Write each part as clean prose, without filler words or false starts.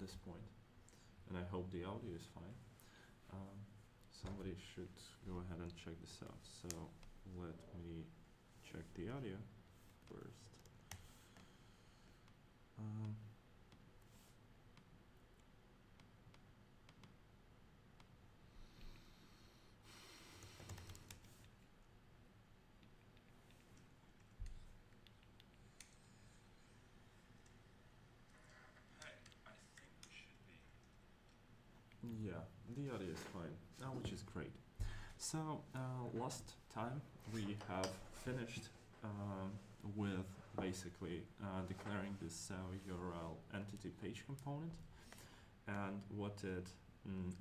this point, and I hope the audio is fine. Somebody should go ahead and check this out. So let me check the audio first. Yeah, the audio is fine, which is great. So last time we have finished with basically declaring this URL entity page component, and what it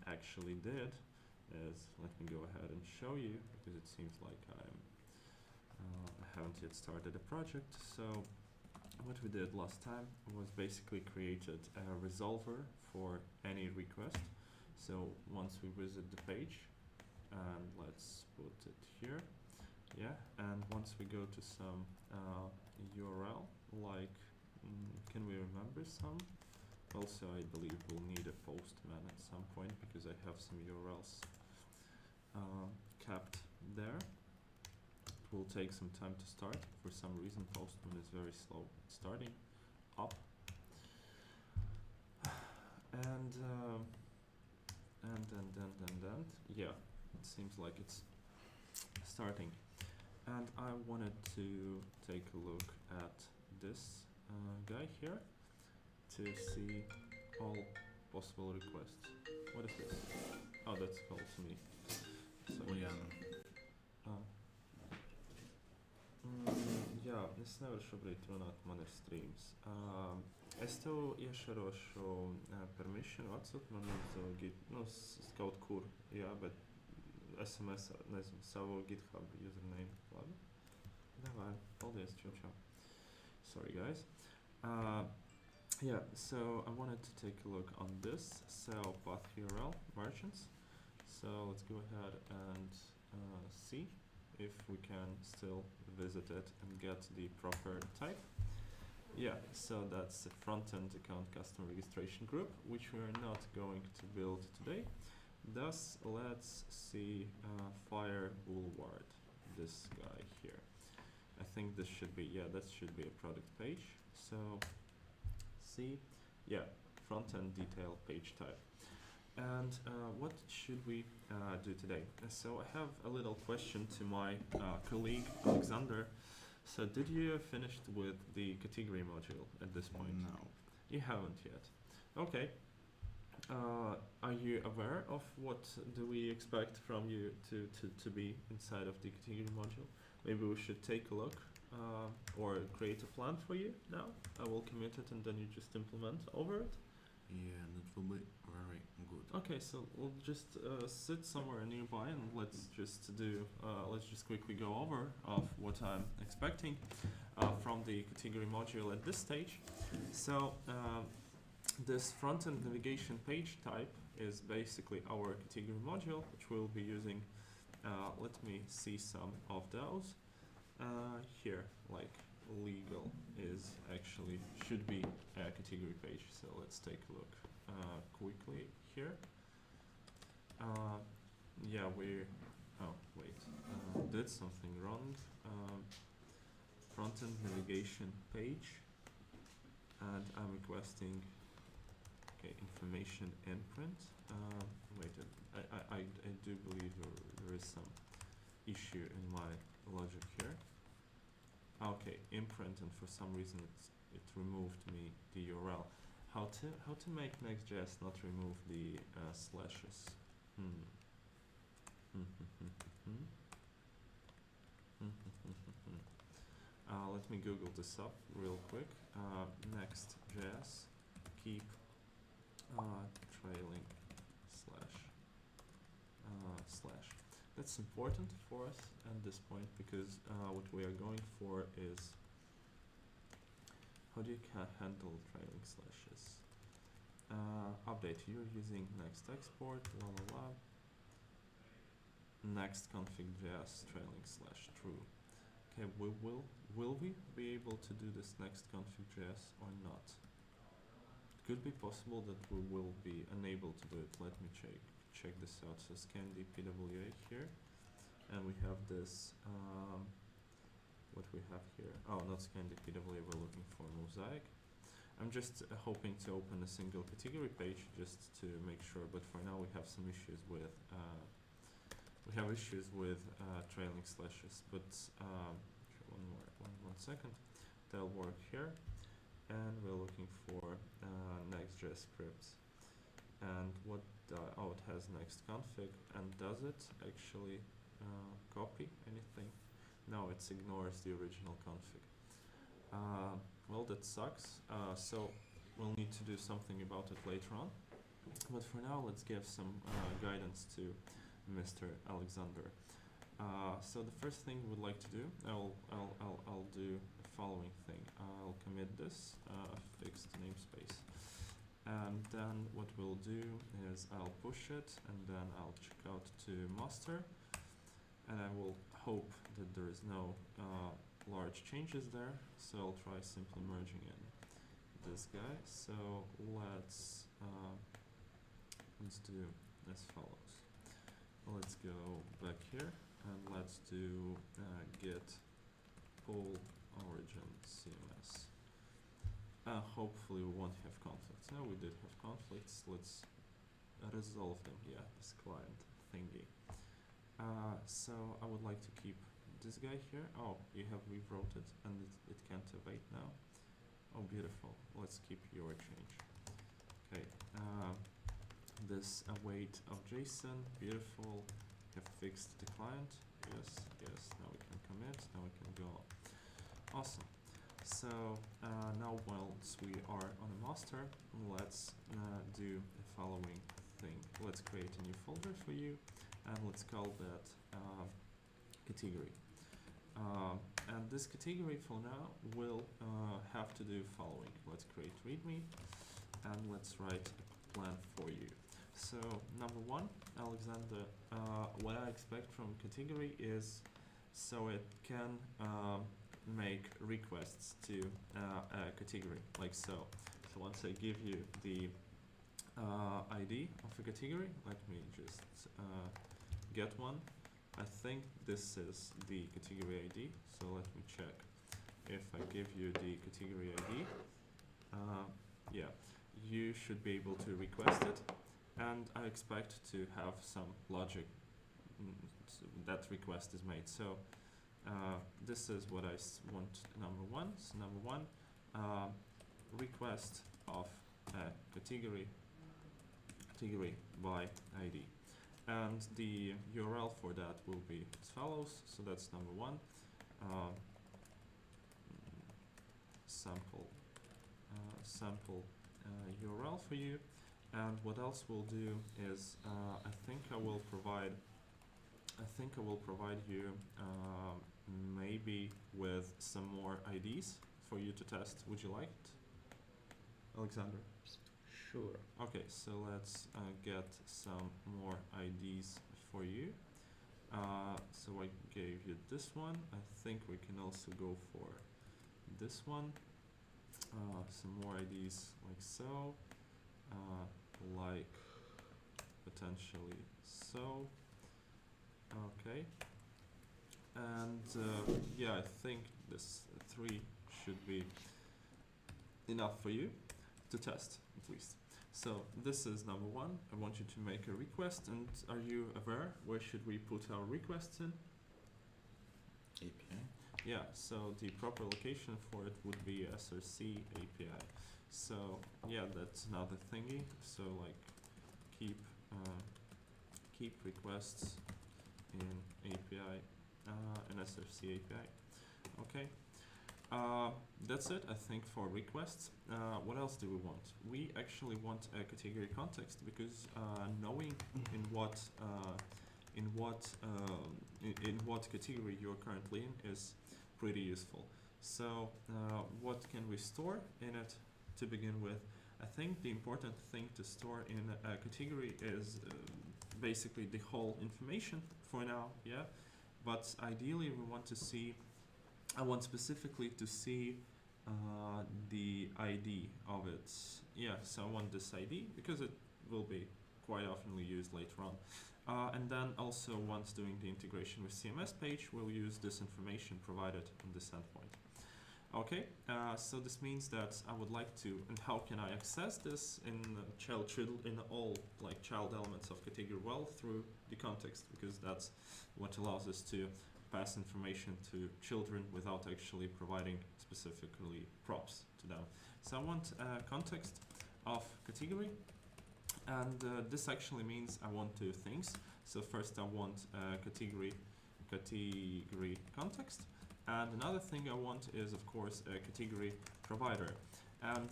actually did is, let me go ahead and show you, because it seems like I haven't yet started a project. So what we did last time was basically created a resolver for any request. So once we visit the page, and let's put it here, yeah, and once we go to some URL, like, can we remember some? Also, I believe we'll need a postman at some point, because I have some URLs kept there. It will take some time to start. For some reason, postman is very slow starting up. And yeah, it seems like it's starting. And I wanted to take a look at this guy here to see all possible requests. What is this? Oh, that's called to me. So jā, es nevaru šobrīd runāt, man ir streams. Es tev iešarošu permission, atsūt man uz git, kaut kur, jā, bet SMS, nezinu, savu GitHub username. Labi? Davai, paldies, čau. Sorry, guys. Yeah, so I wanted to take a look on this, so path URL merchants. So let's go ahead and see if we can still visit it and get the proper type. Yeah, so that's the front-end account custom registration group, which we are not going to build today. Thus, let's see Fire Boulevard, this guy here. I think this should be, yeah, that should be a product page. So, see, yeah, front-end detail page type. And what should we do today? So I have a little question to my colleague, Alexander. So did you finish with the category module at this point? No. You haven't yet. Okay. Are you aware of what do we expect from you to be inside of the category module? Maybe we should take a look or create a plan for you now. I will commit it and then you just implement over it. Yeah, that will be very good. Okay, so we'll just sit somewhere nearby and let's just quickly go over of what I'm expecting from the category module at this stage. So this front-end navigation page type is basically our category module, which we'll be using. Let me see some of those. Here, like legal is actually should be a category page. So let's take a look quickly here. Yeah, did something wrong. Front-end navigation page, and I'm requesting information imprint. I do believe there is some issue in my logic here. Okay, imprint, and for some reason it removed me the URL. How to make Next.js not remove the slashes? Let me Google this up real quick. Next.js keep trailing slash. That's important for us at this point because what we are going for is how do you handle trailing slashes? Update, you're using next export, next config.js trailing slash true. Okay, will we be able to do this next config.js or not? could be possible that we will be unable to do it. Let me check this out. So scan the PWA here, and we have this. What we have here? Oh, not scan the PWA. We're looking for mosaic. I'm just hoping to open a single category page just to make sure. But for now, we have some issues with trailing slashes. But one second. They'll work here, and we're looking for Next.js scripts. And what? It has next config, and does it actually copy anything? No, it ignores the original config. Well, that sucks. So we'll need to do something about it later on. But for now, let's give some guidance to Mr. Alexander. So the first thing we'd like to do, I'll do the following thing. I'll commit this, fix the namespace. And then what we'll do is I'll push it, and then I'll check out to master, and I will hope that there is no large changes there. So I'll try simply merging in this guy. So let's do as follows. Let's go back here, and let's do get pull origin CMS. Hopefully we won't have conflicts. No, we did have conflicts. Let's resolve them. Yeah, this client thingy. So I would like to keep this guy here. Oh, you have rewrote it, and it can't await now. Oh, beautiful. Let's keep your change. Okay. This await of JSON. Beautiful. Have fixed the client. Yes, yes. Now we can commit. Now we can go. Awesome. So now once we are on a master, let's do the following thing. Let's create a new folder for you, and let's call that category. And this category for now will have to do following. Let's create README, and let's write a plan for you. So number one, Alexander, what I expect from category is so it can make requests to a category, like so. So once I give you the ID of a category, let me just get one. I think this is the category ID, so let me check. If I give you the category ID, yeah, you should be able to request it, and I expect to have some logic that request is made. So this is what I want. Number one. So number one, request of category by ID, and the URL for that will be as follows. So that's number one. Sample URL for you. And what else we'll do is I think I will provide you maybe with some more IDs for you to test. Would you like it, Alexander? Sure. Okay, so let's get some more IDs for you. So I gave you this one. I think we can also go for this one. Some more IDs like so. Like potentially so. Okay. And yeah, I think this 3 should be enough for you to test, at least. So this is number one. I want you to make a request, and are you aware where should we put our requests in? API. Yeah, so the proper location for it would be SRC API. So yeah, that's another thingy. So like keep requests in API and SRC API. Okay. That's it, I think, for requests. What else do we want? We actually want a category context, because knowing in what category you're currently in is pretty useful. So what can we store in it to begin with? I think the important thing to store in a category is basically the whole information for now, yeah? But ideally we want to see, I want specifically to see the ID of it. Yeah, so I want this ID because it will be quite oftenly used later on. And then also once doing the integration with CMS page, we'll use this information provided in this endpoint. Okay, so this means that I would like to, and how can I access this in in all like child elements of category? Well, through the context, because that's what allows us to pass information to children without actually providing specifically props to them. So I want context of category, and this actually means I want two things. So first I want category context, and another thing I want is of course a category provider. And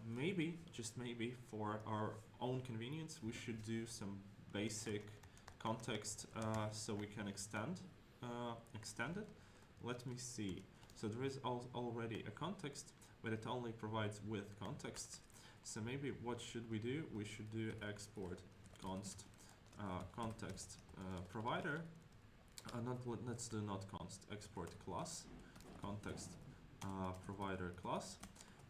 maybe, just maybe, for our own convenience, we should do some basic context so we can extend it. Let me see. So there is already a context, but it only provides with context. So maybe what should we do? We should do export const context provider. Let's do not const, export class context provider class,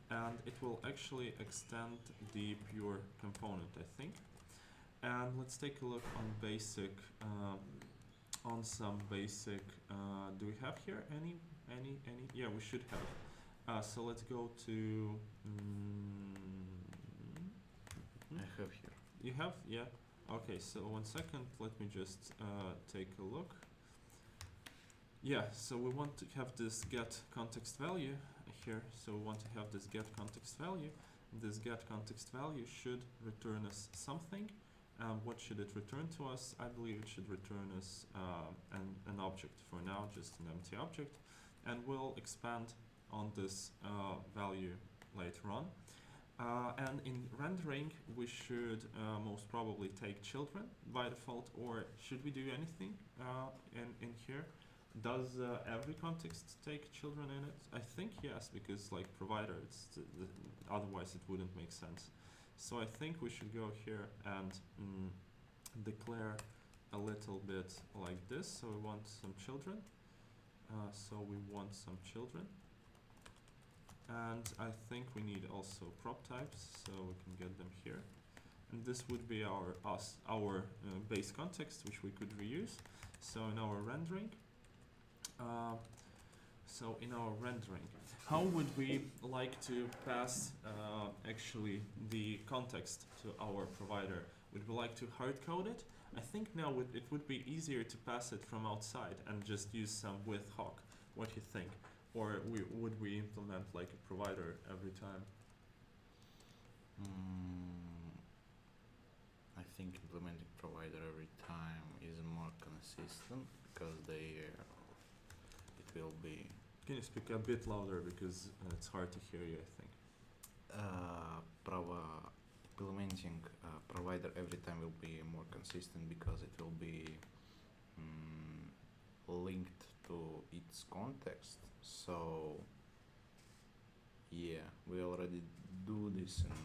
and it will actually extend the pure component, I think. And let's take a look on basic. On some basic, do we have here any? Yeah, we should have. So let's go to. I have here. You have? Yeah. Okay. So 1 second. Let me just take a look. Yeah. So we want to have this get context value here. So we want to have this get context value. This get context value should return us something. What should it return to us? I believe it should return us an object for now, just an empty object, and we'll expand on this value later on. And in rendering, we should most probably take children by default, or should we do anything in here? Does every context take children in it? I think yes, because like provider, otherwise it wouldn't make sense. So I think we should go here and declare a little bit like this. So we want some children. And I think we need also prop types, so we can get them here. And this would be our base context, which we could reuse. So in our rendering, how would we like to pass actually the context to our provider? Would we like to hard code it? I think now it would be easier to pass it from outside and just use some with hoc. What do you think? Or would we implement like a provider every time? I think implementing provider every time is more consistent because it will be. Can you speak a bit louder because it's hard to hear you, I think. Implementing provider every time will be more consistent because it will be linked to its context. So yeah, we already do this in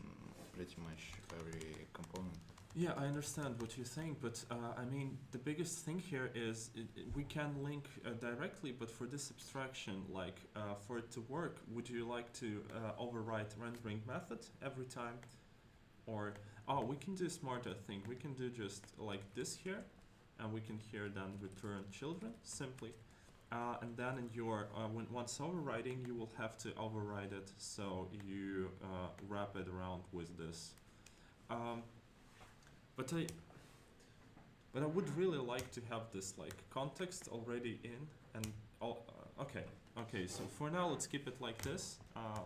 pretty much every component. Yeah, I understand what you're saying, but I mean, the biggest thing here is we can link directly, but for this abstraction, like for it to work, would you like to overwrite rendering method every time? Or, we can do smarter thing. We can do just like this here, and we can here then return children simply. And then in your, once overriding, you will have to override it, so you wrap it around with this. But I would really like to have this like context already in, and okay. So for now, let's keep it like this.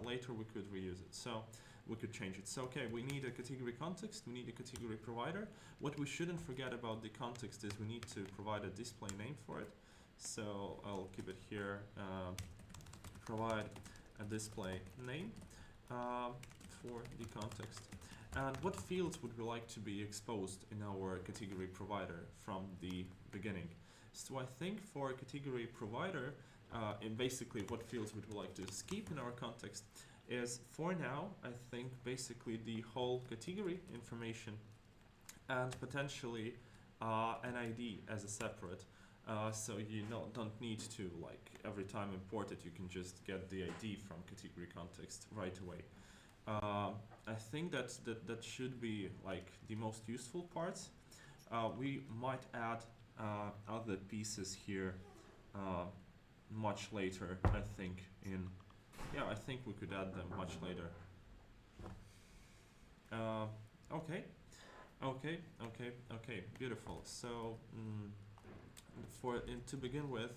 Later we could reuse it. So we could change it. So okay, we need a category context. We need a category provider. What we shouldn't forget about the context is we need to provide a display name for it. So I'll keep it here. Provide a display name for the context. And what fields would we like to be exposed in our category provider from the beginning? So I think for a category provider, and basically what fields would we like to skip in our context is, for now, I think basically the whole category information and potentially an ID as a separate So you don't need to like every time import it. You can just get the ID from category context right away. I think that should be like the most useful parts. We might add other pieces here much later. I think I think we could add them much later. Okay, beautiful. So to begin with,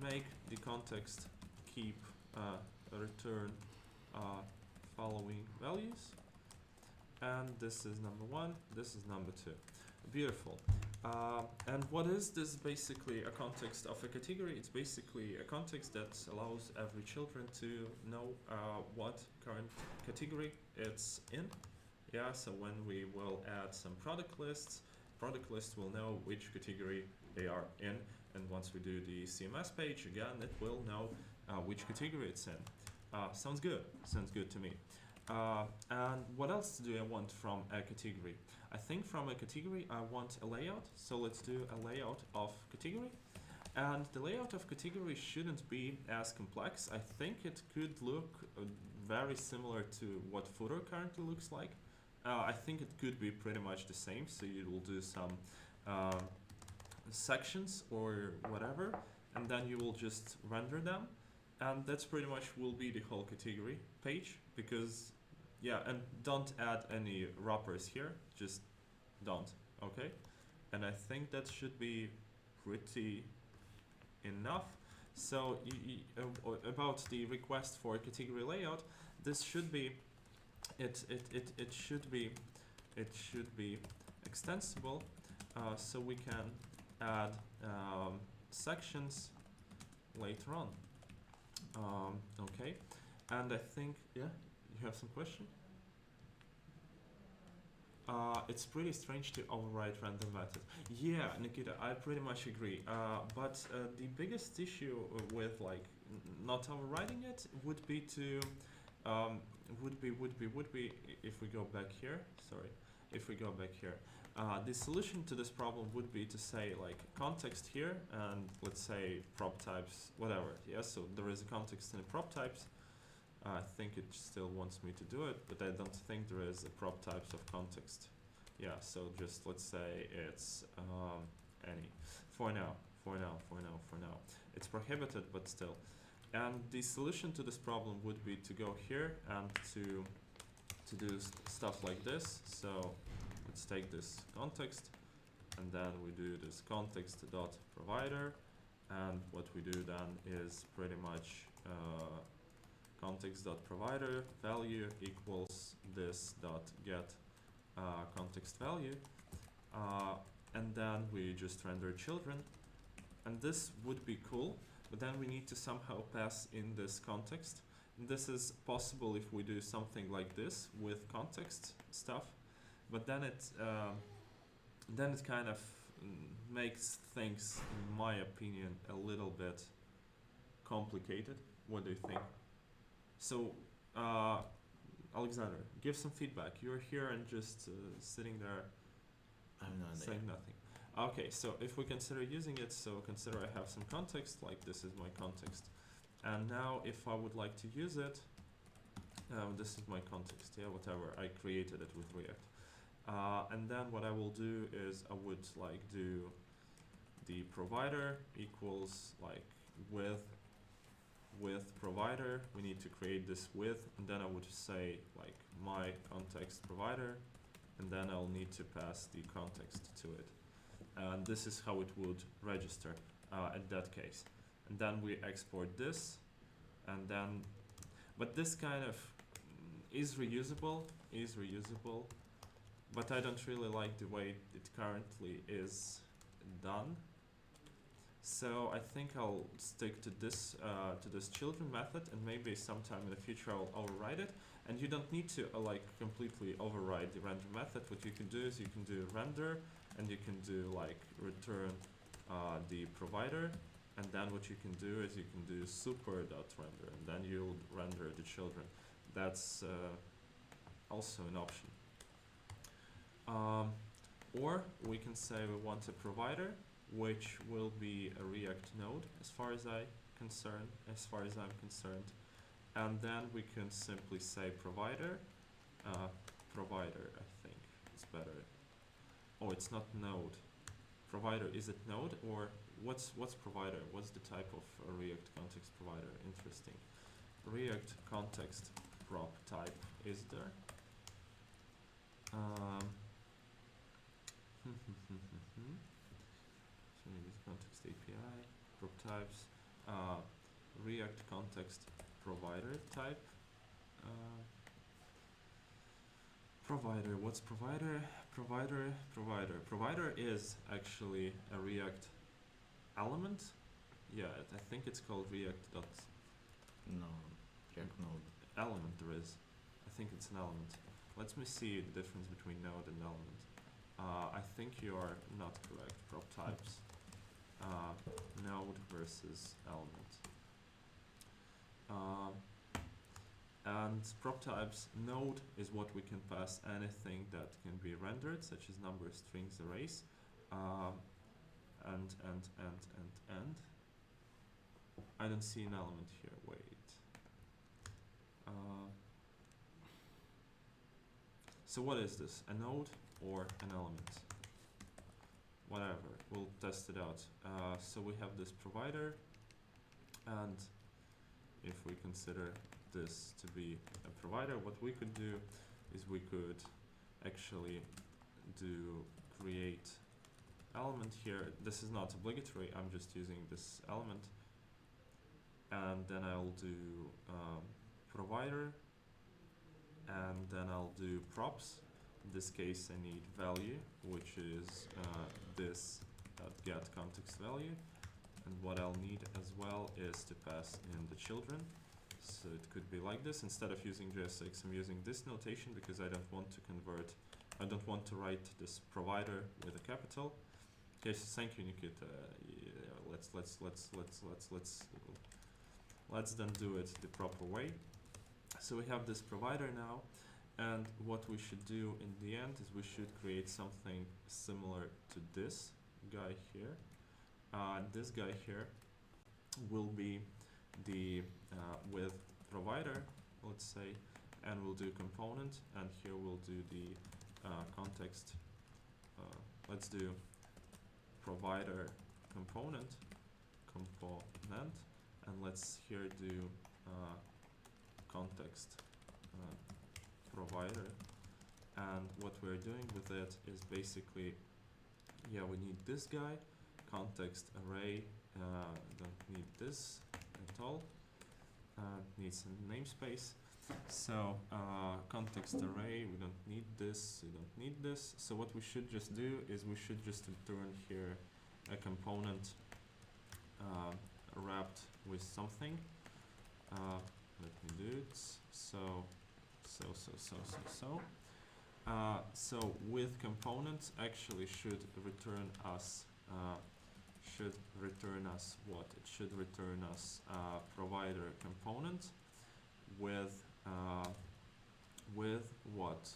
make the context keep return following values, and this is number 1, this is number 2. Beautiful. And what is this basically a context of a category? It's basically a context that allows every children to know what current category it's in. Yeah, so when we will add some product lists will know which category they are in, and once we do the CMS page again, it will know which category it's in. Sounds good to me. And what else do I want from a category? I think from a category I want a layout, so let's do a layout of category. And the layout of category shouldn't be as complex. I think it could look very similar to what footer currently looks like. I think it could be pretty much the same, so you will do some sections or whatever, and then you will just render them, and that's pretty much will be the whole category page. Because and don't add any wrappers here, just don't. Okay, and I think that should be pretty enough. So about the request for category layout, this should be it should be extensible, so we can add sections later on. Okay, and I think you have some question. It's pretty strange to override random method. Yeah, Nikita, I pretty much agree. But the biggest issue with like not overriding it would be to would be if we go back here. Sorry, if we go back here. The solution to this problem would be to say like context here, and let's say prop types, whatever. Yeah, so there is a context in the prop types. I think it still wants me to do it, but I don't think there is a prop types of context. Yeah, so just let's say it's any. For now. It's prohibited, but still. And the solution to this problem would be to go here and to do stuff like this. So let's take this context, and then we do this context dot provider, and what we do then is pretty much context.provider value equals this dot get context value, and then we just render children, and this would be cool, but then we need to somehow pass in this context. And this is possible if we do something like this with context stuff, but then it kind of makes things, in my opinion, a little bit complicated. What do you think? So, Alexander, give some feedback. You're here and just sitting there saying nothing. Okay, so if we consider using it, so consider I have some context, like this is my context. And now if I would like to use it, this is my context, yeah, whatever, I created it with React. And then what I will do is I would like do the provider equals like with provider, we need to create this with, and then I would say like my context provider, and then I'll need to pass the context to it. And this is how it would register in that case. And then we export this, and then, but this kind of is reusable, but I don't really like the way it currently is done. So I think I'll stick to this children method, and maybe sometime in the future I'll override it. And you don't need to like completely override the render method. What you can do is you can do render, and you can do like return the provider, and then what you can do is you can do super.render, and then you'll render the children. That's also an option. Or we can say we want a provider which will be a React node as far as I'm concerned, and then we can simply say provider, provider, I think it's better. Oh, it's not node. Provider, is it node or what's provider? What's the type of React context provider? Interesting. React context prop type is there. So maybe it's context API, prop types, React context provider type. Provider, what's provider? Provider is actually a React element. Yeah, I think it's called React dot. No, React node. Element there is. I think it's an element. Let me see the difference between node and element. I think you are not correct. Prop types. Node versus element. And prop types, node is what we can pass anything that can be rendered, such as numbers, strings, arrays, and. I don't see an element here. Wait. So what is this? A node or an element? Whatever. We'll test it out. So we have this provider, and if we consider this to be a provider, what we could do is we could actually do create element here. This is not obligatory, I'm just using this element, and then I'll do provider, and then I'll do props. In this case I need value, which is this get context value, and what I'll need as well is to pass in the children. So it could be like this. Instead of using JS6, I'm using this notation because I don't want to convert, I don't want to write this provider with a capital. Okay, so thank you, Nikita. Yeah, let's then do it the proper way. So we have this provider now, and what we should do in the end is we should create something similar to this guy here. This guy here will be the with provider, let's say, and we'll do component, and here we'll do the context. Let's do provider component, and let's here do context provider. And what we're doing with it is basically, yeah, we need this guy, context array, don't need this at all, needs a namespace. So context array, we don't need this, we don't need this. So what we should just do is we should just return here a component wrapped with something. Let me do it. So with components actually should return us what? It should return us provider component with what?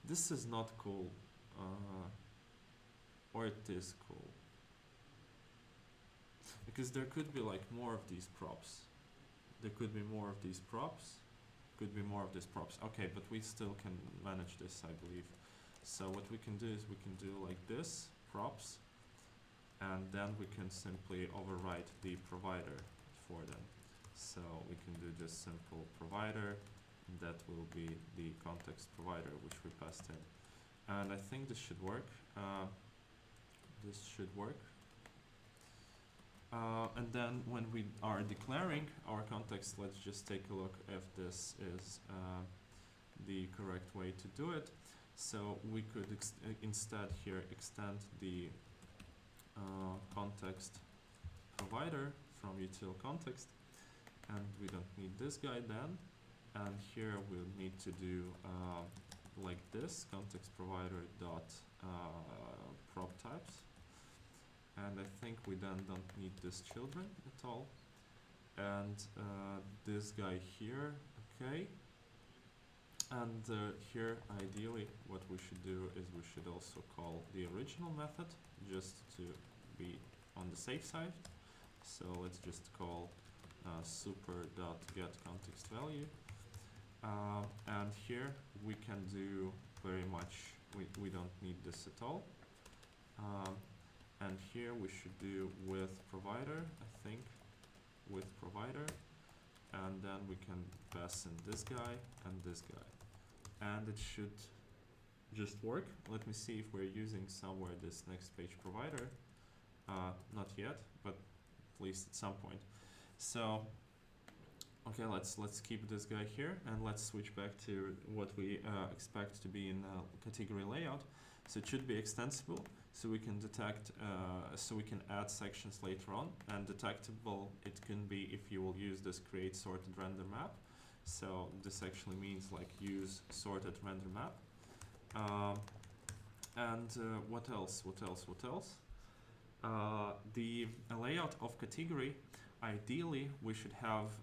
This is not cool, or it is cool, because there could be like more of these props. There could be more of these props. Could be more of these props. Okay, but we still can manage this, I believe. So what we can do is we can do like this, props, and then we can simply overwrite the provider for them. So we can do just simple provider, and that will be the context provider which we passed in. And I think this should work. This should work. And then when we are declaring our context, let's just take a look if this is the correct way to do it. So we could instead here extend the context provider from util context, and we don't need this guy then. And here we'll need to do like this, context provider dot prop types. And I think we then don't need this children at all. And this guy here, okay. And here, ideally, what we should do is we should also call the original method just to be on the safe side. So let's just call super.getContextValue. And here we can do very much, we don't need this at all. And here we should do with provider, I think, with provider. And then we can pass in this guy and this guy. And it should just work. Let me see if we're using somewhere this next page provider. Not yet, but at least at some point. So, okay, let's keep this guy here and let's switch back to what we expect to be in category layout. So it should be extensible, so we can detect, so we can add sections later on, and detectable it can be if you will use this create sorted render map. So this actually means like use sorted render map. And what else? The layout of category, ideally we should have,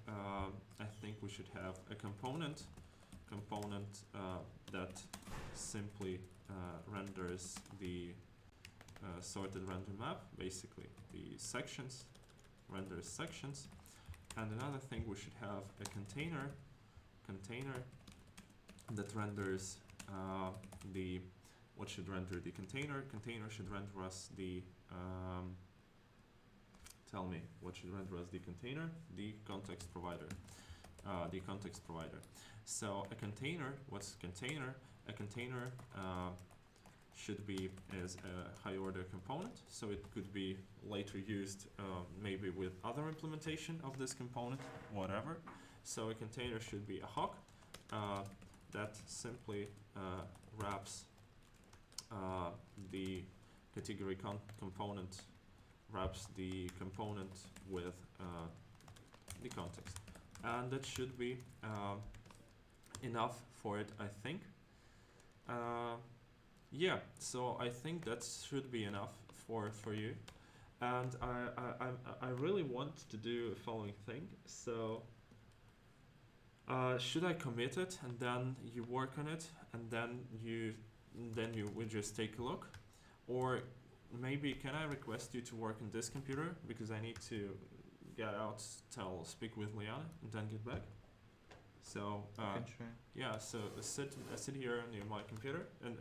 I think we should have a component that simply renders the sorted render map, basically the sections, renders sections. And another thing, we should have a container that renders what should render the container. Container should render us the tell me what should render us the container, the context provider. So a container, what's a container? A container should be as a high order component, so it could be later used maybe with other implementation of this component, whatever. So a container should be a hook that simply wraps the category component, wraps the component with the context. And that should be enough for it, I think. Yeah, so I think that should be enough for you. And I really want to do the following thing. So should I commit it and then you work on it and then you will just take a look? Or maybe can I request you to work on this computer because I need to get out, speak with Liana and then get back? So yeah, so sit here near my computer and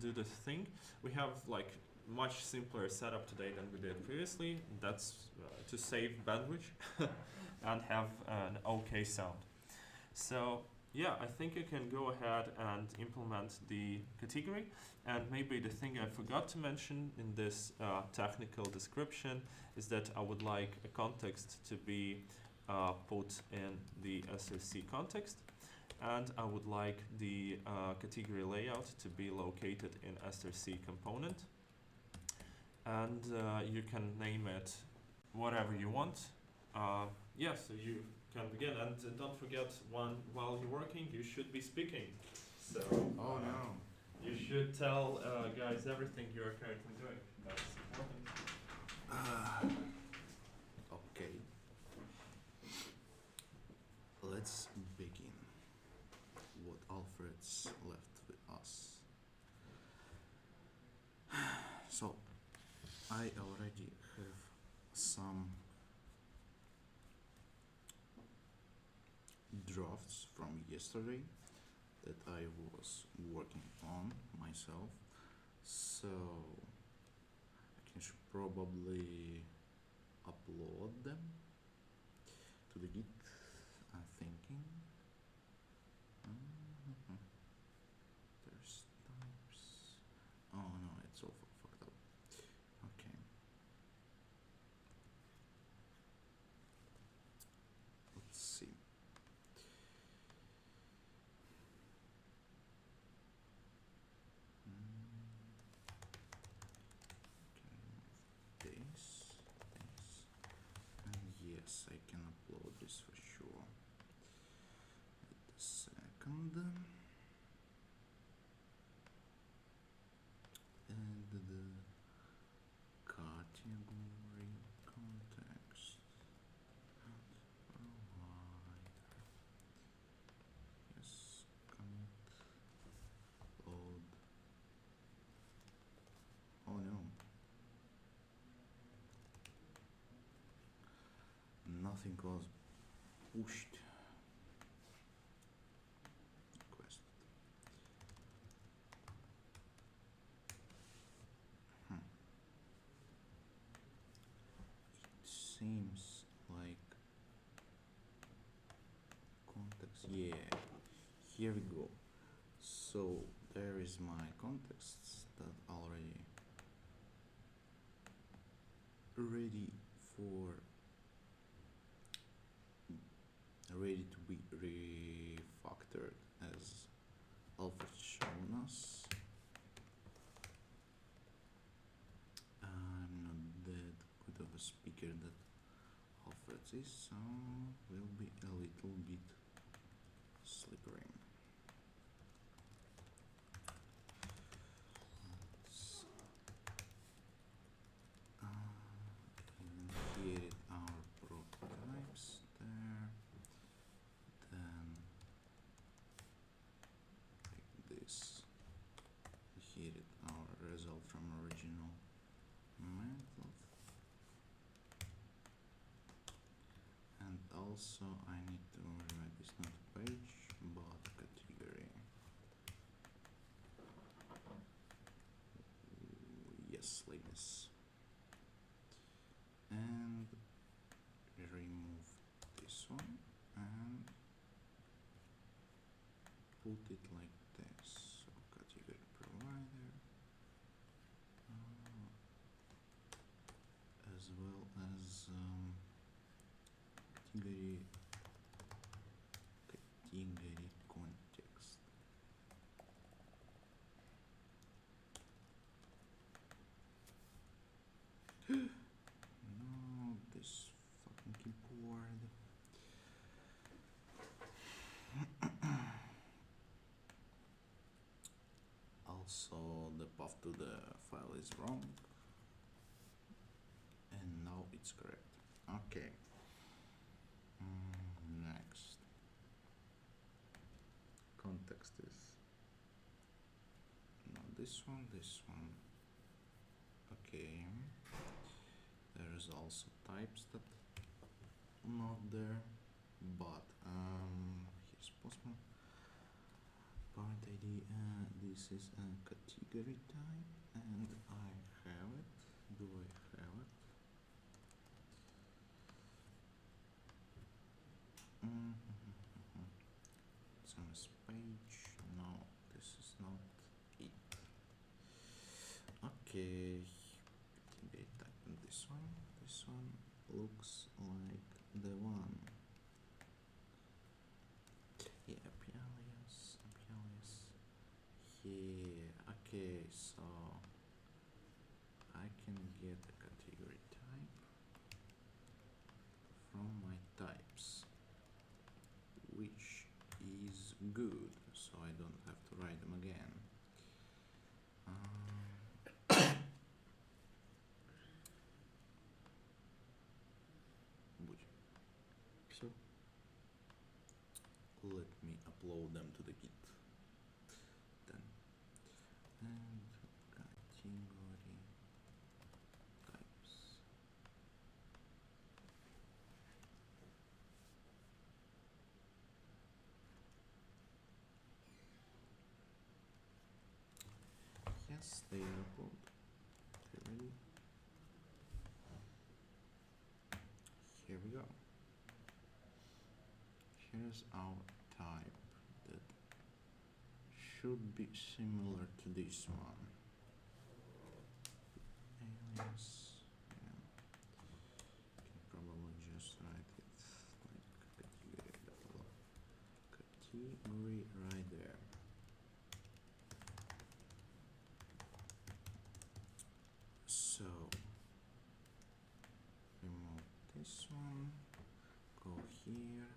do the thing. We have like much simpler setup today than we did previously. That's to save bandwidth and have an okay sound. So yeah, I think I can go ahead and implement the category. And maybe the thing I forgot to mention in this technical description is that I would like a context to be put in the SRC context, and I would like the category layout to be located in SRC component, and you can name it whatever you want. Yeah, so you can begin, and don't forget, while you're working you should be speaking, so you should tell guys everything you're currently doing. That's important. Okay. Let's begin. What Alfred's left with us. So, I already have some drafts from yesterday that I was working on myself. So, I should probably upload them to the Git. I'm thinking. There's types. Oh no, it's all fucked up. Okay. Let's see. Okay, this, and yes, I can upload this for nothing was pushed. Request. It seems like context. Yeah, here we go. So there is my contexts that already ready to be refactored as Alfred shown us. I'm not that good of a speaker that Alfred is, so will be a little bit slippery. Here our prototypes there, then like this. Here our result from original method, and also I need to rewrite this not page but category. Yes, like this. And remove this one and put it like this. So category provider, as well as category context. No, this fucking keyboard. Also, the path to the file is wrong, and now it's correct. Okay. Next. Context is not this one, this one. Okay. There's also types that not there, but here's postman. Parent ID, this is a category type, and I have it. Do I have it? It's on this page. No, this is not it. Okay, category type and this one. This one looks like the one. Yeah, alias. Yeah, okay, so I can get a category type from my types, which is good, so I don't have to write them again. So let me upload them to the Git then. And category types. Yes, they are uploaded. Okay, ready? Here we go. Here's our type that should be similar to this one. Alias, yeah. Can probably just write it like category right there. So remove this one, go here,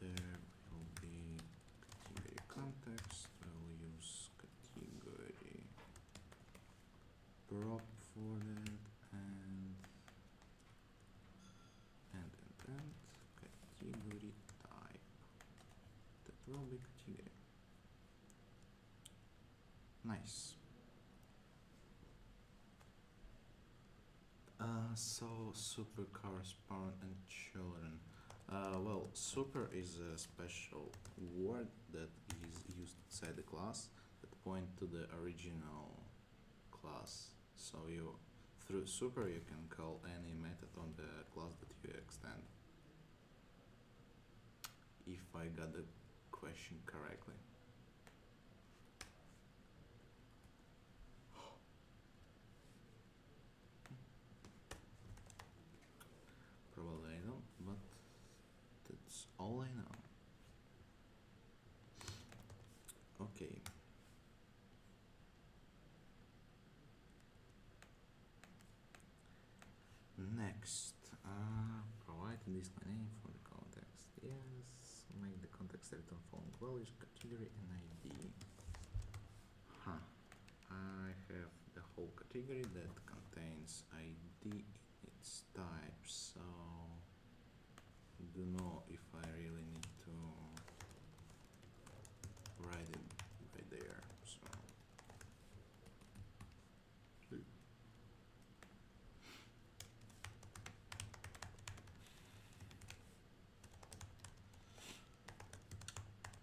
there will be category context, we'll use category prop for that, and category type, that will be category. Nice. So supercars, parent and children. Well, super is a special word that is used inside the class that point to the original class. So you, through super, you can call any method on the class that you extend. If I got the question correctly. Probably I don't, but that's all I know. Okay. Next, provide a display name for the context. Yes, make the context return following values, category and ID. I have the whole category that contains ID in its type, so I don't know if I really need to write it right there. So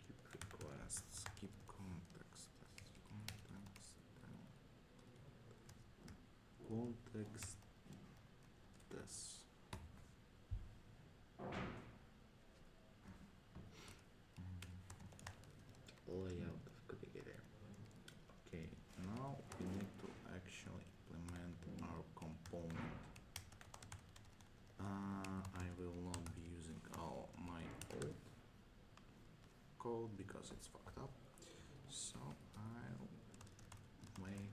keep requests, keep context, context, this. Layout of category. Okay, now we need to actually implement our component. I will not be using all my old code because it's fucked up. So I'll make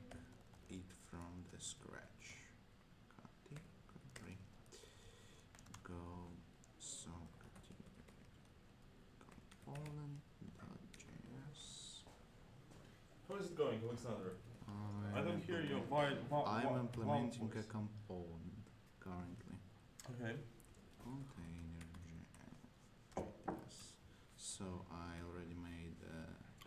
it from the scratch. Category. Go so category component.js. How is it going, Alexander? I don't hear you. Why? I'm implementing a component currently. Okay. Container.js. So I already made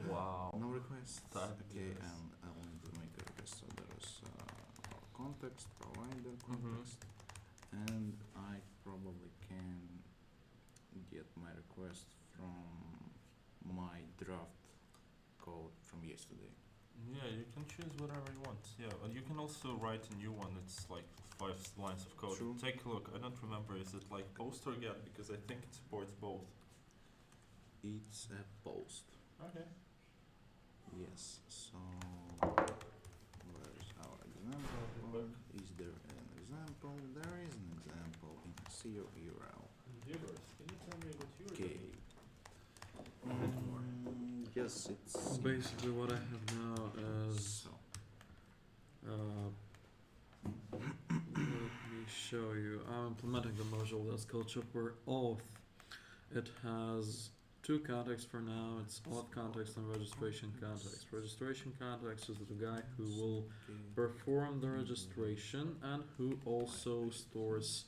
Wow. no requests. That Okay, is- and I'll need to make a request. So there's our context, provider context, and I probably can get my request from my draft code from yesterday. Yeah, you can choose whatever you want. Yeah, and you can also write a new one. It's like 5 lines of code. True. Take a look. I don't remember. Is it like post or get? Because I think it supports both. It's a post. Okay. Yes. So where is our example? Is there an example? There is an example in CO URL. Viewers, can you tell me what you're Okay. doing? Yes, it's Basically, what I have now is so. let me show you. I'm implementing the module that's called Shopware auth. It has two contexts for now. It's auth context and registration context. Registration context is the guy who will perform the registration and who also stores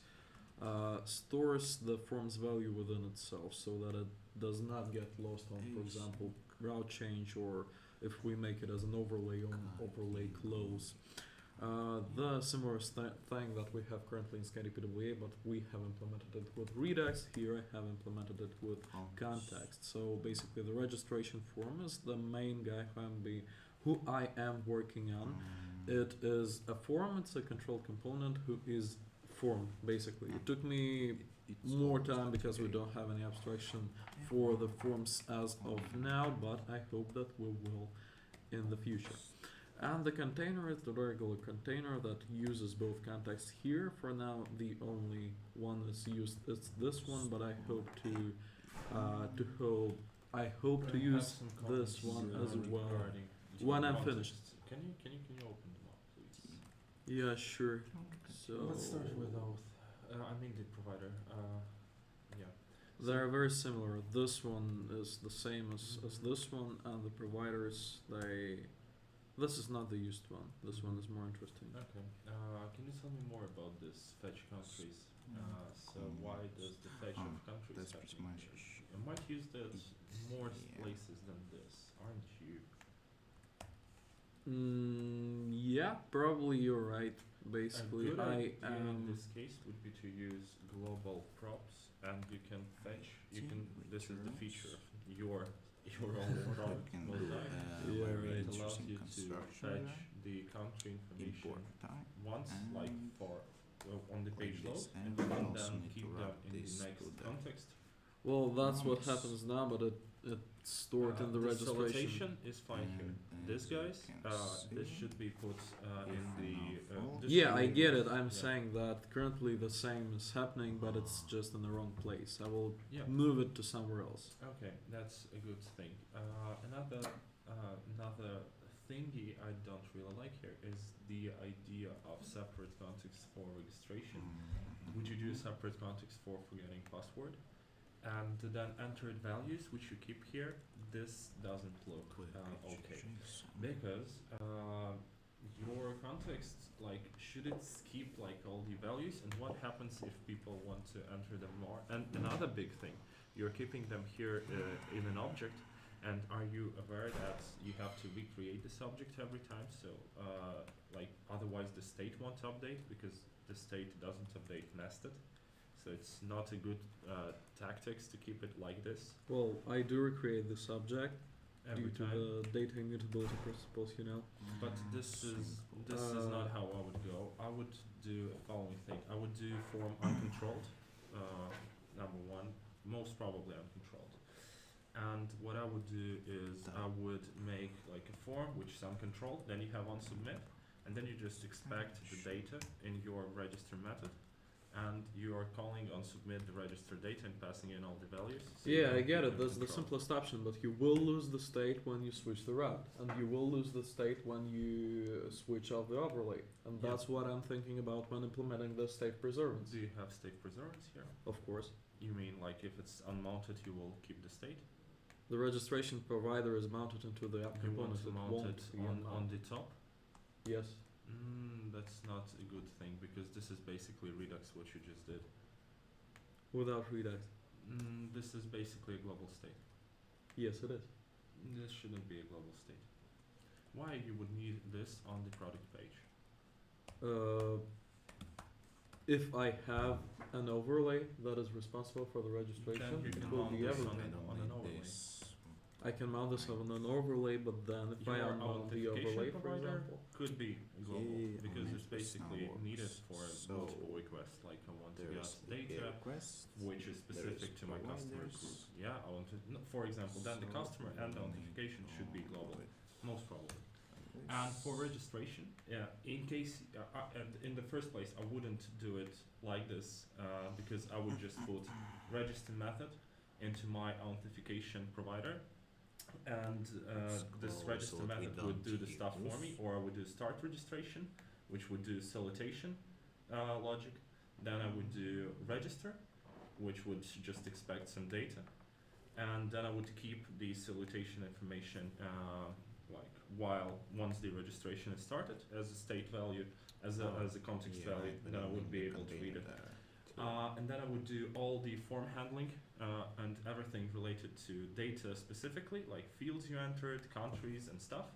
the form's value within itself so that it does not get lost on, for example, route change, or if we make it as an overlay on overlay close. The similar thing that we have currently in ScanDPWA, but we have implemented it with Redux. Here I have implemented it with context. So basically the registration form is the main guy who I am working on. It is a form, it's a controlled component who is formed basically. It took me more time because we don't have any abstraction for the forms as of now, but I hope that we will in the future. And the container is the regular container that uses both contexts here. For now, the only one that's used is this one, but I hope to use this one as well when I'm finished. Can you open them up, please? Yeah, sure. So Let's start with auth. I mean the provider. Yeah. they're very similar. This one is the same as this one, and the providers this is not the used one. This one is more interesting. Okay. Can you tell me more about this fetch countries? So why does the fetch of countries That's have pretty to be much. here? You might use that more Yeah. places than this, aren't you? Yeah, probably you're right. basically, a good I idea in am. this case would be to use global props, and you can fetch. You can. This is the feature of your own product. can most do likely. Yeah, very right. It allows interesting you to construction fetch there. the country information Import type. once, like and for on the page like load, this, and and you we can also then need to keep them wrap in the this next to the context. Well, that's what Nice. happens now, but it's stored in the registration. Salutation is fine here. This as you guys, can this see, should be put in if the. now false, this Yeah, should I be get it. removed, I'm yeah. saying that currently the same is happening, but it's just in the wrong place. I will Yeah. move it to somewhere else. Okay, that's a good thing. Another thingy I don't really like here is the idea of separate context for registration. Would you do separate context for forgetting password? And then entered values, which you keep here, this doesn't look okay. Because your context, like, should it skip like all the values? And what happens if people want to enter them more? And another big thing, you're keeping them here in an object. And are you aware that you have to recreate this object every time? So, like, otherwise the state won't update because the state doesn't update nested. So it's not a good tactics to keep it like this Well, I do recreate the subject every due to time. the data immutability principles, you know. But this is not how I would go. I would do a following thing. I would do form uncontrolled, number one, most probably uncontrolled. And what I would do is I would make like a form which is uncontrolled, then you have on submit, and then you just expect the data in your register method, and you are calling on submit the register data and passing in all the values. So you Yeah, I don't get keep it. them That's the controlled. simplest option, but you will lose the state when you switch the route, and you will lose the state when you switch off the overlay. And Yeah. that's what I'm thinking about when implementing the state preservance. Do you have state preservance here? Of course. You mean like if it's unmounted, you will keep the state? The registration provider is mounted into the app You want component. to It mount won't it be on unmounted. the top? Yes. That's not a good thing because this is basically Redux what you just did. Without Redux. This is basically a global state. Yes, it is. This shouldn't be a global state. Why you would need this on the product page? If I have an overlay that is responsible for the registration, You it can will mount be this everything. on an overlay. I can mount this on an overlay, but then if I Your unmount the authentication overlay, for provider example, could be global Yeah, because and it's this now basically needed works. for So multiple requests. Like I want to There get is a data request. which is specific to my customer providers. group. Yeah, I want to. For example, then the So customer and the we authentication need should be to global, do it most probably. like And this. for registration, yeah, in case, and in the first place, I wouldn't do it like this because I would just put register method into my authentication provider, and this So register what we method would do don't the stuff for me, use. or I would do start registration, which would do salutation logic. Then I would do register, which would just expect some data, and then I would keep the salutation information once the registration is started as a state value, as a context Yeah, value, but then I then would in be the able to read it. container there, And then I would do all the form handling and everything related to data specifically, like fields you entered, countries and stuff,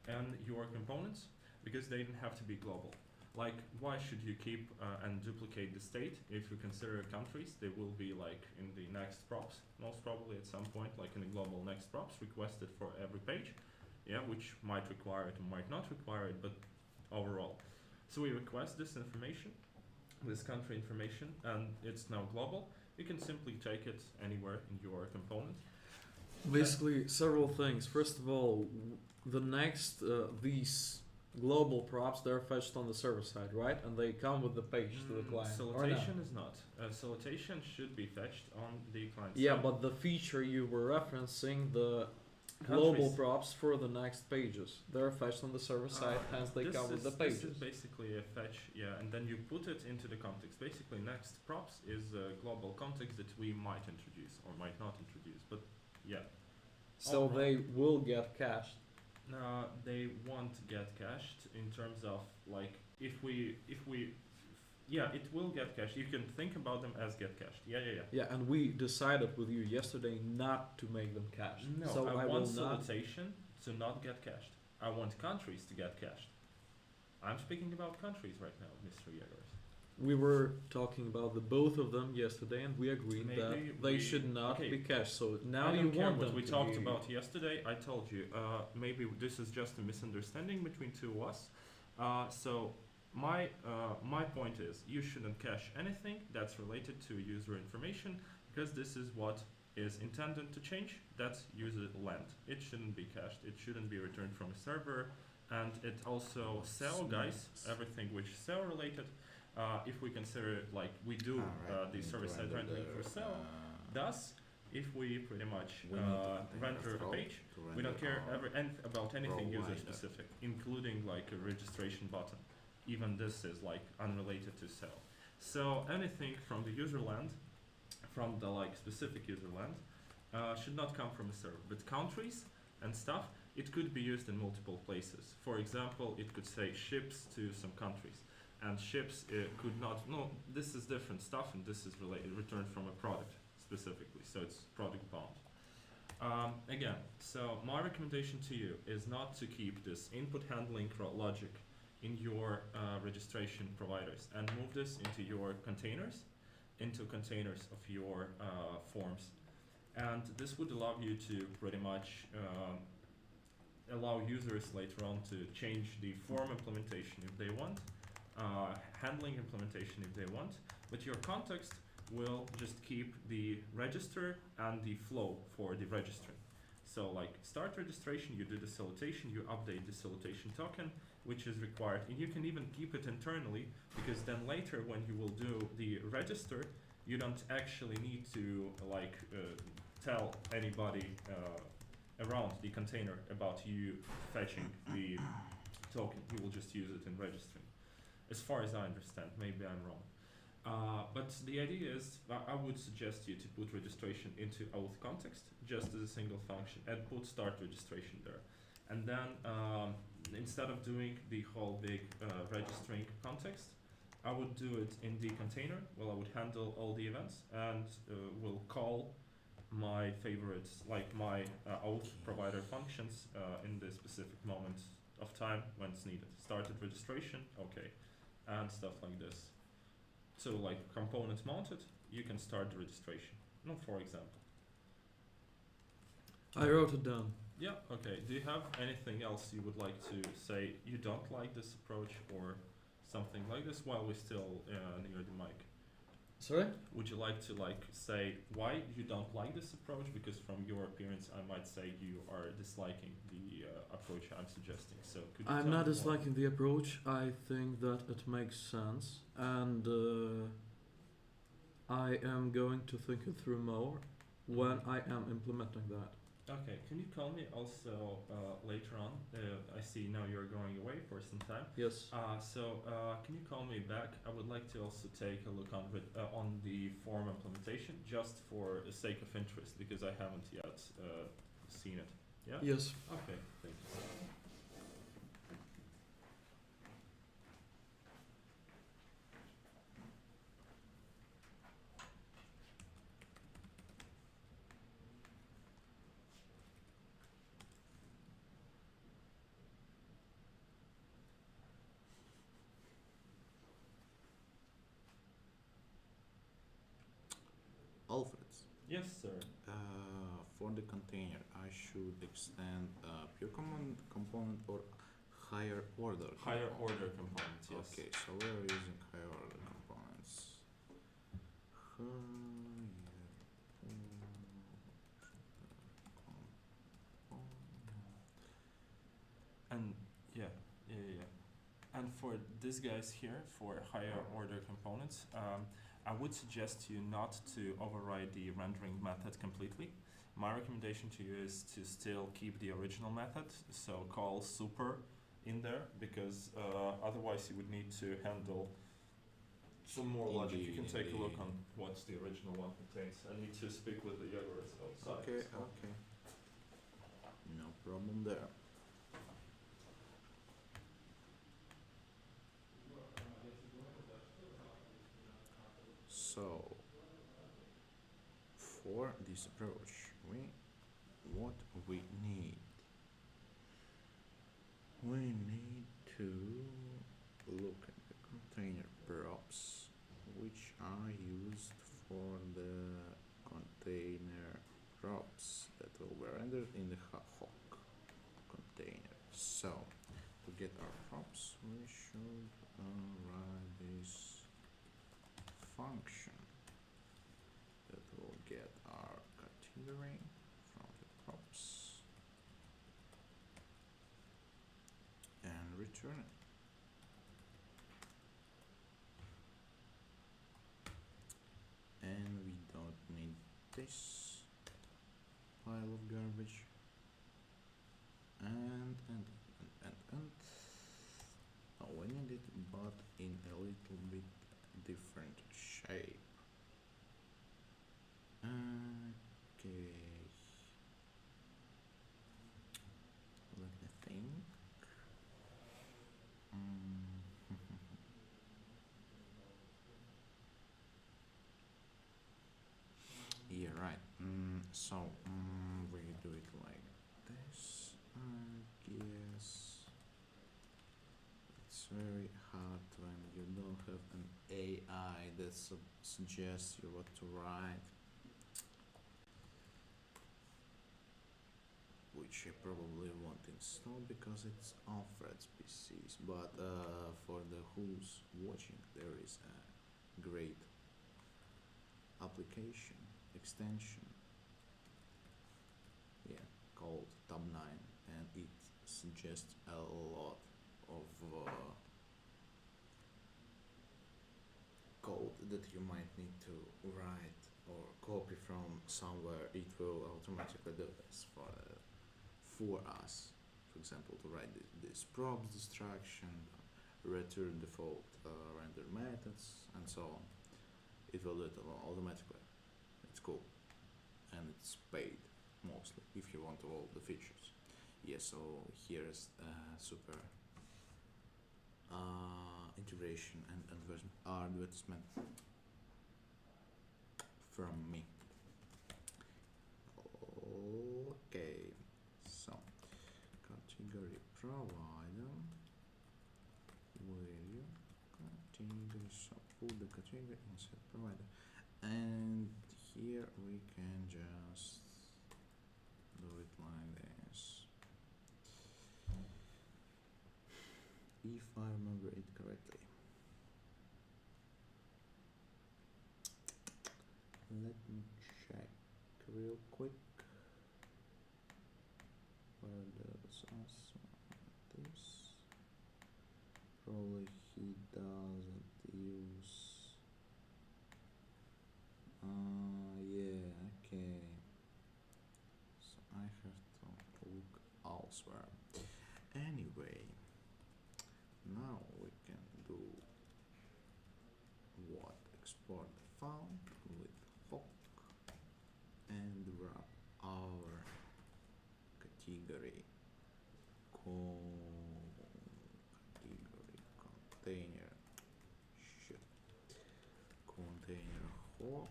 and your components, because they don't have to be global. Like, why should you keep and duplicate the state if you consider countries? They will be like in the next props, most probably at some point, like in the global next props requested for every page. Yeah, which might require it or might not require it, but overall. So we request this information, this country information, and it's now global. You can simply take it anywhere in your component. basically several things. First of all, the next these global props, they're fetched on the server side, right? And they come with the page to the client. Or not? Salutation is not. Salutation should be fetched on the client Yeah, side. but the feature you were referencing, the global Countries. props for the next pages, they're fetched on the server side, hence they come with the pages. This is basically a fetch, yeah, and then you put it into the context. Basically, next props is a global context that we might introduce or might not introduce, but yeah. So Alright. they will get cached. They won't get cached in terms of like if we it will get cached. You can think about them as get cached. Yeah. Yeah, and we decided with you yesterday not to make them cached. No, so I I want will not. salutation to not get cached. I want countries to get cached. I'm speaking about countries right now, Mr. Yegors. We were talking about the both of them yesterday, and we agreed Maybe that they should not okay. be cached. So now I you don't care want what them we to talked be. about yesterday. I told you. Maybe this is just a misunderstanding between two of us. So my point is, you shouldn't cache anything that's related to user information because this is what is intended to change. That's user land. It shouldn't be cached. It shouldn't be returned from a server. And it also SEO, guys, everything which is SEO related. If we consider it like we do the server-side rendering for SEO, thus, if we pretty much render a page, we don't care about anything user-specific, including like a registration button. Even this is like unrelated to SEO. So anything from the user land, from the like specific user land, should not come from a server. But countries and stuff, it could be used in multiple places. For example, it could say ships to some countries. And ships could not, no, this is different stuff and this is returned from a product specifically, so it's product bound. Again, so my recommendation to you is not to keep this input handling logic in your registration providers and move this into your containers, of your forms. And this would allow you to pretty much allow users later on to change the form implementation if they want, handling implementation if they want, but your context will just keep the register and the flow for the registering. So like start registration, you do the salutation, you update the salutation token, which is required, and you can even keep it internally, because then later when you will do the register, you don't actually need to like tell anybody around the container about you fetching the token. You will just use it in registering. As far as I understand, maybe I'm wrong. But the idea is, I would suggest you to put registration into auth context, just as a single function, and put start registration there. And then instead of doing the whole big registering context, I would do it in the container. Well, I would handle all the events and will call my favorites, like my auth provider functions in the specific moment of time when it's needed. Started registration, okay, and stuff like this. So like components mounted, you can start the registration. No, for example. I wrote it down. Yeah, okay. Do you have anything else you would like to say you don't like this approach or something like this while we're still near the mic? Sorry? Would you like to like say why you don't like this approach? Because from your appearance, I might say you are disliking the approach I'm suggesting. So could you I'm tell not me disliking the approach. I think that it makes sense, and I am going to think it through more when I am implementing that. Okay, can you call me also later on? I see now you're going away for some time. Yes. Can you call me back? I would like to also take a look on the form implementation, just for the sake of interest, because I haven't yet seen it. Yeah? Yes. Okay, thank you. Alfred, Yes, sir. for the container, I should extend pure component or higher order? Higher order components, yes. Okay, so we're using higher order components. And yeah. And for these guys here, for higher order components, I would suggest you not to override the rendering method completely. My recommendation to you is to still keep the original method, so call super in there, because otherwise you would need to handle some more logic. You can take a look on what the original one contains. I need to speak with the Jaguars outside. Okay, so. okay. No problem there. So, for this approach, what we need to rendered in the hook container. So to get our props, we should write this function that will get our category from the props and return it. And we don't need this pile of garbage. And oh, we need it, but in a little bit different shape. Okay, let me think. Yeah, right. So we do it like this. I guess it's very hard when you don't have an AI that suggests you what to write, which I probably won't install because it's on Fred's PCs. But for the who's watching, there is a great application extension, called Tab9, and it suggests a lot of code that you might need to write or copy from somewhere. It will automatically do this for us. For example, to write this props destruction, return default render methods, and so on. It will do it automatically. It's cool, and it's paid mostly if you want all the features. Yeah, so here's super integration and advertisement from me. Okay, so category provider, where you category, so put the category inside provider, and here we can just do it like this. If I remember it correctly. Let me check real quick. Where there's also this. Probably he doesn't use. Yeah, okay. So I have to look elsewhere. Anyway, now we can do what? Export the file with hook and wrap our category container container hook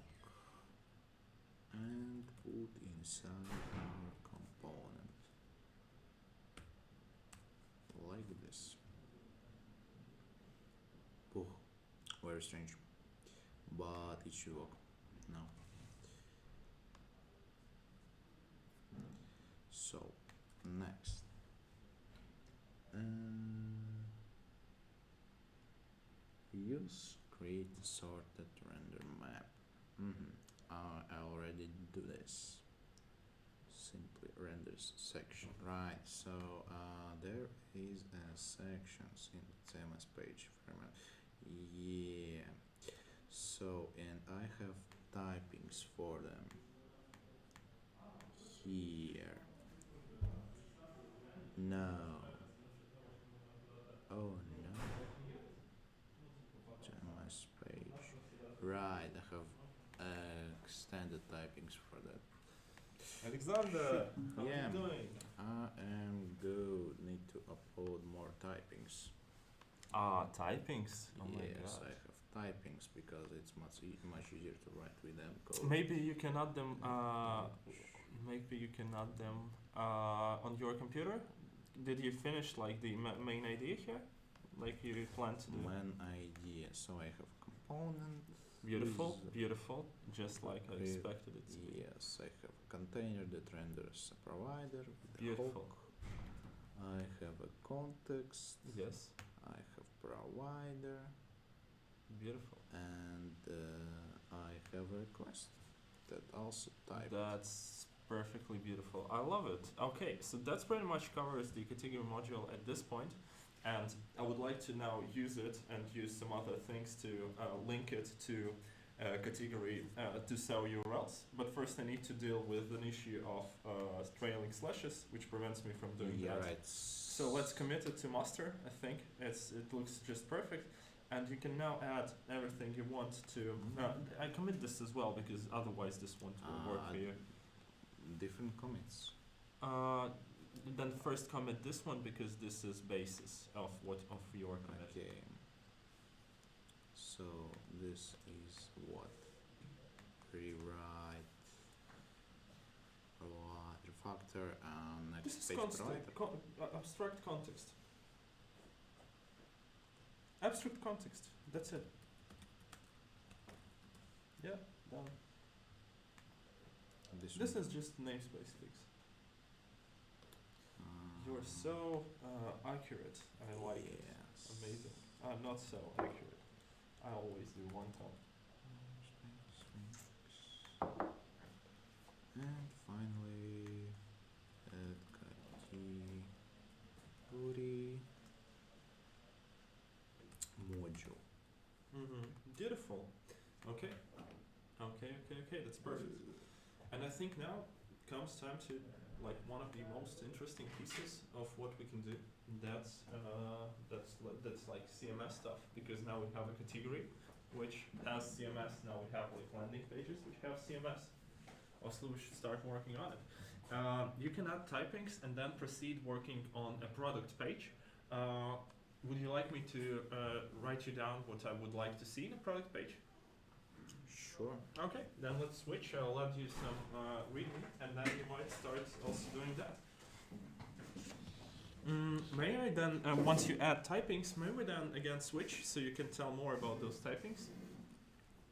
and put inside our component like this. Oh, very strange, but it should work now. So next, use create sorted render map. I already do this. Simply renders section, right? So there is a sections in the CMS page format. Yeah. So, and I have typings for them here. No. Oh no. CMS page. Right, I have extended typings for that. Alexander, how Yeah. are you doing? I am good. Need to upload more typings. Typings. Oh my Yes, god. I have typings because it's much easier to write with them code. Maybe you can add them. Maybe you can add them on your computer. Did you finish like the main idea here, like you plan to do? Main idea. So I have component. Beautiful, Is- beautiful, just like I It- expected it to be. Yes, I have a container that renders a provider with a Beautiful. hook. I have a context. Yes, I have provider, beautiful. and I have a request that also type. That's perfectly beautiful. I love it. Okay, so that's pretty much covers the category module at this point, and I would like to now use it and use some other things to link it to category to sell URLs. But first, I need to deal with an issue of trailing slashes, which prevents me from doing Yeah, that. right. So let's commit it to master. I think it looks just perfect, and you can now add everything you want to. I commit this as well because otherwise this won't work for you. Different commits. Then first commit this one because this is basis of your commit. Okay. So this is what? Rewrite, refactor, This next is page provider. abstract context. Abstract context. That's it. Yeah, done. This one. is just namespace fix. You're Um, so accurate. I like it. yes. Amazing. Not so accurate. I always do one time. And finally, add category module. Beautiful. Okay. Okay. That's perfect. And I think now comes time to like one of the most interesting pieces of what we can do. That's like CMS stuff because now we have a category which has CMS. Now we have like landing pages which have CMS. Also, we should start working on it. You can add typings and then proceed working on a product page. Would you like me to write you down what I would like to see in a product page? Sure. Okay, then let's switch. I'll add you some readme, and then you might start also doing that. May I then, once you add typings, may we then again switch so you can tell more about those typings?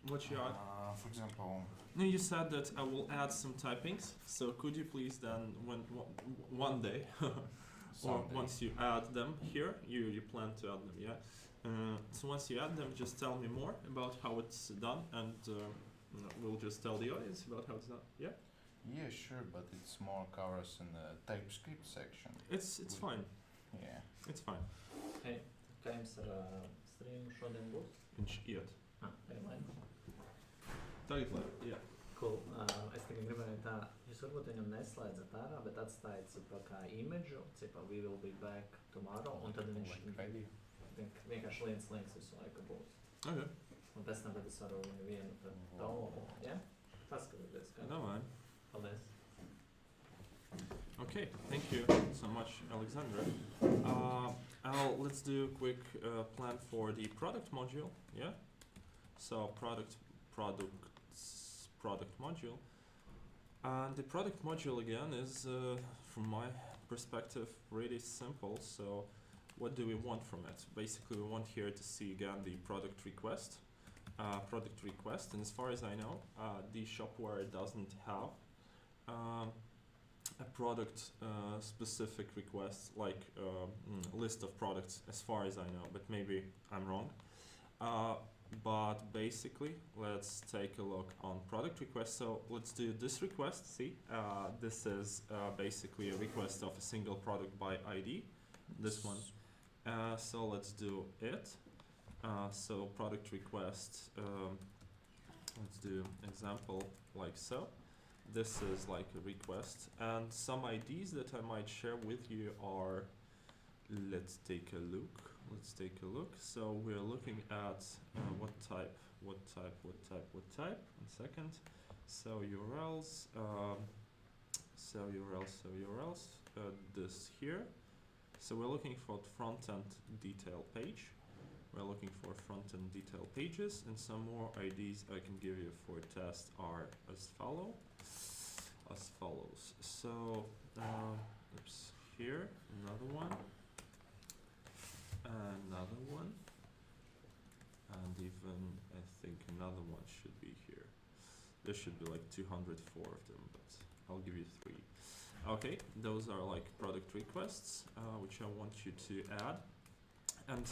What you add? For example, No, you said that I will add some typings. So could you please then, one day, or someday. once you add them here, you plan to add them, yeah? So once you add them, just tell me more about how it's done, and we'll just tell the audience about how it's done. Yeah, Yeah, sure, but it's more covers in the TypeScript section. it's fine. Yeah. It's fine. Hei, kā jums ar streamu šodien būs? Viņš iet. Realize. Tagad, lai, jā. Cool. Es tikai gribēju tā, jūs varbūt viņam neslēdzat ārā, bet atstājat cipa kā imidžu, cipa we will be back tomorrow, un tad viņš Ready? vienkārši viens links visu laiku būs. Okay. Un pēc tam, kad es varu viņu vienu tad download, ja? Paskatieties, kā. Давай. Paldies. Okay, thank you so much, Alexandra. Let's do a quick plan for the product module. Yeah. So product module. And the product module again is, from my perspective, really simple. So what do we want from it? Basically, we want here to see again the product request. And as far as I know, the Shopware doesn't have a product specific request, like list of products, as far as I know, but maybe I'm wrong. But basically, let's take a look on product request. So let's do this request. See, this is basically a request of a single product by ID. This one. So let's do it. So product request. Let's do example like so. This is like a request, and some IDs that I might share with you are. Let's take a look. So we're looking at what type. One second. So URLs. This here. So we're looking for front-end detail page. We're looking for front-end detail pages, and some more IDs I can give you for test are as follows. So, oops, here, another one, and even, I think another one should be here. There should be like 204 of them, but I'll give you 3. Okay, those are like product requests, which I want you to add. And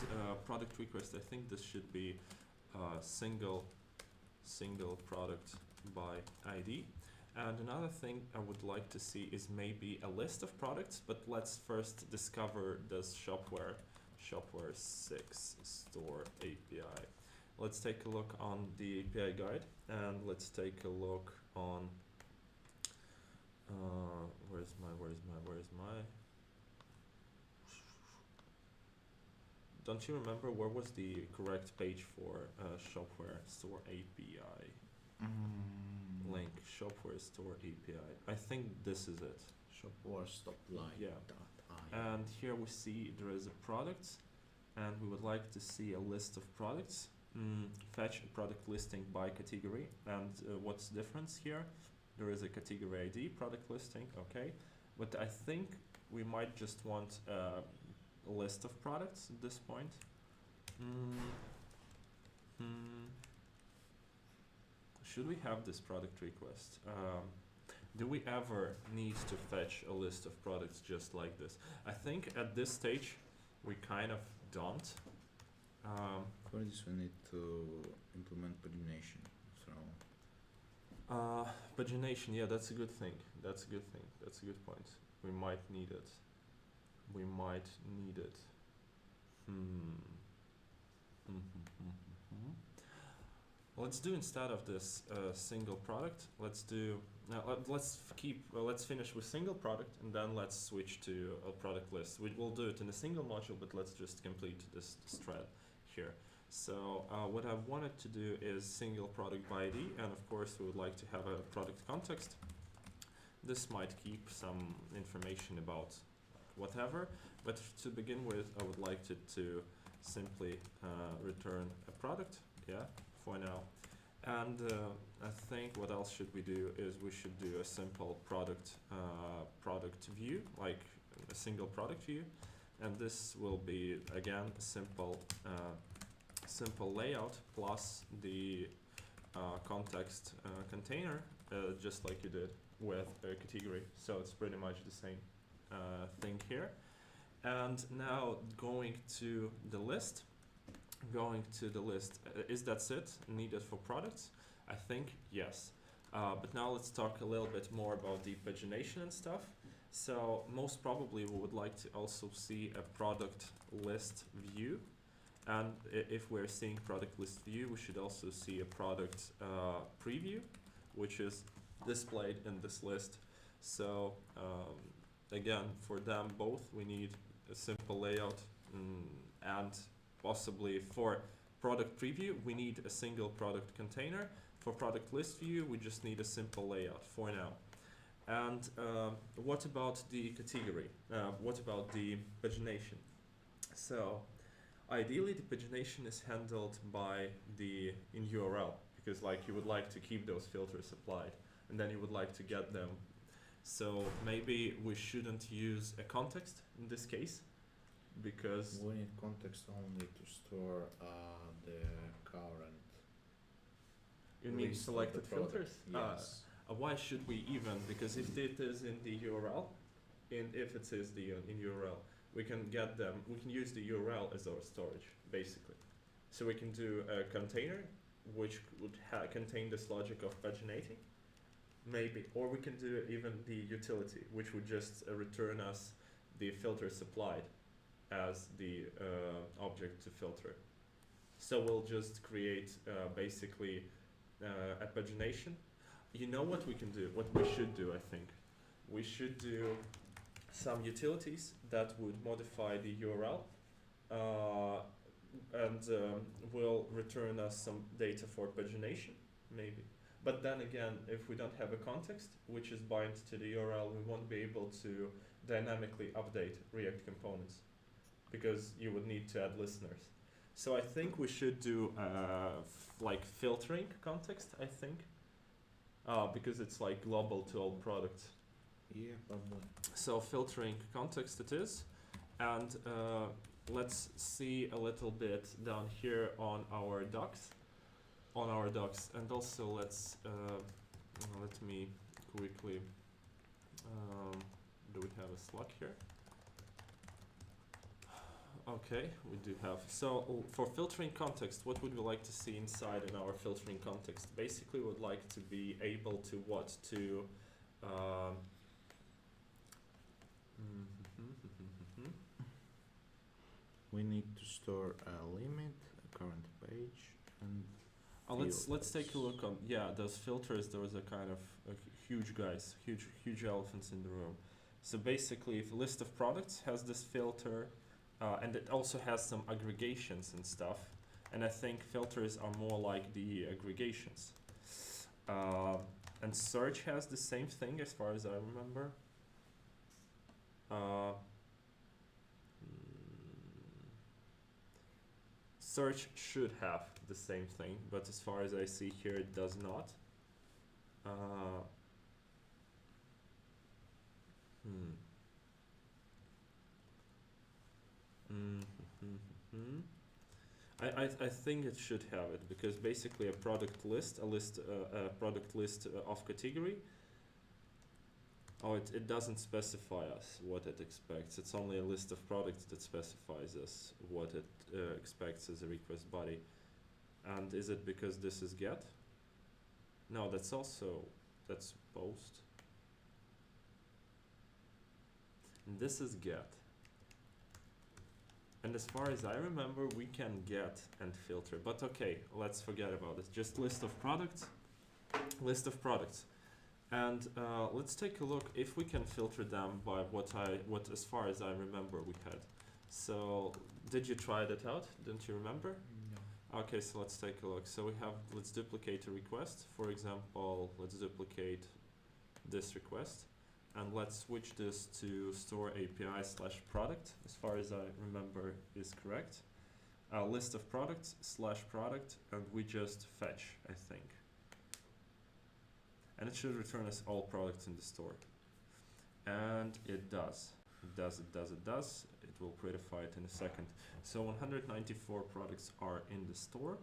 product request, I think this should be single product by ID. And another thing I would like to see is maybe a list of products, but let's first discover this Shopware 6 store API. Let's take a look on the API guide, and let's take a look on where's my don't you remember where was the correct page for Shopware store API? Link Shopware store API. I think this is it. Shopware stop line. Yeah. And here we see there is a product, and we would like to see a list of products. Fetch a product listing by category. And what's the difference here? There is a category ID, product listing, okay. But I think we might just want a list of products at this point. Should we have this product request? Do we ever need to fetch a list of products just like this? I think at this stage we kind of don't. For this we need to implement pagination. Pagination, yeah, that's a good thing. That's a good thing. That's a good point. We might need it. We might need it. Let's do instead of this single product. Let's do let's finish with single product, and then let's switch to a product list. We'll do it in a single module, but let's just complete this thread here. So what I wanted to do is single product by ID, and of course we would like to have a product context. This might keep some information about whatever, but to begin with I would like to simply return a product, yeah, for now. And I think what else should we do is we should do a simple product view, like a single product view, and this will be again a simple layout plus the context container, just like you did with a category. So it's pretty much the same thing here. And now going to the list. Is that it needed for products? I think yes. But now let's talk a little bit more about the pagination and stuff. So most probably we would like to also see a product list view. And if we're seeing product list view, we should also see a product preview, which is displayed in this list. So again, for them both, we need a simple layout, and possibly for product preview, we need a single product container. For product list view, we just need a simple layout for now. And what about the category? What about the pagination? So ideally, the pagination is handled by in URL, because like you would like to keep those filters applied, and then you would like to get them. So maybe we shouldn't use a context in this case, because we need context only to store the current. you mean list of selected the product. filters. Yes. Why should we even? Because if it is in the URL, if it is in URL, we can get them. We can use the URL as our storage, basically. So we can do a container, which would contain this logic of paginating, maybe, or we can do even the utility, which would just return us the filter supplied as the object to filter. So we'll just create basically a pagination. You know what we can do? What we should do, I think, we should do some utilities that would modify the URL and will return us some data for pagination, maybe. But then again, if we don't have a context which is bind to the URL, we won't be able to dynamically update React components, because you would need to add listeners. So I think we should do like filtering context, I think, because it's like global to all products. Yeah, probably. So filtering context it is, and let's see a little bit down here on our docs. And also let's let me quickly. Do we have a slug here? Okay, we do have. So for filtering context, what would we like to see inside in our filtering context? Basically, we would like to be able to what? To We need to store a limit, a current page, and let's take a look on those filters. Those are kind of huge guys, huge elephants in the room. So basically, if a list of products has this filter, and it also has some aggregations and stuff, and I think filters are more like the aggregations. And search has the same thing as far as I remember. Search should have the same thing, but as far as I see here, it does not. I think it should have it, because basically a product list, a product list of category. Oh, it doesn't specify us what it expects. It's only a list of products that specifies us what it expects as a request body. And is it because this is get? No, that's post. And this is get. And as far as I remember, we can get and filter. But okay, let's forget about it. Just list of products. And let's take a look if we can filter them by what as far as I remember we had. So did you try that out? Didn't you remember? no. Okay, so let's take a look. So we have, let's duplicate a request. For example, let's duplicate this request. And let's switch this to store API / product, as far as I remember is correct. List of products / product, and we just fetch, I think. And it should return us all products in the store. And it does. It will prettify it in a second. So 194 products are in the store.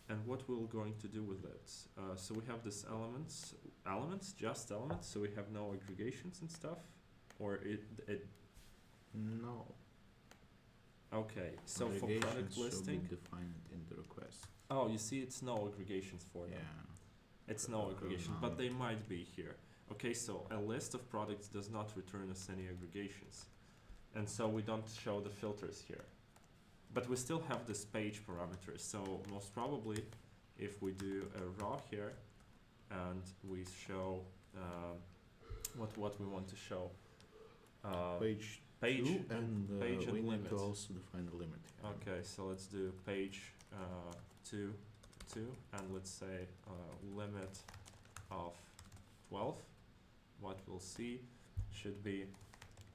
And what we're going to do with it? So we have this just elements, so we have no aggregations and stuff? Or it No. okay, so for product Aggregations listing, should be defined in the request. oh, you see it's no aggregations for them. Yeah. It's no aggregation, but they might be here. Okay, so a list of products does not return us any aggregations. And so we don't show the filters here. But we still have this page parameters, so most probably if we do a raw here and we show what we want to show, Page page two, and page and we need limit. to also define the limit. Okay, so let's do page 2, and let's say limit of 12. What we'll see should be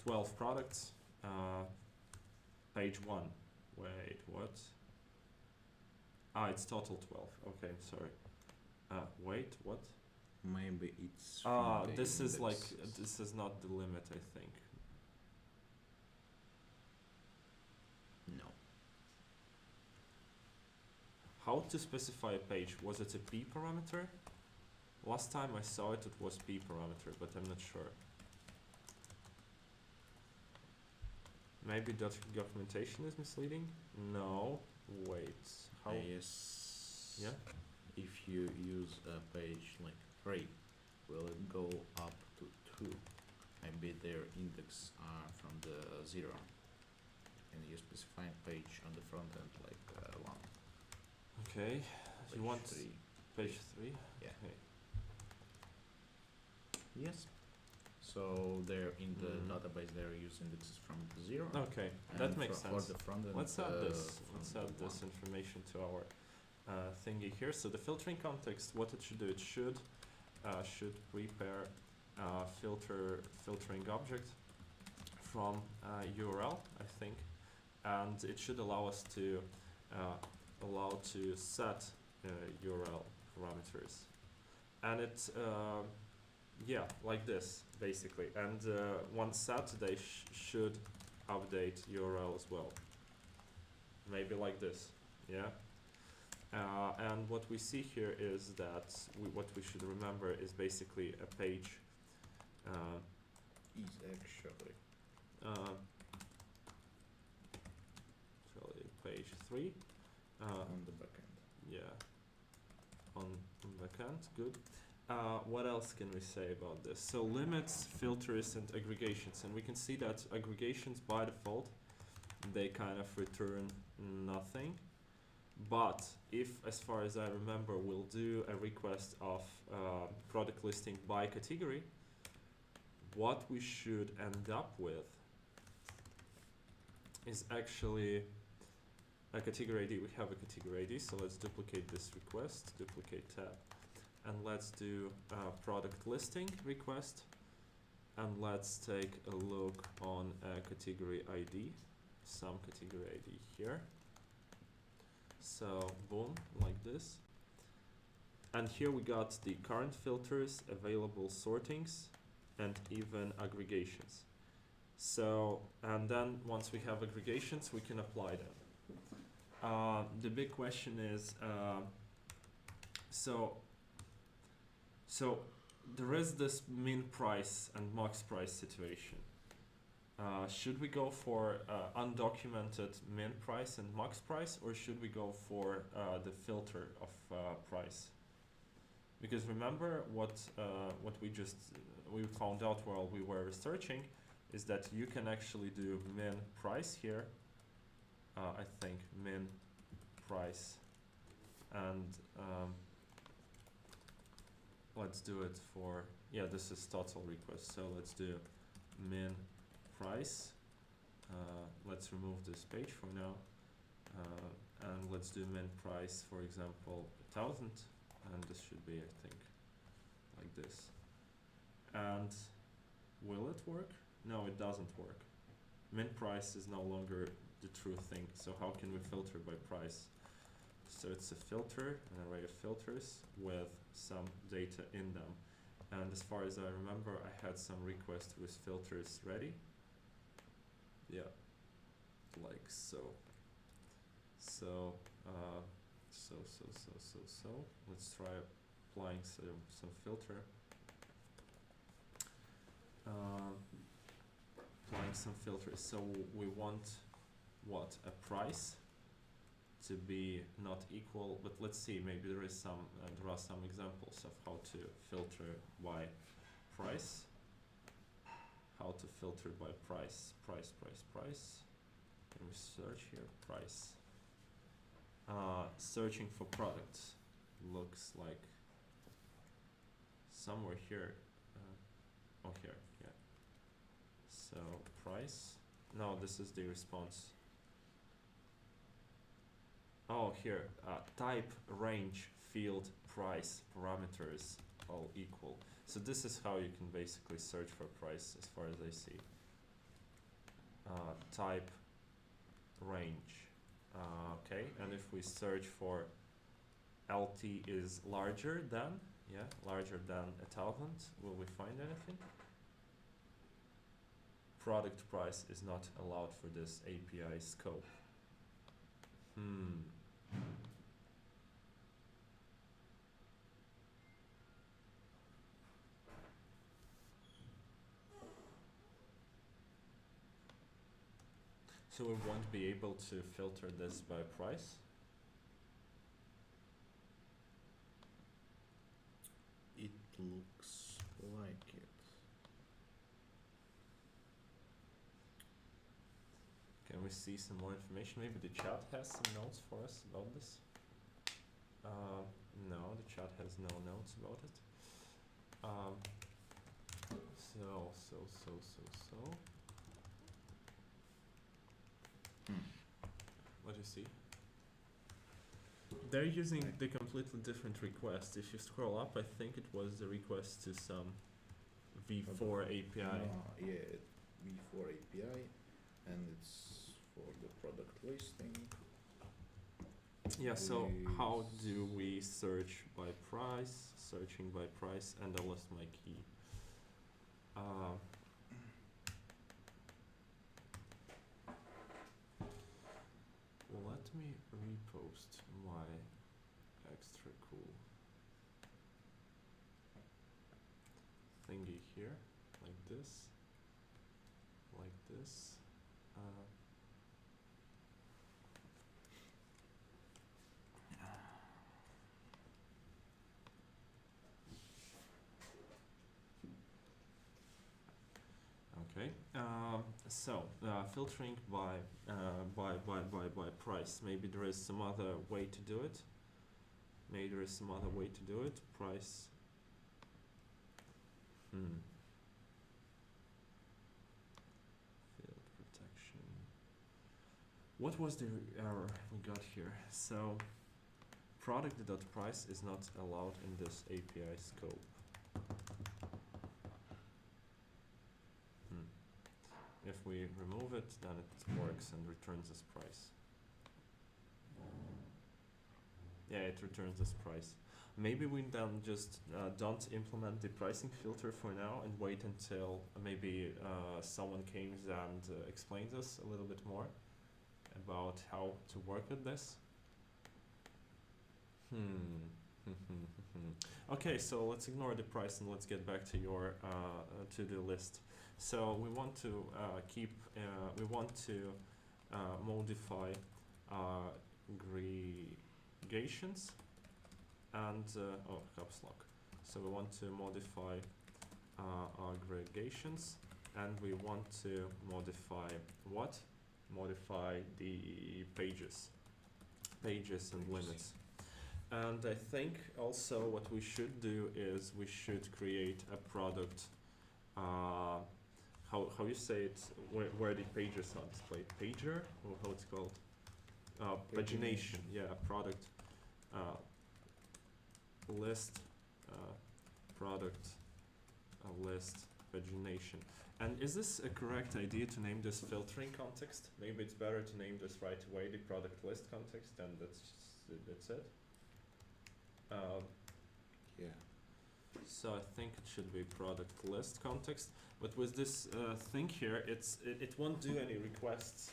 12 products, page 1. Wait, what? It's total 12. Okay, sorry. Wait, what? Maybe it's from the this is like, index. this is not the limit, I think. No. How to specify a page? Was it a p parameter? Last time I saw it, it was p parameter, but I'm not sure. Maybe documentation is misleading? No. Wait. How? Yes. Yeah? If you use a page like 3, will it go up to 2? Maybe their index are from the 0. And you specify a page on the front end like 1. Okay. You want 3. page 3? Yeah. Okay. Yes. So they're in the Mm. database, they're using indexes from 0. Okay, that makes For sense. the front end, Let's add this. from Let's add this 1. information to our thingy here. So the filtering context, what it should do, it should prepare filtering object from URL, I think, and it should allow us to set URL parameters, and it like this basically. And once set, they should update URL as well. maybe like this, yeah. And what we see here is that what we should remember is basically a page Is actually page 3 on the backend. yeah, on backend. Good. What else can we say about this? So limits, filters, and aggregations, and we can see that aggregations by default they kind of return nothing. But if, as far as I remember, we'll do a request of product listing by category, what we should end up with is actually a category ID. We have a category ID, so let's duplicate this request, duplicate tab, and let's do product listing request, and let's take a look on a category ID, some category ID here. So boom, like this. And here we got the current filters, available sortings, and even aggregations. So, and then once we have aggregations, we can apply them. The big question is, so there is this min price and max price situation. Should we go for undocumented min price and max price, or should we go for the filter of price? Because remember what we found out while we were researching is that you can actually do min price here. I think min price, and let's do it for, yeah, this is total request, so let's do min price. Let's remove this page for now, and let's do min price, for example, 1,000, and this should be, I think, like this. And will it work? No, it doesn't work. Min price is no longer the true thing, so how can we filter by price? So it's a filter, an array of filters with some data in them. And as far as I remember, I had some requests with filters ready. Yeah, like so. So, let's try applying some filter. Applying some filters. So we want what? A price to be not equal, but let's see, maybe there are some examples of how to filter by price. How to filter by price. Can we search here? Price. Searching for products looks like somewhere here. Oh, here, yeah. So price. No, this is the response. Oh, here. Type, range, field, price, parameters all equal. So this is how you can basically search for price, as far as I see. Type, range. Okay, and if we search for LT is larger than, yeah, larger than 1,000, will we find anything? Product price is not allowed for this API scope. So we won't be able to filter this by price? It looks like it. Can we see some more information? Maybe the chat has some notes for us about this? No, the chat has no notes about it. What do you see? They're using the completely different request. If you scroll up, I think it was the request to some V4 API. Yeah, V4 API, and it's for the product listing. Yeah, so how do we search by price? Searching by price, and I lost my key. Let me repost my extra cool thingy here, like this, like this. Okay. So filtering by price. Maybe there is some other way to do it. Maybe there is some other way to do it. Price. Field protection. What was the error we got here? So product.price is not allowed in this API scope. If we remove it, then it works and returns as price. Yeah, it returns as price. Maybe we then just don't implement the pricing filter for now and wait until maybe someone comes and explains us a little bit more about how to work with this. Okay, so let's ignore the price and let's get back to your to-do list. So we want to modify aggregations and caps lock. So we want to modify aggregations, and we want to modify what? Modify the pages and limits. And I think also what we should do is we should create a product. How you say it? Where the pages are displayed? Pager, or how it's called? Pagination. Yeah, product list, product list pagination. And is this a correct idea to name this filtering context? Maybe it's better to name this right away the product list context, and that's it. Yeah. So I think it should be product list context, but with this thing here, it won't do any requests.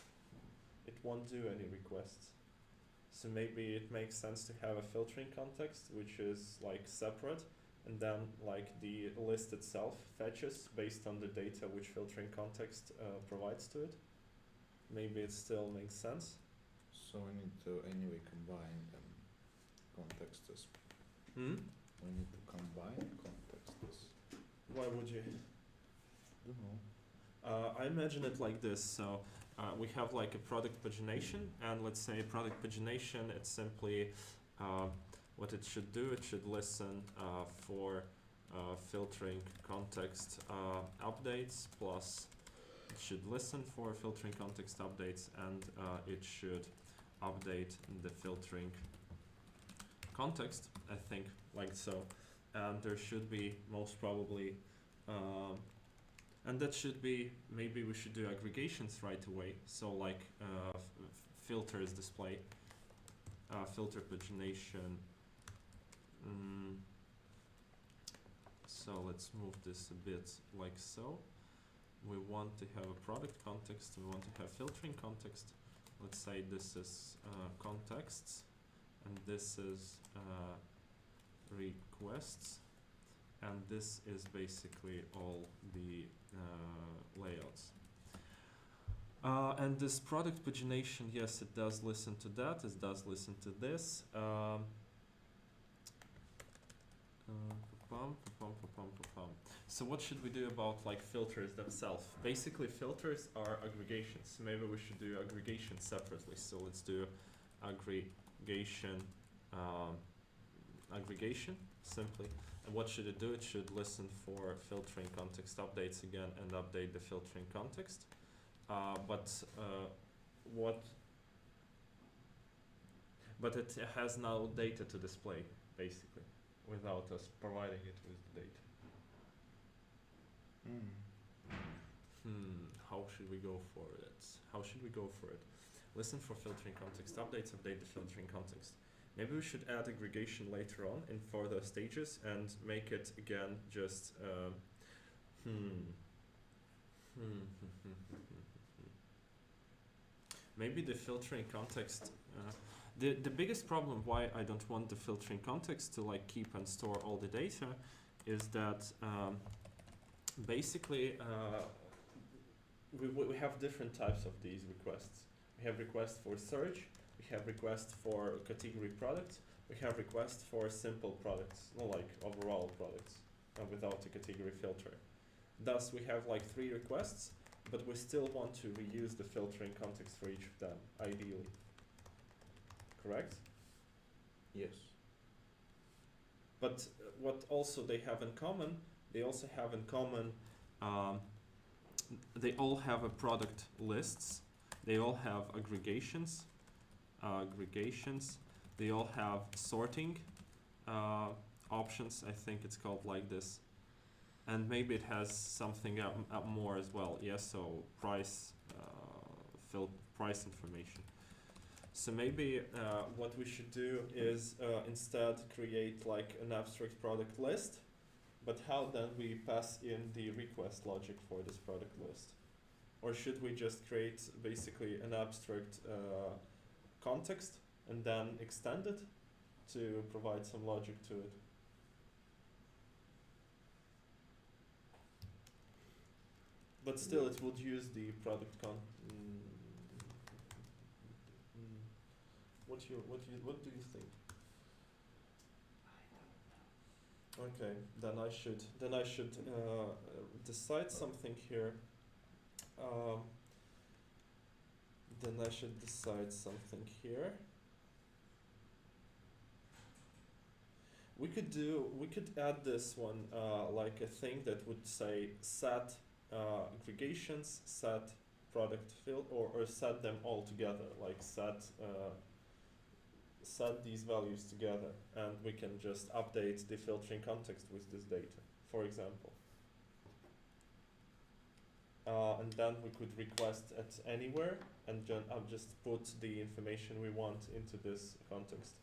It won't do any requests. So maybe it makes sense to have a filtering context, which is like separate, and then like the list itself fetches based on the data which filtering context provides to it. Maybe it still makes sense. So we need to anyway combine them contexts. We need to combine contexts. Why would you? Don't know. I imagine it like this. So we have like a product pagination, and let's say product pagination, it's simply what it should do. It should listen for filtering context updates, plus it should listen for filtering context updates, and it should update the filtering context, I think, like so. And there should be most probably and that should be, maybe we should do aggregations right away. So like filters display, filter pagination. So let's move this a bit like so. We want to have a product context, we want to have filtering context. Let's say this is contexts, and this is requests, and this is basically all the layouts. And this product pagination, yes, it does listen to that, it does listen to this. So what should we do about like filters themselves? Basically filters are aggregations. Maybe we should do aggregation separately. So let's do aggregation aggregation simply. And what should it do? It should listen for filtering context updates again and update the filtering context. But it has now data to display, basically, without us providing it with the data. How should we go for it? How should we go for it? Listen for filtering context updates, update the filtering context. Maybe we should add aggregation later on in further stages and make it again just maybe the filtering context. The biggest problem why I don't want the filtering context to like keep and store all the data is that basically we have different types of these requests. We have requests for search, we have requests for category products, we have requests for simple products, not like overall products without a category filter. Thus we have like 3 requests, but we still want to reuse the filtering context for each of them, ideally. Correct? Yes. But what also they have in common, they also have in common, they all have a product lists, they all have aggregations, they all have sorting options, I think it's called like this. And maybe it has something up more as well, yes, so price, price information. So maybe what we should do is instead create like an abstract product list, but how then we pass in the request logic for this product list? Or should we just create basically an abstract context and then extend it to provide some logic to it? But still it would use the product what do you think? Okay, then I should decide something here. We could add this one like a thing that would say set aggregations, set product field, or set them all together, like set these values together, and we can just update the filtering context with this data, for example. And then we could request it anywhere and just put the information we want into this context.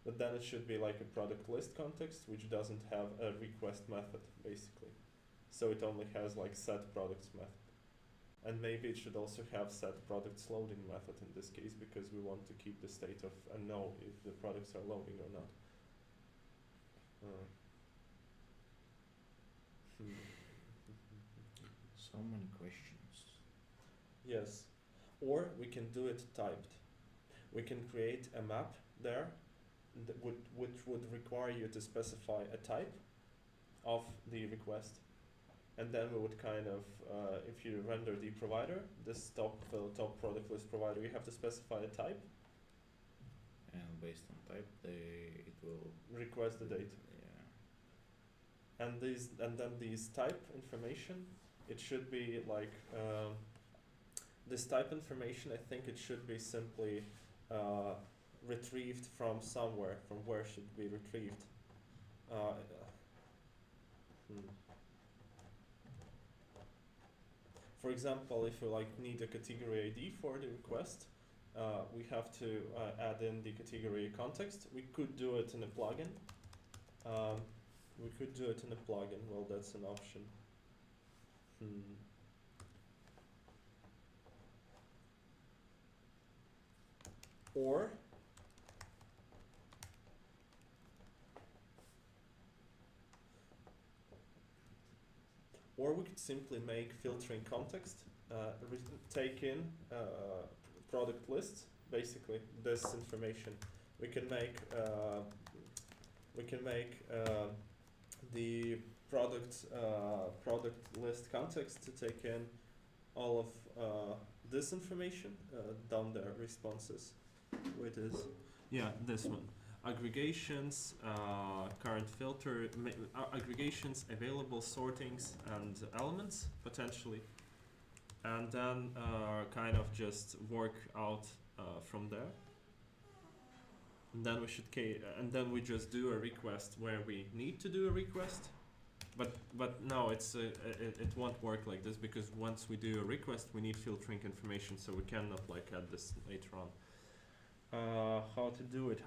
But then it should be like a product list context, which doesn't have a request method, basically. So it only has like set products method. And maybe it should also have set products loading method in this case, because we want to keep the state of and know if the products are loading or not. So many questions. Yes. Or we can do it typed. We can create a map there which would require you to specify a type of the request. And then we would kind of, if you render the provider, this top product list provider, you have to specify a type. And based on type, it will request the data. Yeah. And then these type information, it should be like this type information. I think it should be simply retrieved from somewhere. From where should it be retrieved? For example, if we like need a category ID for the request, we have to add in the category context. We could do it in a plugin. Well, that's an option. Or we could simply make filtering context, take in product lists, basically this information. We can make the product list context to take in all of this information down there, responses. Where it is? Yeah, this one. Aggregations, current filter, aggregations, available sortings and elements potentially, and then kind of just work out from there. And then we should and then we just do a request where we need to do a request, but no, it won't work like this, because once we do a request, we need filtering information, so we cannot like add this later on. How to do it?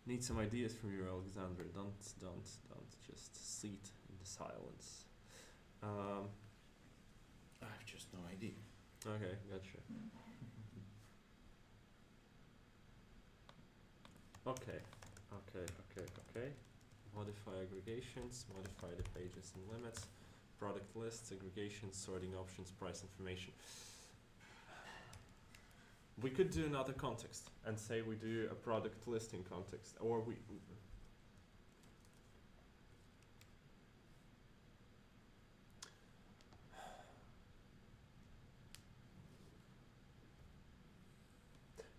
Need some ideas from you, Alexander. Don't just sit and the silence. I have just no idea. Okay, gotcha. Okay. Modify aggregations, modify the pages and limits, product lists, aggregations, sorting options, price information. We could do another context and say we do a product listing context, or we.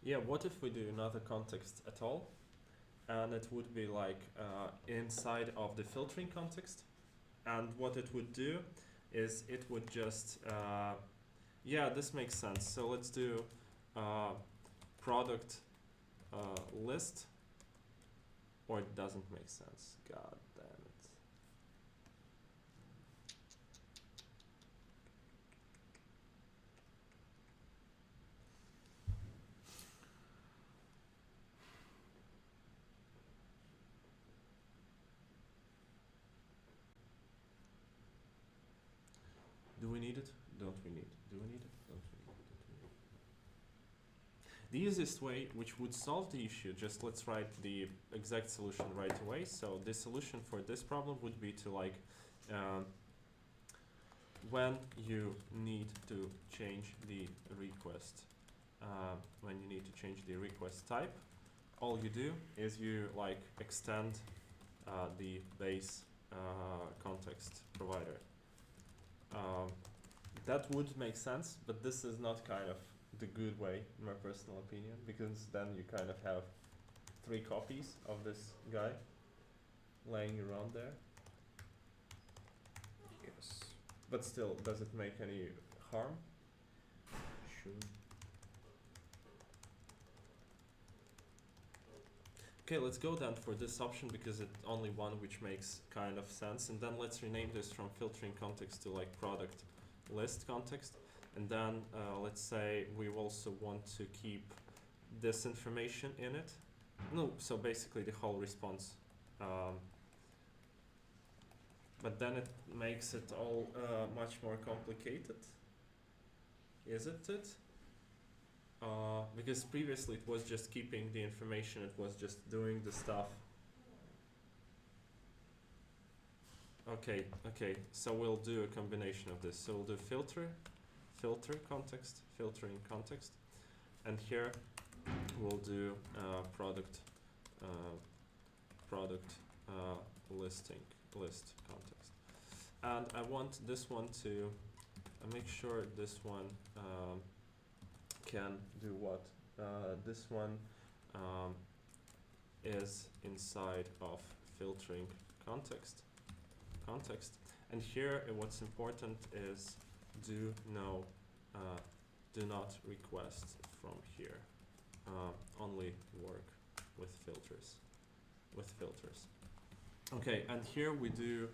Yeah, what if we do another context at all? And it would be like inside of the filtering context. And what it would do is it would just, yeah, this makes sense. So let's do product list, or it doesn't make sense. God damn it. Do we need it? Don't we need it? Do we need it? Don't we need it? Don't we need it? The easiest way, which would solve the issue, just let's write the exact solution right away. So the solution for this problem would be to like, when you need to change the request, type, all you do is you like extend the base context provider. That would make sense, but this is not kind of the good way, in my personal opinion, because then you kind of have 3 copies of this guy laying around there. Yes. But still, does it make any harm? Sure. Okay, let's go then for this option because it's only one which makes kind of sense, and then let's rename this from filtering context to like product list context, and then let's say we also want to keep this information in it. No, so basically the whole response. But then it makes it all much more complicated, isn't it? Because previously it was just keeping the information, it was just doing the stuff. Okay, so we'll do a combination of this. So we'll do filter context, filtering context, and here we'll do product list context. And I want this one to make sure this one can do what? This one is inside of filtering context, and here what's important is do not request from here. Only work with filters. Okay, and here we do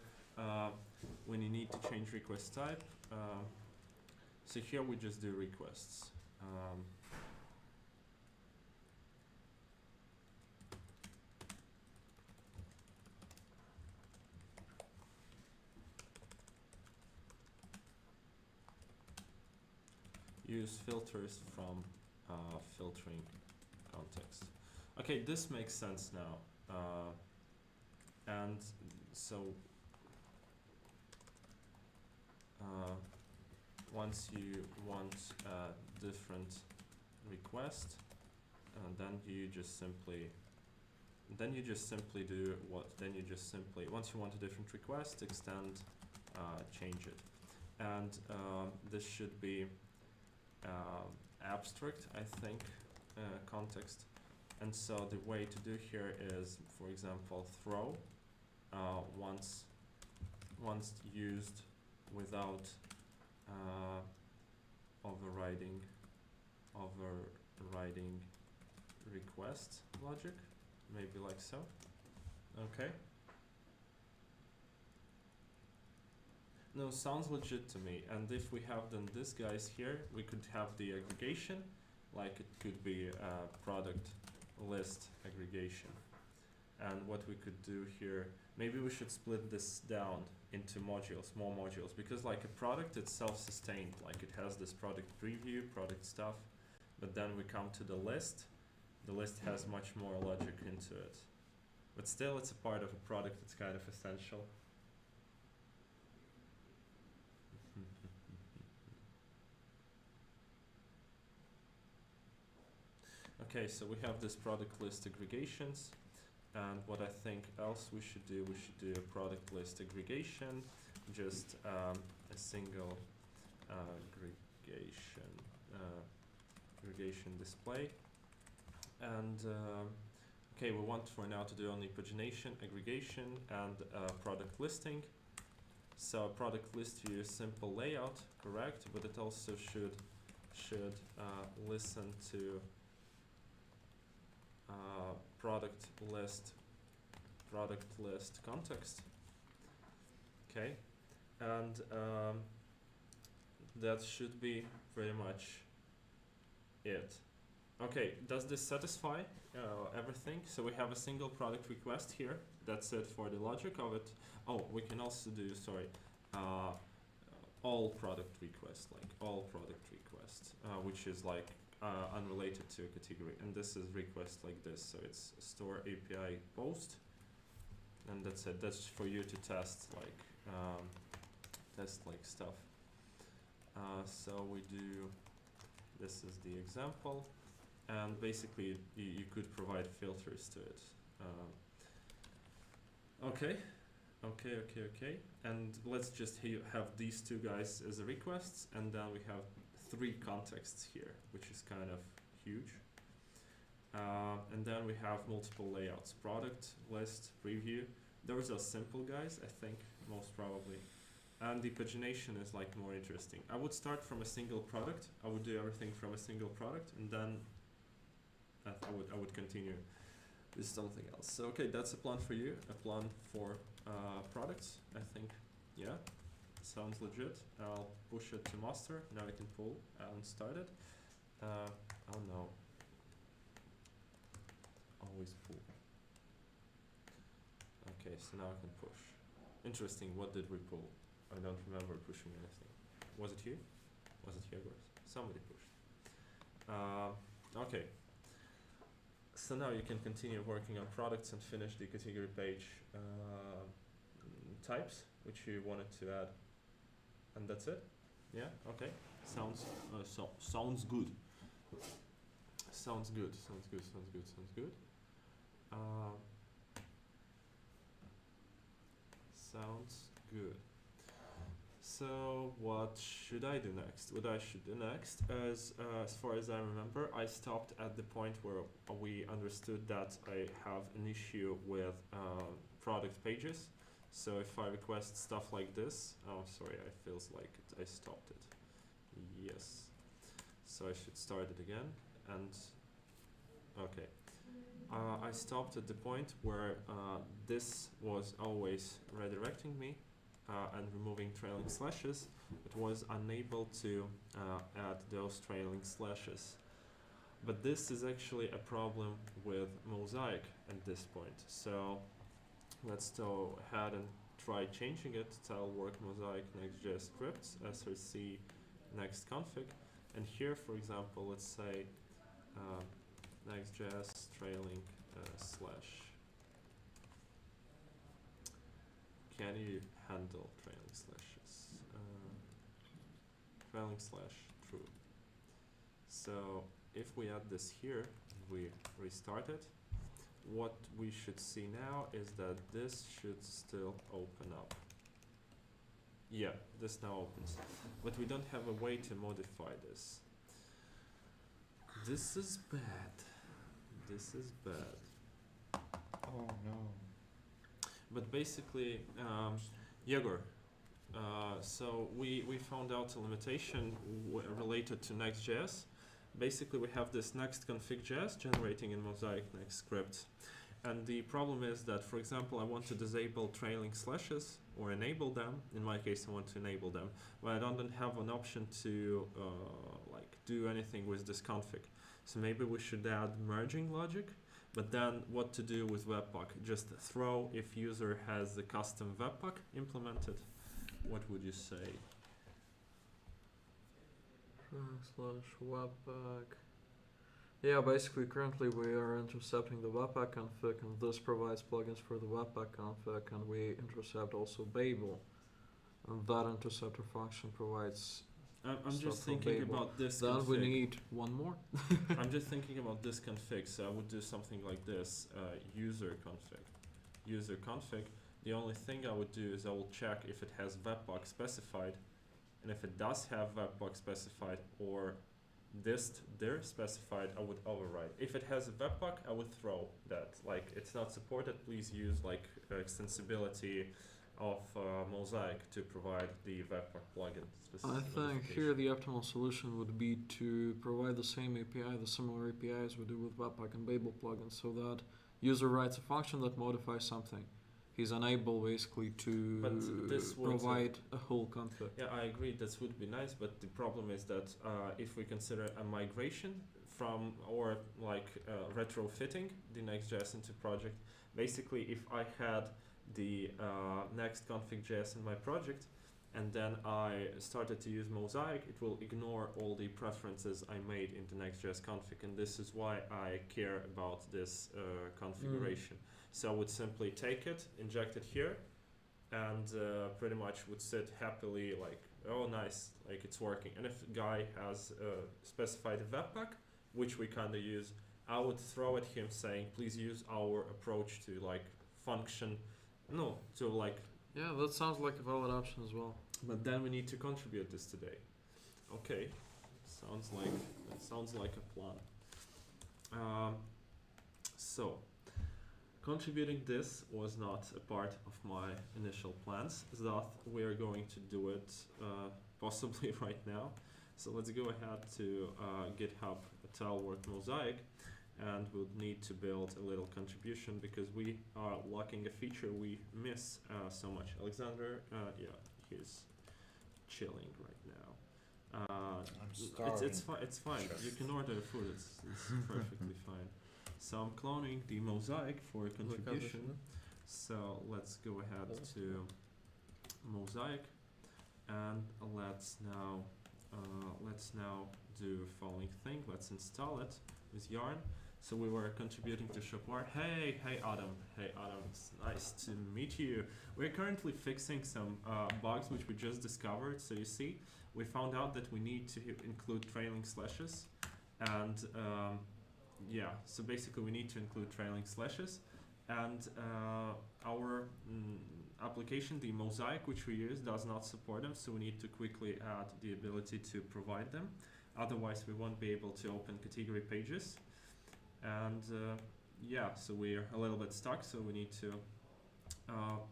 when you need to change request type. So here we just do requests. Use filters from filtering context. Okay, this makes sense now. And so once you want a different request, then you just simply do what? Then you just simply, once you want a different request, extend, change it, and this should be abstract, I think, context. And so the way to do here is, for example, throw once used without overriding request logic, maybe like so. Okay. No, sounds legit to me. And if we have then this guys here, we could have the aggregation, like it could be product list aggregation. And what we could do here, maybe we should split this down into modules, more modules, because like a product, it's self-sustained. Like it has this product preview, product stuff, but then we come to the list. The list has much more logic into it, but still it's a part of a product. It's kind of essential. Okay, so we have this product list aggregations, and what I think else we should do a product list aggregation, just a single aggregation display, and okay, we want for now to do only pagination, aggregation, and product listing. So product list view is simple layout, correct, but it also should listen to product list context. Okay, and that should be pretty much it. Okay, does this satisfy everything? So we have a single product request here. That's it for the logic of it. Oh, we can also do, all product requests, which is like unrelated to a category. And this is request like this. So it's store API post. And that's it. That's for you to test stuff. So we do, this is the example. And basically you could provide filters to it. Okay. And let's just have these two guys as requests, and then we have 3 contexts here, which is kind of huge. And then we have multiple layouts: product, list, preview. Those are simple guys, I think, most probably. And the pagination is like more interesting. I would start from a single product. I would do everything from a single product, and then I would continue with something else. So okay, that's a plan for you. A plan for products, I think. Yeah, sounds legit. I'll push it to master. Now I can pull and start it. Oh no. Always pull. Okay, so now I can push. Interesting, what did we pull? I don't remember pushing anything. Was it you? Was it Yegor? Somebody pushed. Okay. So now you can continue working on products and finish the category page types, which you wanted to add. And that's it? Yeah? Okay. Sounds good. Sounds good. Sounds good. Sounds good. So what should I do next? What I should do next is, as far as I remember, I stopped at the point where we understood that I have an issue with product pages. So if I request stuff like this, oh sorry, I feels like I stopped it. Yes. So I should start it again, and okay. I stopped at the point where this was always redirecting me and removing trailing slashes. It was unable to add those trailing slashes. But this is actually a problem with Mosaic at this point. So let's go ahead and try changing it. Tell work Mosaic Next.js scripts src next config. And here, for example, let's say Next.js trailing slash. Can you handle trailing slashes? Trailing slash true. So if we add this here, we restart it. What we should see now is that this should still open up. Yeah, this now opens. But we don't have a way to modify this. This is bad. This is bad. Oh no. But basically, Yegor, so we found out a limitation related to Next.js. Basically, we have this next config.js generating in Mosaic Next script. And the problem is that, for example, I want to disable trailing slashes or enable them. In my case, I want to enable them, but I don't have an option to do anything with this config. So maybe we should add merging logic. But then what to do with Webpack? Just throw if user has the custom Webpack implemented. What would you say? /webpack. Yeah, basically currently we are intercepting the Webpack config, and this provides plugins for the Webpack config, and we intercept also Babel. And that interceptor function provides I'm stuff just for thinking Babel. about this Then config. we need one more. I'm just thinking about this config, so I would do something like this, user config. User config, the only thing I would do is I will check if it has Webpack specified, and if it does have Webpack specified or dist dir specified, I would override. If it has a Webpack, I would throw that. Like, it's not supported, please use like extensibility of Mosaic to provide the Webpack plugin. I think here the optimal solution would be to provide the same API, the similar APIs we do with Webpack and Babel plugins, so that user writes a function that modifies something. He's unable basically to But this would, provide a whole config. Yeah, I agree, this would be nice, but the problem is that if we consider a migration from, or like retrofitting the Next.js into project, basically if I had the next config.js in my project, and then I started to use Mosaic, it will ignore all the preferences I made in the Next.js config, and this is why I care about this configuration. So I would simply take it, inject it here, and pretty much would sit happily like, oh nice, like it's working. And if the guy has specified a Webpack, which we kind of use, I would throw at him saying, please use our approach to like function, to like. Yeah, that sounds like a valid option as well. But then we need to contribute this today. Okay, sounds like a plan. So, contributing this was not a part of my initial plans. Thus, we are going to do it possibly right now. So let's go ahead to GitHub Tailwork Mosaic, and we'll need to build a little contribution because we are lacking a feature we miss so much. Alexander, yeah, he's chilling right now. I'm starving. It's fine. Chef. You can order food. It's perfectly fine. So I'm cloning the Mosaic for a contribution. So let's go ahead to Mosaic, and let's now do following thing. Let's install it with yarn. So we were contributing to Shopware. Hey Adam. Hey Adam, it's nice to meet you. We're currently fixing some bugs which we just discovered. So you see, we found out that we need to include trailing slashes, and yeah, so basically we need to include trailing slashes, and our application, the Mosaic which we use, does not support them, so we need to quickly add the ability to provide them. Otherwise we won't be able to open category pages, and yeah, so we're a little bit stuck, so we need to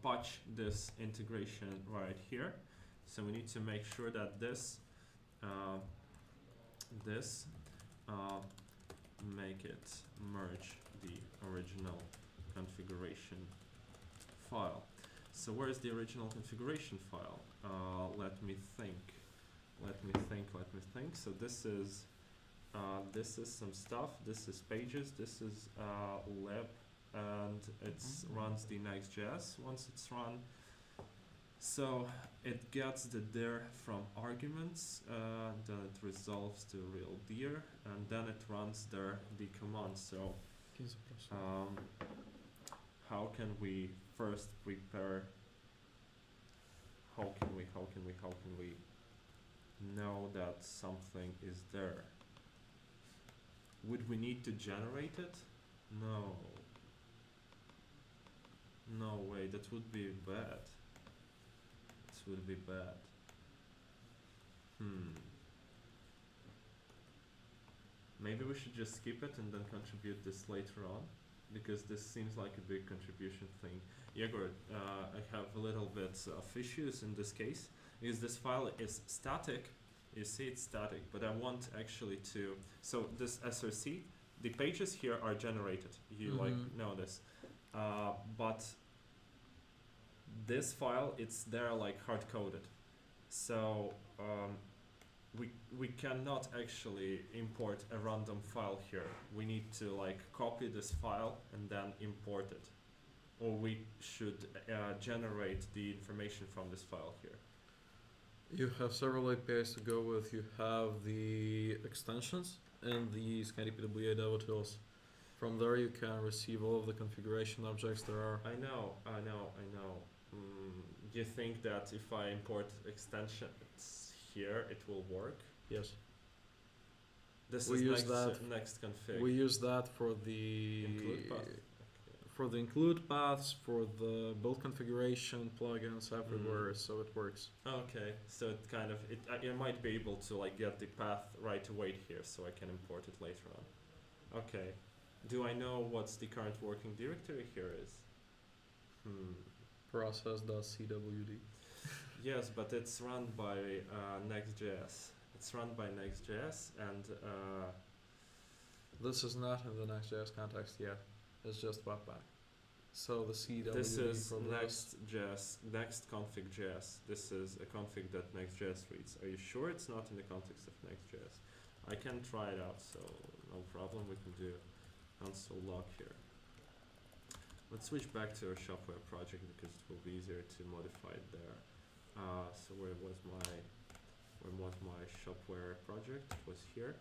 patch this integration right here. So we need to make sure that this make it merge the original configuration file. So where is the original configuration file? Let me think. So this is some stuff. This is pages. This is lib, and it runs the Next.js. Once it's run, so it gets the dir from arguments, then it resolves to real dir, and then it runs the command. So how can we first prepare? How can we know that something is there? Would we need to generate it? No way, that would be bad. Would be bad. Maybe we should just skip it and then contribute this later on, because this seems like a big contribution thing. Yegor, I have a little bit of issues in this case, because this file is static. You see it's static, but I want actually to, so this src, the pages here are generated. You like know this, but this file, it's there like hard-coded. So we cannot actually import a random file here. We need to like copy this file and then import it, or we should generate the information from this file here. You have several APIs to go with. You have the extensions and the ScanDPWA DevTools. From there, you can receive all of the configuration objects there are. I know. You think that if I import extensions here, it will work? Yes. This We is use next config. We use that for the Include path. for the include paths, for the build configuration plugins everywhere, so it works. Okay, so it kind of I might be able to like get the path right away here, so I can import it later on. Okay, do I know what's the current working directory here is? Process.cwd. Yes, but it's run by Next.js. It's run by Next.js, and This is not in the Next.js context yet. It's just Webpack. So the CWD this is for this. Next.js, next config.js. This is a config that Next.js reads. Are you sure it's not in the context of Next.js? I can try it out, so no problem. We can do console log here. Let's switch back to our Shopware project because it will be easier to modify it there. So where was my Shopware project? It was here,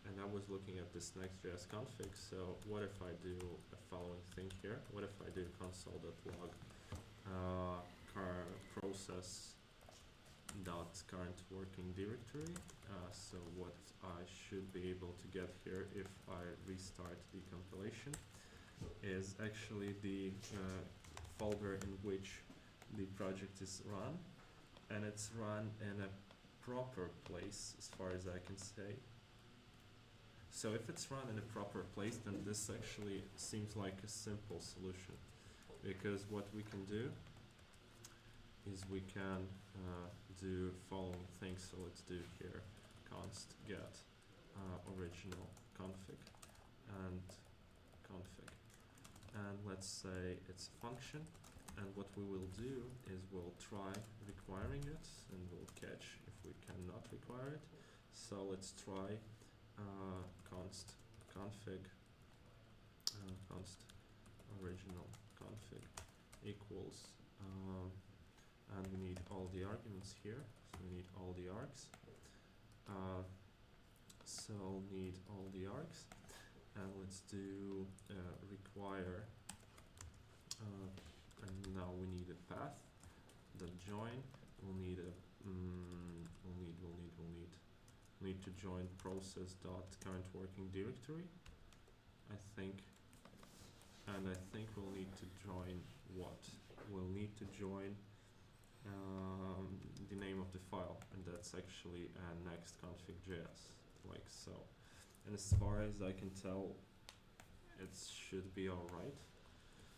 and I was looking at this Next.js config. So what if I do the following thing here? What if I do console.log process dot current working directory? So what I should be able to get here if I restart the compilation is actually the folder in which the project is run, and it's run in a proper place as far as I can say. So if it's run in a proper place, then this actually seems like a simple solution, because what we can do is we can do following things. So let's do here const get original config and config, and let's say it's a function, and what we will do is we'll try requiring it and we'll catch if we cannot require it. So let's try const config const original config equals and we need all the arguments here, so we need all the args, so need all the args, and let's do require and now we need a path, the join, we'll need a we'll need to join process dot current working directory, I think, and I think we'll need to join what? We'll need to join the name of the file, and that's actually next config.js, like so. And as far as I can tell, it should be alright.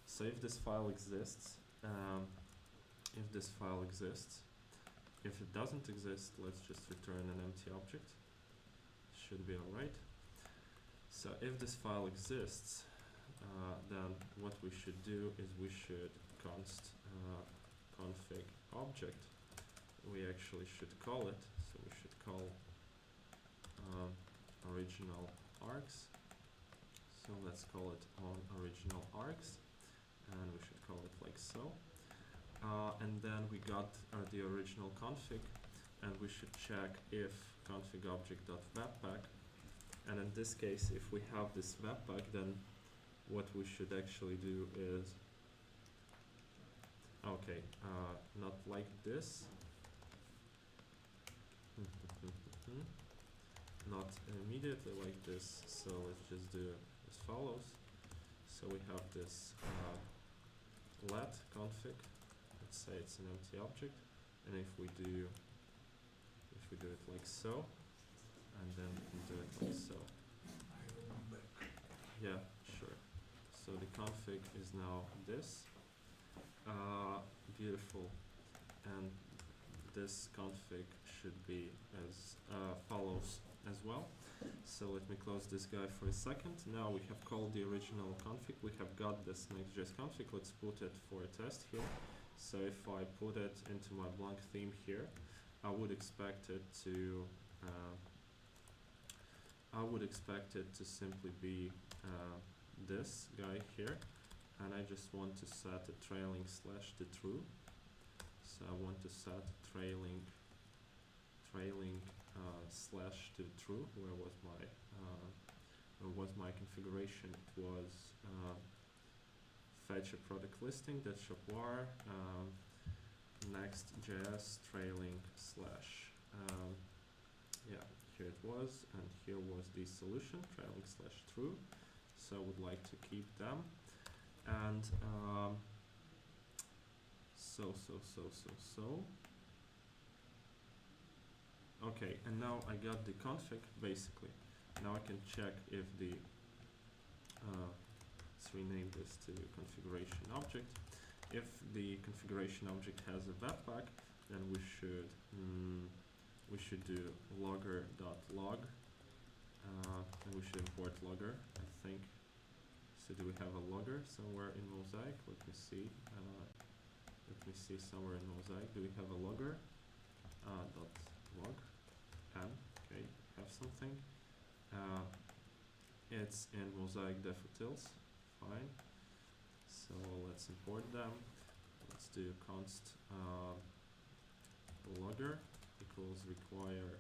So if this file exists, if it doesn't exist, let's just return an empty object. Should be alright. So if this file exists, then what we should do is we should const config object. We actually should call it, so we should call original args. So let's call it on original args, and we should call it like so. And then we got the original config, and we should check if config object.webpack, and in this case, if we have this webpack, then what we should actually do is okay, not like this, not immediately like this, so let's just do as follows. So we have this let config, let's say it's an empty object, and if we do it like so, and then we can do it like so. Yeah, sure. So the config is now this. Beautiful. And this config should be as follows as well. So let me close this guy for a second. Now we have called the original config. We have got this Next.js config. Let's put it for a test here. So if I put it into my blank theme here, I would expect it to I would expect it to simply be this guy here, and I just want to set a trailing slash to true. So I want to set trailing slash to true. Where was my configuration? It was fetch a product listing, that's Shopware, Next.js trailing slash. Yeah, here it was, and here was the solution, trailing slash true. So I would like to keep them. And okay, and now I got the config basically. Now I can check if the let's rename this to configuration object. If the configuration object has a webpack, then we should do logger.log, and we should import logger, I think. So do we have a logger somewhere in Mosaic? Let me see. Somewhere in Mosaic. Do we have a logger? .log. Okay, have something. It's in Mosaic defutils. Fine. So let's import them. Let's do const logger equals require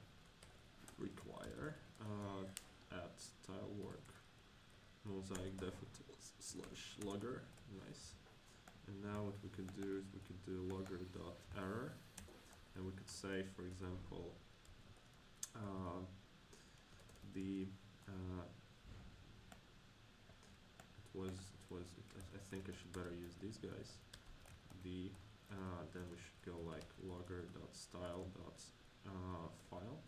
at tilework Mosaic defutils slash logger. Nice. And now what we could do is we could do logger.error, and we could say, for example, I think I should better use these guys. Then we should go like logger.style.file.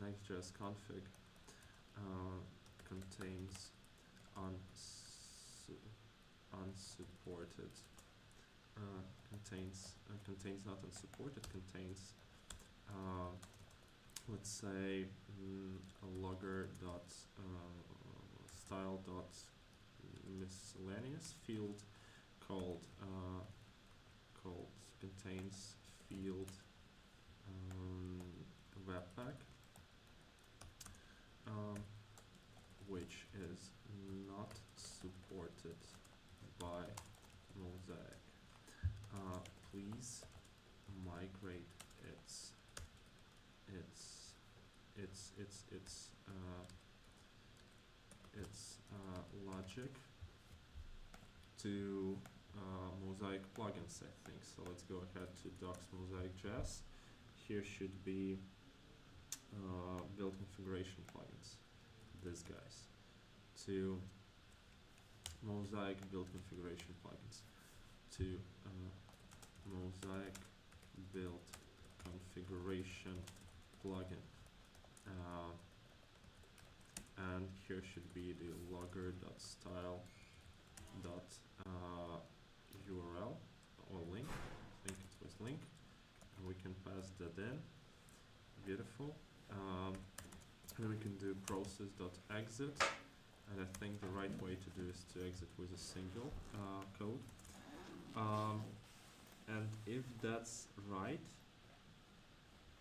Next.js config contains unsupported. Contains not unsupported. Contains let's say a logger.style.miscellaneous field called contains field webpack, which is not supported by Mosaic. Please migrate its logic to Mosaic plugins, I think. So let's go ahead to docs Mosaic.js. Here should be build configuration plugins. These guys. To Mosaic build configuration plugins. To Mosaic build configuration plugin. And here should be the logger.style.url or link. I think it was link. And we can pass that in. Beautiful. And we can do process.exit. And I think the right way to do is to exit with a single code. And if that's right,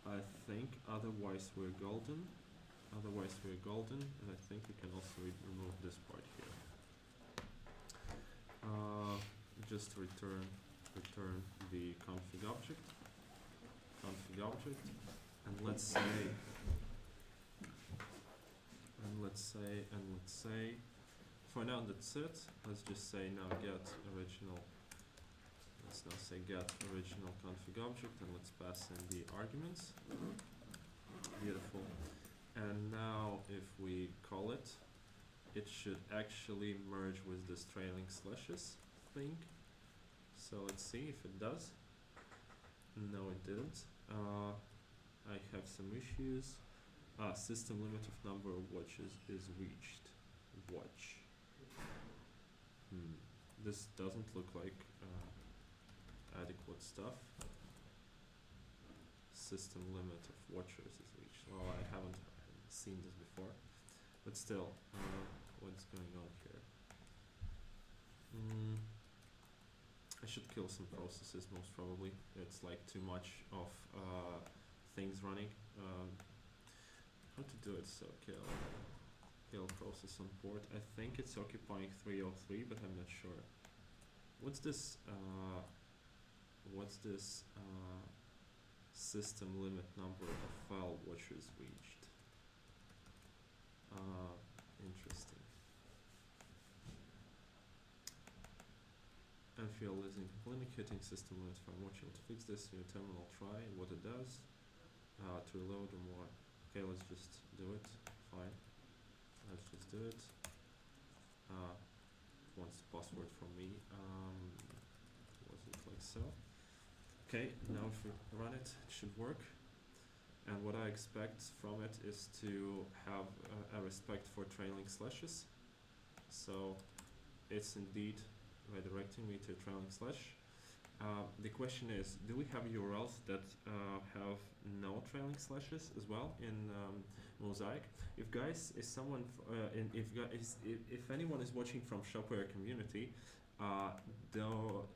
I think otherwise we're golden. And I think we can also remove this part here. Just return the config object, and let's say, for now that's it. Let's just say now get original. Let's now say get original config object, and let's pass in the arguments. Beautiful. And now if we call it, it should actually merge with this trailing slashes thing. So let's see if it does. No, it didn't. I have some issues. System limit of number of watches is reached. Watch. This doesn't look like adequate stuff. System limit of watchers is reached. Well, I haven't seen this before, but still, what's going on here? I should kill some processes most probably. It's like too much of things running. How to do it? So kill process on port. I think it's occupying 303, but I'm not sure. What's this? System limit number of file watchers reached? Interesting. Finalizing limit hitting system limit file watching. To fix this, your terminal try what it does. To reload or more. Okay, let's just do it. Fine. Let's just do it. Wants the password from me. Was it like so? Okay, now if we run it, it should work. And what I expect from it is to have a respect for trailing slashes. So it's indeed redirecting me to a trailing slash. The question is, do we have URLs that have no trailing slashes as well in Mosaic? If anyone is watching from Shopware community,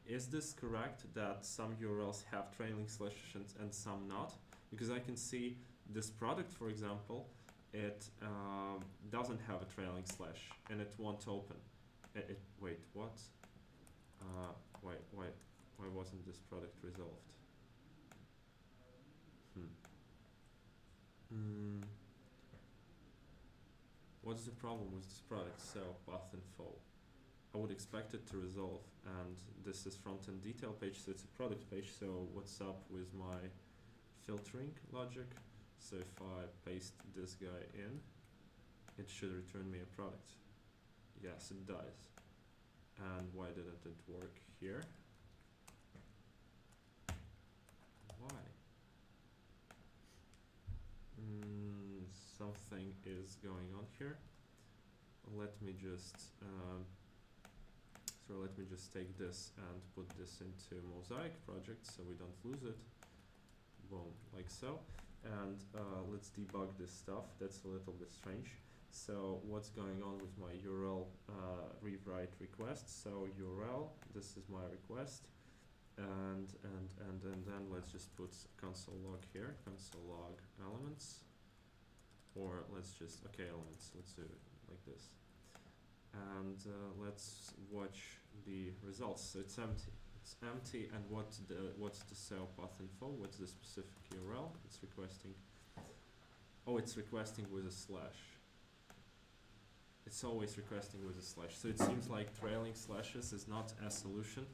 is this correct that some URLs have trailing slashes and some not? Because I can see this product, for example, it doesn't have a trailing slash and it won't open. Wait, what? Why wasn't this product resolved? What's the problem with this product? So path info. I would expect it to resolve, and this is front-end detail page, so it's a product page. So what's up with my filtering logic? So if I paste this guy in, it should return me a product. Yes, it does. And why didn't it work here? Why? Something is going on here. Let me just take this and put this into Mosaic project so we don't lose it. Boom, like so. And let's debug this stuff. That's a little bit strange. So what's going on with my URL rewrite request? So URL, this is my request, and then let's just put console log here, console log elements, or let's just elements. Let's do it like this, and let's watch the results. So it's empty. It's empty, and what's the cell path info? What's the specific URL? It's requesting. Oh, it's requesting with a slash. It's always requesting with a slash. So it seems like trailing slashes is not a solution,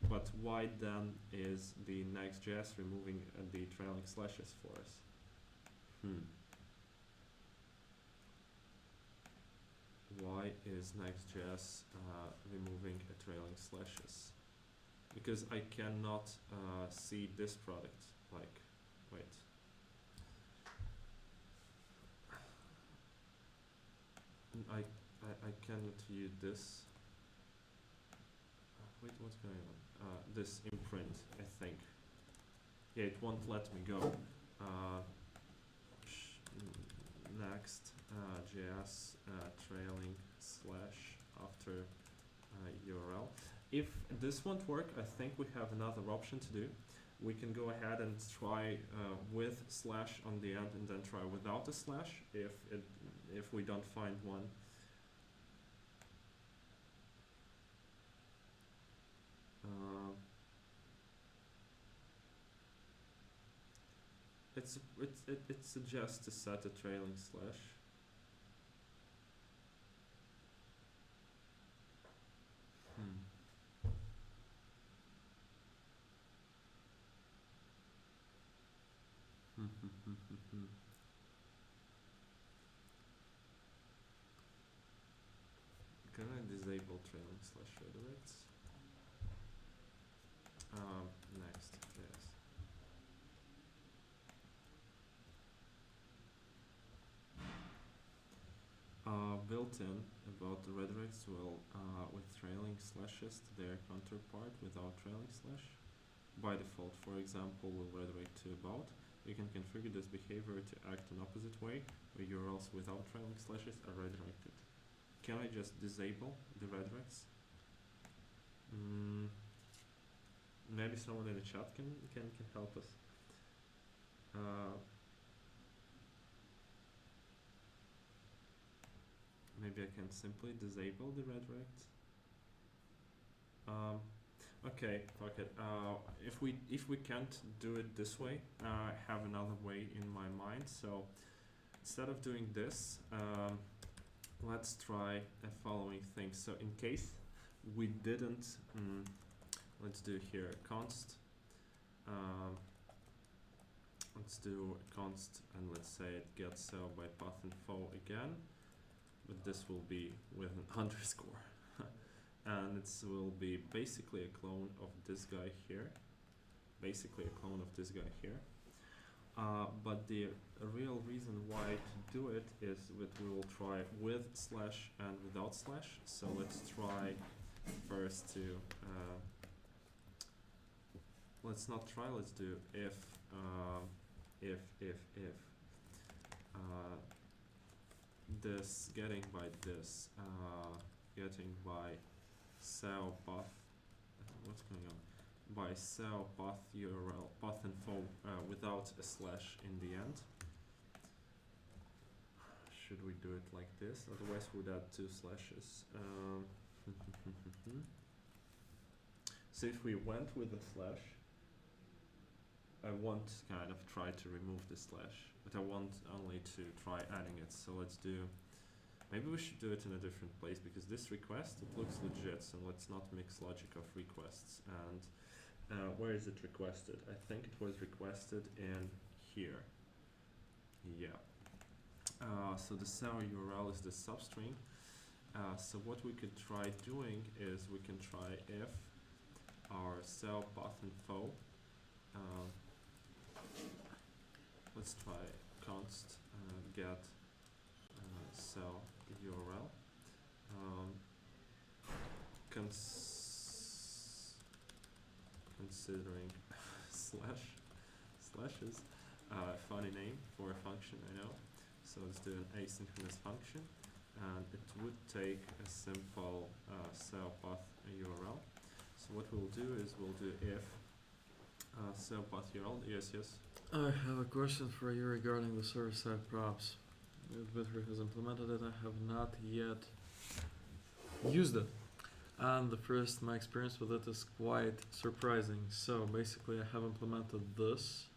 but why then is the Next.js removing the trailing slashes for us? Why is Next.js removing a trailing slashes? Because I cannot see this product. Like, wait. I cannot view this. Wait, what's going on? This imprint, I think. Yeah, it won't let me go. Next.js trailing slash after URL. If this won't work, I think we have another option to do. We can go ahead and try with slash on the end, and then try without a slash if we don't find one. It suggests to set a trailing slash. Can I disable trailing slash redirects? Next.js. Built-in about the redirects will with trailing slashes to their counterpart without trailing slash. By default, for example, will redirect to about. You can configure this behavior to act an opposite way, where URLs without trailing slashes are redirected. Can I just disable the redirects? Maybe someone in the chat can help us. Maybe I can simply disable the redirect. Okay, fuck it. If we can't do it this way, I have another way in my mind. So instead of doing this, let's try the following thing. So in case we didn't, let's do here const. Let's do a const, and let's say it gets cell by path info again, but this will be with an underscore. And it will be basically a clone of this guy here. But the real reason why to do it is that we will try with slash and without slash. So let's try first to, let's not try, let's do if this getting by this, getting by cell path, what's going on? By cell path URL, path info without a slash in the end. Should we do it like this? Otherwise we'd add 2 slashes. So if we went with a slash, I won't kind of try to remove the slash, but I want only to try adding it. So let's do, maybe we should do it in a different place, because this request, it looks legit, so let's not mix logic of requests. And where is it requested? I think it was requested in here. Yeah. So the cell URL is the substring. So what we could try doing is we can try if our cell path info, let's try const get cell URL, considering slashes, funny name for a function, I know. So let's do an asynchronous function, and it would take a simple cell path URL. So what we'll do is we'll do if cell path URL. Yes. I have a question for you regarding the server-side props. Bitterroot has implemented it. I have not yet used it. And my experience with it is quite surprising. So basically I have implemented this,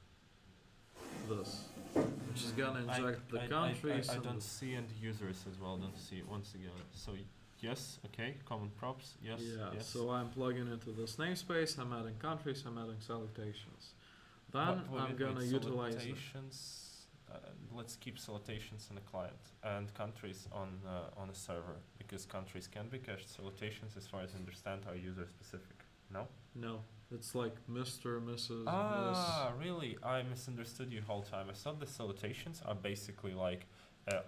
which is gonna inject the countries. I don't see end users as well, don't see it once again. So yes, okay, common props, yes. Yeah, yes. so I'm plugging into this namespace, I'm adding countries, I'm adding salutations. Then I'm gonna utilize it. Let's keep salutations in the client and countries on a server, because countries can be cached. Salutations, as far as I understand, are user specific. No? No, it's like Mr., Mrs., Ah, really? I misunderstood you whole time. I thought the salutations are basically like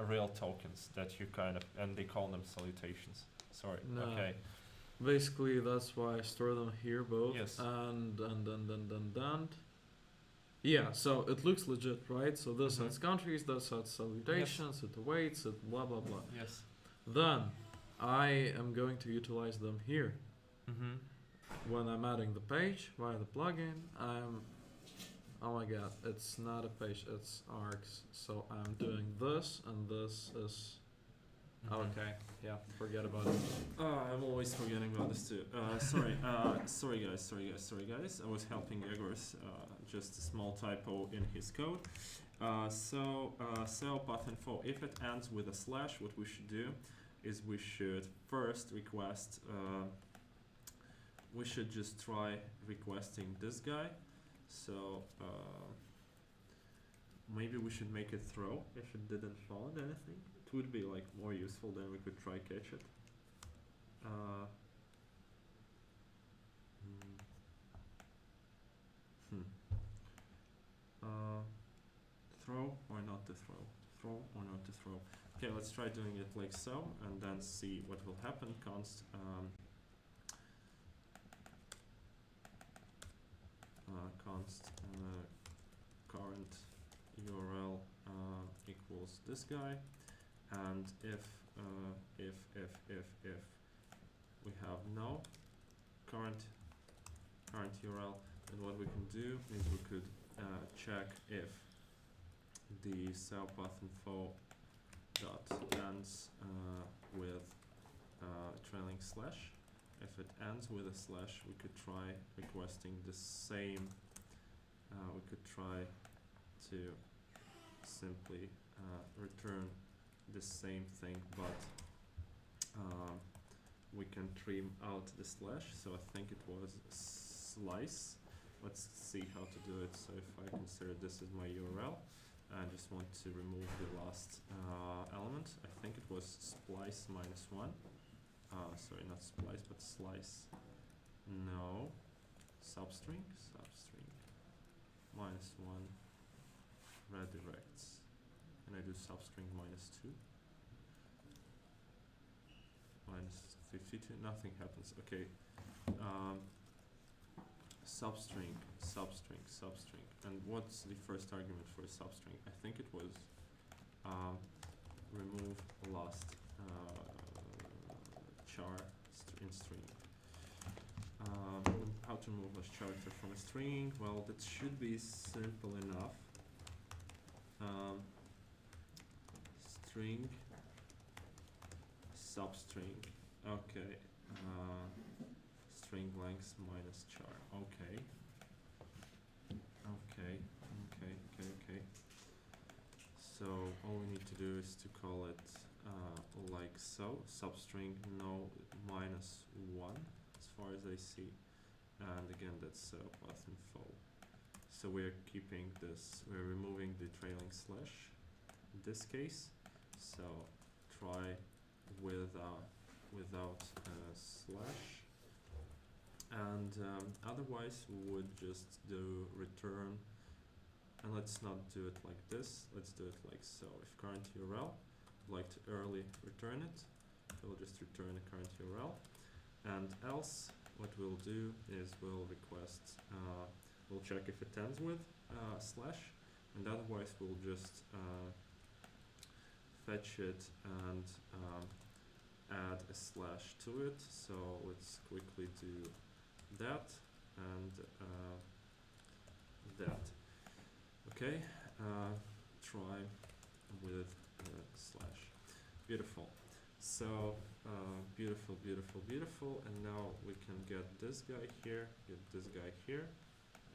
real tokens that you kind of, and they call them salutations. Sorry. No. Okay. Basically, that's why I store them here both. Yes. And. Yeah, so it looks legit, right? So this adds countries, this adds salutations, it awaits, it blah blah blah. Yes. Then I am going to utilize them here. When I'm adding the page via the plugin, oh my god, it's not a page, it's args. So I'm doing this, and this is okay. Yeah, forget about it. I'm always forgetting about this too. Sorry guys. I was helping Egor's, just a small typo in his code. Cell path info, if it ends with a slash, what we should do is we should first request, we should just try requesting this guy. So maybe we should make it throw if it didn't follow anything. It would be like more useful, then we could try catch it. Throw or not to throw? Throw or not to throw? Okay, let's try doing it like so, and then see what will happen. Const current URL equals this guy, and if we have no current URL, then what we can do is we could check if the SEO path info dot ends with trailing slash. If it ends with a slash, we could try requesting the same. We could try to simply return the same thing, but we can trim out the slash. So I think it was slice. Let's see how to do it. So if I consider this as my URL, I just want to remove the last element. I think it was splice -1. Sorry, not splice, but slice. No. Substring -1 redirects. Can I do substring -2? -52, nothing happens. Okay. Substring. And what's the first argument for a substring? I think it was remove last char in string. How to remove last character from a string? Well, that should be simple enough. String, substring. Okay. String length minus char. Okay. So all we need to do is to call it like so. Substring no -1 as far as I see, and again that's path info. So we're keeping this. We're removing the trailing slash in this case. So try without slash. And otherwise we would just do return, and let's not do it like this, let's do it like so. If current URL, would like to early return it, we'll just return the current URL, and else what we'll do is we'll request, we'll check if it ends with slash, and otherwise we'll just fetch it and add a slash to it. So let's quickly do that and that. Okay, try with slash. Beautiful. So beautiful, and now we can get this guy here, get this guy here,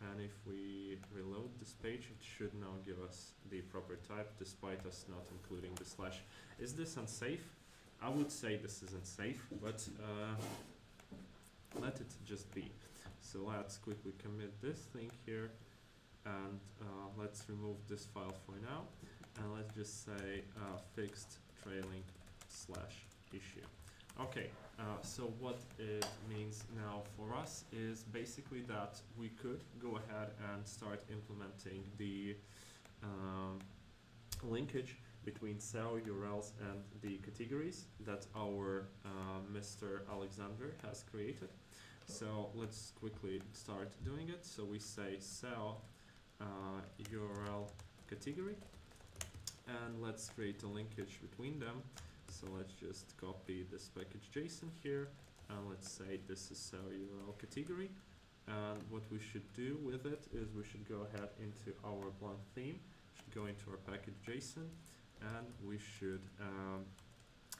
and if we reload this page, it should now give us the proper type despite us not including the slash. Is this unsafe? I would say this is unsafe, but let it just be. So let's quickly commit this thing here, and let's remove this file for now, and let's just say fixed trailing slash issue. Okay, so what it means now for us is basically that we could go ahead and start implementing the linkage between SEO URLs and the categories that our Mr. Alexander has created. So let's quickly start doing it. So we say SEO URL category, and let's create a linkage between them. So let's just copy this package JSON here, and let's say this is SEO URL category. And what we should do with it is we should go ahead into our blank theme, should go into our package JSON, and we should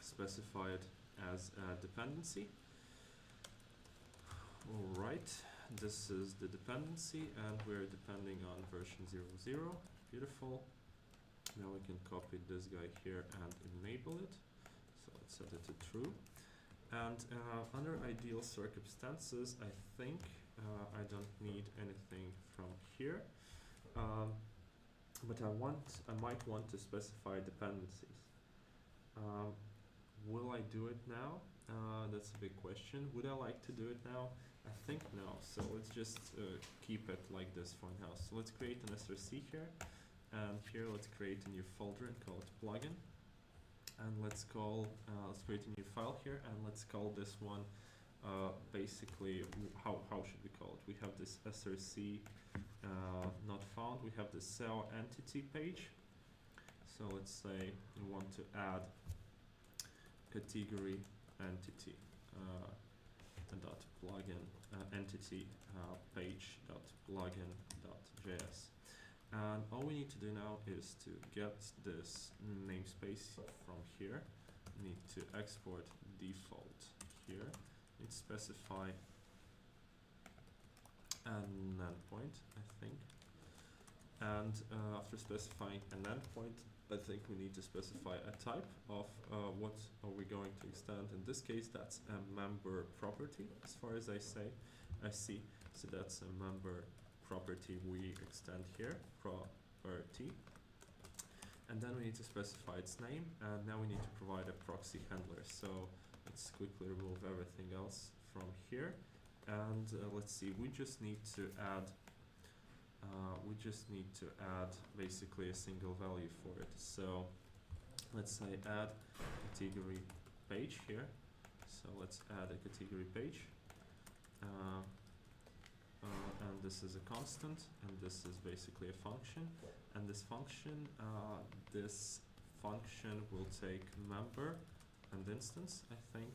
specify it as a dependency. Alright, this is the dependency, and we're depending on version 0.0. Beautiful. Now we can copy this guy here and enable it. So let's set it to true. And under ideal circumstances, I think I don't need anything from here. But I might want to specify dependencies. Will I do it now? That's a big question. Would I like to do it now? I think no. So let's just keep it like this for now. So let's create an SRC here, and here let's create a new folder and call it plugin. And let's create a new file here, and let's call this one basically, how should we call it? We have this SRC not found. We have the SEO entity page. So let's say we want to add category entity dot plugin entity page dot plugin dot js. And all we need to do now is to get this namespace from here. Need to export default here. Need to specify an endpoint, I think. And after specifying an endpoint, I think we need to specify a type of what are we going to extend. In this case, that's a member property, as far as I see. So that's a member property we extend here, property. And then we need to specify its name, and now we need to provide a proxy handler. So let's quickly remove everything else from here. And let's see, we just need to add basically a single value for it. So let's say add category page here. So let's add a category page. And this is a constant, and this is basically a function. And this function will take member and instance, I think.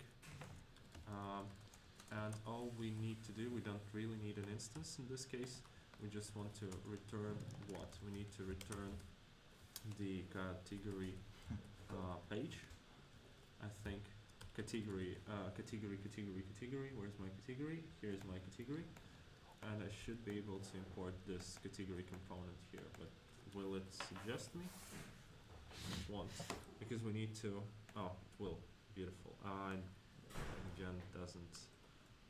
And all we need to do, we don't really need an instance in this case. We just want to return what? We need to return the category page. I think category. Where's my category? Here's my category. And I should be able to import this category component here, but will it suggest me? It won't, because we need to, oh, it will, beautiful. And again, doesn't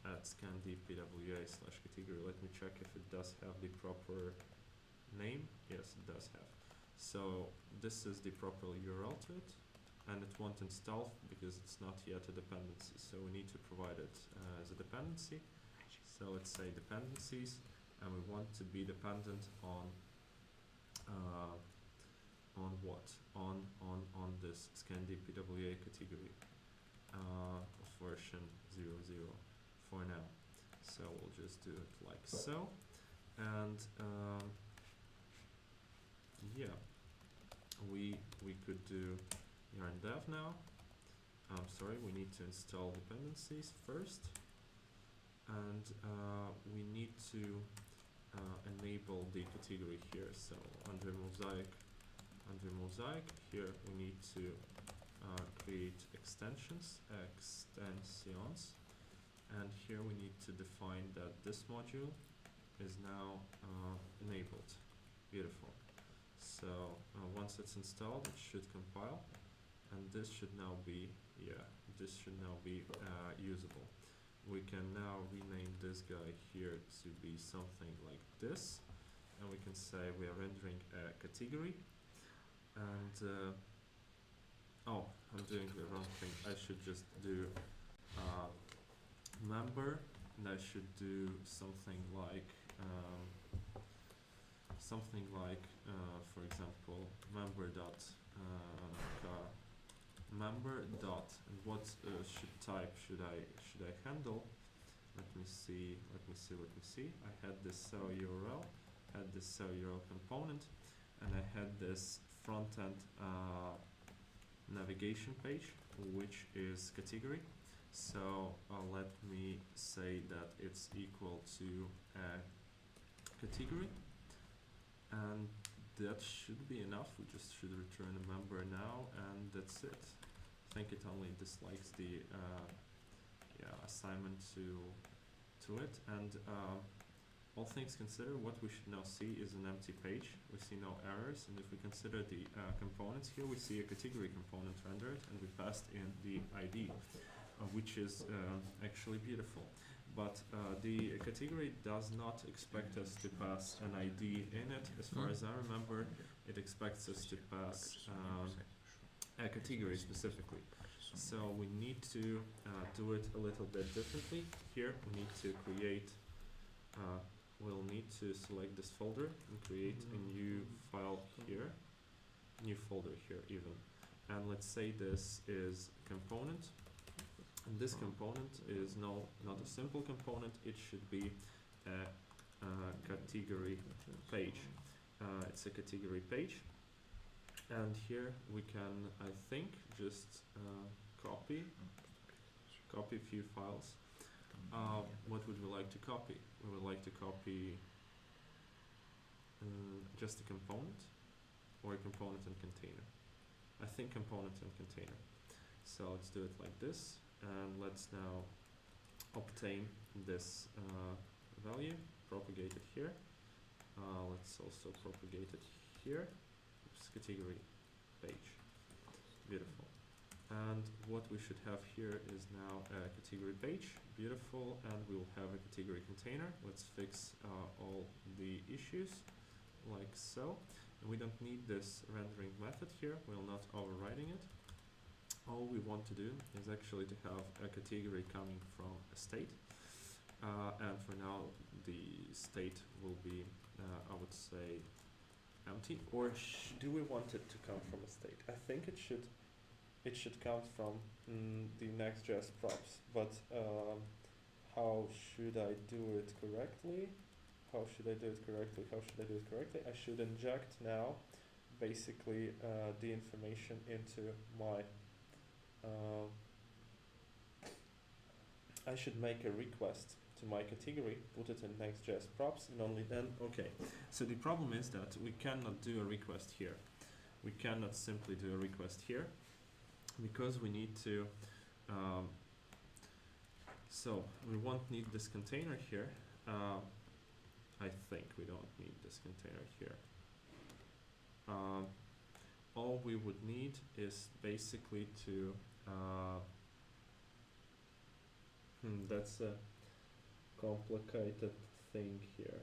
add scandi pwa/category. Let me check if it does have the proper name. Yes, it does have. So this is the proper URL to it, and it won't install because it's not yet a dependency. So we need to provide it as a dependency. So let's say dependencies, and we want to be dependent on what? On this scandi pwa category version 00 for now. So we'll just do it like so, and yeah, we could do yarn dev now. I'm sorry, we need to install dependencies first. And we need to enable the category here. So under mosaic here we need to create extensions, and here we need to define that this module is now enabled. Beautiful. So once it's installed, it should compile, and this should now be usable. We can now rename this guy here to be something like this, and we can say we are rendering a category. And oh, I'm doing the wrong thing. I should just do member, and I should do something like for example, member dot and what type should I handle? Let me see. I had this cell URL, component, and I had this front-end navigation page, which is category. So let me say that it's equal to a category, and that should be enough. We just should return a member now, and that's it. I think it only dislikes the assignment to it, and all things considered, what we should now see is an empty page. We see no errors, and if we consider the components here, we see a category component rendered, and we passed in the ID, which is actually beautiful. But the category does not expect us to pass an ID in it. As far as I remember, it expects us to pass a category specifically. So we need to do it a little bit differently. Here we need to create, we'll need to select this folder and create a new file here, new folder here even. And let's say this is component. And this component is not a simple component, it should be a category page. It's a category page. And here we can, I think, just copy a few files. What would we like to copy? We would like to copy just a component or a component and container? I think component and container. So let's do it like this, and let's now obtain this value, propagate it here. Let's also propagate it here. Oops, category page. Beautiful. And what we should have here is now a category page. Beautiful. And we'll have a category container. Let's fix all the issues like so. And we don't need this rendering method here. We're not overriding it. All we want to do is actually to have a category coming from a state. And for now, the state will be, I would say, empty. Or do we want it to come from a state? I think it should come from the Next.js props. But how should I do it correctly? How should I do it correctly? I should inject now basically the information into my I should make a request to my category, put it in Next.js props, and only then, okay. So the problem is that we cannot do a request here. We cannot simply do a request here because we need to, so we won't need this container here. I think we don't need this container here. All we would need is basically to that's a complicated thing here.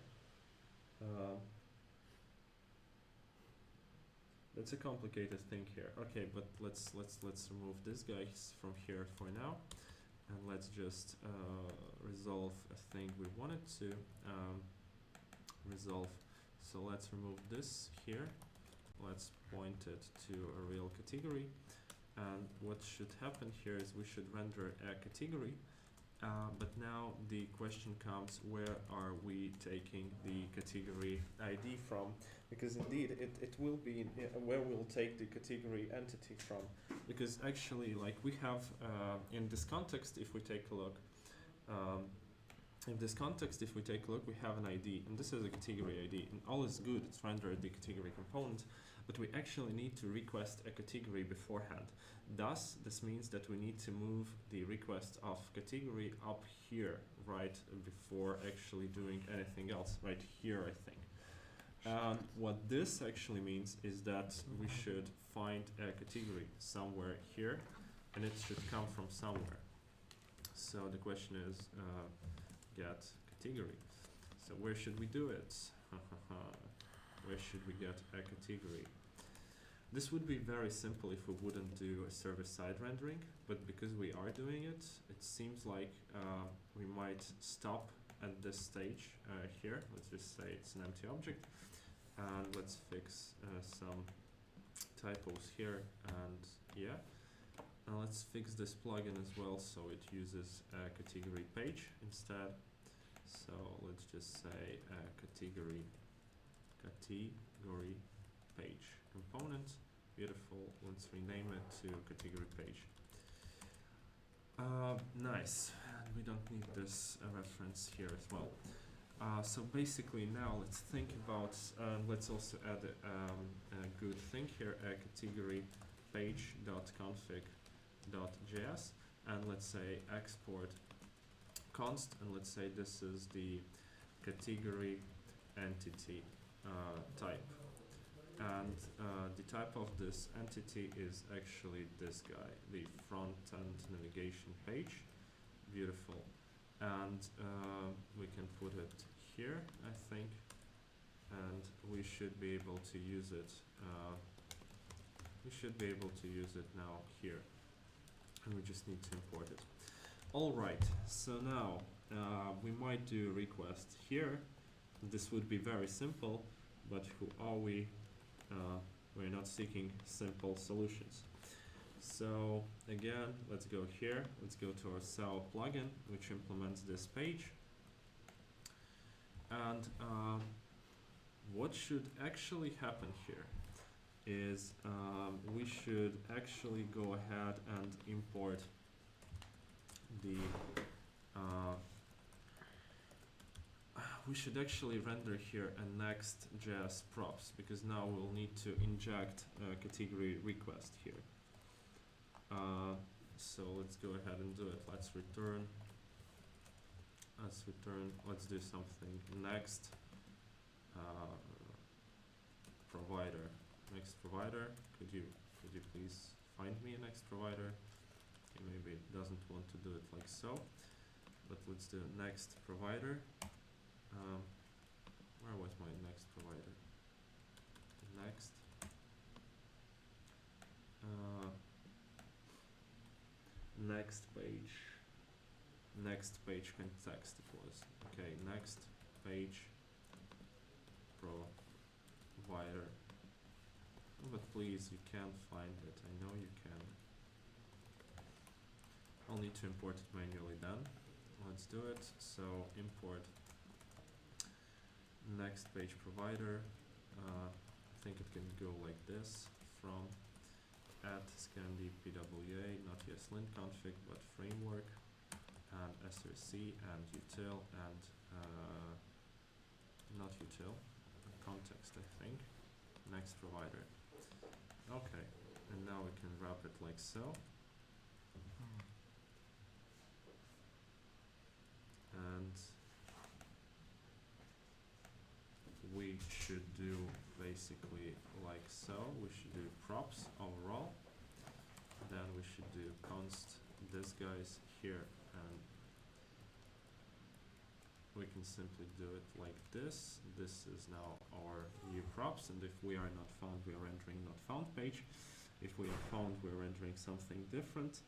That's a complicated thing here. Okay, but let's remove this guy from here for now, and let's just resolve a thing we wanted to resolve. So let's remove this here. Let's point it to a real category, and what should happen here is we should render a category. But now the question comes, where are we taking the category ID from? Because indeed it will be where we'll take the category entity from. Because actually, like we have in this context, if we take a look, we have an ID, and this is a category ID, and all is good. It's rendered the category component, but we actually need to request a category beforehand. Thus, this means that we need to move the request of category up here, right before actually doing anything else, right here, I think. And what this actually means is that we should find a category somewhere here, and it should come from somewhere. So the question is, get category. So where should we do it? Where should we get a category? This would be very simple if we wouldn't do a server-side rendering, but because we are doing it, it seems like we might stop at this stage here. Let's just say it's an empty object, and let's fix some typos here, and yeah. And let's fix this plugin as well, so it uses a category page instead. So let's just say category page component. Beautiful. Let's rename it to category page. Nice. And we don't need this reference here as well. So basically now let's think about, let's also add a good thing here, a category page.config.js, and let's say export const, and let's say this is the category entity type, and the type of this entity is actually this guy, the front-end navigation page. Beautiful. And we can put it here, I think, and we should be able to use it now here, and we just need to import it. Alright, so now we might do a request here. This would be very simple, but who are we? We're not seeking simple solutions. So again, let's go here, let's go to our SEO plugin, which implements this page. And what should actually happen here is we should actually go ahead and import the we should actually render here a Next.js props, because now we'll need to inject a category request here. So let's go ahead and do it. Let's do something next provider. Next provider, could you please find me a next provider? Okay, maybe it doesn't want to do it like so, but let's do next provider. Where was my next provider? Next. Next page context it was. Okay, next page provider. Oh, but please, you can't find it. I know you can. I'll need to import it manually then. Let's do it. So import next page provider. I think it can go like this from @scandi pwa, not ESLint config, but framework, and src, and util, and not util, context, I think, next provider. Okay, and now we can wrap it like so. And we should do basically like so. We should do props overall. Then we should do const this guy's here, and we can simply do it like this. This is now our new props, and if we are not found, we are entering not found page. If we are found, we are entering something different.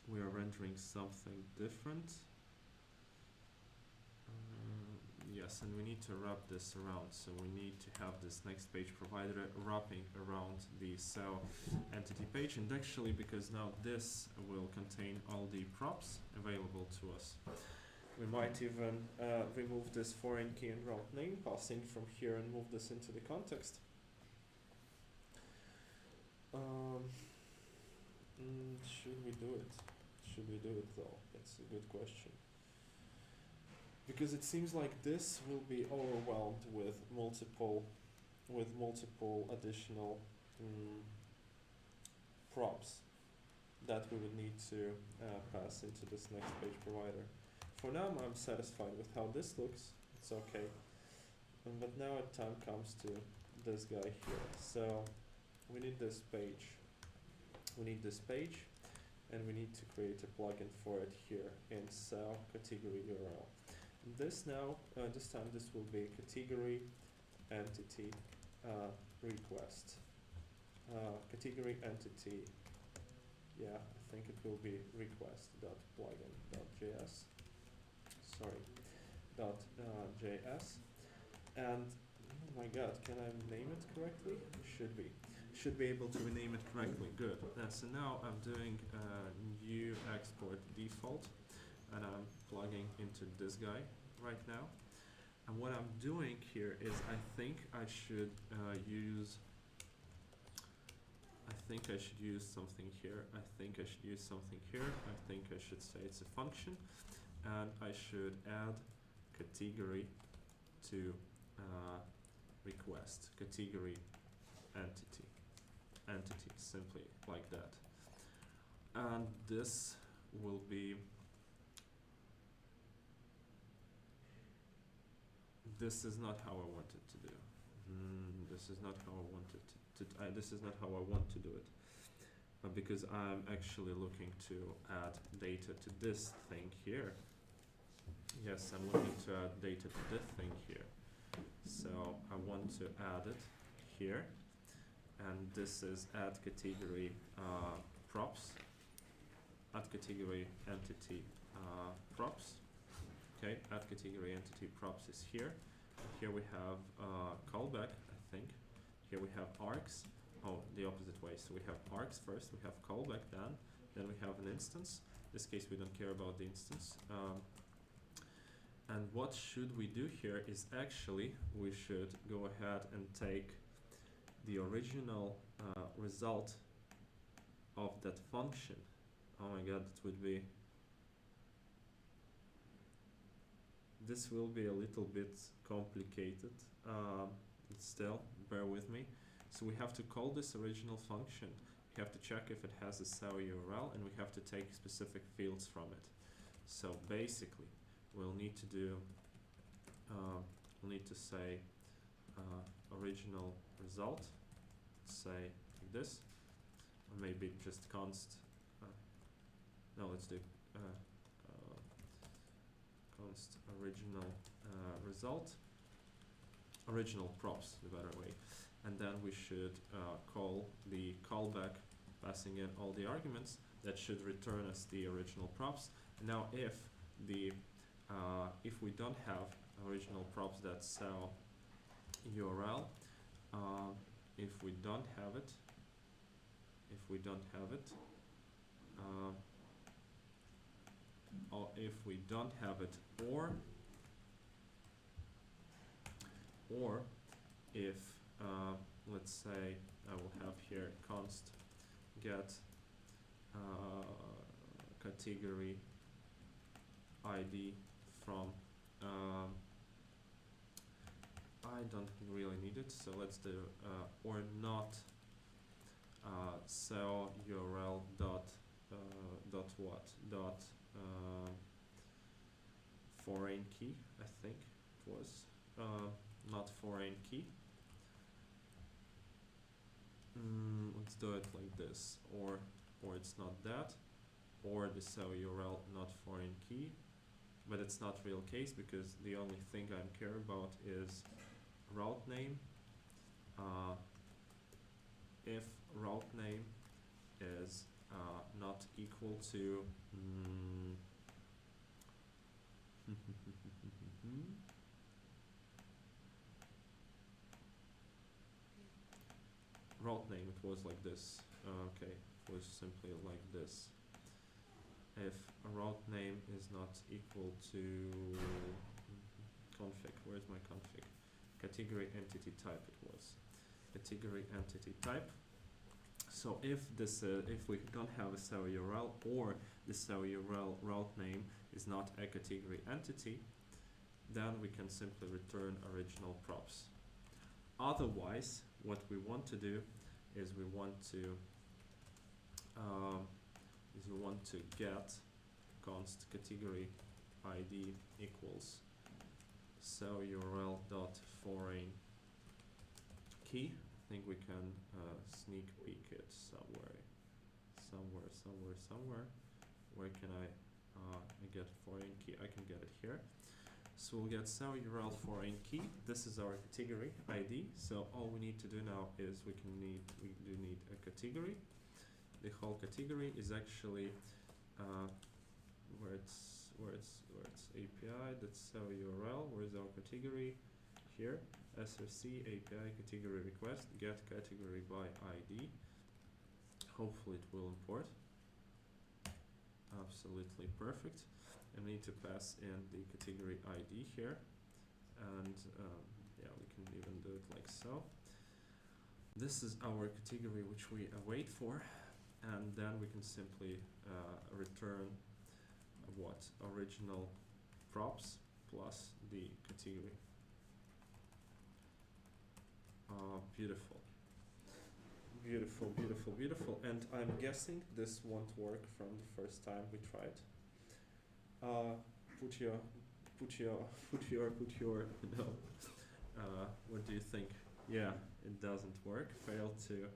We are rendering something different. Yes, and we need to wrap this around. So we need to have this next page provider wrapping around the cell entity page, and actually, because now this will contain all the props available to us. We might even remove this foreign key and route name, pass in from here, and move this into the context. Should we do it? Should we do it though? It's a good question. Because it seems like this will be overwhelmed with multiple additional props that we would need to pass into this next page provider. For now, I'm satisfied with how this looks. It's okay. But now time comes to this guy here. So we need this page. We need this page, and we need to create a plugin for it here in cell category URL. This now, this time this will be category entity request. Category entity, yeah, I think it will be request.plugin.js. Sorry, .js. And oh my god, can I name it correctly? Should be. Should be able to rename it correctly. Good. So now I'm doing new export default, and I'm plugging into this guy right now. And what I'm doing here is I think I should use something here. I think I should say it's a function, and I should add category to request, category entity, simply like that. And this will be, this is not how I wanted to do. This is not how I wanted this is not how I want to do it. Because I'm actually looking to add data to this thing here. Yes, I'm looking to add data to this thing here. So I want to add it here. And this is add category props, add category entity props. Okay, add category entity props is here. Here we have callback, I think. Here we have args. Oh, the opposite way. So we have args first, we have callback then we have an instance. In this case, we don't care about the instance. And what should we do here is actually we should go ahead and take the original result of that function. Oh my god, it would be this will be a little bit complicated. Still, bear with me. So we have to call this original function. We have to check if it has a SEO URL, and we have to take specific fields from it. So basically, we'll need to do, we'll need to say original result, say like this, or maybe just const. No, let's do const original result, original props, the better way, and then we should call the callback, passing in all the arguments that should return us the original props. Now, if the if we don't have original props that SEO URL, if we don't have it, or if we don't have it, or if let's say I will have here const get category ID from I don't really need it, so let's do or not SEO URL dot what dot foreign key, I think it was not foreign key. Let's do it like this, or it's not that, or the SEO URL not foreign key, but it's not real case because the only thing I care about is route name. If route name is not equal to route name, it was like this. Okay, it was simply like this. If a route name is not equal to config, where's my config? Category entity type, it was category entity type. So if this if we don't have a SEO URL, or the SEO URL route name is not a category entity, then we can simply return original props. Otherwise, what we want to do is we want to get const category ID equals SEO URL dot foreign key. I think we can sneak peek it somewhere. Where can I get foreign key? I can get it here. So we'll get SEO URL foreign key. This is our category ID. So all we need to do now is we do need a category. The whole category is actually where it's API. That's SEO URL. Where is our category? Here. src API category request get category by ID. Hopefully it will import. Absolutely perfect. And we need to pass in the category ID here, and yeah, we can even do it like so. This is our category which we await for, and then we can simply return what original props plus the category. Beautiful. And I'm guessing this won't work from the first time we tried. Put your no. What do you think? Yeah, it doesn't work. Failed to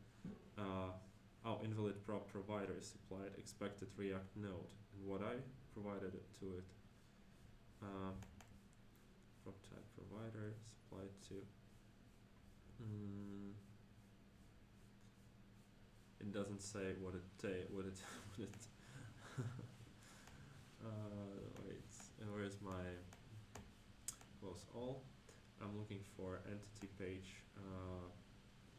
invalid prop provider is supplied expected React node, and what I provided it to it. Prop type provider supplied to it doesn't say what it wait, where's my close all? I'm looking for entity page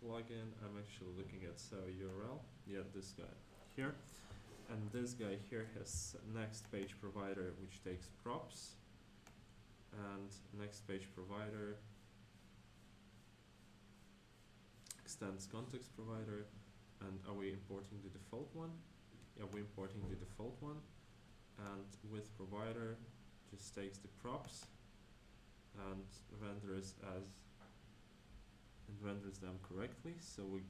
plugin. I'm actually looking at SEO URL. Yeah, this guy here, and this guy here has next page provider, which takes props, and next page provider extends context provider. And are we importing the default one? Yeah, we're importing the default one. And with provider just takes the props and renders them correctly. So we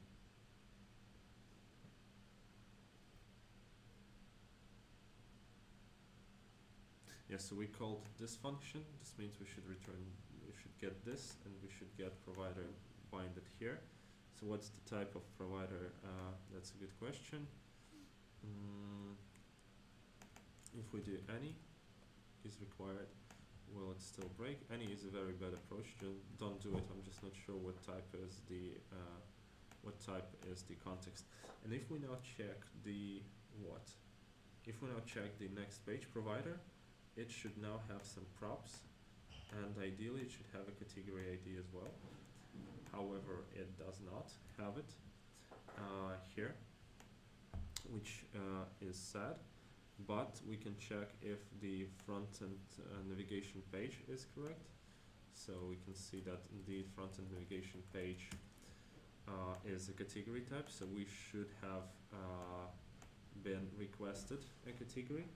so we called this function. This means we should get this, and we should get provider binded here. So what's the type of provider? That's a good question. If we do any is required, will it still break? Any is a very bad approach. Don't do it. I'm just not sure what type is the context. And if we now check the if we now check the next page provider, it should now have some props, and ideally it should have a category ID as well. However, it does not have it here, which is sad. But we can check if the front-end navigation page is correct. So we can see that indeed front-end navigation page is a category type. So we should have been requested a category.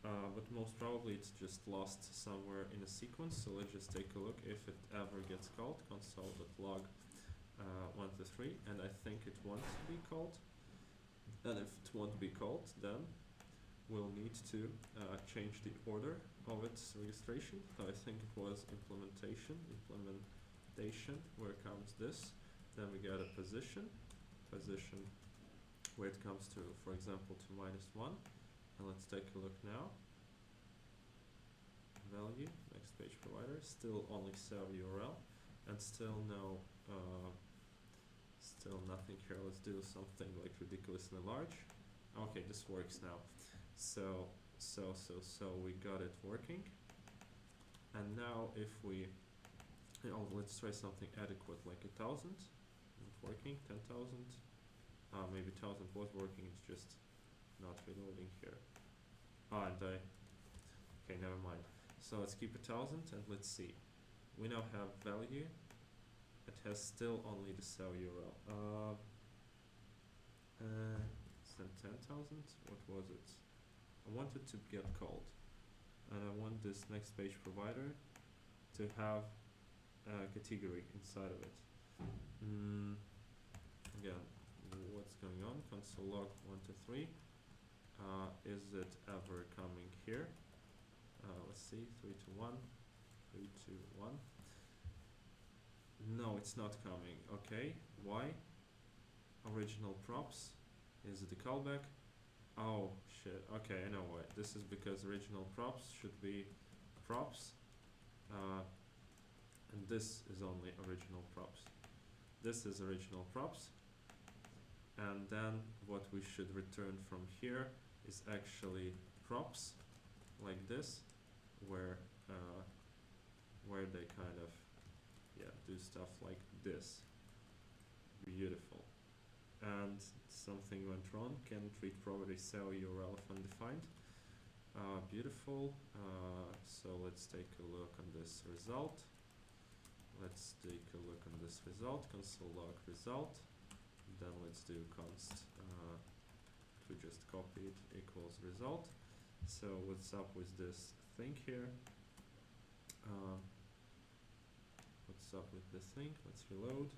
But most probably it's just lost somewhere in a sequence. So let's just take a look if it ever gets called, console.log 1 to 3, and I think it won't be called. And if it won't be called, then we'll need to change the order of its registration. So I think it was implementation, where comes this. Then we get a position where it comes to, for example, to -1. And let's take a look now. Value, next page provider, still only serve URL, and still no, still nothing here. Let's do something like ridiculously large. Okay, this works now. So we got it working. And now if we, let's try something adequate, like 1,000. Not working. 10,000. Maybe 1,000 was working. It's just not reloading here. Okay, never mind. So let's keep 1,000 and let's see. We now have value. It has still only the cell URL. Send 10,000. What was it? I want it to get called, and I want this next page provider to have a category inside of it. Again, what's going on? Console log 1 to 3. Is it ever coming here? Let's see, 3 to 1, 3 to 1. No, it's not coming. Okay, why? Original props. Is it the callback? Oh shit. Okay, I know why. This is because original props should be props, and this is only original props. This is original props, and then what we should return from here is actually props, like this, where they kind of do stuff like this. Beautiful. And something went wrong. Can treat property cell URL if undefined. Beautiful. So let's take a look on this result. Console log result. Then let's do const. We just copied equals result. So what's up with this thing here? What's up with this thing? Let's reload.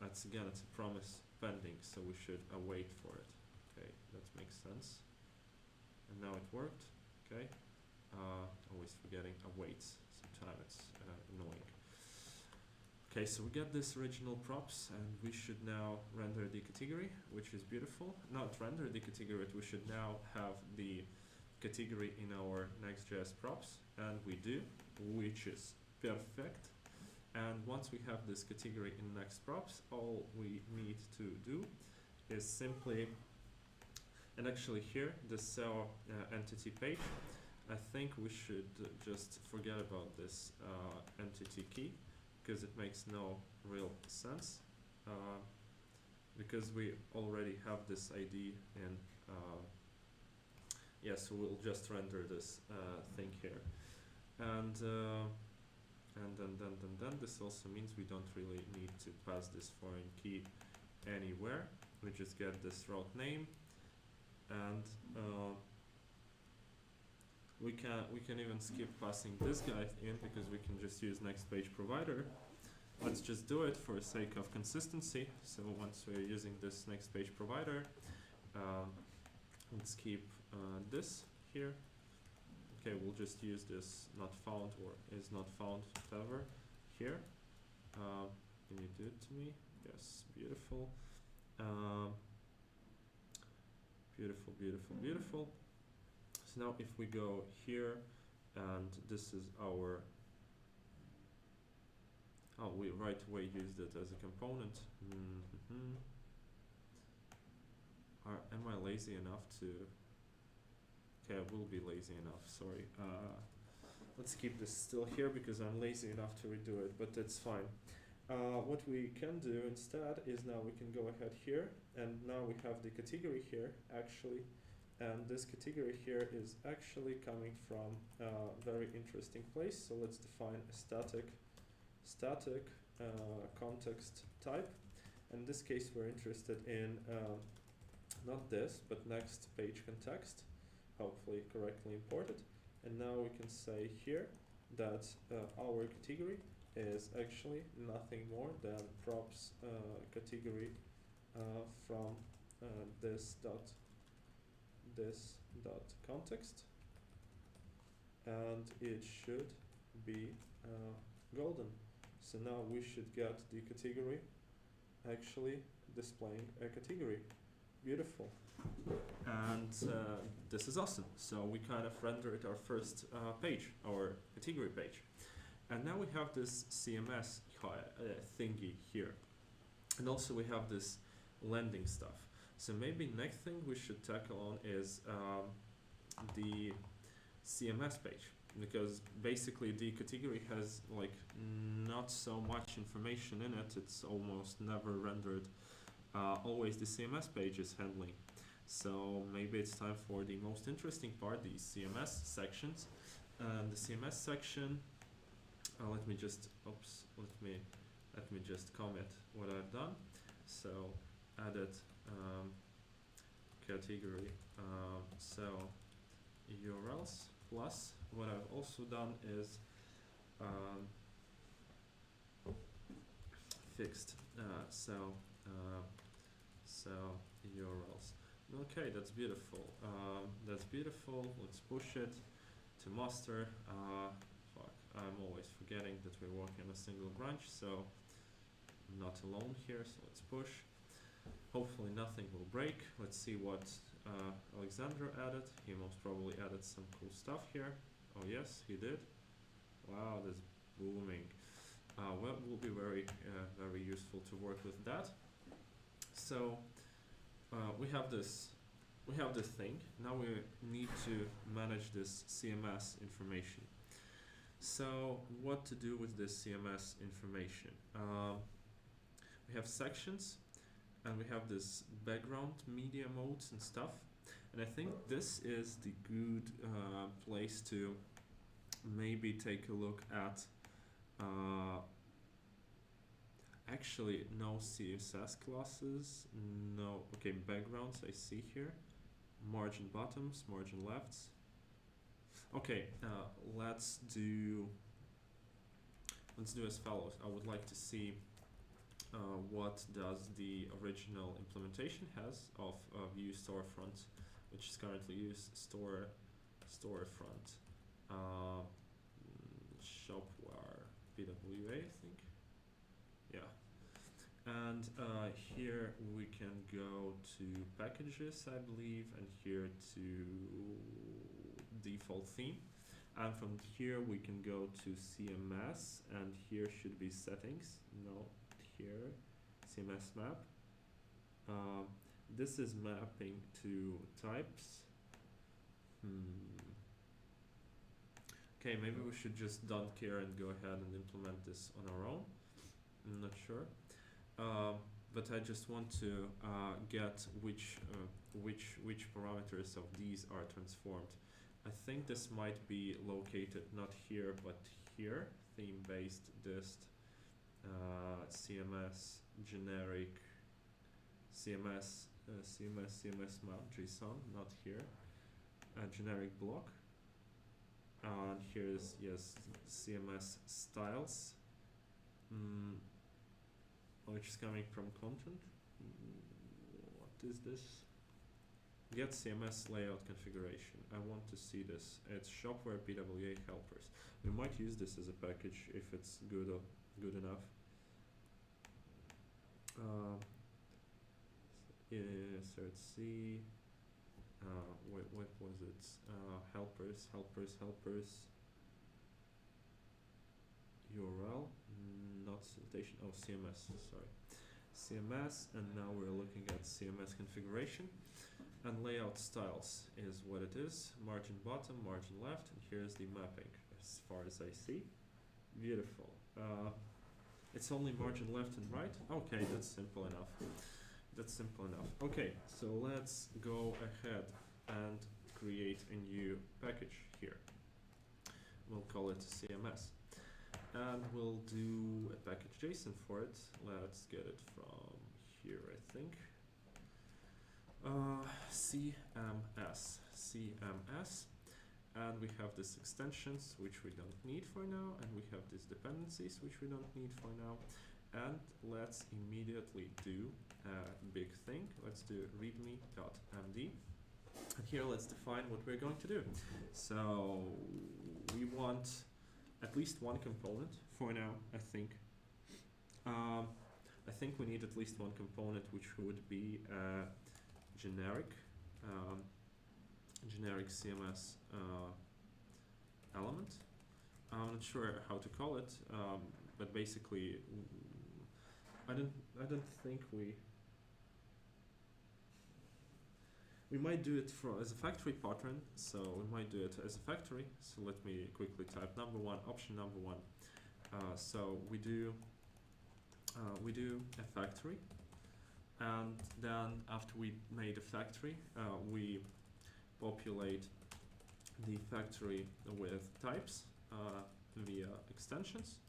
It's a promise pending, so we should await for it. Okay, that makes sense. And now it worked. Okay, always forgetting awaits. Sometimes it's annoying. Okay, so we get this original props, and we should now render the category, which is beautiful. Not render the category, we should now have the category in our Next.js props, and we do, which is perfect. And once we have this category in next props, all we need to do is simply, and actually here, the cell entity page, I think we should just forget about this entity key, because it makes no real sense, because we already have this ID in, so we'll just render this thing here. And then this also means we don't really need to pass this foreign key anywhere. We just get this route name, and We can even skip passing this guy in because we can just use next page provider. Let's just do it for the sake of consistency. So once we're using this next page provider, let's keep this here. Okay, we'll just use this not found or is not found whatever here. Can you do it to me? Yes, beautiful. Beautiful, beautiful, beautiful. So now if we go here, and this is our, oh, we right away used it as a component. Am I lazy enough to, okay, I will be lazy enough, sorry. Let's keep this still here because I'm lazy enough to redo it, but it's fine. What we can do instead is now we can go ahead here, and now we have the category here actually, and this category here is actually coming from a very interesting place. So let's define a static context type. In this case, we're interested in not this, but next page context, hopefully correctly imported. And now we can say here that our category is actually nothing more than props category from this dot context, and it should be golden. So now we should get the category actually displaying a category. Beautiful. And this is awesome. So we kind of rendered our first page, our category page. And now we have this CMS thingy here. And also we have this landing stuff. So maybe next thing we should tackle on is the CMS page, because basically the category has like not so much information in it. It's almost never rendered. Always the CMS page is handling. So maybe it's time for the most interesting part, the CMS sections. And the CMS section, let me just comment what I've done. So added category, so URLs, plus what I've also done is fixed so URLs. Okay, that's beautiful. That's beautiful. Let's push it to master. Fuck, I'm always forgetting that we're working on a single branch, so I'm not alone here. So let's push. Hopefully nothing will break. Let's see what Alexander added. He most probably added some cool stuff here. Oh yes, he did. Wow, that's booming. Well, will be very very useful to work with that. So we have this thing. Now we need to manage this CMS information. So what to do with this CMS information? We have sections, and we have this background media modes and stuff. And I think this is the good place to maybe take a look at. Actually, no CSS classes, no, okay, backgrounds I see here, margin bottoms, margin lefts. Okay, let's do as follows. I would like to see what does the original implementation has of Vue storefront, which is currently used storefront, Shopware, PWA, I think. Yeah. And here we can go to packages, I believe, and here to default theme. And from here we can go to CMS, and here should be settings. No, here, CMS map. This is mapping to types. Okay, maybe we should just don't care and go ahead and implement this on our own. I'm not sure. But I just want to get which parameters of these are transformed. I think this might be located not here but here. Theme-based dist CMS generic CMS map JSON, not here. Generic block. And here's, yes, CMS styles, which is coming from content. What is this? Get CMS layout configuration. I want to see this. It's Shopware PWA helpers. We might use this as a package if it's good enough. Insert C. What was it? Helpers. URL, not citation. Oh, CMS. Sorry, CMS. And now we're looking at CMS configuration. And layout styles is what it is. Margin bottom, margin left, and here's the mapping as far as I see. Beautiful. It's only margin left and right. Okay, that's simple enough. Okay, so let's go ahead and create a new package here. We'll call it CMS. And we'll do a package JSON for it. Let's get it from here, I think. CMS, and we have these extensions which we don't need for now, and we have these dependencies which we don't need for now. And let's immediately do a big thing. Let's do readme.md, and here let's define what we're going to do. So we want at least one component for now, I think. I think we need at least one component which would be generic CMS element. I'm not sure how to call it, but basically, I don't think we might do it as a factory pattern. So we might do it as a factory. So let me quickly type option number one. So we do a factory. And then after we made a factory, we populate the factory with types via extensions.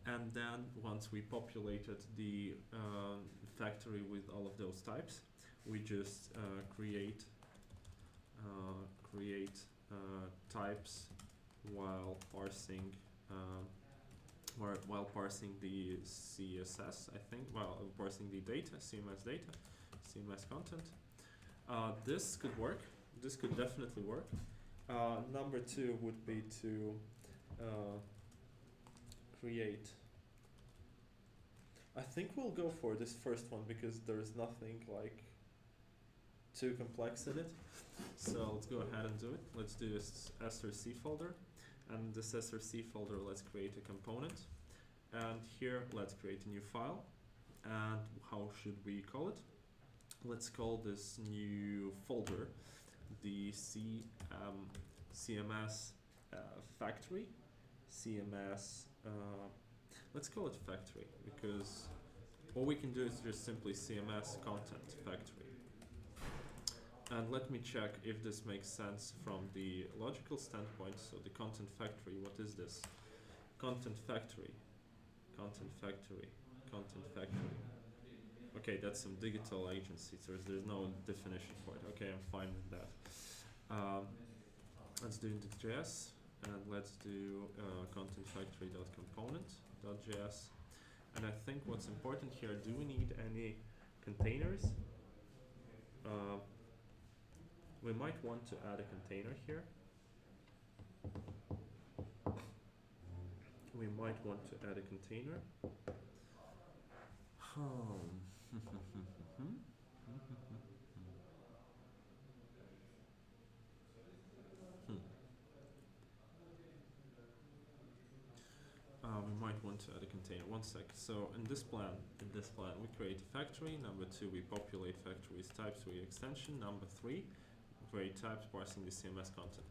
And then once we populated the factory with all of those types, we just create types while parsing the CSS, I think, parsing the data, CMS content. This could work. This could definitely work. Number two would be to create. I think we'll go for this first one because there's nothing like too complex in it. So let's go ahead and do it. Let's do this src folder. And this src folder, let's create a component. And here, let's create a new file. And how should we call it? Let's call this new folder the CMS factory. CMS, let's call it factory, because what we can do is just simply CMS content factory. And let me check if this makes sense from the logical standpoint. So the content factory, what is this? Content factory. Okay, that's some digital agency, so there's no definition for it. Okay, I'm fine with that. Let's do index.js, and let's do content factory.component.js. And I think what's important here, do we need any containers? We might want to add a container here. We might want to add a container. One sec. So in this plan, we create a factory. Number two, we populate factory with types with extension. Number three, create types parsing the CMS content.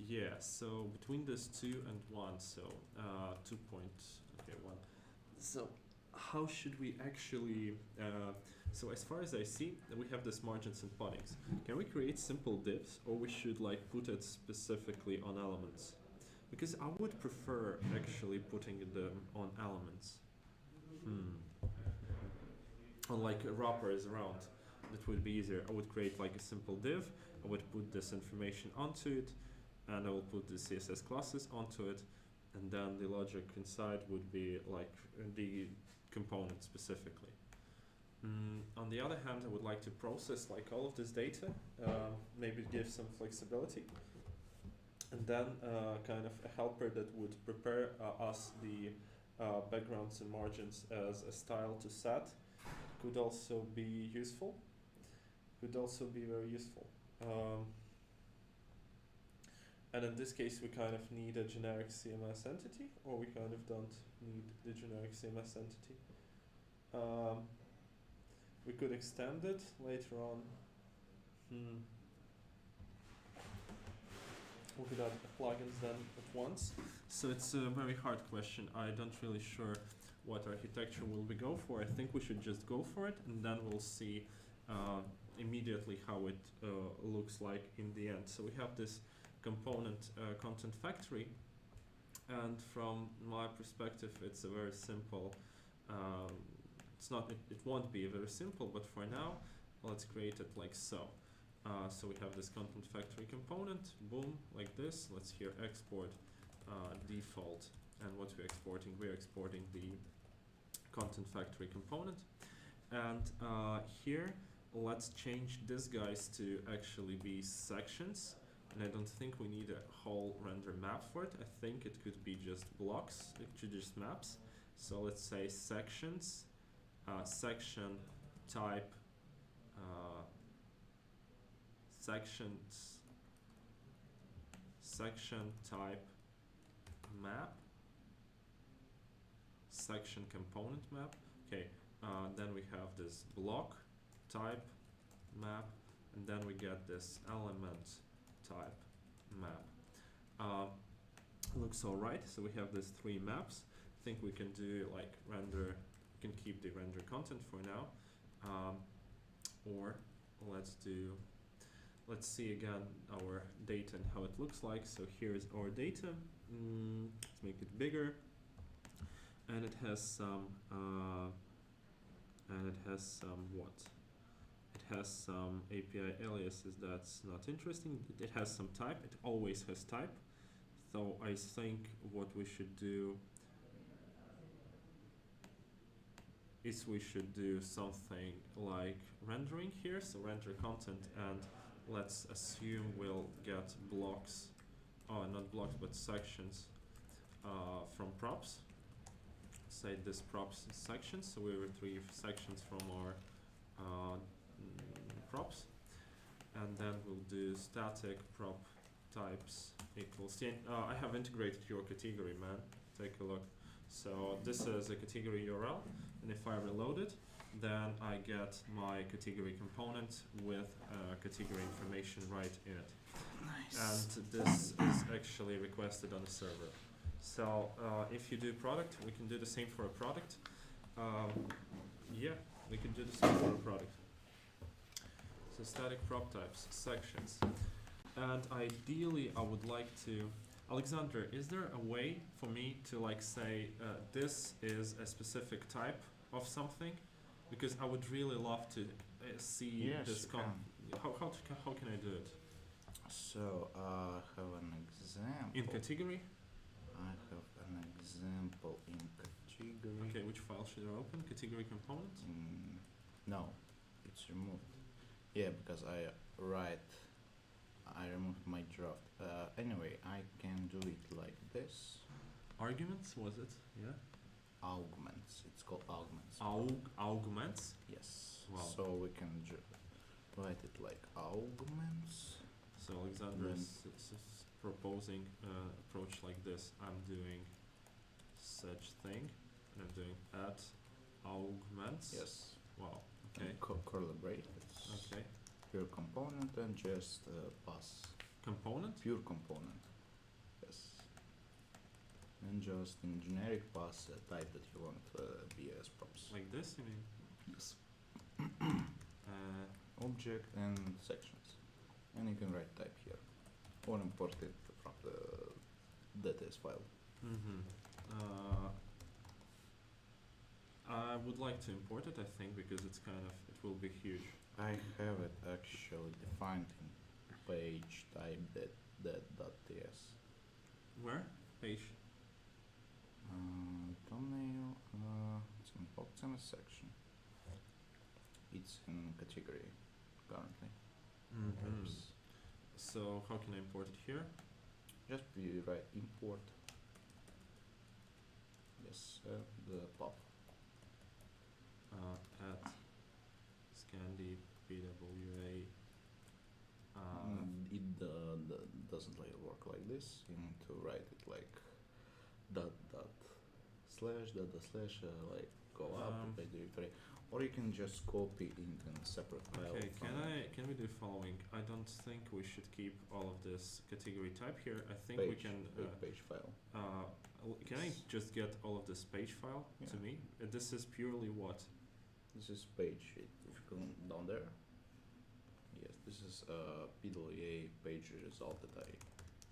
Yeah. So between this 2 and 1, so 1. So how should we actually? So as far as I see, we have this margins and paddings. Can we create simple divs, or we should like put it specifically on elements? Because I would prefer actually putting them on elements. On like wrappers around. That would be easier. I would create like a simple div. I would put this information onto it, and I will put the CSS classes onto it, and then the logic inside would be like the component specifically. On the other hand, I would like to process like all of this data, maybe give some flexibility, and then kind of a helper that would prepare us the backgrounds and margins as a style to set could also be useful. Could also be very useful. And in this case, we kind of need a generic CMS entity, or we kind of don't need the generic CMS entity. We could extend it later on. We could add plugins then at once. So it's a very hard question. I don't really sure what architecture will we go for. I think we should just go for it, and then we'll see immediately how it looks like in the end. So we have this component content factory, and from my perspective, it's a very simple. It's not. It won't be very simple, but for now, let's create it like so. So we have this content factory component, boom, like this. Let's here export default, and what we're exporting the content factory component, and here let's change this guys to actually be sections. And I don't think we need a whole render map for it. I think it could be just blocks, just maps. So let's say sections, section type, section type map, section component map. Okay, then we have this block type map, and then we get this element type map. Looks alright. So we have these three maps. I think we can do like render. We can keep the render content for now, or let's see again our data and how it looks like. So here is our data. Let's make it bigger, and it has some what? It has some API aliases. That's not interesting. It has some type. It always has type. So I think what we should do is we should do something like rendering here. So render content, and let's assume we'll get blocks, not blocks but sections from props. Say this props sections, so we retrieve sections from our props, and then we'll do static prop types equals. I have integrated your category, man. Take a look. So this is a category URL, and if I reload it, then I get my category component with category information right in it. Nice. And this is actually requested on the server. So if you do product, we can do the same for a product. Yeah, we can do the same for a product. So static prop types, sections. And ideally, I would like to... Alexander, is there a way for me to like say this is a specific type of something? Because I would really love to see this. How can I do it? So I have an example. In category? I have an example in category. Okay, which file should I open? Category component? No, it's removed. Yeah, because I removed my draft. Anyway, I can do it like this. Arguments, was it? Yeah. Augments. It's called augments. Augments? Yes. Wow. So we can write it like augments. So Alexander is proposing approach like this. I'm doing such thing, and I'm doing at augments. Yes. Wow. Okay. Curly brackets. Okay. Pure component and just pass. Component? Pure component. Yes. And just in generic pass a type that you want be as props. Like this, you mean? Yes. Object and sections. And you can write type here. Or import it from the DTS file. I would like to import it, I think, because it's kind of, it will be huge. I have it actually defined in page type that that.ts. Where? Page. Thumbnail. It's in CMS section. It's in category currently. Types. So how can I import it here? Just we write import. Yes, the pop. At Scandi PWA. It doesn't like work like this. You need to write it like dot slash like go up by directory, or you can just copy it in a separate file. Okay, can we do the following? I don't think we should keep all of this category type here. I think we can. Page file. Can I just get all of this page file to Yeah. me? This is purely what? This is page. If you go down there. Yes, this is PWA page result that I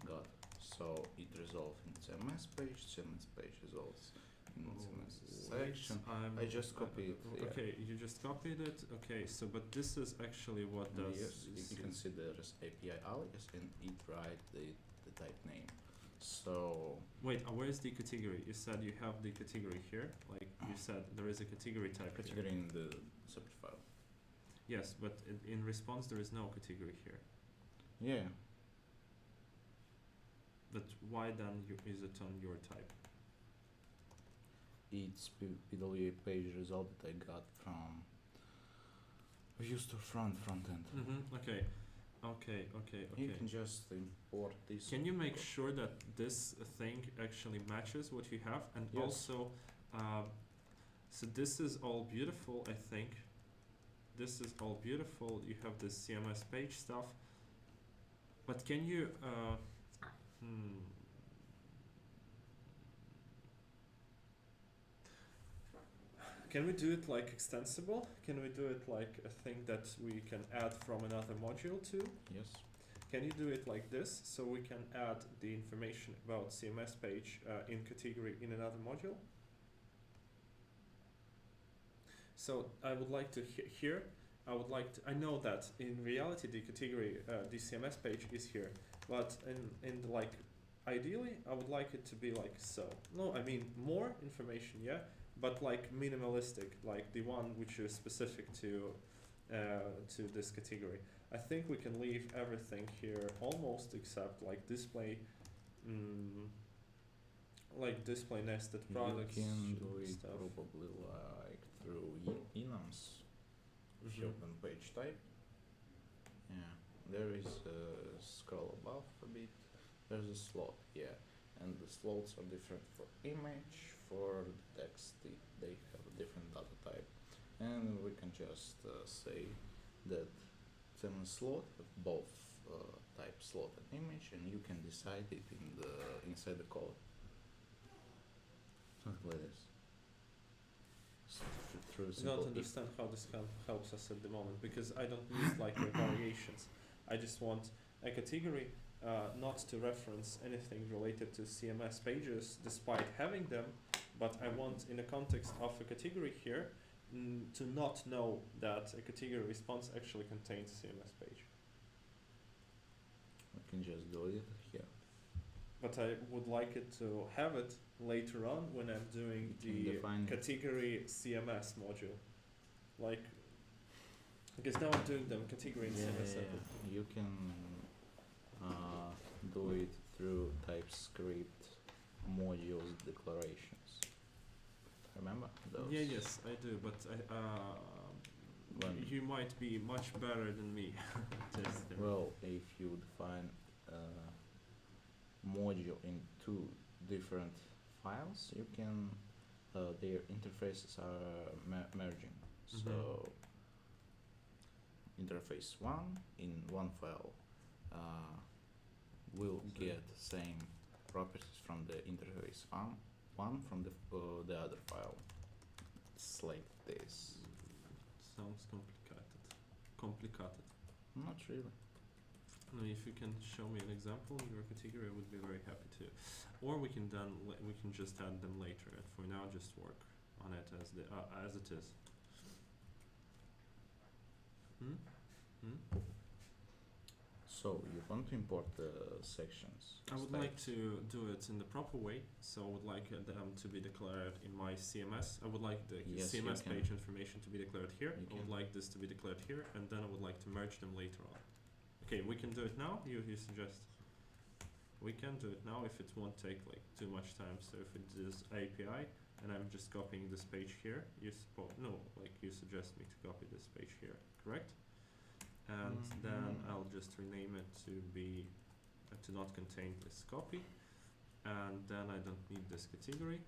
got. So it resolves in CMS page resolves in CMS section. I just copied it. Okay, you just copied it. Okay, so but this is actually what does. Yes, you can see there's API alias and it write the type name. So Wait, where's the category? You said you have the category here. Like you said, there is a category type. category here. in the separate file. Yes, but in response there is no category here. Yeah. But why then is it on your type? It's PWA page result that I got from view store front end. Okay. You can just import this. Can you make sure that this thing actually matches what you have? And Yes. also, so this is all beautiful, I think. This is all beautiful. You have this CMS page stuff. But can you, can we do it like extensible? Can we do it like a thing that we can add from another module too? Yes. Can you do it like this, so we can add the information about CMS page in category in another module? So I would like to here, I know that in reality the category, the CMS page is here, but in like, ideally I would like it to be like so. No, I mean more information, yeah, but like minimalistic, like the one which is specific to this category. I think we can leave everything here almost except like display, like display nested products. You can do it stuff. probably like through enums. If you open page type, yeah, there is a scroll above a bit. There's a slot, yeah, and the slots are different for image, for text. They have a different data type, and we can just say that CMS slot have both type slot and image, and you can decide it in the inside the code. Something like this. Through I don't understand how this helps us at the moment, because I don't need like variations. I just want a category not to reference anything related to CMS pages despite having them, but I want in the context of a category here to not know that a category response actually contains CMS page. We can just do it here. But I would like it to have it later on when I'm doing the category CMS module. Like, because now I'm doing them category and CMS separate. You can do it through TypeScript modules declarations. Remember those? Yeah, yes, I do, but you might be much better than me. Well, if you define module in two different files, you can their interfaces are merging. So interface 1 in one file will get same properties from the interface one from the other file. It's like this. Sounds complicated. Not really. No, if you can show me an example in your category, I would be very happy to. Or we can just add them later. And for now, just work on it as it is. So you want to import the sections? I would like to do it in the proper way. So I would like them to be declared in my CMS. I would like the Yes, you CMS can. page information to be declared here. You I would can. like this to be declared here, and then I would like to merge them later on. Okay, we can do it now. You suggest? We can do it now if it won't take like too much time. So if it is API and I'm just copying this page here, you suggest me to copy this page here, correct? And then I'll just rename it to be to not contain this copy, and then I don't need this category.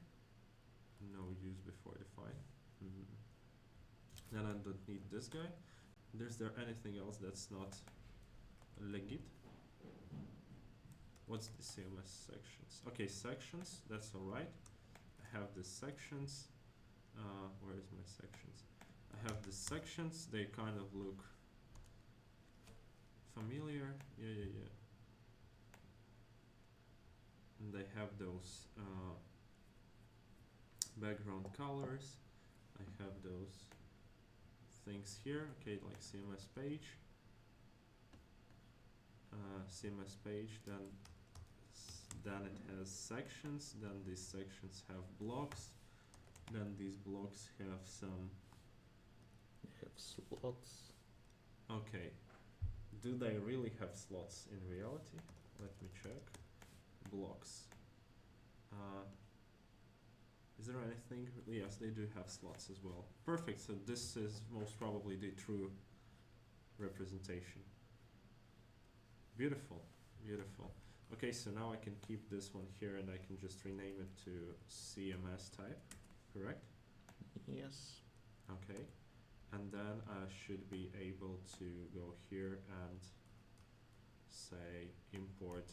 No use before define. Then I don't need this guy. Is there anything else that's not legit? What's the CMS sections? Okay, sections, that's alright. I have the sections. Where is my sections? I have the sections, they kind of look familiar. Yeah. And they have those background colors. I have those things here. Okay, like CMS page. CMS page, then it has sections, then these sections have blocks, then these blocks have some. They have slots. Okay, do they really have slots in reality? Let me check. Blocks. Is there anything? Yes, they do have slots as well. Perfect, so this is most probably the true representation. Beautiful, beautiful. Okay, so now I can keep this one here and I can just rename it to CMS type, correct? Yes. Okay, and then I should be able to go here and say import,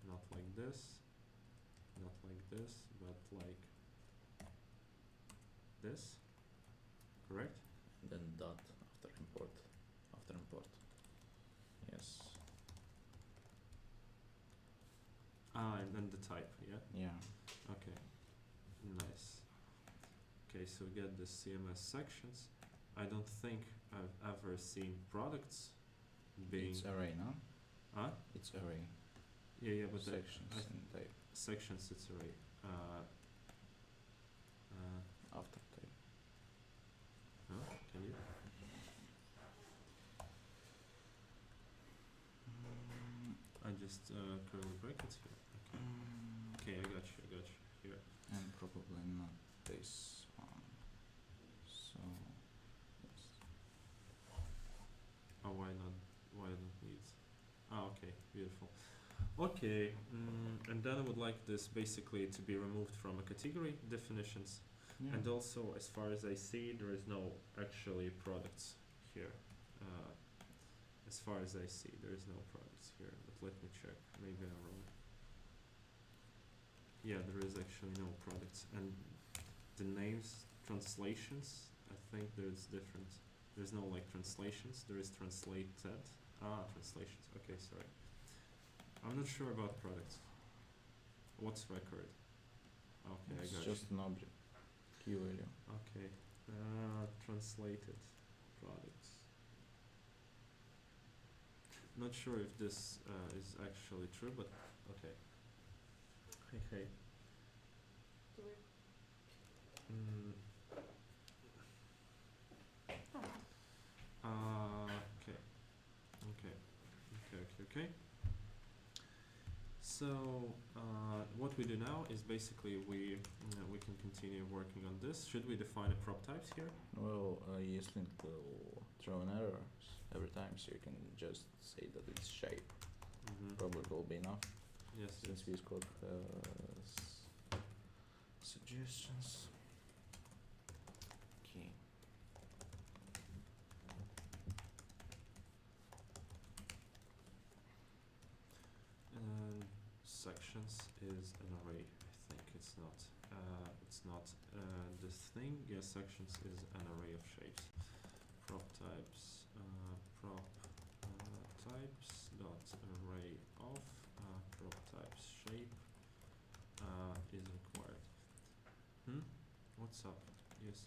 not like this, not like this, but like this, correct? And then dot after import. After import. Yes. And then the type, yeah? Yeah. Okay, nice. Okay, so we get the CMS sections. I don't think I've ever seen products being... It's array, no? Huh? It's array. Yeah, but sections I and type. sections, it's array. After type. Huh? Can you? I just curly brackets here. Okay, I got you here. And probably not this one. So, yes. Oh, why not? Why not needs? Okay, beautiful. Okay, and then I would like this basically to be removed from a category definitions. Yeah. And also, as far as I see, there is no actually products here. As far as I see, there is no products here. But let me check. Maybe I'm wrong. Yeah, there is actually no products. And the names, translations, I think there's different. There's no like translations. There is translated. Translations. Okay, sorry. I'm not sure about products. What's record? Okay, I It's got just an object. Key value. Okay, translated products. Not sure if this is actually true, but okay. Okay. Okay. So what we do now is basically we can continue working on this. Should we define a prop types here? Well, ESLint will throw an error every time, so you can just say that it's shape. Probably will be enough. Yes. Since VS Code has suggestions. Okay. And sections is an array. I think it's not. It's not this thing. Yes, sections is an array of shapes. Prop types. Prop types dot array of prop types shape is required. What's up? Yes.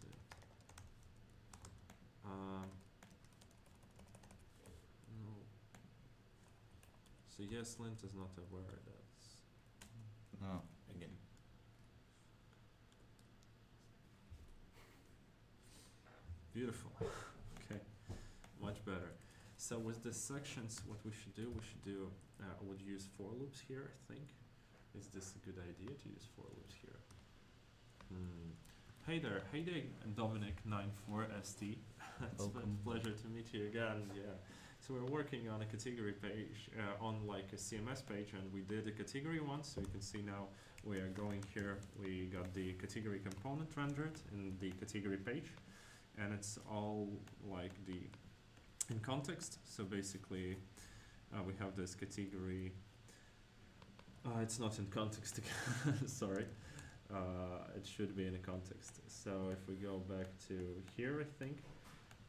So yes, Lint is not aware. That's No, again. beautiful. Okay, much better. So with the sections, what we should do, I would use for loops here, I think. Is this a good idea to use for loops here? Hey there, Dominic94ST. It's been a pleasure to meet you again. Yeah. So we're working on a category page, on like a CMS page, and we did a category once. So you can see now we are going here. We got the category component rendered in the category page, and it's all like in context. So basically, we have this category. It's not in context again. Sorry. It should be in a context. So if we go back to here, I think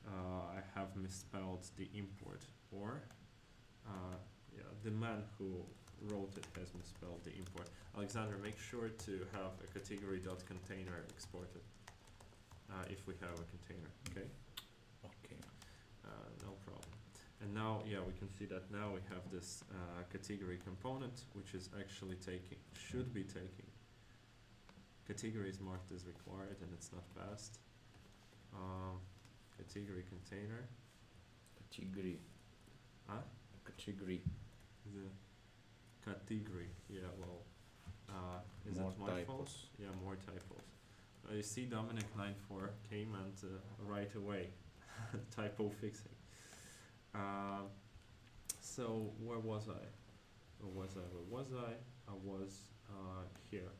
I have misspelled the import, or yeah, the man who wrote it has misspelled the import. Alexander, make sure to have a category.container exported if we have a container. Okay. Okay. No problem. And now, yeah, we can see that now we have this category component, which is actually should be taking category is marked as required, and it's not passed. Category container. Category. Huh? Category. The category. Yeah. Well, is More it my fault? typos. Yeah, more typos. You see, Dominic94 came and right away typo fixing. So where was I? Where was I? I was here,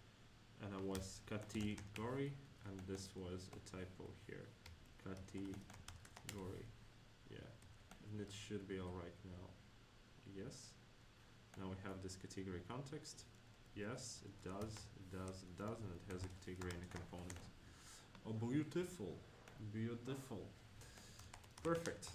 and I was category, and this was a typo here. Category, yeah, and it should be all right now. Yes. Now we have this category context. Yes, it does, and it has a category and a component. Oh, beautiful, beautiful. Perfect.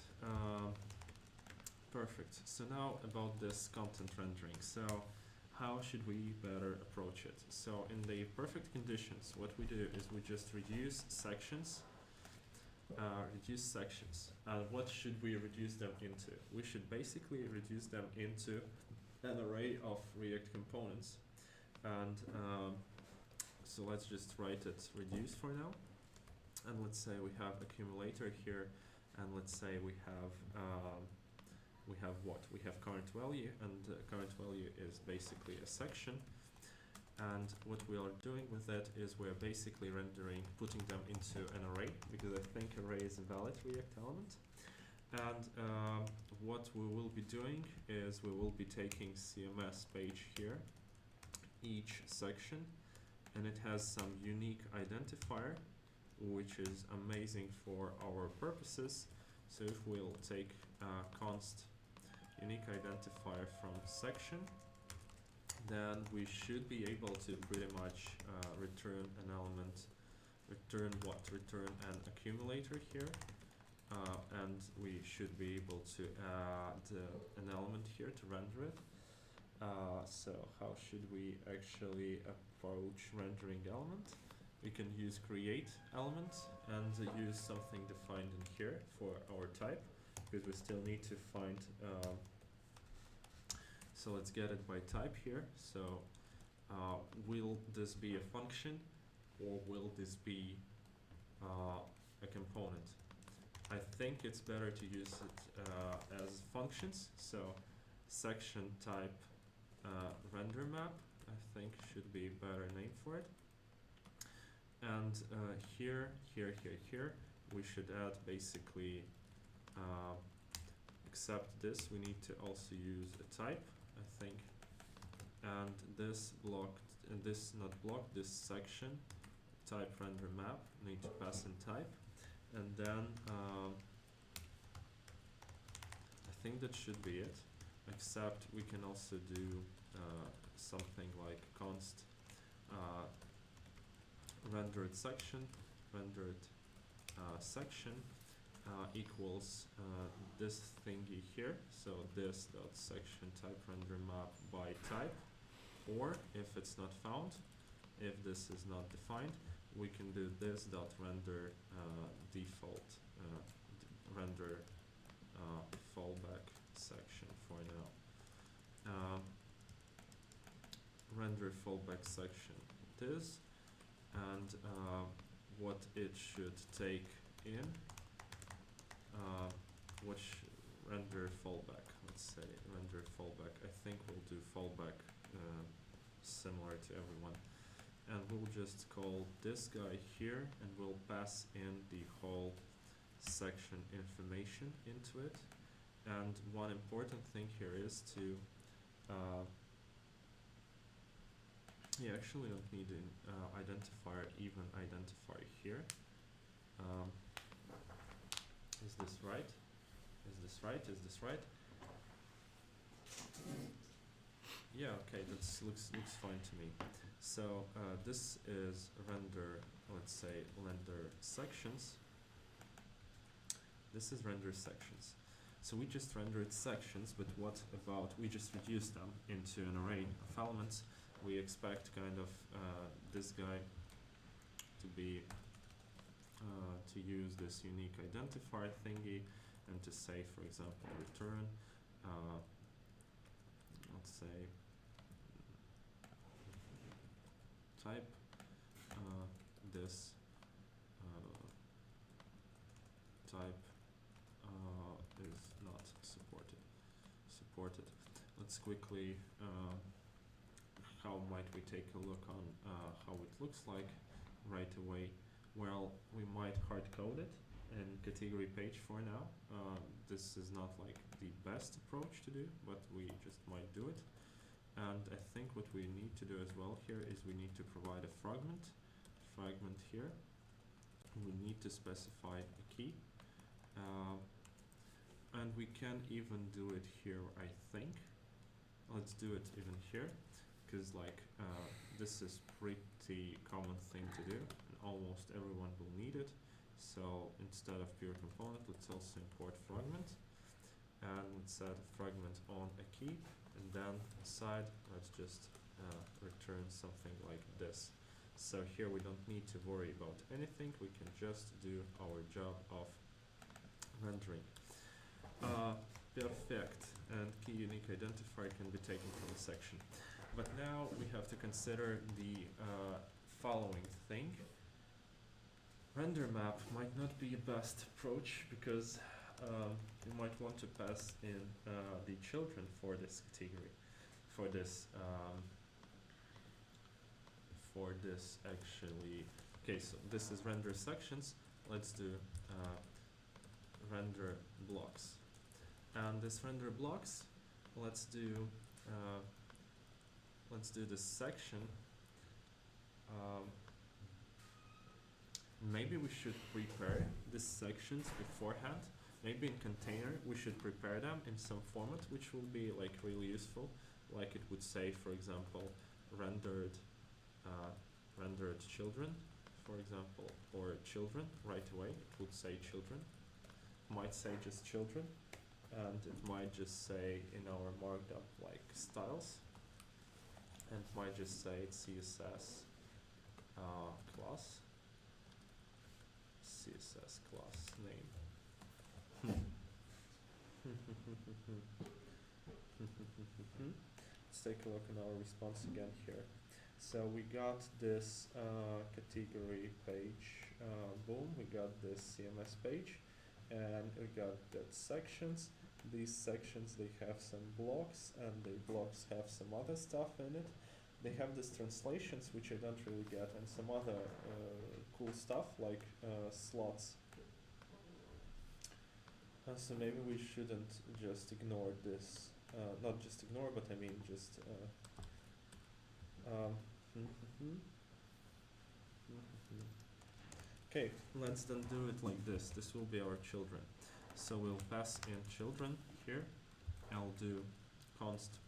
Perfect. So now about this content rendering. So how should we better approach it? So in the perfect conditions, what we do is we just reduce sections. What should we reduce them into? We should basically reduce them into an array of React components. And so let's just write it reduce for now. And let's say we have accumulator here, and let's say we have what? We have current value, and current value is basically a section. And what we are doing with that is we're basically putting them into an array, because I think array is a valid React element. And what we will be doing is we will be taking CMS page here, each section, and it has some unique identifier, which is amazing for our purposes. So if we'll take const unique identifier from section, then we should be able to pretty much return an element, return an accumulator here, and we should be able to add an element here to render it. So how should we actually approach rendering element? We can use create element and use something defined in here for our type, because we still need to find so let's get it by type here. So will this be a function, or will this be a component? I think it's better to use it as functions. So section type render map, I think, should be a better name for it. And here, we should add basically, except this, we need to also use a type, I think. And this blocked, and this not blocked, this section, type render map, need to pass in type. And then, I think that should be it, except we can also do something like const rendered section equals this thingy here, so this dot section type render map by type, or if it's not found, if this is not defined, we can do this dot render default render fallback section for now. render fallback section it is, and what it should take in, which render fallback, let's say render fallback. I think we'll do fallback similar to everyone, and we'll just call this guy here, and we'll pass in the whole section information into it. And one important thing here is to you actually don't need an identifier, even identifier here. Is this right? Is this right? Is this right? Yeah, okay, that looks fine to me. So this is render, let's say render sections. This is render sections. So we just rendered sections, but what about, we just reduced them into an array of elements. We expect kind of this guy to be, to use this unique identifier thingy and to say, for example, return, let's say, type this type is not supported. Let's quickly, how might we take a look on how it looks like right away? Well, we might hard code it in category page for now. This is not like the best approach to do, but we just might do it. And I think what we need to do as well here is we need to provide a fragment here. We need to specify a key. And we can even do it here, I think. Let's do it even here, because like this is pretty common thing to do, and almost everyone will need it. So instead of pure component, let's also import fragment, and let's set a fragment on a key, and then inside let's just return something like this. So here we don't need to worry about anything, we can just do our job of rendering. Perfect, and key unique identifier can be taken from a section. But now we have to consider the following thing. Render map might not be the best approach, because you might want to pass in the children for this category, for this actually. Okay, so this is render sections. Let's do render blocks. And this render blocks, let's do this section. Maybe we should prepare these sections beforehand. Maybe in container we should prepare them in some format which will be like really useful. Like it would say, for example, rendered children, for example, or children right away. It would say children. Might say just children, and it might just say in our markup like styles, and it might just say CSS class. CSS class name. Let's take a look at our response again here. So we got this category page, boom, we got this CMS page, and we got that sections. These sections, they have some blocks, and the blocks have some other stuff in it. They have these translations, which I don't really get, and some other cool stuff like slots. So maybe we shouldn't just ignore this. Not just ignore, but I mean just okay, let's then do it like this. This will be our children. So we'll pass in children here. I'll do const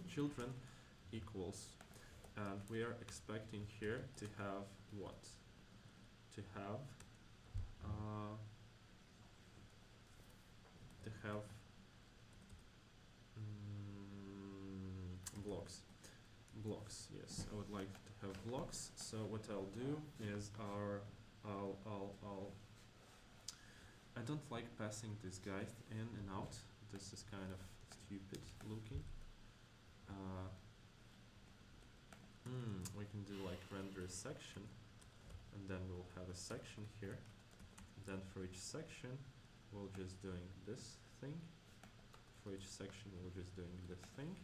children equals, and we are expecting here to have what? To have blocks. Blocks, yes, I would like to have blocks. So what I'll do is I don't like passing this guy in and out. This is kind of stupid looking. We can do like render a section, and then we'll have a section here. Then for each section, we'll just doing this thing. For each section, we're just doing this thing.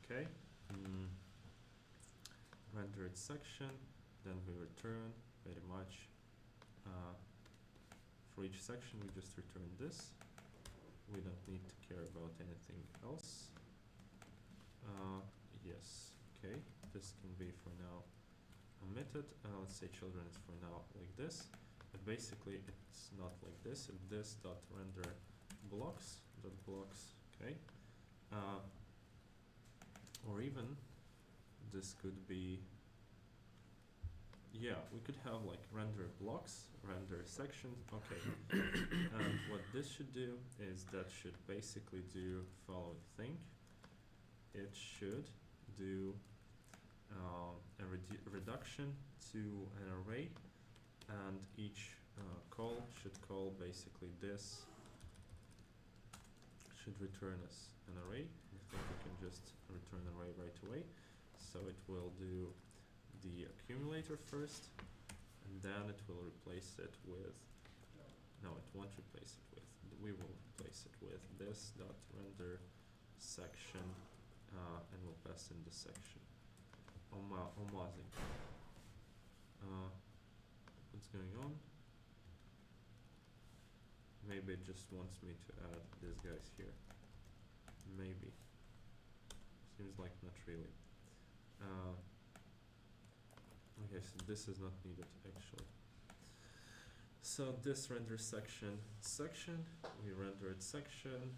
Okay. Rendered section, then we return very much. For each section, we just return this. We don't need to care about anything else. Yes. Okay. This can be for now omitted. Let's say children is for now like this. But basically, it's not like this. It's this dot render blocks dot blocks. Okay. Or even this could be. Yeah, we could have like render blocks, render sections. Okay. And what this should do is that should basically do following thing. It should do a reduction to an array, and each call should call basically this should return us an array. I think we can just return array right away. So it will do the accumulator first, and then it will replace it with, no, it won't replace it with, we will replace it with this dot render section, and we'll pass in the section. Amazing. What's going on? Maybe it just wants me to add these guys here. Maybe. Seems like not really. Okay, so this is not needed actually. So this render section, we rendered section,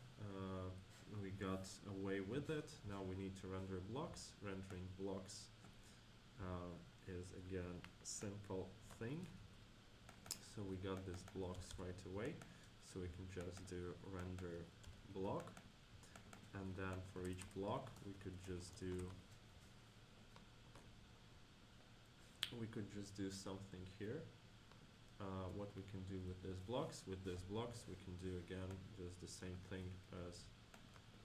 we got away with it. Now we need to render blocks. Rendering blocks is again a simple thing. So we got these blocks right away. So we can just do render block, and then for each block we could just do something here. What we can do with these blocks we can do again just the same thing as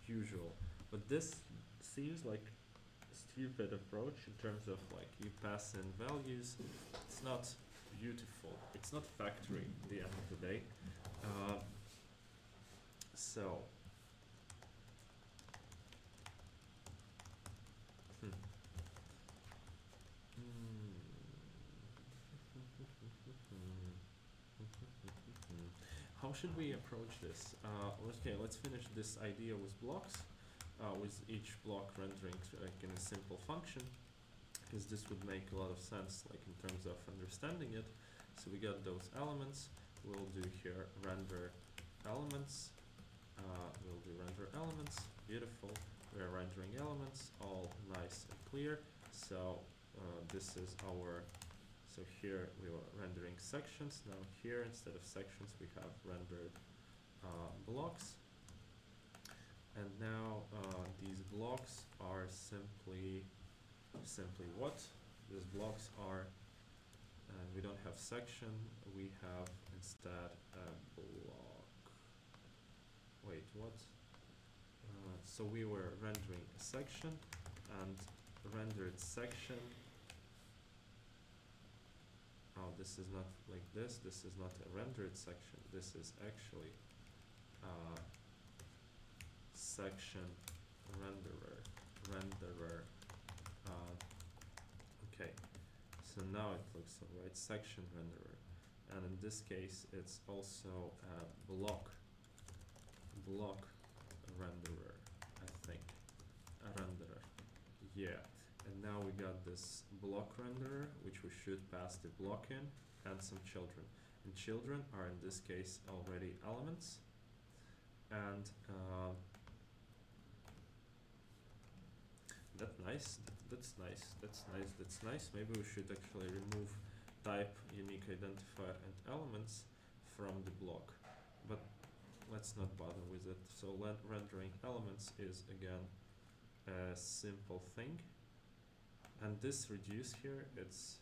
usual. But this seems like a stupid approach in terms of like you pass in values. It's not beautiful. It's not factory at the end of the day. So how should we approach this? Okay, let's finish this idea with blocks, with each block rendering like in a simple function, because this would make a lot of sense like in terms of understanding it. So we got those elements. We'll do here render elements. We'll do render elements. Beautiful. We're rendering elements, all nice and clear. So this is our. So here we were rendering sections. Now here instead of sections we have rendered blocks. And now these blocks are simply what? These blocks are. We don't have section. We have instead a block. Wait, what? So we were rendering a section, and rendered section. Oh, this is not like this. This is not a rendered section. This is actually section renderer. Okay. So now it looks alright. Section renderer, and in this case, it's also a block renderer. I think a renderer. Yeah. And now we got this block renderer, which we should pass the block in, and some children. And children are in this case already elements. And that's nice. That's nice. Maybe we should actually remove type, unique identifier, and elements from the block. But let's not bother with it. So rendering elements is again a simple thing. And this reduce here, is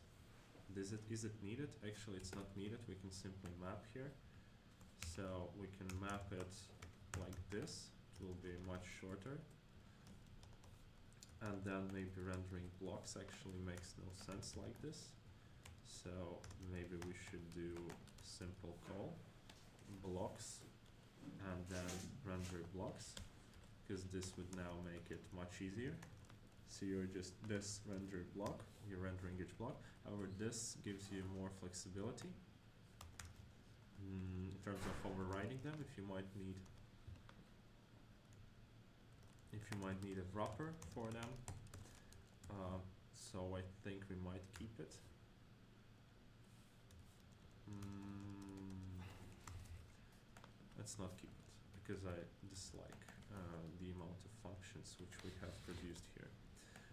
it needed? Actually, it's not needed. We can simply map here. So we can map it like this. It will be much shorter. And then maybe rendering blocks actually makes no sense like this. So maybe we should do simple call blocks and then render blocks, because this would now make it much easier. So you're just this render block, you're rendering each block. However, this gives you more flexibility in terms of overriding them if you might need a wrapper for them. So I think we might keep it. Let's not keep it, because I dislike the amount of functions which we have produced here.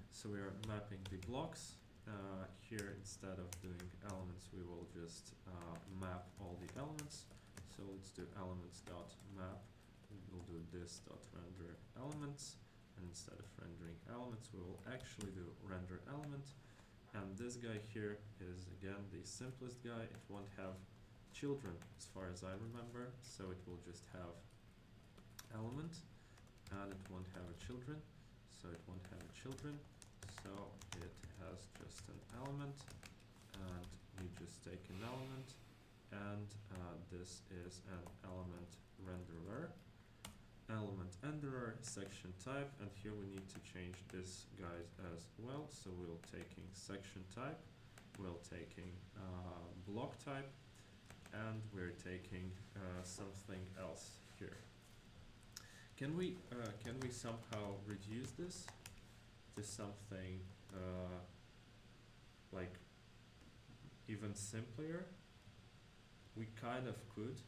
So we are mapping the blocks. Here, instead of doing elements, we will just map all the elements. So let's do elements.map. We'll do this.render elements. And instead of rendering elements, we will actually do render element. And this guy here is, again, the simplest guy. It won't have children as far as I remember, so it will just have element, and it won't have a children, so it won't have a children, so it has just an element, and we just take an element, and this is an element renderer, section type, and here we need to change this guys as well. So we'll taking section type, we'll taking block type, and we're taking something else here. Can we somehow reduce this to something like even simpler? We kind of could,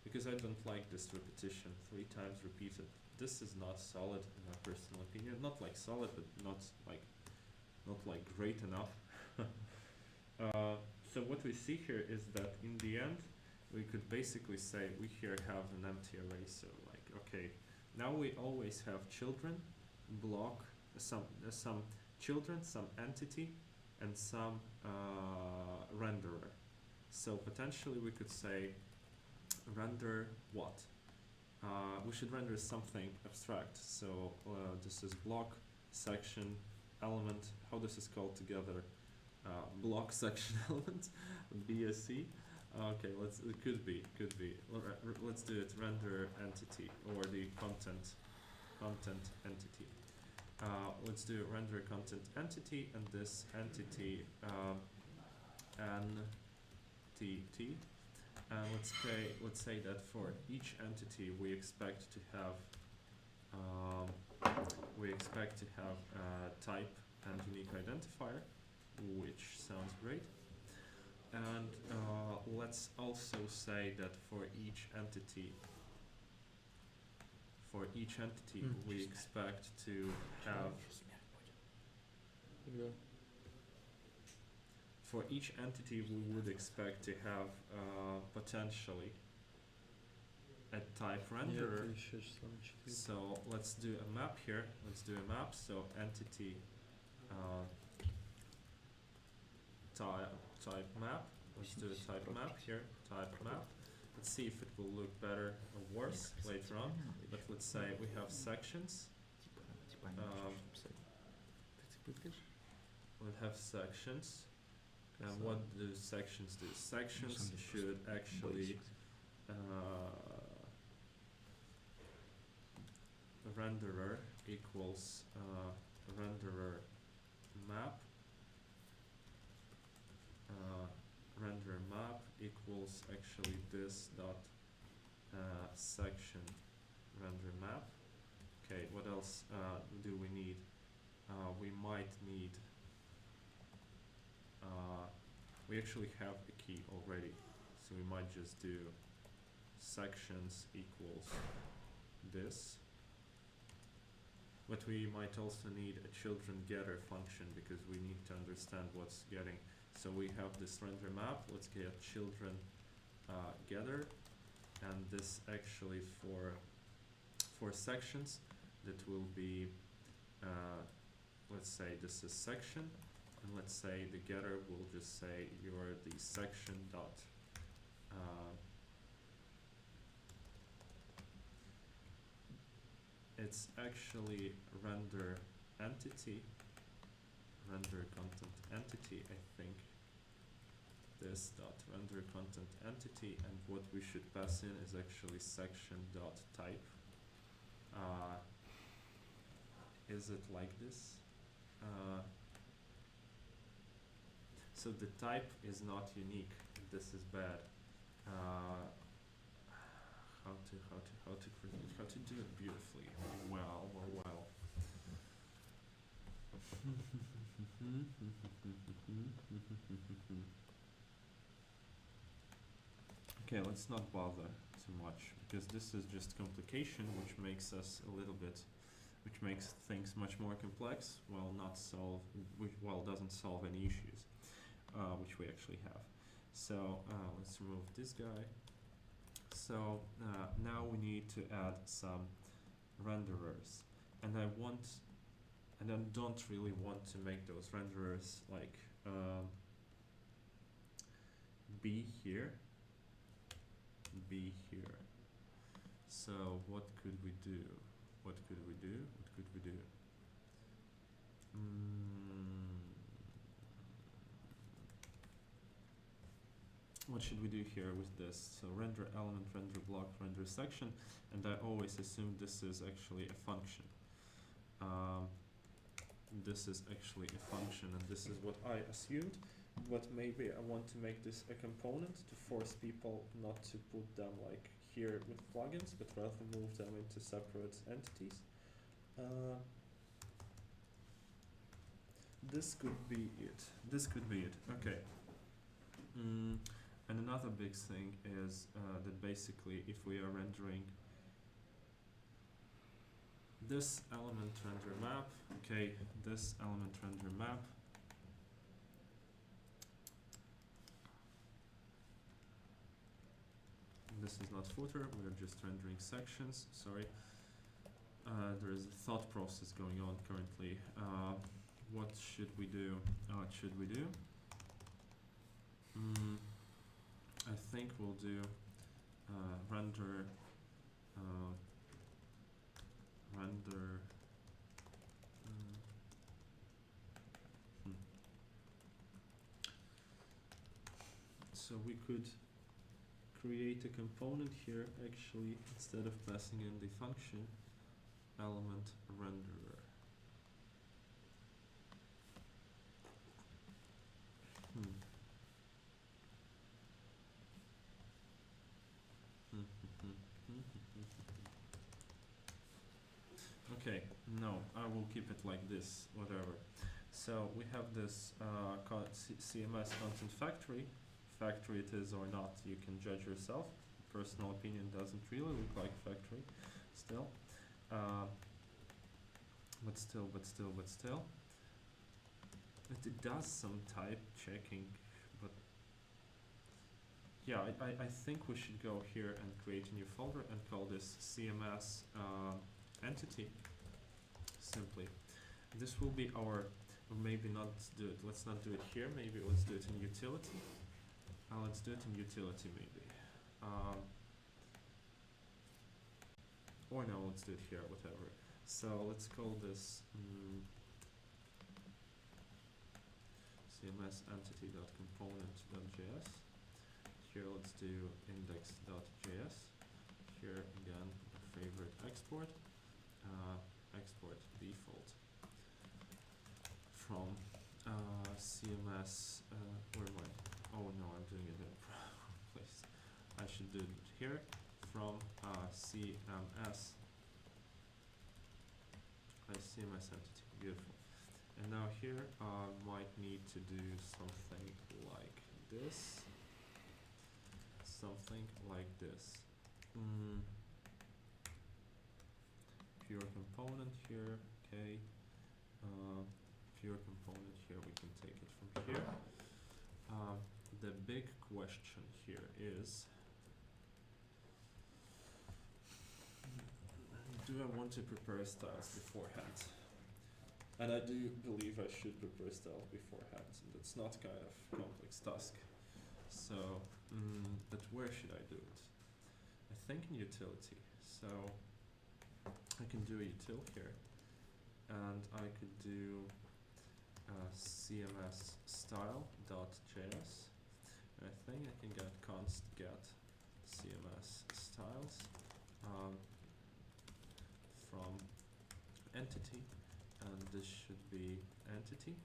because I don't like this repetition, 3 times repeated. This is not solid in my personal opinion. Not like solid, but not like great enough. So what we see here is that in the end, we could basically say we here have an empty array. So like, okay, now we always have children, block, some children, some entity, and some renderer. So potentially we could say render what? We should render something abstract. So this is block, section, element. How this is called together? Block, section, element, BSC. Okay, it could be. Let's do it. Render entity, or the content entity. Let's do render content entity, and this entity NTT. Let's say that for each entity we expect to have type and unique identifier, which sounds great. And let's also say that for each entity we expect to have we would expect to have potentially a type renderer. So let's do a map here. So entity type map. Let's do a type map here. Type map. Let's see if it will look better or worse later on. But let's say we have sections. We'll have sections. And what do sections do? Sections should actually renderer equals renderer map. Render map equals actually this dot section render map. Okay, what else do we need? We might need we actually have a key already, so we might just do sections equals this. But we might also need a children getter function, because we need to understand what's getting. So we have this render map. Let's get children getter, and this actually for sections that will be let's say this is section, and let's say the getter will just say you're the section dot it's actually render entity, render content entity, I think. This dot render content entity, and what we should pass in is actually section dot type. Is it like this? So the type is not unique. This is bad. How to do it beautifully? Well. Okay, let's not bother too much, because this is just complication, which makes us a little bit, which makes things much more complex, while doesn't solve any issues, which we actually have. So let's remove this guy. So now we need to add some renderers, and I don't really want to make those renderers like be here. So what could we do? What should we do here with this? So render element, render block, render section, and I always assume this is actually a function. This is actually a function, and this is what I assumed, but maybe I want to make this a component to force people not to put them like here with plugins, but rather move them into separate entities. This could be it. Okay. And another big thing is that basically if we are rendering this element render map, okay, this element render map, this is not footer, we're just rendering sections, sorry. There is a thought process going on currently. What should we do? I think we'll do render so we could create a component here actually, instead of passing in the function element renderer. Okay, no, I will keep it like this, whatever. So we have this CMS content factory. Factory it is or not, you can judge yourself. Personal opinion doesn't really look like factory still. But still. It does some type checking, but yeah, I think we should go here and create a new folder and call this CMS entity. Simply. This will be our, or maybe not do it, let's not do it here, maybe let's do it in utility. Let's do it in utility maybe. Or no, let's do it here, whatever. So let's call this CMS entity.component.js. Here let's do index.js. Here again, favorite export. Export default from CMS, where am I? Oh no, I'm doing it in the wrong place. I should do it here from CMS entity, beautiful. And now here I might need to do something like this. Pure component here, okay. Pure component here, we can take it from here. The big question here is, do I want to prepare styles beforehand? And I do believe I should prepare styles beforehand, and it's not kind of complex task. So, but where should I do it? I think in utility. So I can do a util here, and I could do CMS style.js. I think I can get const get CMS styles from entity, and this should be entity.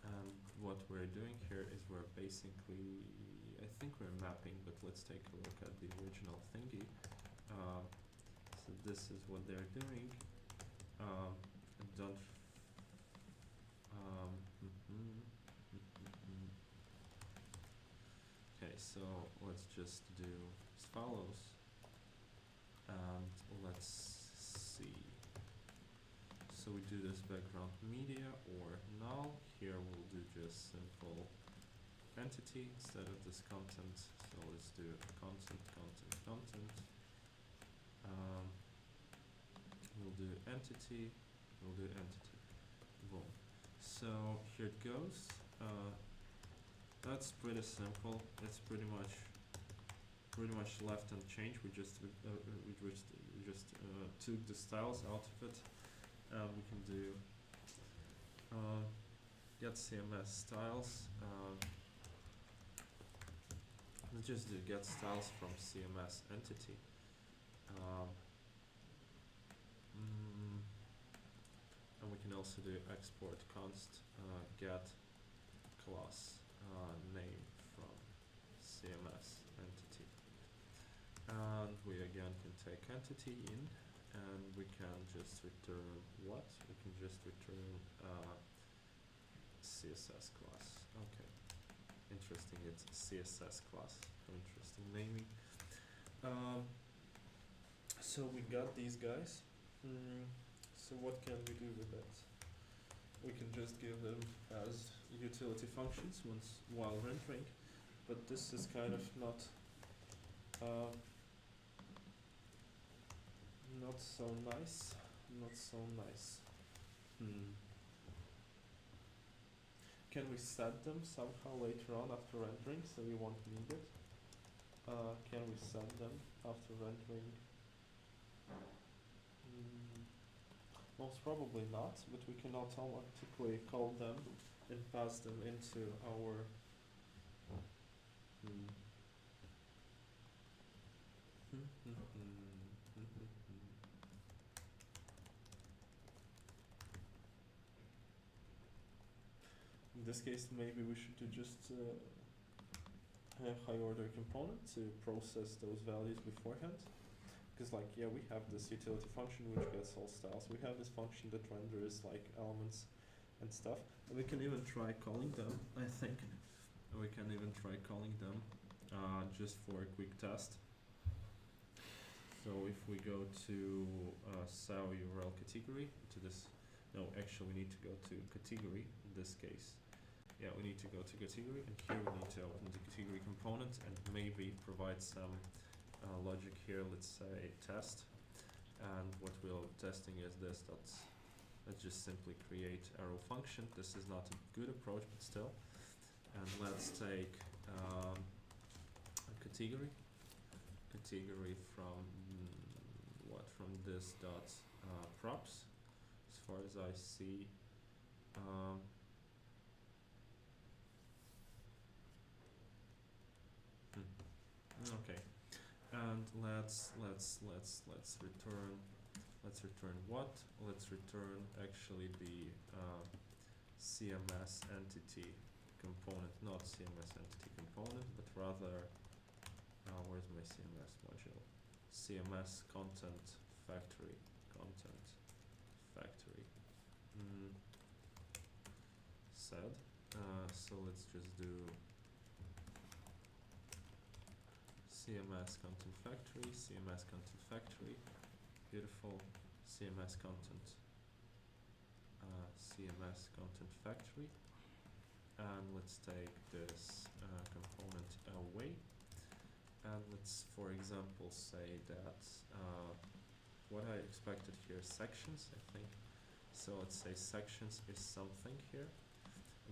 And what we're doing here is we're basically, I think we're mapping, but let's take a look at the original thingy. So this is what they're doing. Don't. Okay, so let's just do as follows, and let's see. So we do this background media or null. Here we'll do just simple entity instead of this content. So let's do content. We'll do entity. Boom. So here it goes. That's pretty simple. It's pretty much left unchanged. We just took the styles out of it. We can do get CMS styles. Let's just do get styles from CMS entity. And we can also do export const get class name from CMS entity. And we again can take entity in, and we can just return what? We can just return CSS class. Okay, interesting. It's CSS class. Interesting naming. So we got these guys. So what can we do with it? We can just give them as utility functions while rendering, but this is kind of not so nice. Can we set them somehow later on after rendering so we won't need it? Can we set them after rendering? Most probably not, but we can automatically call them and pass them into our in this case, maybe we should do just a high order component to process those values beforehand. Because like, yeah, we have this utility function which gets all styles. We have this function that renders like elements and stuff. And we can even try calling them, I think. We can even try calling them just for a quick test. So if we go to SAO URL category, to this, no, actually we need to go to category in this case. Yeah, we need to go to category, and here we need to open the category component and maybe provide some logic here. Let's say test, and what we're testing is this. Let's just simply create arrow function. This is not a good approach, but still. And let's take a category from from this dot props, as far as I see. Okay, and let's return what? Let's return actually the CMS entity component, not CMS entity component, but rather where's my CMS module? CMS content factory. Said. So let's just do CMS content factory, beautiful. CMS content factory, and let's take this component away, and let's, for example, say that what I expected here, sections, I think. So let's say sections is something here.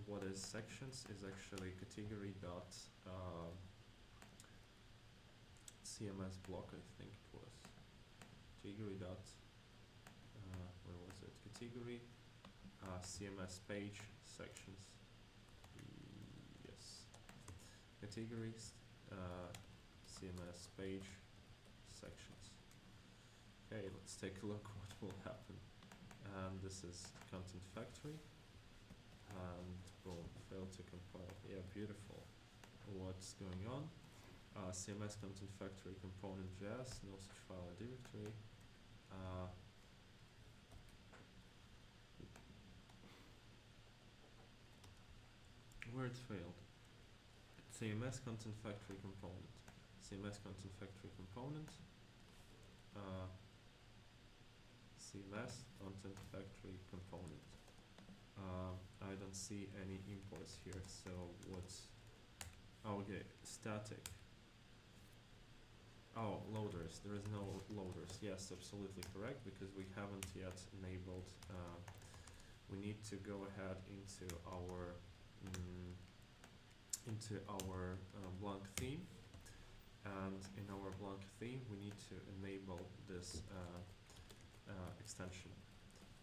What is sections is actually category dot CMS block, I think it was. Category dot where was it? Category CMS page sections. Yes. Categories, CMS page sections. Okay, let's take a look what will happen. And this is content factory. And boom, failed to compile. Yeah, beautiful. What's going on? CMS content factory component.js, no such file or directory. Where it failed? CMS content factory component. CMS content factory component. CMS content factory component. I don't see any imports here, so what's... okay, static. Oh, loaders. There is no loaders. Yes, absolutely correct, because we haven't yet enabled... we need to go ahead into our blank theme, and in our blank theme we need to enable this extension.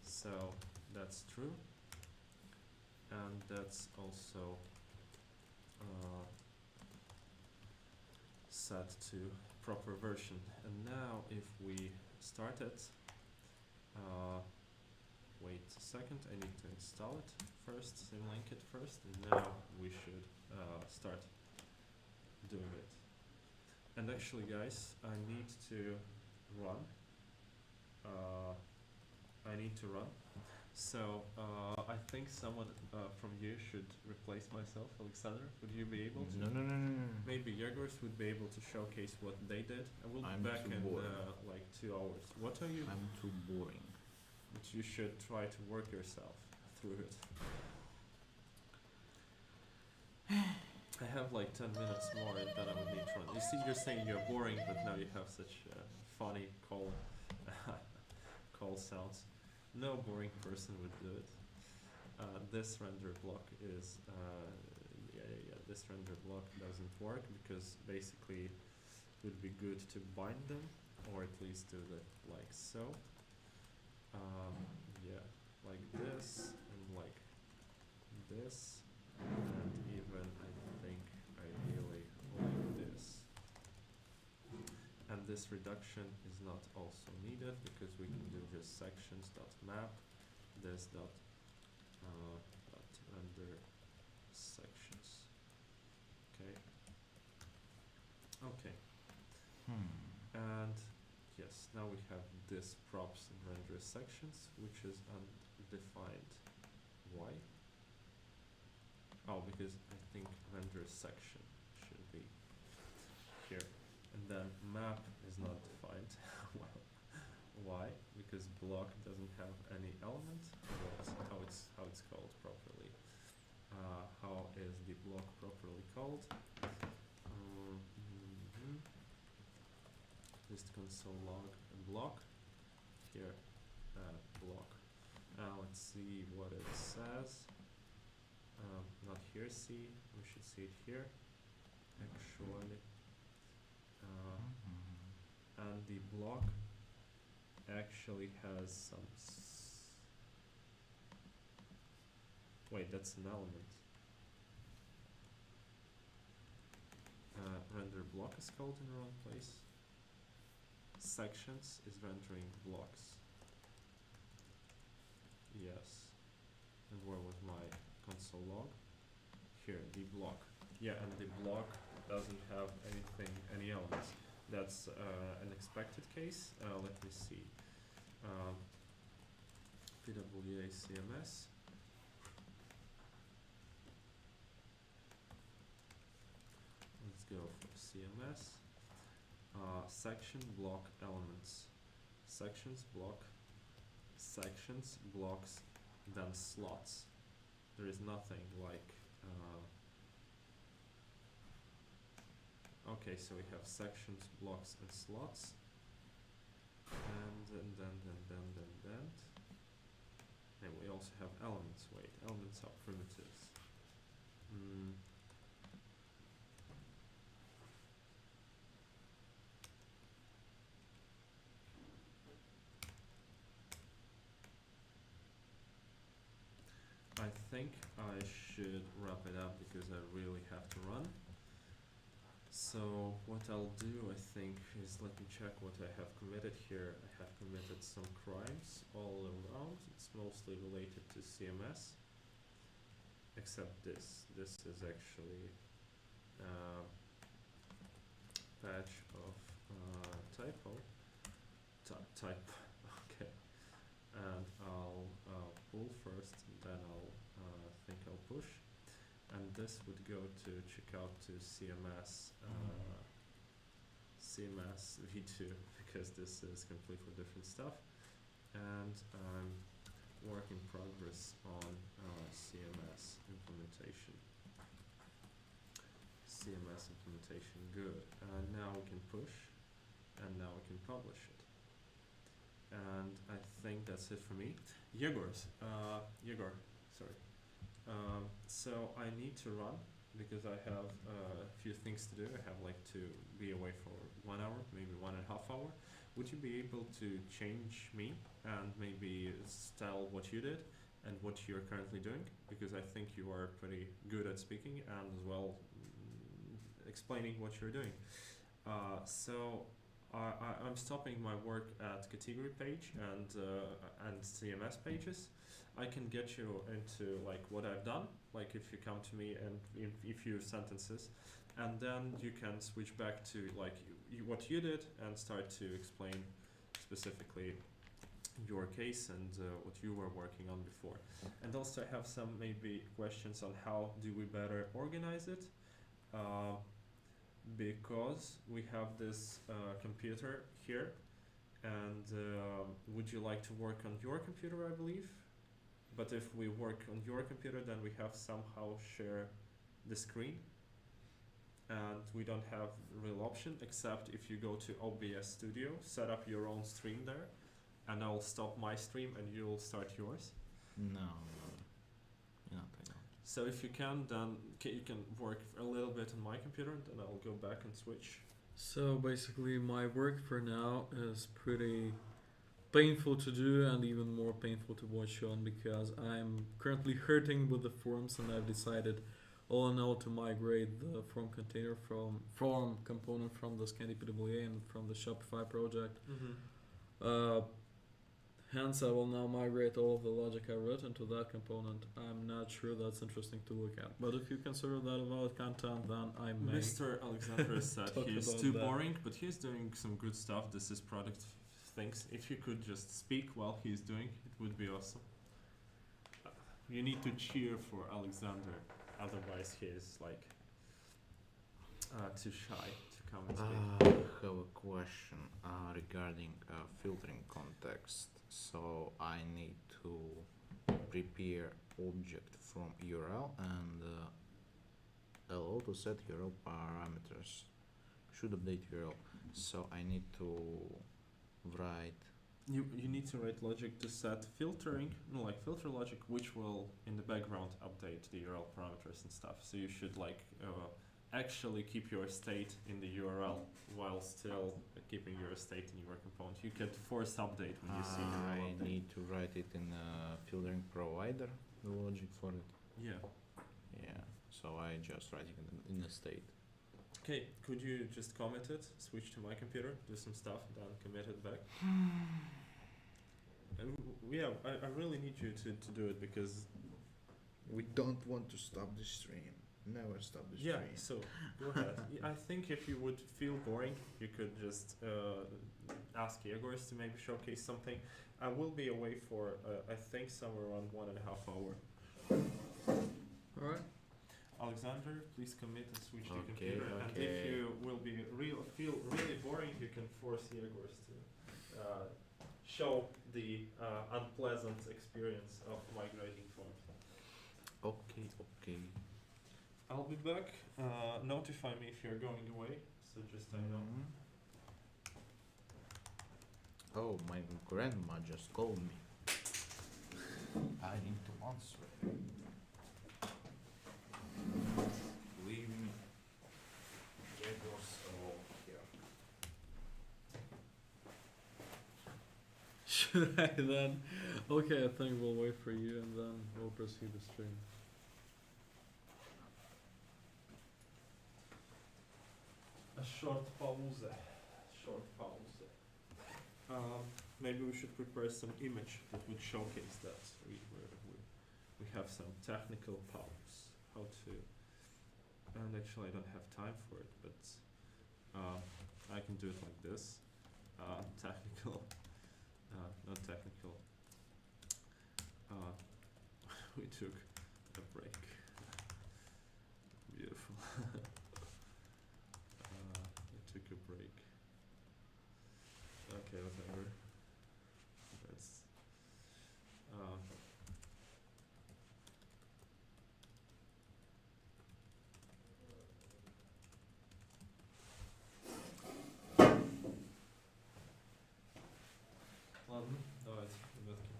So that's true, and that's also set to proper version. And now if we start it, wait a second, I need to install it first, symlink it first, and now we should start doing it. And actually guys, I need to run. So I think someone from you should replace myself. Alexander, would you be able to? No. Maybe Yegors would be able to showcase what they did. I will I'm be back too in boring. like 2 hours. What are you? I'm too boring. But you should try to work yourself through it. I have like 10 minutes more and then I would need to run. You see, you're saying you're boring, but now you have such funny call sounds. No boring person would do it. This render block is, this render block doesn't work because basically it would be good to bind them, or at least do it like so. Yeah, like this, and like this, and even I think ideally like this. And this reduction is not also needed because we can do just sections.map this dot render sections. Okay. And yes, now we have this props and render sections, which is undefined. Why? Oh, because I think render section should be here. And then map is not defined. Well, why? Because block doesn't have any element. Well, how it's called properly. How is the block properly called? Just console log block. Here, block. Let's see what it says. Not here, see. We should see it here. Actually. And the block actually has some wait, that's an element. Render block is called in the wrong place. Sections is rendering blocks. Yes. And where was my console log? Here, the block. Yeah, and the block doesn't have any elements. That's an expected case. Let me see. PWA CMS. Let's go for CMS. Section block elements. Sections block. Sections blocks. Then slots. There is nothing like. Okay, so we have sections, blocks, and slots, and then, and we also have elements. Wait, elements are primitives. think I should wrap it up because I really have to run. So what I'll do, I think, is let me check what I have committed here. I have committed some crimes all around. It's mostly related to CMS, except this. This is actually patch of typo. Type. Okay. And I'll pull first, then I'll think I'll push. And this would go to check out to CMS CMS v2 because this is completely different stuff. And work in progress on CMS implementation. CMS implementation, good. And now we can push, and now we can publish it. And I think that's it for me. Yegor, sorry. So I need to run because I have a few things to do. I have like to be away for 1 hour, maybe 1.5 hours. Would you be able to change me and maybe tell what you did and what you're currently doing? Because I think you are pretty good at speaking and as well explaining what you're doing. So I'm stopping my work at category page and CMS pages. I can get you into like what I've done, like if you come to me and in few sentences, and then you can switch back to like what you did and start to explain specifically your case and what you were working on before. And also I have some maybe questions on how do we better organize it, because we have this computer here, and would you like to work on your computer, I believe? But if we work on your computer, then we have somehow share the screen, and we don't have real option except if you go to OBS Studio, set up your own stream there, and I'll stop my stream and you'll start yours. No, I don't. So if you can, then you can work a little bit on my computer, and then I'll go back and switch. So basically my work for now is pretty painful to do and even more painful to watch on because I'm currently hurting with the forms, and I've decided all in all to migrate the form container form component from the Scandy PWA and from the Shopify project. Hence, I will now migrate all of the logic I wrote into that component. I'm not sure that's interesting to look at, but if you consider that a valid content, then I may. Mr. Alexander said talk he's about too that. boring, but he's doing some good stuff. This is product things. If you could just speak while he's doing, it would be awesome. You need to cheer for Alexander, otherwise he is like too shy to come and speak. I have a question regarding filtering context. So I need to prepare object from URL and allow to set URL parameters. Should update URL. So I need to write. You need to write logic to set filtering, no, like filter logic, which will in the background update the URL parameters and stuff. So you should like actually keep your state in the URL while still keeping your state in your component. You can force update when you see URL I update. need to write it in filtering provider, the logic for it. Yeah. Yeah, so I just write it in the state. Okay, could you just commit it, switch to my computer, do some stuff, then commit it back? And yeah, I really need you to do it because We don't want to stop the stream. Never stop the stream. yeah, so go ahead. I think if you would feel boring, you could just ask Yegors to maybe showcase something. I will be away for I think somewhere around 1.5 hours. Alright. Alexander, please commit and switch to Okay, computer. And if okay. you will feel really boring, you can force Yegors to show the unpleasant experience of migrating forms. Okay. I'll be back. Notify me if you're going away, so just I know. Oh, my grandma just called me. I need to answer. Leave me. Yegor's all here. Should I then Okay, I think we'll wait for you and then we'll proceed the stream. A short pause. Short pause. Maybe we should prepare some image that would showcase that. We have some technical pause. How to. And actually, I don't have time for it, but I can do it like this. Technical. Not technical. We took a break. Beautiful. We took a break. Okay, whatever. That's. Ладно, давайте, ребятки.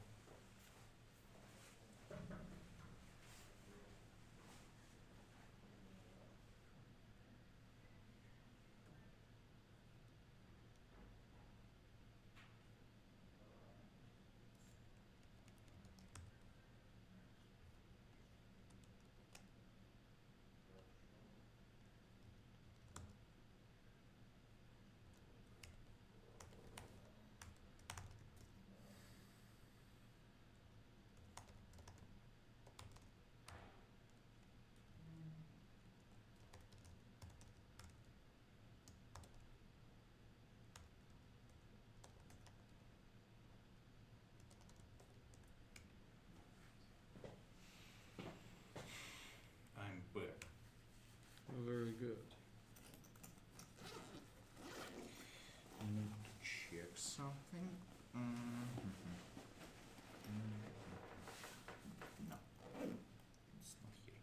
I'm back. Very good. I need to check something. No, it's not here.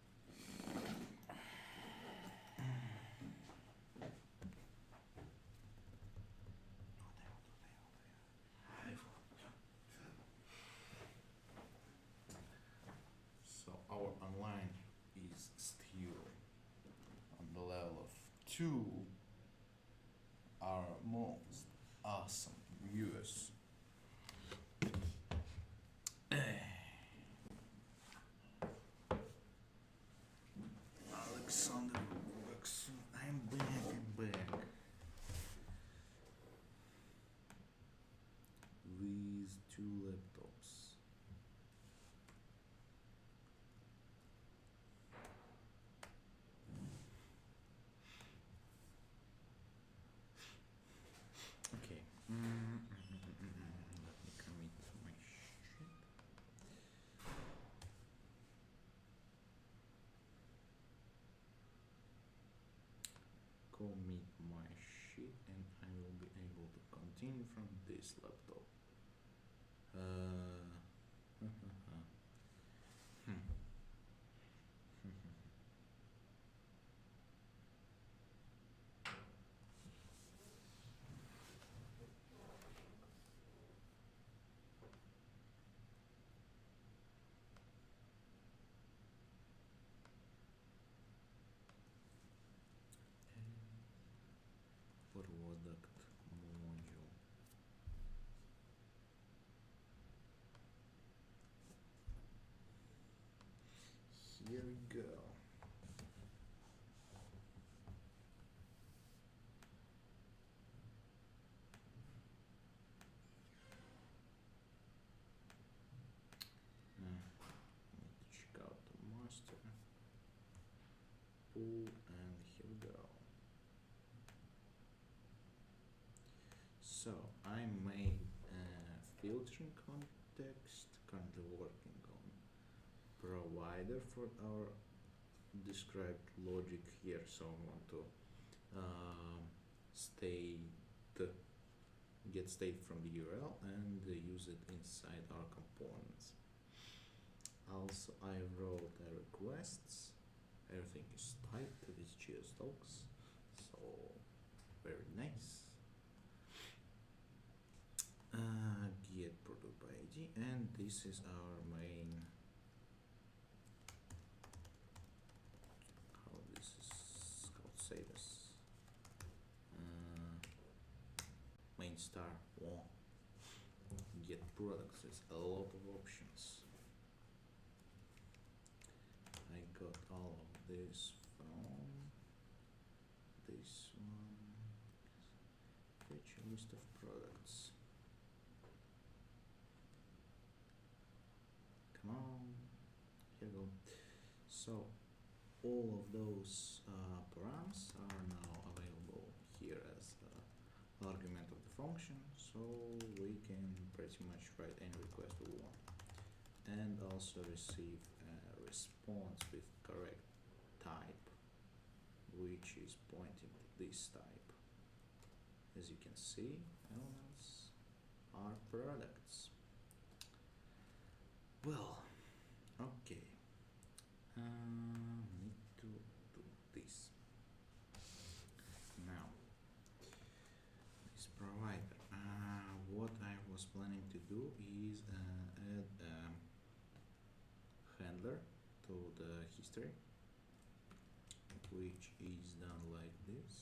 So our online is still on the level of 2, our most awesome viewers. Alexander works. I'm back. With 2 laptops. Okay. Let me commit my shit. Commit my shit and I will be able to continue from this laptop. Product module. Here we go. Need to check out the master pool and here we go. So I made a filtering context, currently working on provider for our described logic here. So I want to get state from the URL and use it inside our components. Also I wrote the requests. Everything is typed with JS docs, so very nice. Get product by ID, and this is our main. How this is called? Save as main star get products. It's a lot of options. I got all of this from this one. Fetch a list of products. Come on, here we go. So all of those params are now available here as argument of the function, so we can pretty much write any request we want, and also receive a response with correct type, which is pointing to this type. As you can see, elements are products. Well, okay. Need to do this. Now, this provider. What I was planning to do is add a handler to the history, which is done like this.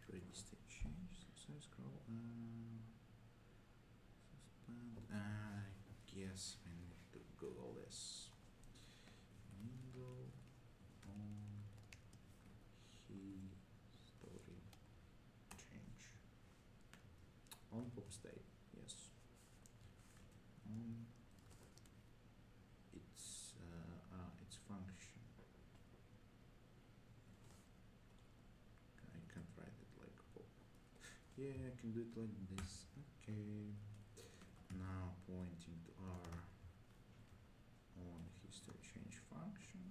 Ready state change. So I scroll. Suspend. I guess I need to Google this. Window on history change. On pop state. Yes. On its function. I can't write it like pop. Yeah, I can do it like this. Okay. Now pointing to our on history change function.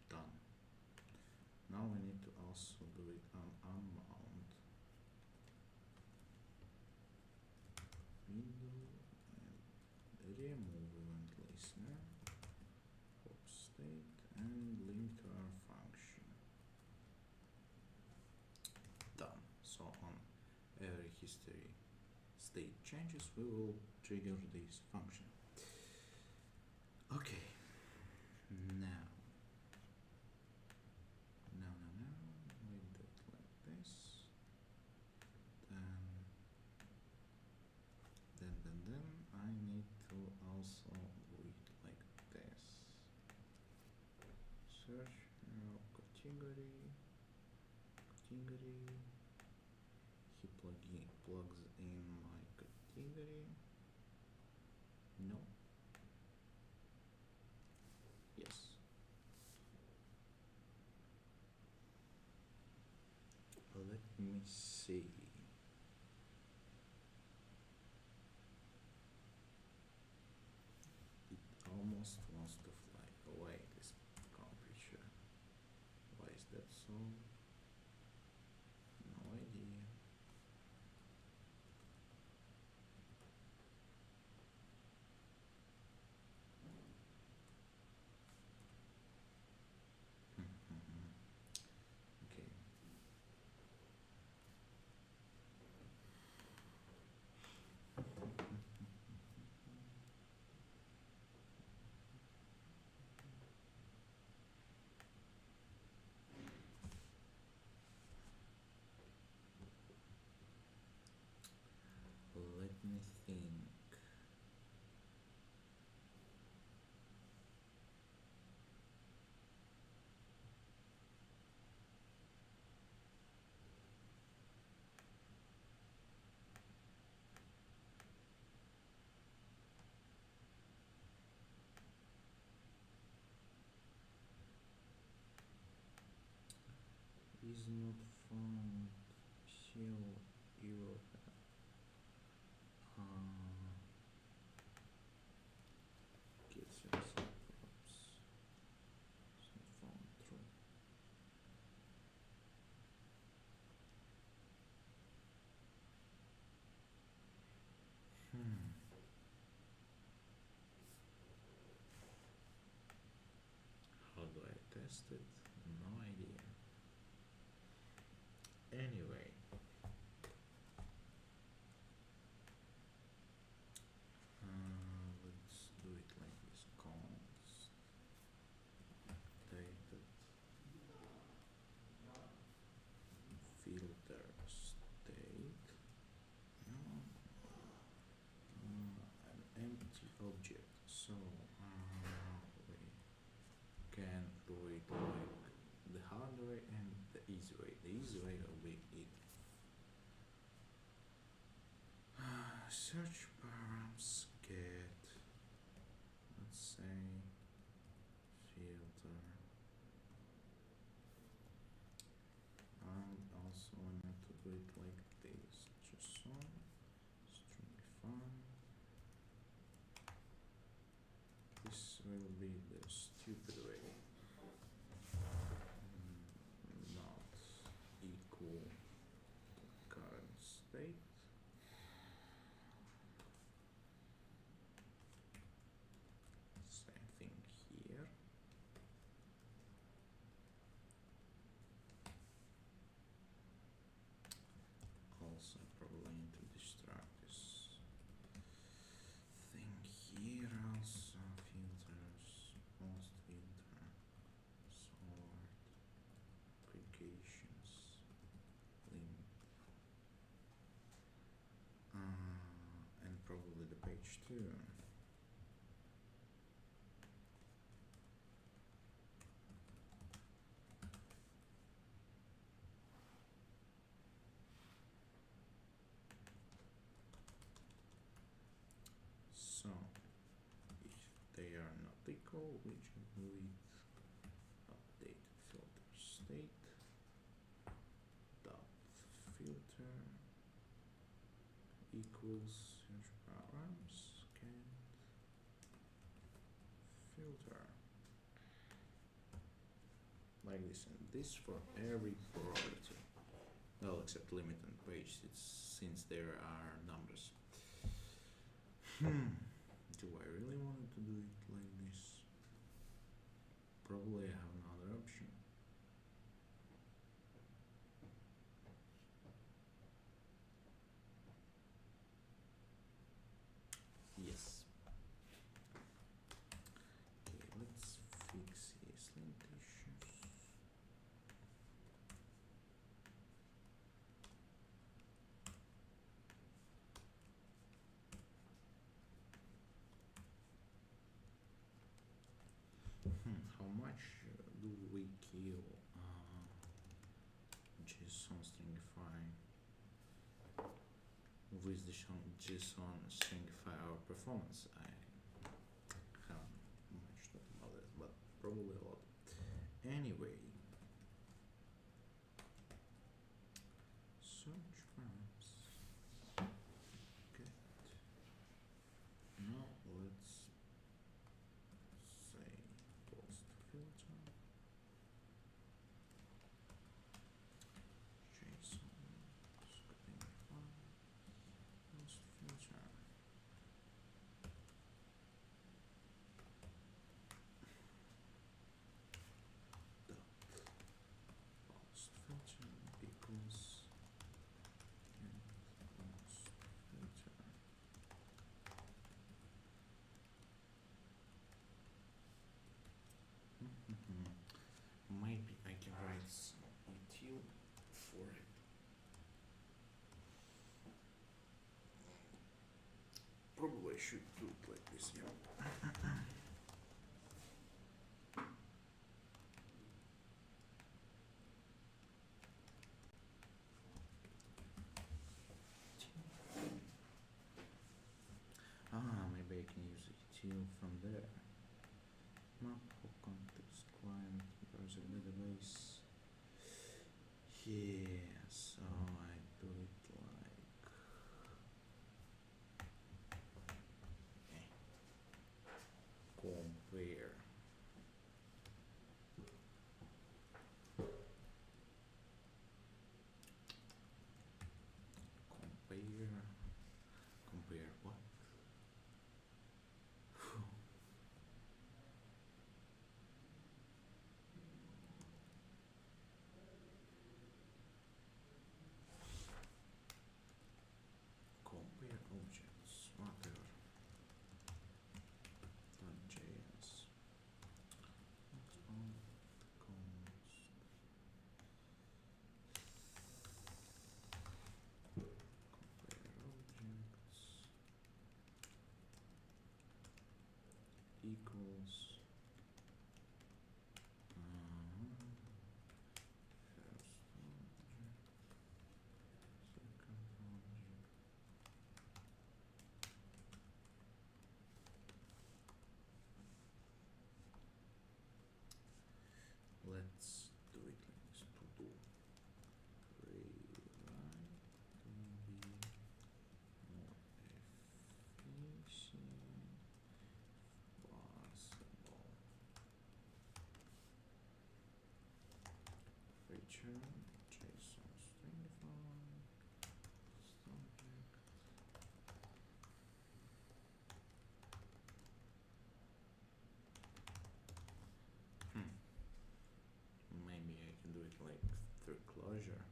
Done. Now we need to also do it on amount. Window and remove event listener. Pop state and link to our function. Done. So on every history state changes, we will trigger this function. Okay. Now we do it like this. Then I need to also do it like this. Search category. He plugs in my category. No. Yes. Let me see. It almost wants to fly away, this creature. Why is that so? No idea. Okay. Let me think. Is not found. Shell error. Gets yourself props. It's not found. True. How do I test it? No idea. Anyway, let's way and the easy way. The easy way will be it. Search params get, let's say, filter, and also I need to do it like this. JSON stringify. This will be the stupid way. Not equal to current state. Same thing here. Also probably need to destruct this thing here also. Filters, post filter, sort, applications, limit, and probably the page too. So if they are not equal, we just do it update filter state dot filter equals search params scan filter, like this, and this for every property. Well, except limit and page, since there are numbers. Do I really want to do it like this? Probably I have another option. Yes. Okay, let's fix these link issues. How much do we kill JSON stringify with the JSON stringify our performance? I haven't much thought about it, but probably a lot. Anyway, search params. Good. Now let's say post filter JSON stringify post filter. Dot post filter equals and post filter. Maybe I can write some util for it. Probably I should do it like this, yeah. Maybe I can use util from there. Map for context client browser database. Yeah, so I do it like compare. Compare what? Feature JSON string file subject. Maybe I can do it like through closure.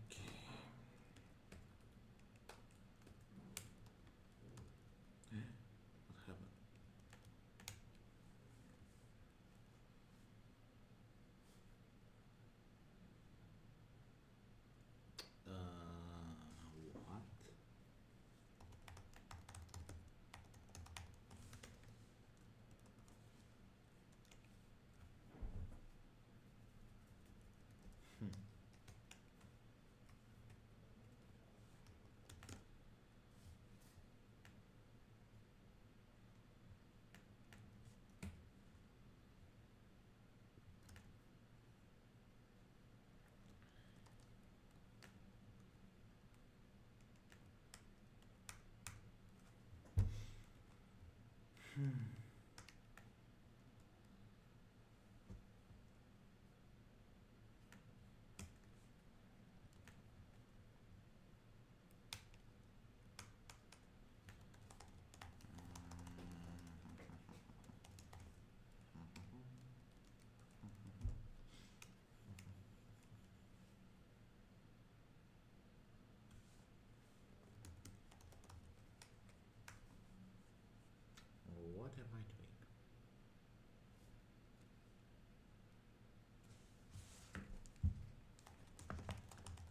Okay. What happened? What? What am I doing?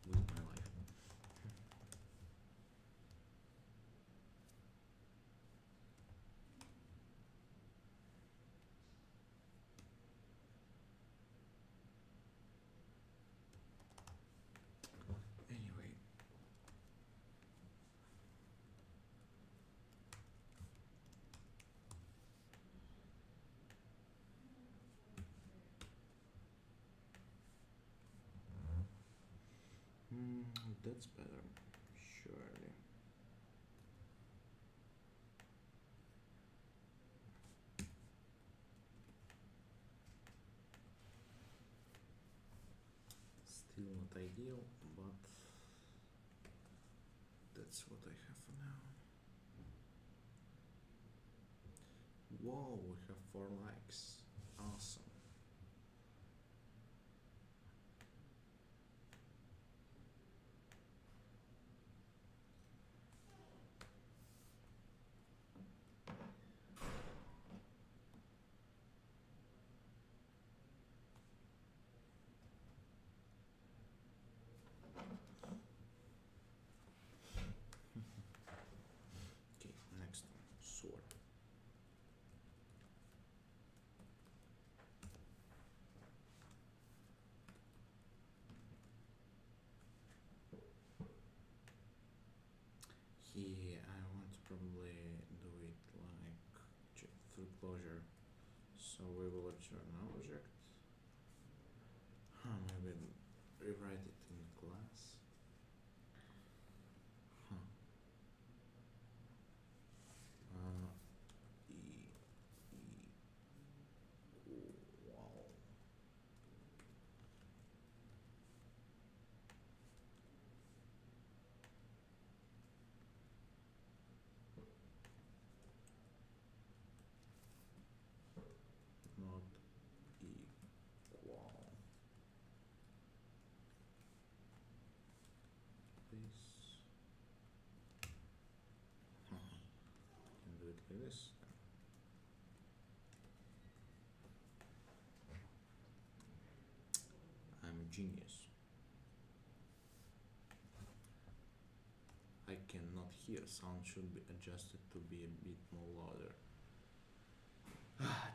With my life. Anyway. That's better, surely. Still not ideal, but that's what I have for now. Whoa, we have 4 likes. Awesome. Okay, next one, sort. Here, I want to probably do it like through closure. So we will return an object. Maybe rewrite it in class. Wow. Not equal. This. Can do it like this. I'm a genius. I cannot hear. Sound should be adjusted to be a bit more louder.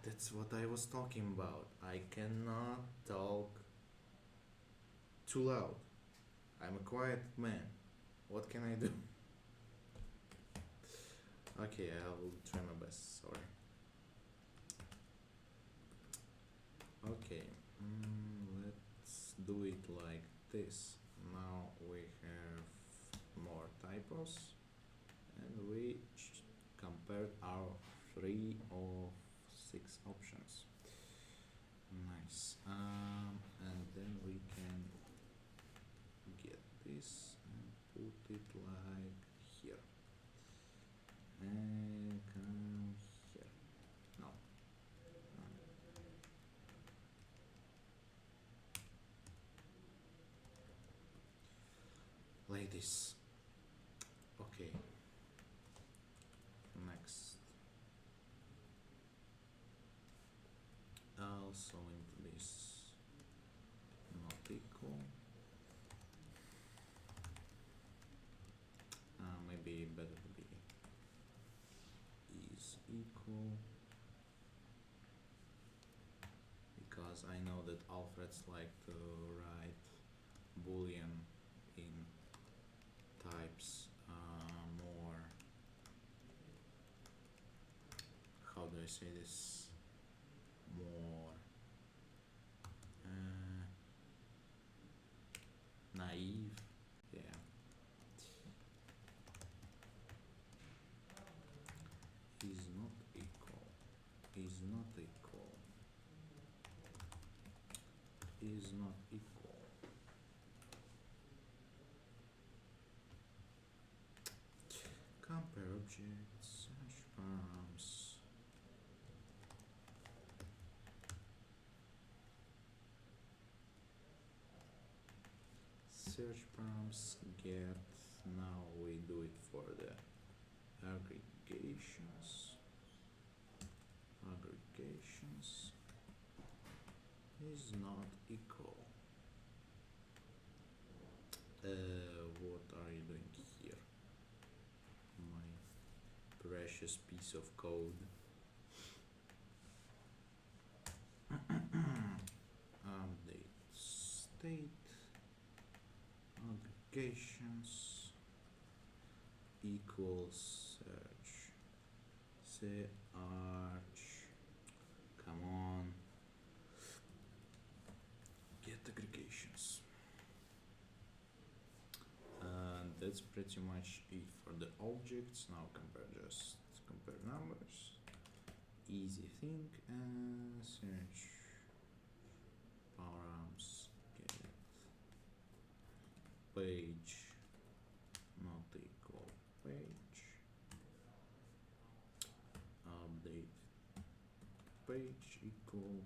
That's what I was talking about. I cannot talk too loud. I'm a quiet man. What can I do? Okay, I will try my best. Sorry. Okay, let's do it like this. Now we have more typos, and we compared our 3 of 6 options. Nice. And then we can get this and put it like here. And come here. No. Like this. Okay. Next. Also into this not equal. Maybe better to be is equal, because I know that Alfreds like to write boolean in types more, how do I say this, more naive, yeah. Is not equal, is not equal, is not equal. Compare objects, search params. Search params get, now we do it for the aggregations. Aggregations is not equal. What are you doing here? My precious piece of code. Update state aggregations equals search come on, get aggregations. And that's pretty much it for the objects. Now compare numbers, easy thing. Search params get page not equal page, update page equal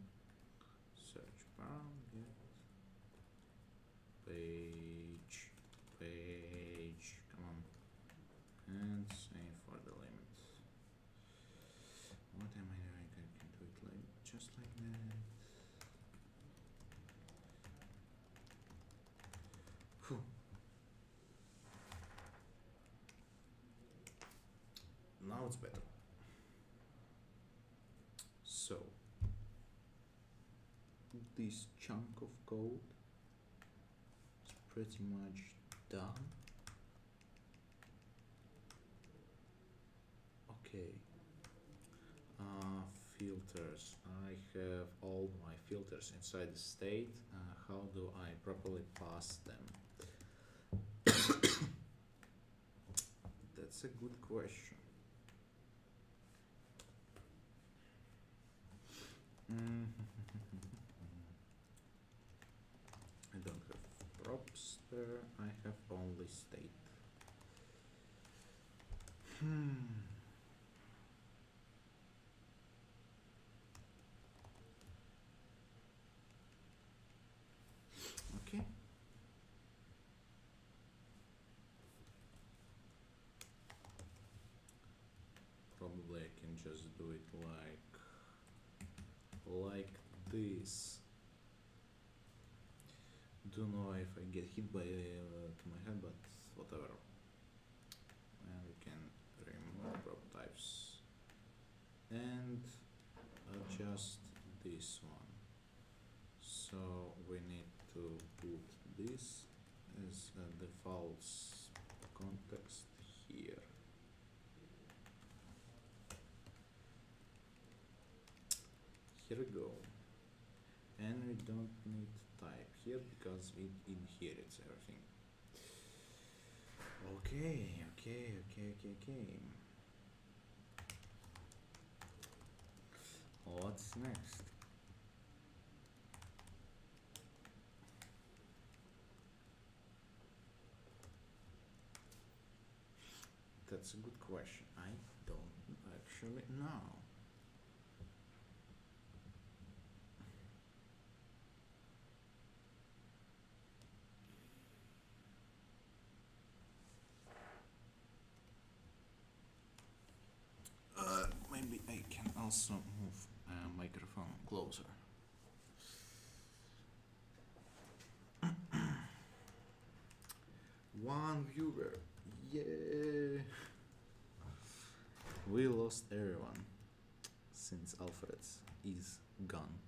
search param get page, come on, and same for the limit. What am I doing? I can do it like just like that. Whew. Now it's better. So this chunk of code is pretty much done. Okay. Filters. I have all my filters inside the state. How do I properly pass them? That's a good question. I don't have props there, I have only state. Okay. Probably I can just do it like this. Don't know if I get hit by to my head, but whatever. And we can remove prop types and adjust this one. So we need to put this as a default context here. Here we go. and we don't need type here because it inherits everything. Okay. What's next? That's a good question. I don't actually know. Maybe I can also move microphone closer. One viewer. Yeah. We lost everyone since Alfred's is gone.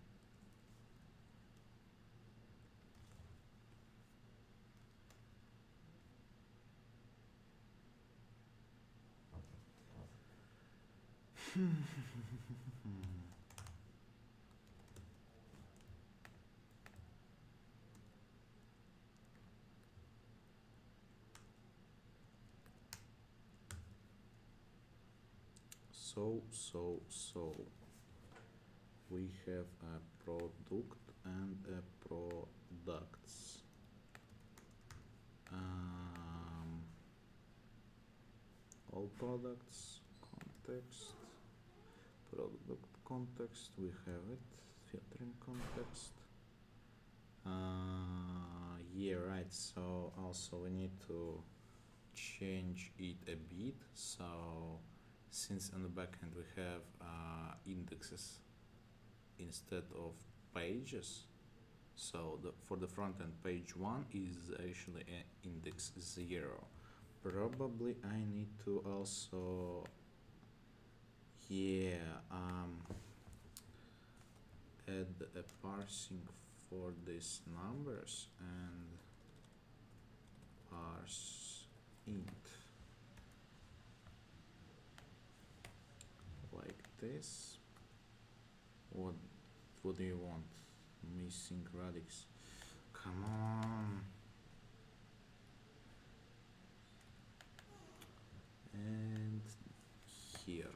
So we have a product and a products. All products context, product context, we have it, filtering context. Yeah, right, so also we need to change it a bit. So since on the backend we have indexes instead of pages, so for the front end, page 1 is actually index 0. Probably I need to also add a parsing for these numbers and parse int like this. What do you want? Missing radix. Come on. And here.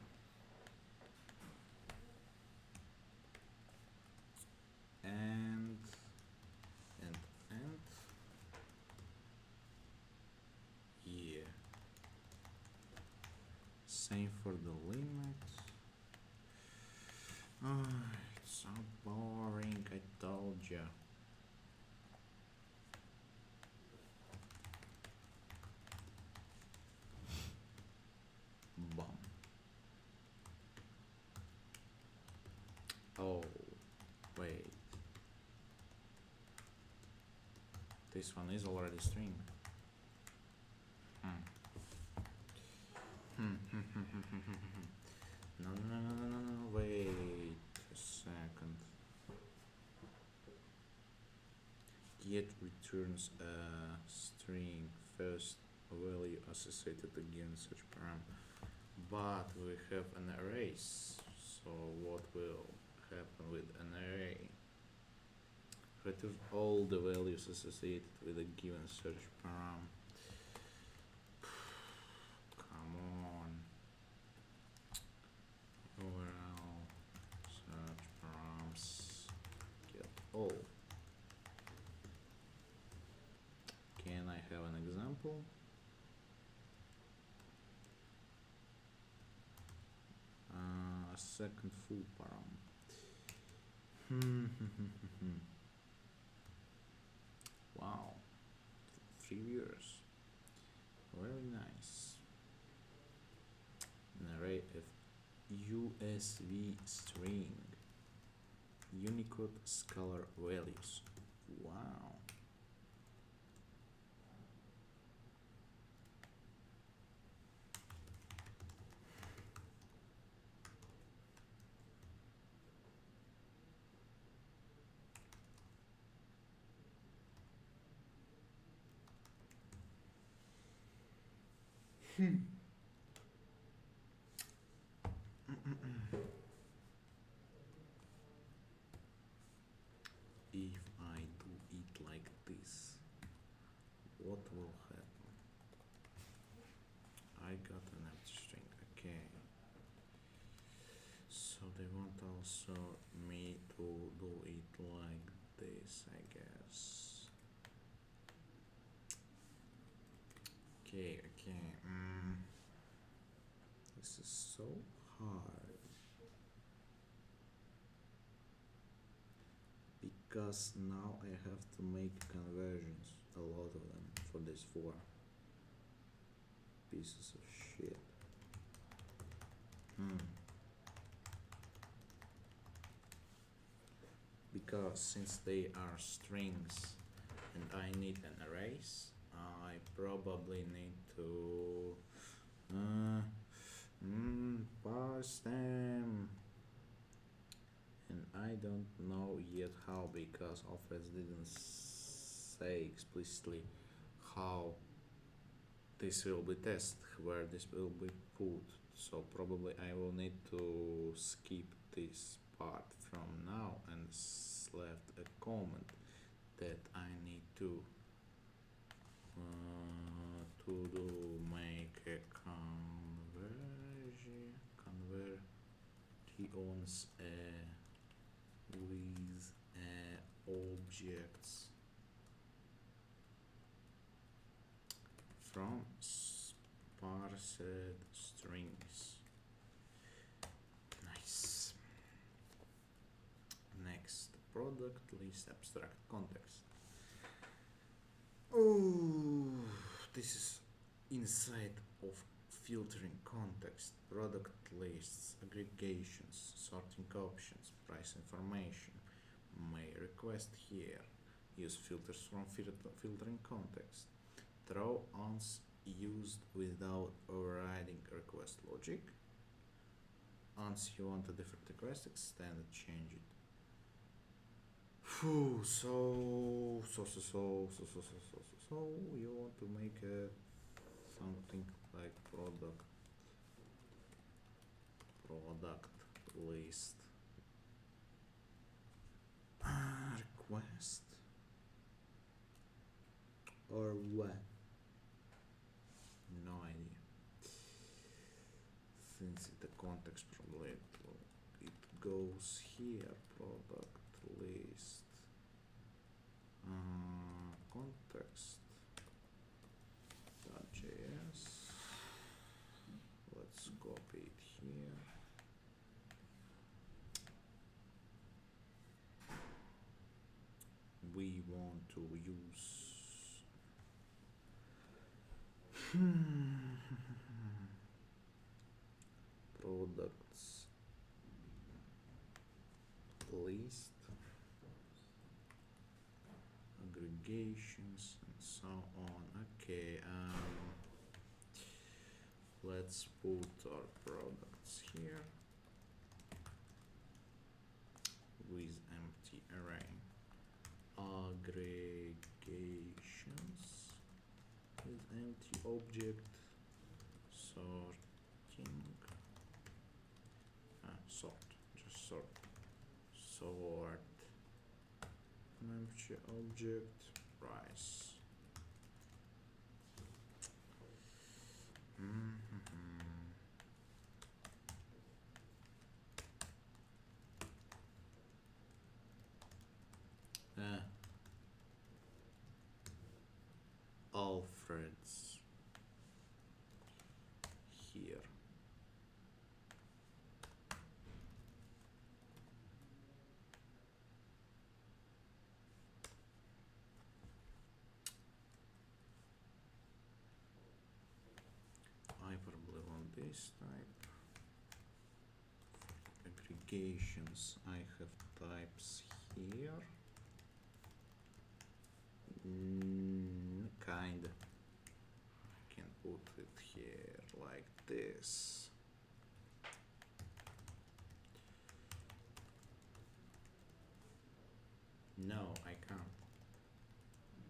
And yeah. Same for the limit. Oh, it's so boring, I told ya. Bum. Oh, wait. This one is already string. No, wait a second. Get returns a string first value associated against such param, but we have an array, so what will happen with an array? Return all the values associated with a given search param. Come on. URL search params get all. Can I have an example? Second full param. Wow, 3 viewers. Very nice. An array of USV string, Unicode scalar values. Wow. because now I have to make conversions, a lot of them, for these 4 pieces of shit. Because since they are strings and I need an arrays, I probably need to parse them, and I don't know yet how, because Auth didn't say explicitly how this will be tested, where this will be put, so probably I will need to skip this part from now and left a comment that I need to do make a conversions with objects from parsed strings. Nice. Next, product list abstract context. Oh, this is inside of filtering context, product lists, aggregations, sorting options, price information. May request here. Use filters from filtering context. Throw ons used without overriding request logic. Once you want a different request, extend it, change it. So you want to make something like product list request or what? No idea. Since the context probably it goes here, product list context.js. Let's copy it here. We want to use products list aggregations and so on. Okay, let's put our products here with empty array. Aggregations with empty object. Sorting. Just sort. Sort. An empty object. Price. Alfred's here. I probably want this type. Aggregations, I have types here. Kinda. I can put it here like this. No, I can't.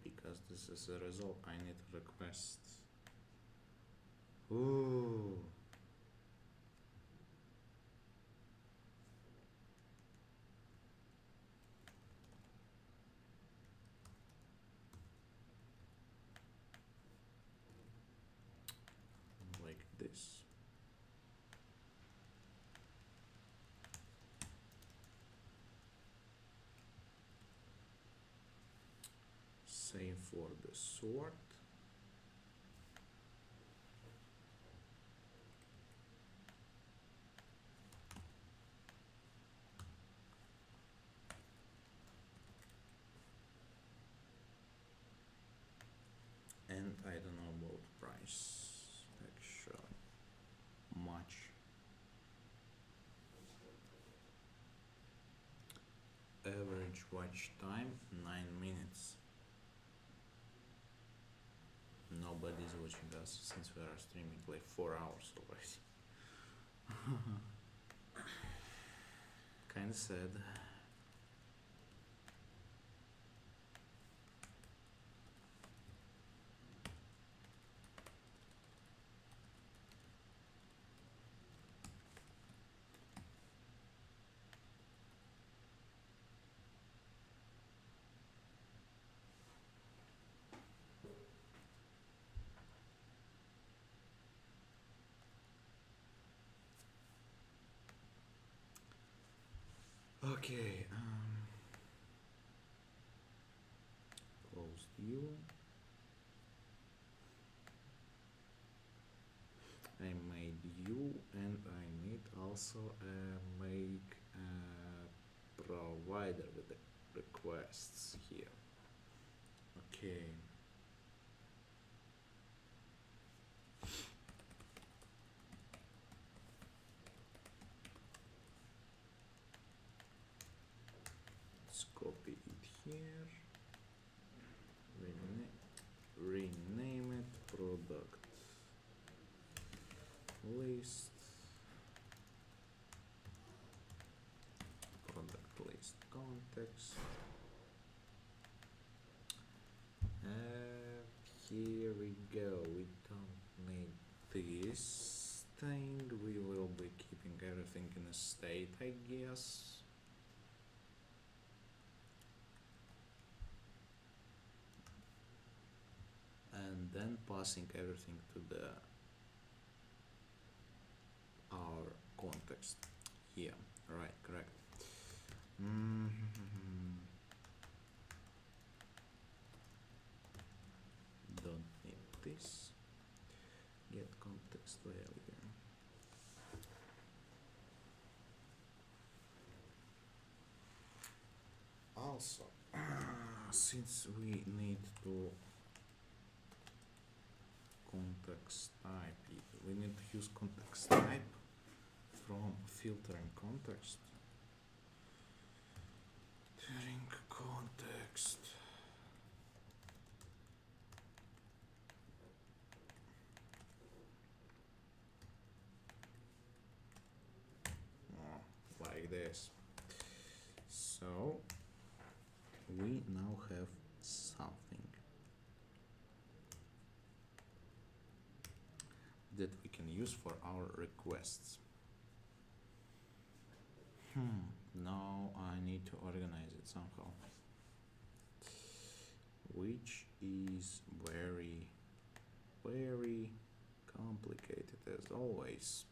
Because this is a result, I need requests. Ooh. Like this. Same for the sort. is actually much. Average watch time 9 minutes. Nobody's watching us since we are streaming like 4 hours already. Kinda sad. Okay, close view. I made you, and I need also make a provider with the requests here. Okay. Let's copy it here. Rename it product list. Product list context. Here we go. We don't need this thing. We will be keeping everything in a state, I guess. And then passing everything to the our context here. Right, correct. Don't need this. Get context value. Also, since we need to context type it, we need to use context type from filtering context. Filtering context. Like this. So we now have something that we can use for our requests. Now I need to organize it somehow, which is very, very complicated as always.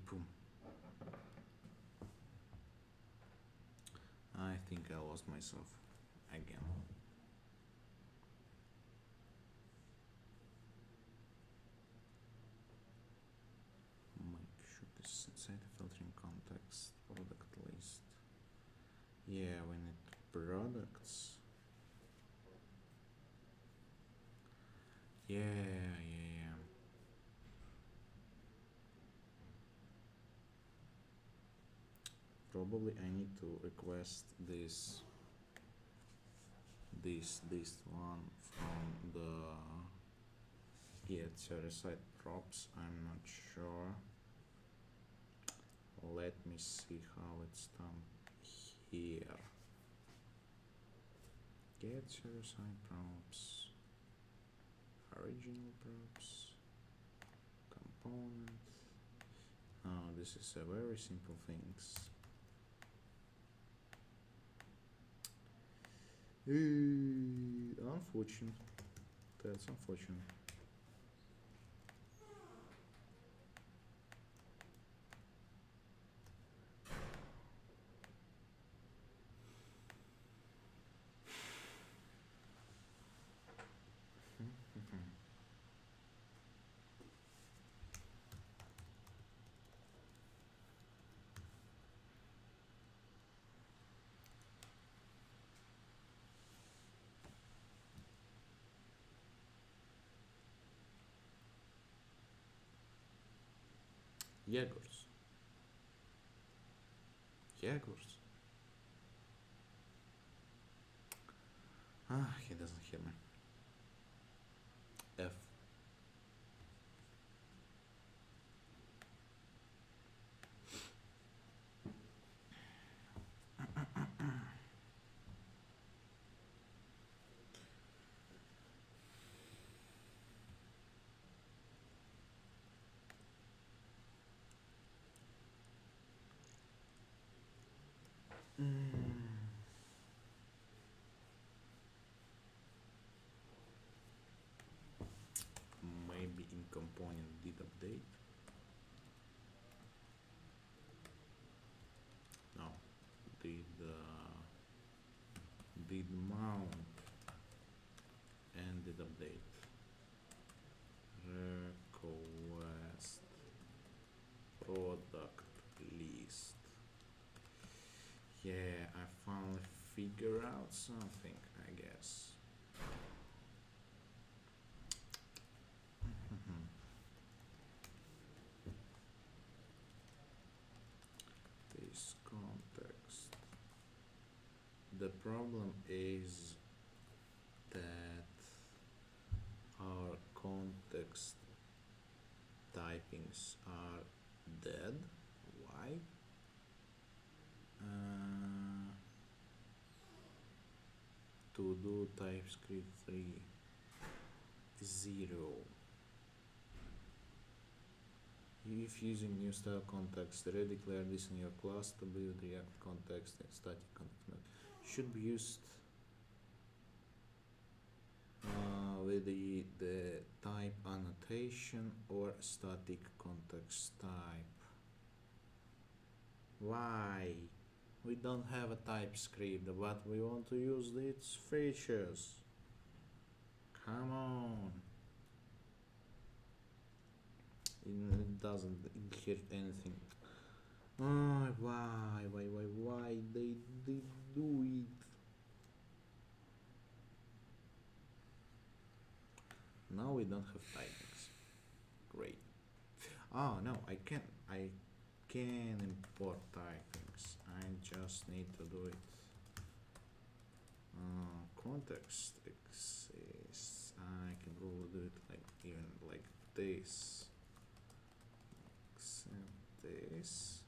Boom. I think I lost myself again. Make sure this is inside the filtering context, product list. Yeah, we need products. Yeah. Probably I need to request this one from the get server-side props. I'm not sure. Let me see how it's done here. Get server-side props, original props, component. Oh, this is a very simple things. Unfortunate. That's unfortunate. Yegors. Yegors. Ah, he doesn't hear me. F. Maybe in component did update. No, did mount and did update. Request product list. Yeah, I finally figure out something, I guess. This context. The problem is that our context typings are dead. Why? To do TypeScript 3.0. If using new style context, redeclare this in your class to build React context and static context. Should be used with the type annotation or static context type. Why? We don't have a TypeScript, but we want to use its features. Come on. It doesn't inherit anything. Oh, why they do it? Now we don't have typings. Great. Oh no, I can import typings. I just need to do it. Context exists. I can probably do it like even like this. This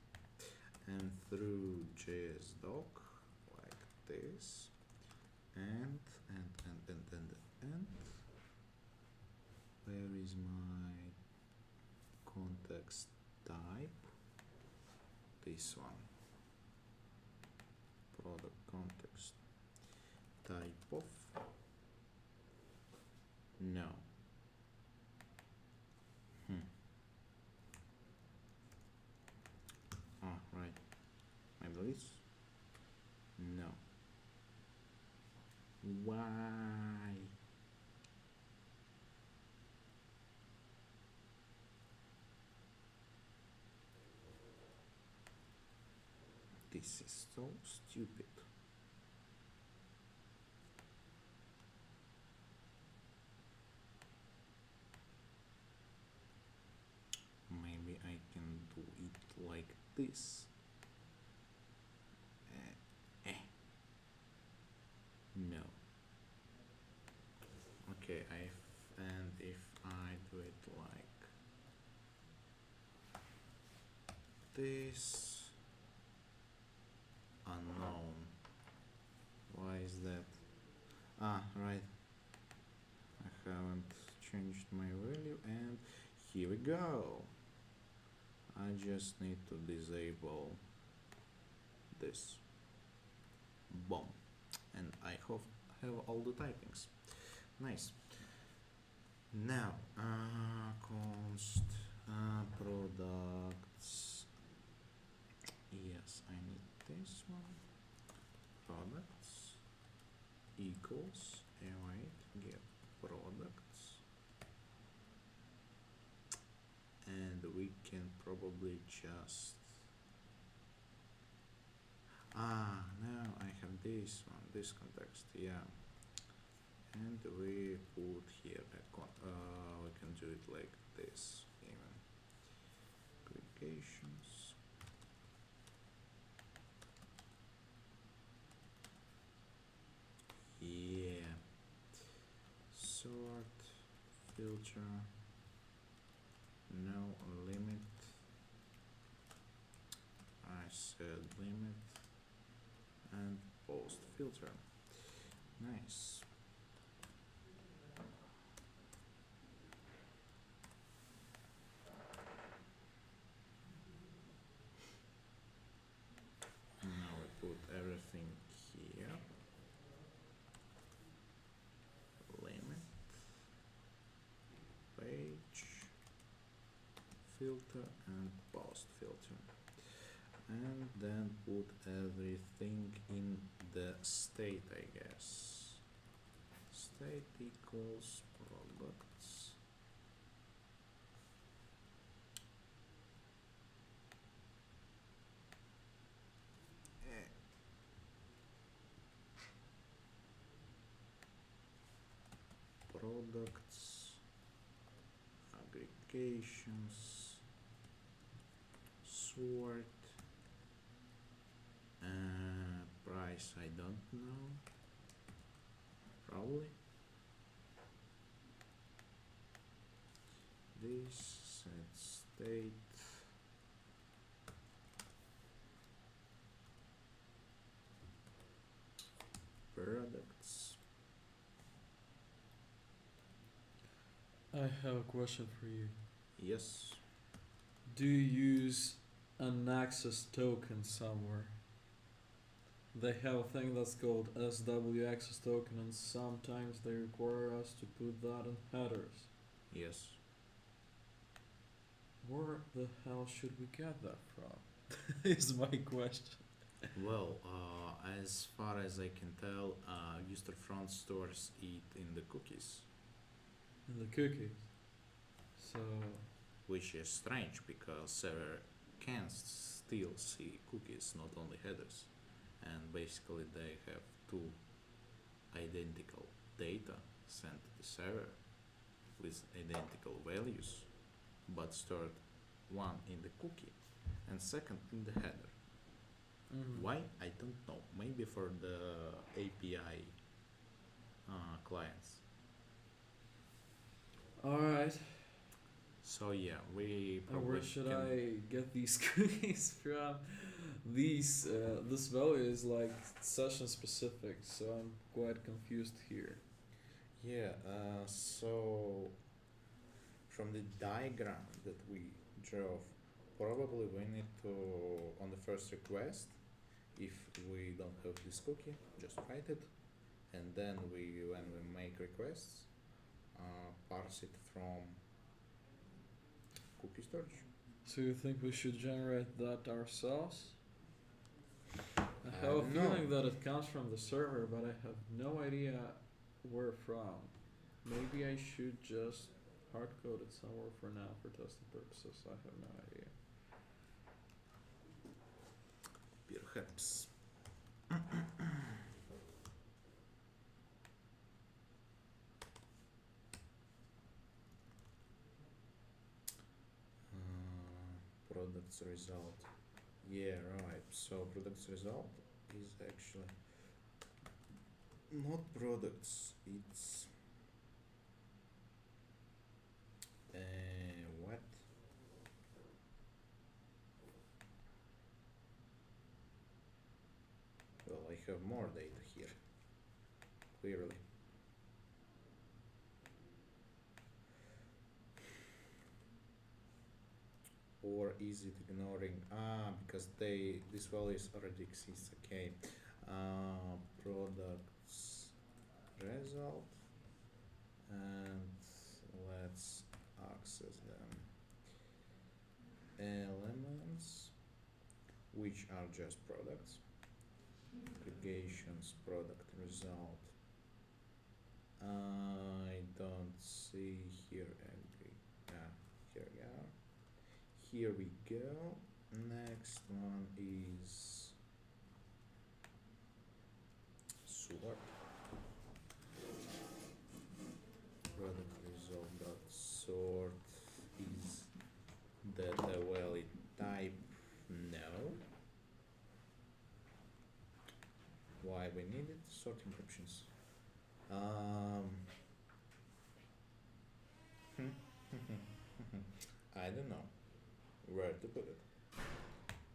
and through JS doc like this and where is my context type? This one. Product context type of no. Right. Maybe this? No. Why? This is so stupid. Maybe I can do it like this. No. Okay, and if I do it like this, unknown. Why is that? Ah, right. I haven't changed my value, and here we go. I just need to disable this. Boom. And I have all the typings. Nice. Now, const products. Yes, I need this one. Products equals await get products, and we can probably just now I have this one, this context, yeah, and we put here a we can do it like this even. Click aggregations. Yeah. Sort, filter, no limit. I said limit and post filter. Nice. Now we put everything here. Limit, page, filter and post filter. And then put everything in the state, I guess. State equals products. Products, aggregations, sort, price I don't know, probably. This set state. Products. I have a question for you. Yes. Do you use an access token somewhere? They have a thing that's called SW access token, and sometimes they require us to put that in headers. Yes. Where the hell should we get that from? Is my question. Well, as far as I can tell, user front stores it in the cookies, In the cookies. So, which is strange because server can still see cookies, not only headers, and basically they have two identical data sent to the server with identical values, but stored one in the cookie and second in the header. Why? I don't know. Maybe for the API clients. alright. So yeah, we And probably where should can. I get these cookies from? These, this value is like session specific, so I'm quite confused here. Yeah, so from the diagram that we drew, probably we need to, on the first request, if we don't have this cookie, just write it, and then when we make requests, parse it from cookie storage. So you think we should generate that ourselves? I have a don't know. feeling that it comes from the server, but I have no idea where from. Maybe I should just hard code it somewhere for now for testing purposes. I have no idea. Perhaps. Products result. Yeah, right. So products result is actually not products. It's what? Well, I have more data here. Clearly. Or is it ignoring? Because this value already exists. Okay. Products result, and let's access them. Elements, which are just products. Aggregations, product result. I don't see here. Here we are. Here we go. Next one is sort. Product result dot sort is data valid we need it. Sorting options. I don't know where to put it.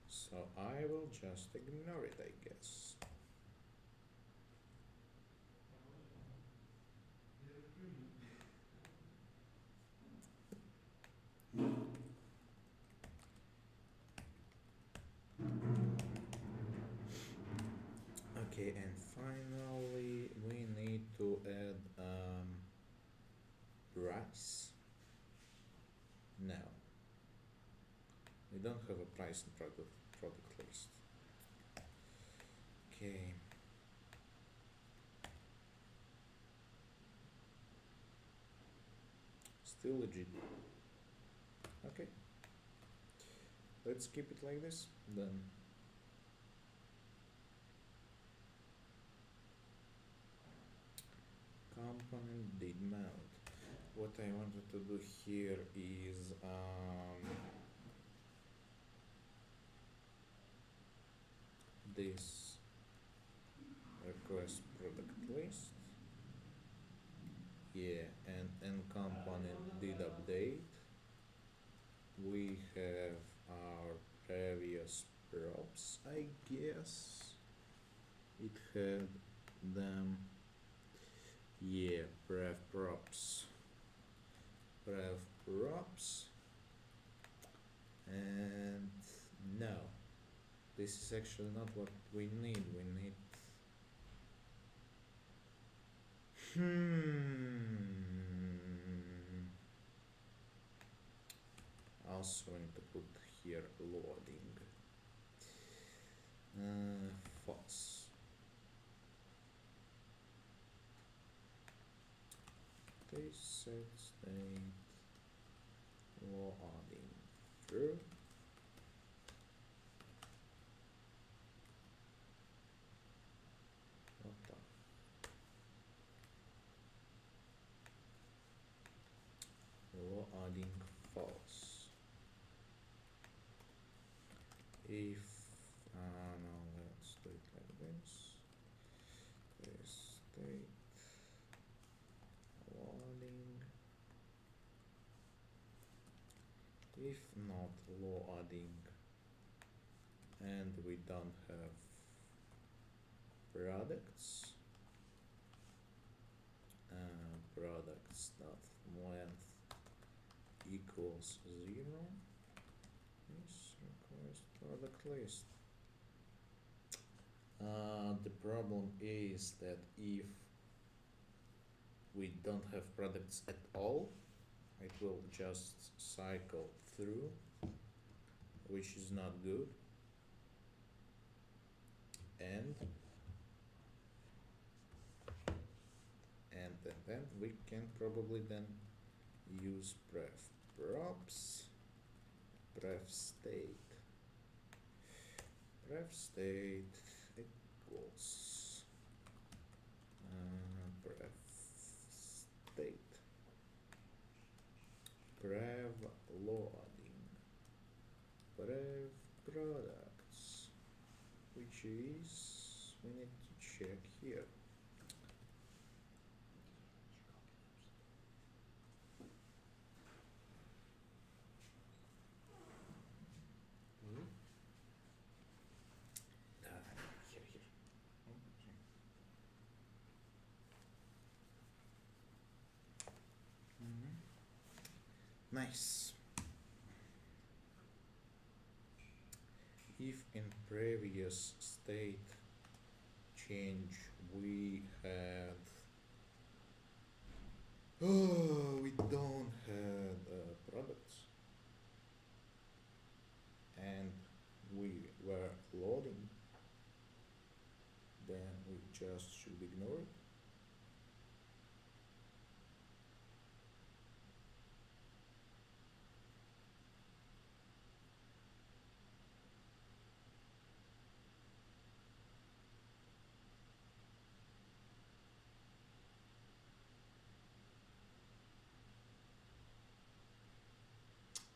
So I will just ignore it, I guess. Okay, and finally we need to add price. No, we don't have a price in product list. Okay. Still legit. Okay. Let's keep it like this then. Component did mount. What I wanted to do here is this request product list. Yeah, and component did update. We have our previous props, I guess. It had them. Yeah, prev props, and no, this is actually not what we need. We need also need to put here loading false. This set state loading true. What the? Loading false. If no, let's do it like this. This state loading. If not loading and we don't have products, products dot length equals 0. This requires product list. The problem is that if we don't have products at all, it will just cycle through, which is not good. And then we can probably then use prev props, prev state equals prev state prev loading prev products, which is we need to check here. Here. Nice. If in previous state change we had we don't have products and we were loading, then we just should ignore it.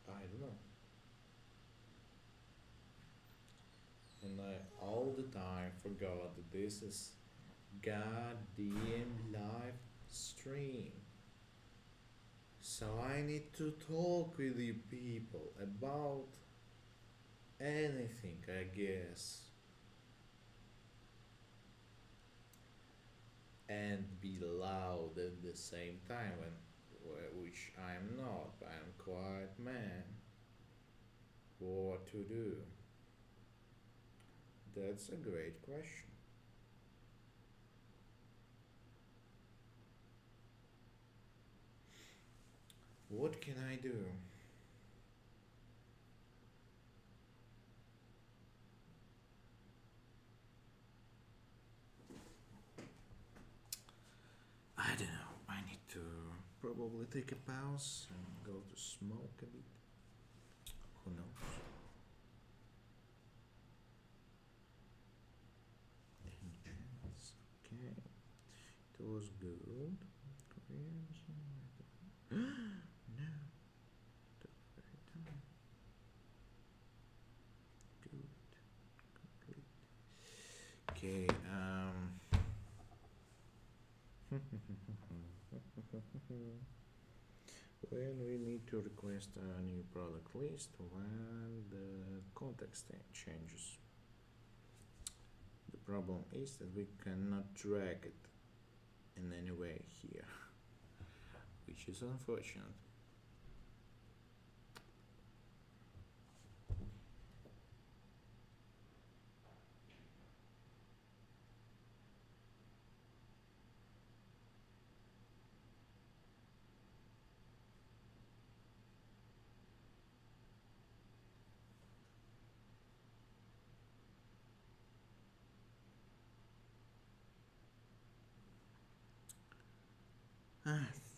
I don't know. And I all the time forgot that this is goddamn live stream. So I need to talk with you people about anything, I guess. And be loud at the same time, which I'm not. I'm quiet man. What to do? That's a great question. What can I do? I don't know. I need to probably take a pause and go to smoke a bit. Who knows? Any chance? Okay. It was good. No. The very time. Good. Complete. Okay. When we need to request a new product list when the context changes. The problem is that we cannot drag it in any way here, which is unfortunate.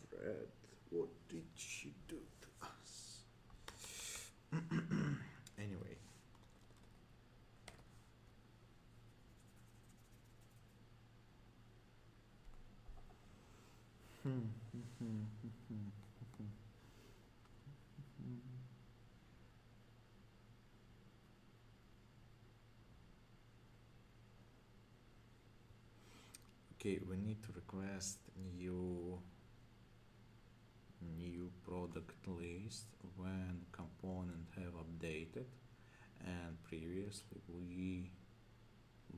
Fred, what did she do to us? Anyway. Okay, we need to request new product list when component have updated, and previously we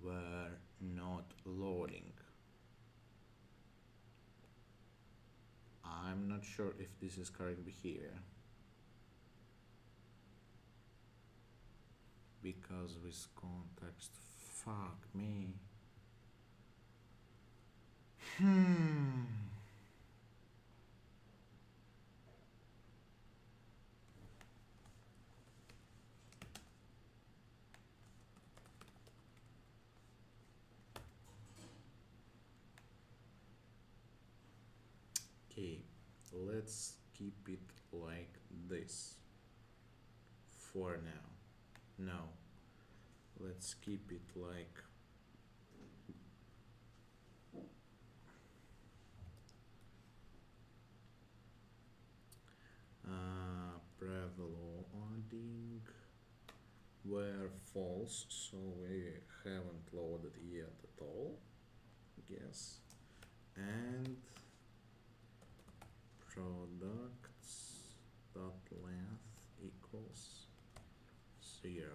were not loading. I'm not sure if this is correct behavior, because with context, fuck me. Okay, let's keep it like this for now. No, let's keep it like preloading were false, so we haven't loaded yet at all, I guess. And products dot length equals 0.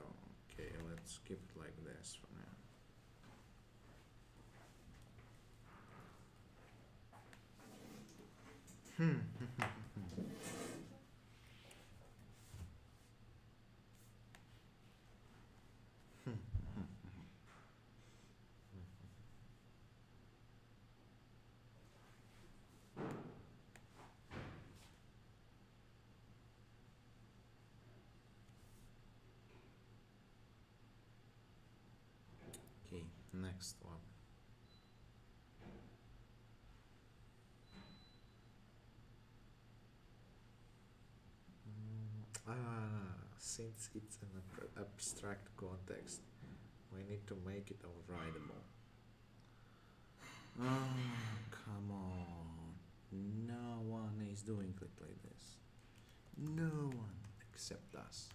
Okay, let's keep it like this for now. Okay, next one. Since it's an abstract context, we need to make it overridable. Come on. No one is doing it like this. No one except us.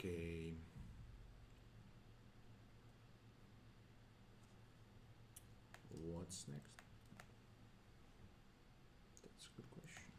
Okay. What's next? That's a good question.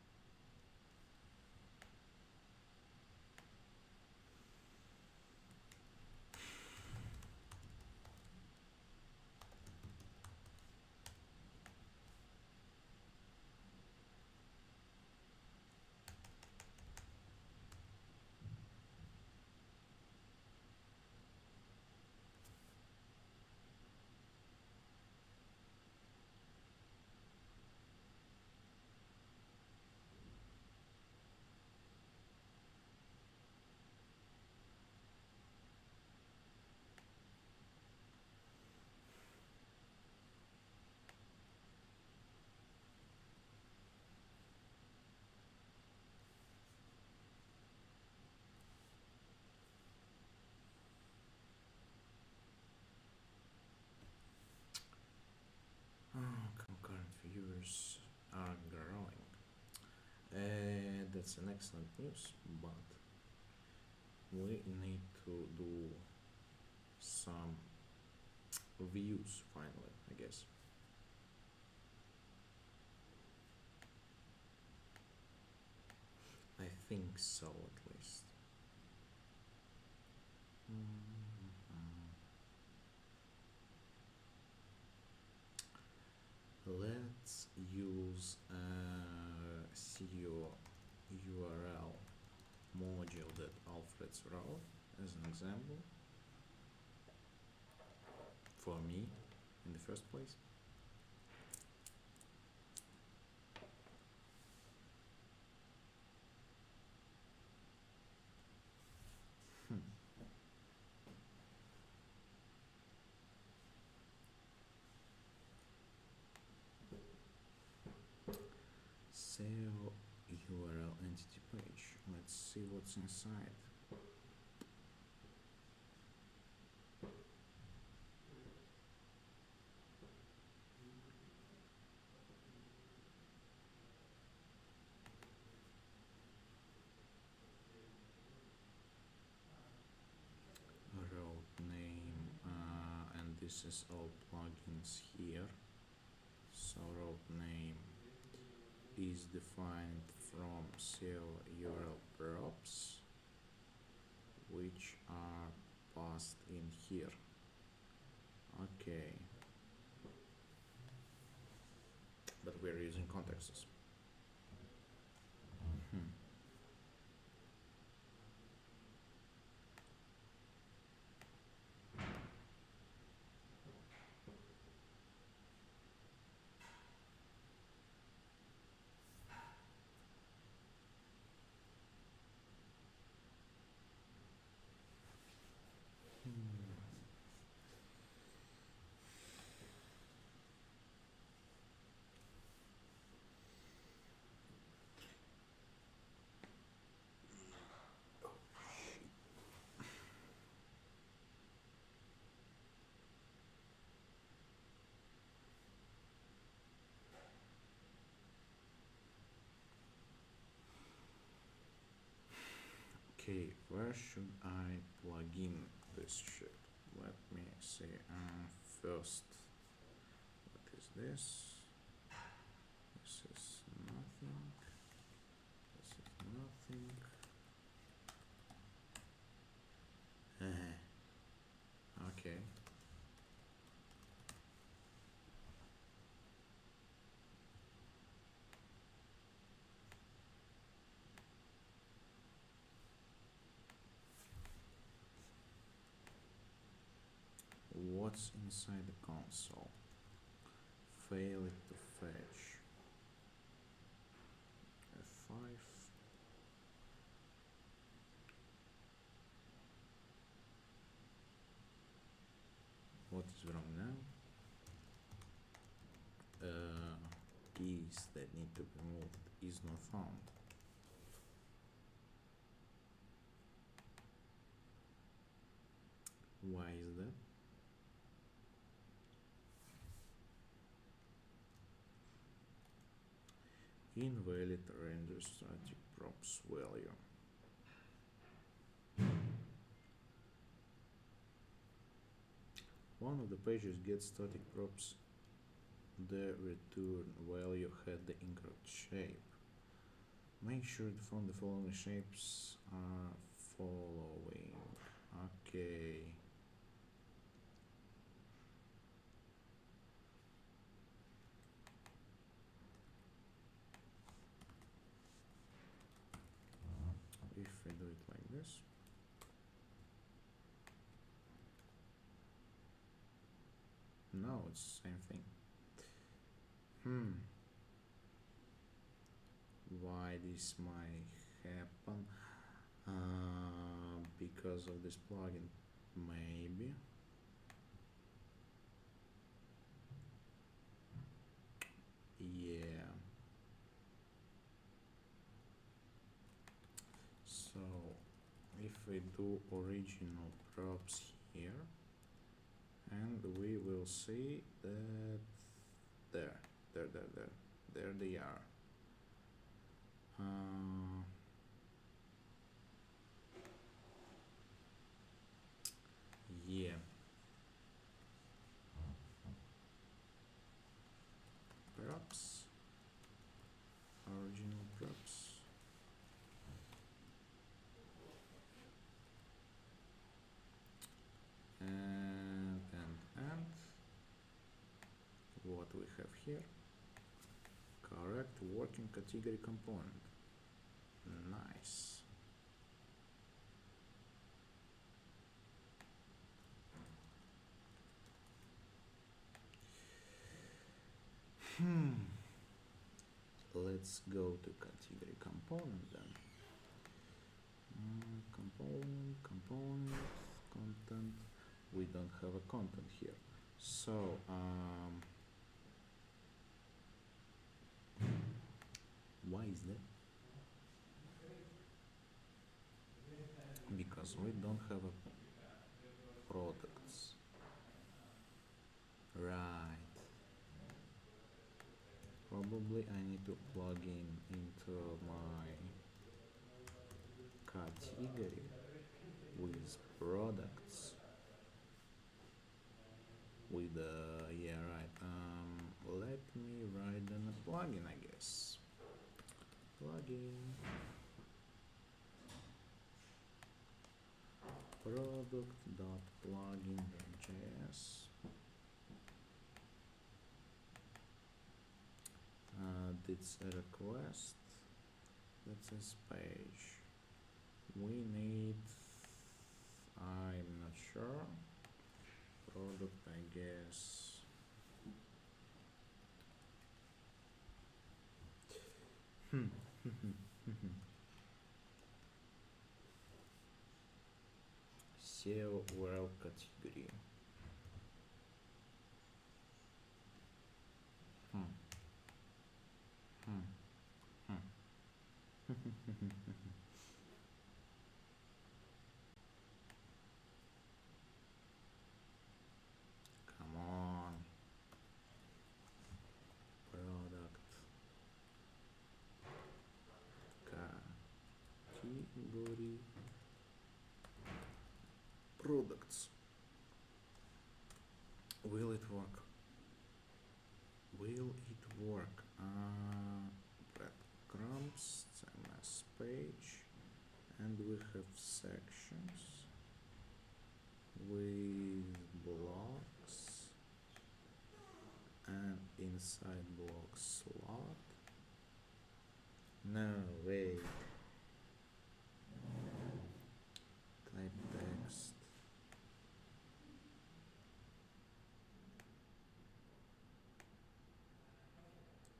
Concurrent viewers are growing. That's an excellent news, but we need to do some views finally, I guess. I think so, at least. Let's use CEO URL module that Alfred's wrote as an example for me in the first place. SEO URL entity page. Let's see what's inside. Route name, and this is all plugins here. So route name is defined from SEO URL props, which are passed in here. Okay, but we're using contexts. Okay, where should I plug in this shit? Let me see. First, what is this? This is nothing. This is nothing. Okay. What's inside the console? Fail it to fetch. F5. What is wrong now? Keys that need to be moved is not found. Why is that? Invalid render static props value. one of the pages gets static props. The return value had the incorrect shape. Make sure to find the following shapes are following. Okay. If we do it like this. No, it's the same thing. Why this might happen? Because of this plugin, maybe. Yeah. So if we do original props here, and we will see that there they are. Yeah. Props. Original props. And what we have here? Correct working category component. Nice. Let's go to category component then. Component, content. We don't have a content here. So, why is that? Because we don't have a products. Right. Probably I need to plug in into my category with products. With yeah, right. Let me write in a plugin, I guess. Plugin product.plugin.js. It's a request. That's this page. We need, I'm not sure, product, I guess. SEO URL category. Come on. Product category products. Will it work? Will it work? Breadcrumbs, CMS page, and we have sections with blocks and inside block slot. No, wait. Type text.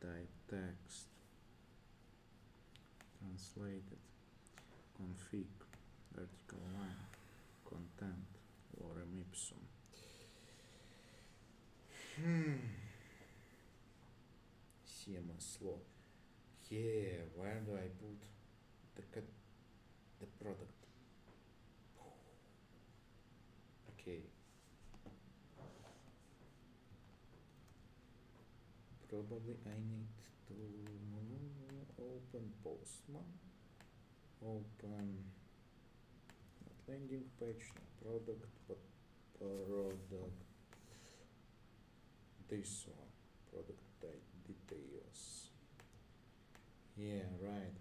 Type text. Translated. Config. Vertical line. Content. Lorem ipsum. CMS slot. Yeah, where do I put the product? Okay. Probably I need to open Postman, open not landing page, not product, but product this one, product details. Yeah, right.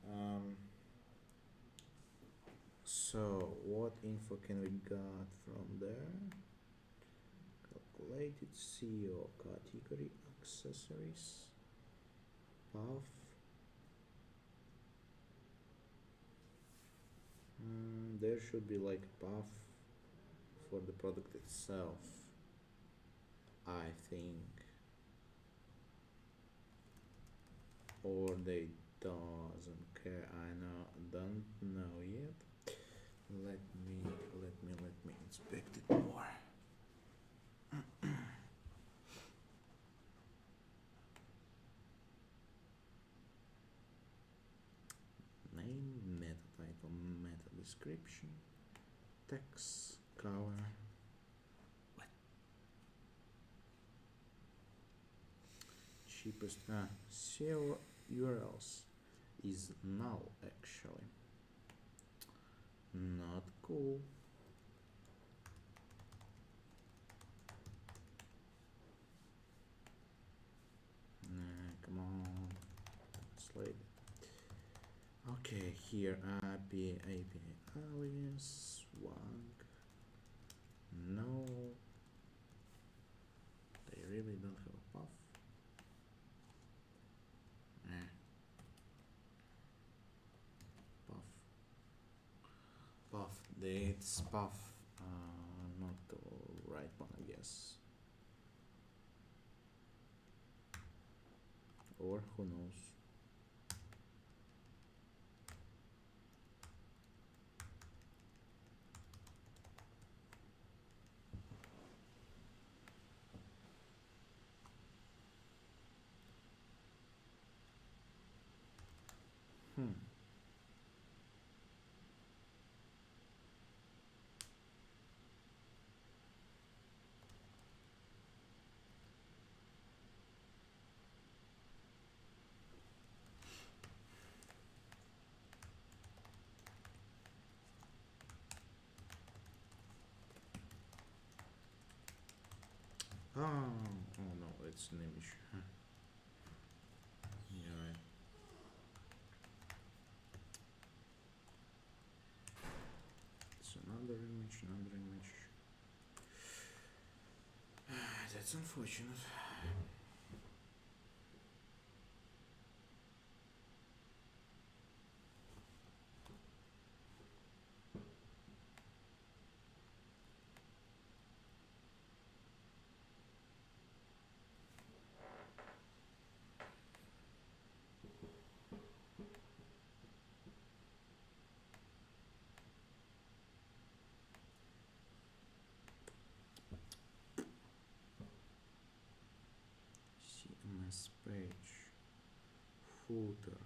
So what info can we got from there? Calculated SEO category accessories, path. There should be like a path for the product itself, I think, or they doesn't care. I don't know yet. Let me inspect it more. Name, meta title, meta description, text, cover. What? Cheapest SEO URLs is null actually. Not cool. Come on, translate. Okay, here API alias swag. No, they really don't have a path. Path. It's path. Not the right one, I guess. Or who knows? Oh no, it's an image. Yeah, right. It's another image. That's unfortunate. CMS page, footer,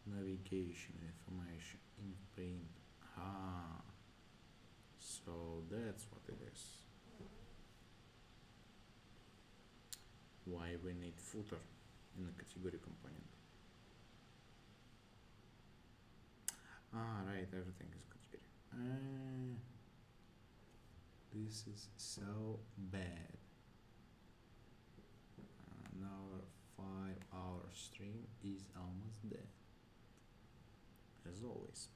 navigation information in print. So that's what it is. Why we need footer in the category component. Right, everything is category. This is so bad. Our 5-hour stream is almost dead, as always.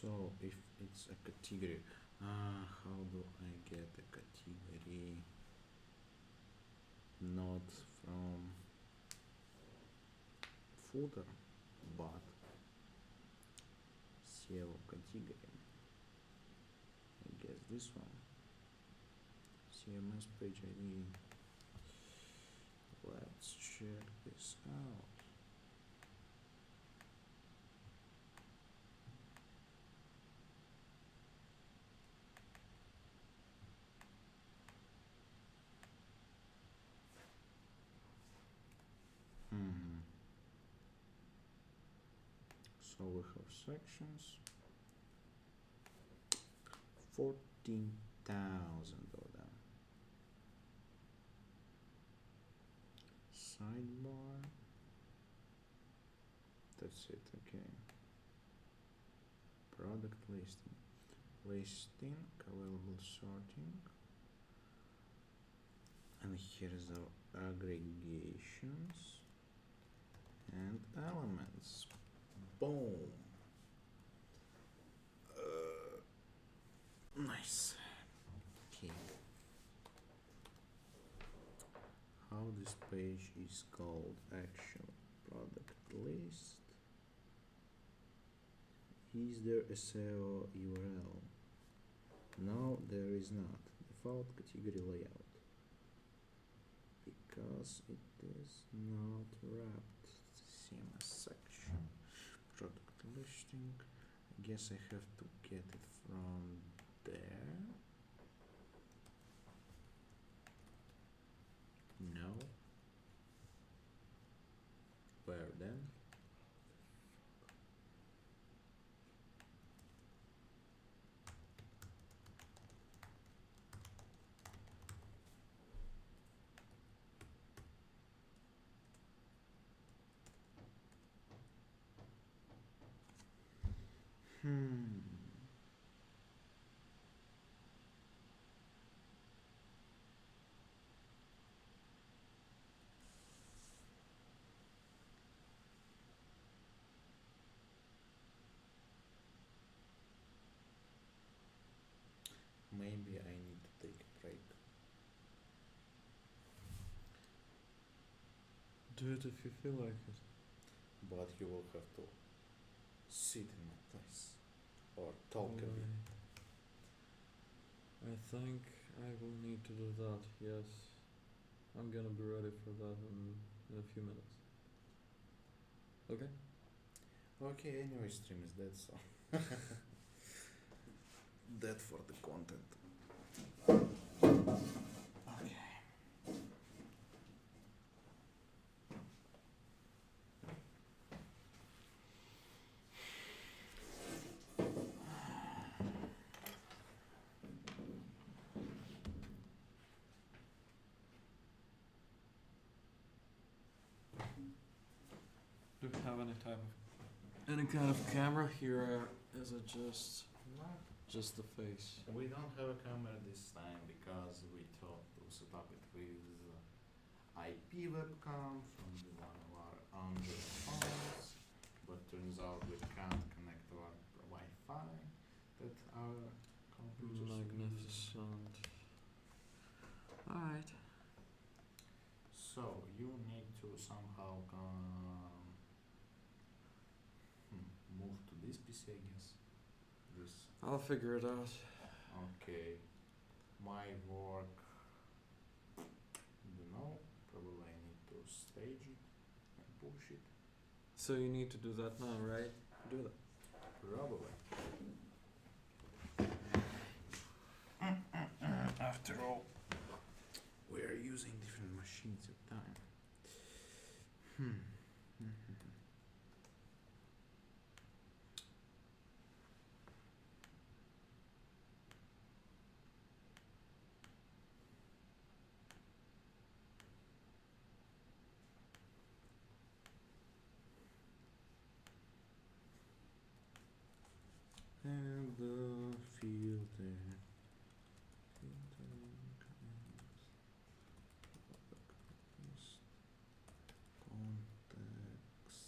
So if it's a category, how do I get a category not from footer but SEO category? I guess this one. CMS page ID. Let's check this out. So we have sections, 14,000 of them. Sidebar, that's it, okay. Product listing, available sorting, and here's our aggregations and elements. Boom. Nice. Okay. How this page is called actual product list. Is there a SEO URL? No, there is not. Default category layout. Because it is not wrapped. CMS section. Product listing. I guess I have to get it from there. No. Where then? Maybe I need to take a break. Do it if you feel like it. But you will have to sit in my place or talk a bit. I think I will need to do that, yes. I'm gonna be ready for that in a few minutes. Okay? Okay, anyway, stream is dead, so dead for the content. Okay. Do you have any kind of camera here? Is it just the face? We don't have a camera this time because we thought to set up it with IP webcam from one of our Android phones, but turns out we can't connect to our Wi-Fi that our computers use. Magnificent. Alright. So you need to somehow move to this PC, I guess. This. I'll figure it out. Okay. My work. Don't know. Probably I need to stage it and push it. So you need to do that now, right? Do that. Probably. After all, we are using different machines at a time. And the filter. Context.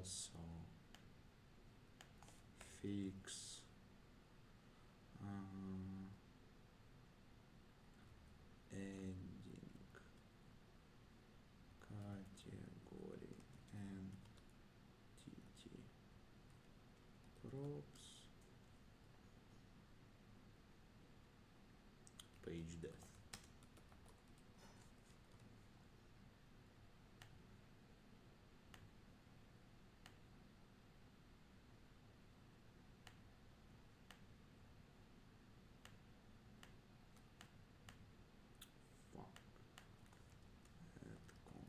also fix adding category entity props page death. Fuck. Add compare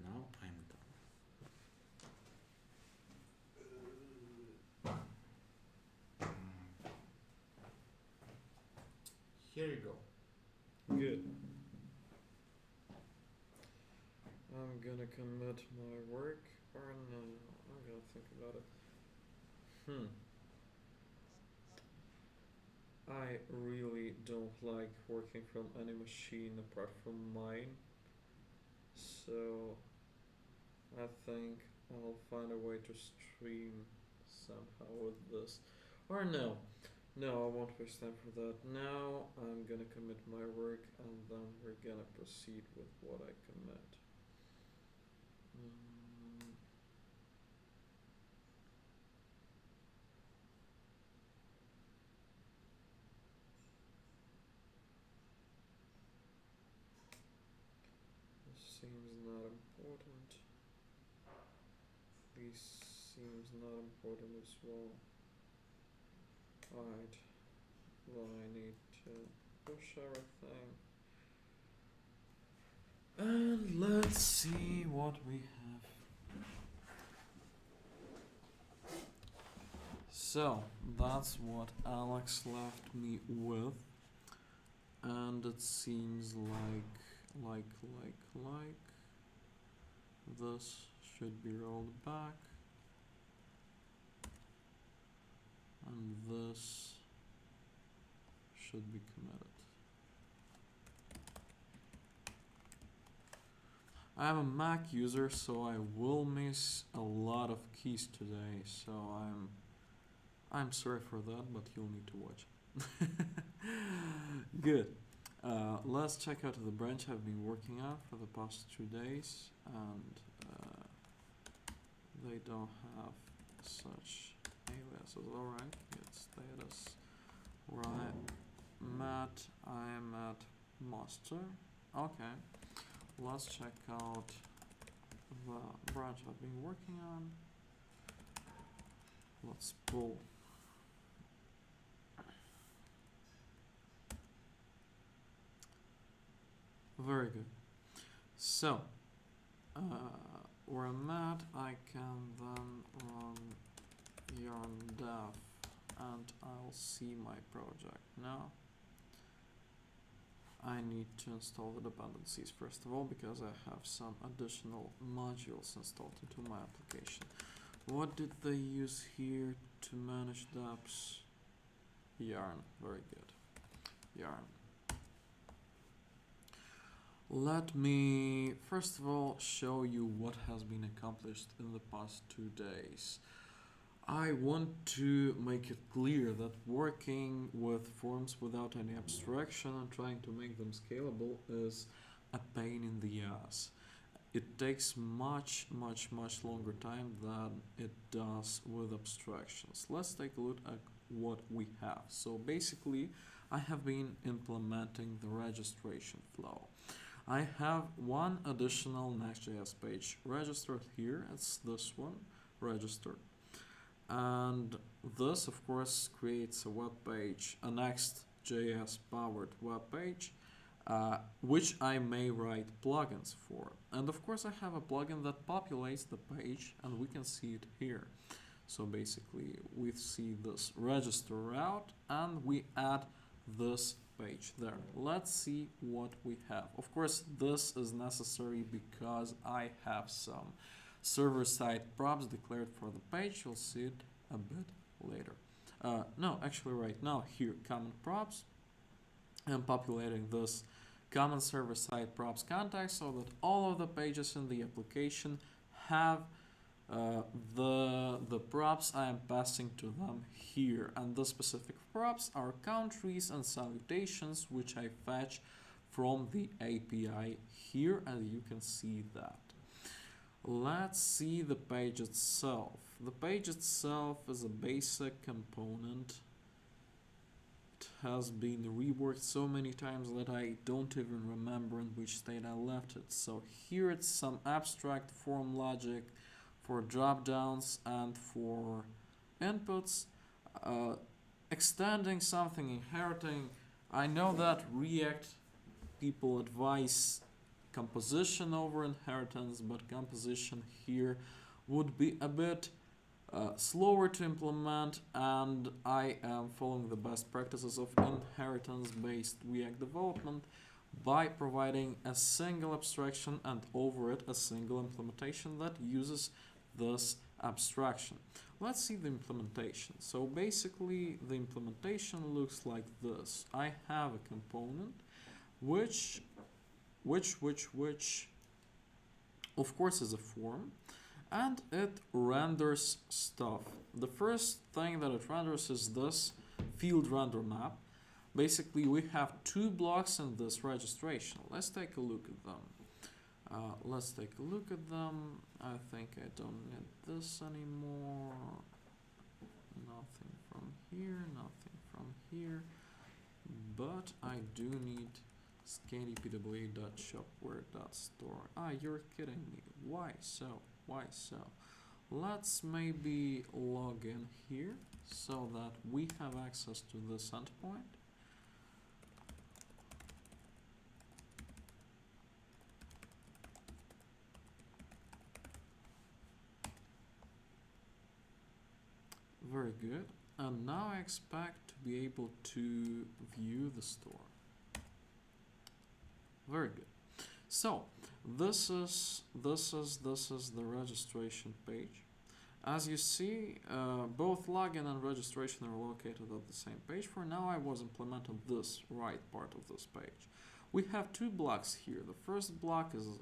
now I'm done. Here you go. Good. I'm gonna commit my work, or no, I'm gonna think about it. I really don't like working from any machine apart from mine, so I think I'll find a way to stream somehow with this. Or no, I won't waste time for that. Now I'm gonna commit my work and then we're gonna proceed with what I commit. This seems not important. This seems not important as well. Alright, then I need to push everything. And let's see what we have. So, that's what Alex left me with. And it seems like this should be rolled back. And this should be committed. I'm a Mac user, so I will miss a lot of keys today, so I'm sorry for that, but you'll need to watch. Good. Let's check out the branch I've been working on for the past 2 days, and they don't have such aliases. Alright, get status. Right. Matt, I am at master. Okay. Let's check out the branch I've been working on. Let's pull. Very good. So, where I'm at, I can then run yarn dev and I'll see my project. Now, I need to install the dependencies first of all because I have some additional modules installed into my application. What did they use here to manage dapps? Yarn, very good. Yarn. Let me first of all show you what has been accomplished in the past 2 days. I want to make it clear that working with forms without any abstraction and trying to make them scalable is a pain in the ass. It takes much longer time than it does with abstractions. Let's take a look at what we have. So basically, I have been implementing the registration flow. I have one additional Next.js page registered here. It's this one, registered. And this, of course, creates a web page, a Next.js powered web page, which I may write plugins for. And of course, I have a plugin that populates the page, and we can see it here. So basically, we see this register route, and we add this page there. Let's see what we have. Of course, this is necessary because I have some server-side props declared for the page. You'll see it a bit later. No, actually right now here, common props. and populating this common server-side props context so that all of the pages in the application have the props I am passing to them here, and the specific props are countries and salutations which I fetch from the API here, and you can see that. Let's see the page itself. The page itself is a basic component. It has been reworked so many times that I don't even remember in which state I left it. So here it's some abstract form logic for drop downs and for inputs, extending something, inheriting. I know that React people advise composition over inheritance, but composition here would be a bit slower to implement, and I am following the best practices of inheritance-based React development by providing a single abstraction and over it a single implementation that uses this abstraction. Let's see the implementation. So basically the implementation looks like this. I have a component which of course is a form, and it renders stuff. The first thing that it renders is this field render map. Basically we have two blocks in this registration. Let's take a look at them. I think I don't need this anymore. Nothing from here, nothing from here. But I do need scantypwa.shopware.store. Ah, you're kidding me. Why so? Why so? Let's maybe log in here so that we have access to this endpoint. Very good. And now I expect to be able to view the store. Very good. So this is the registration page. As you see, both login and registration are located at the same page. For now, I was implementing this right part of this page. We have two blocks here. The first block is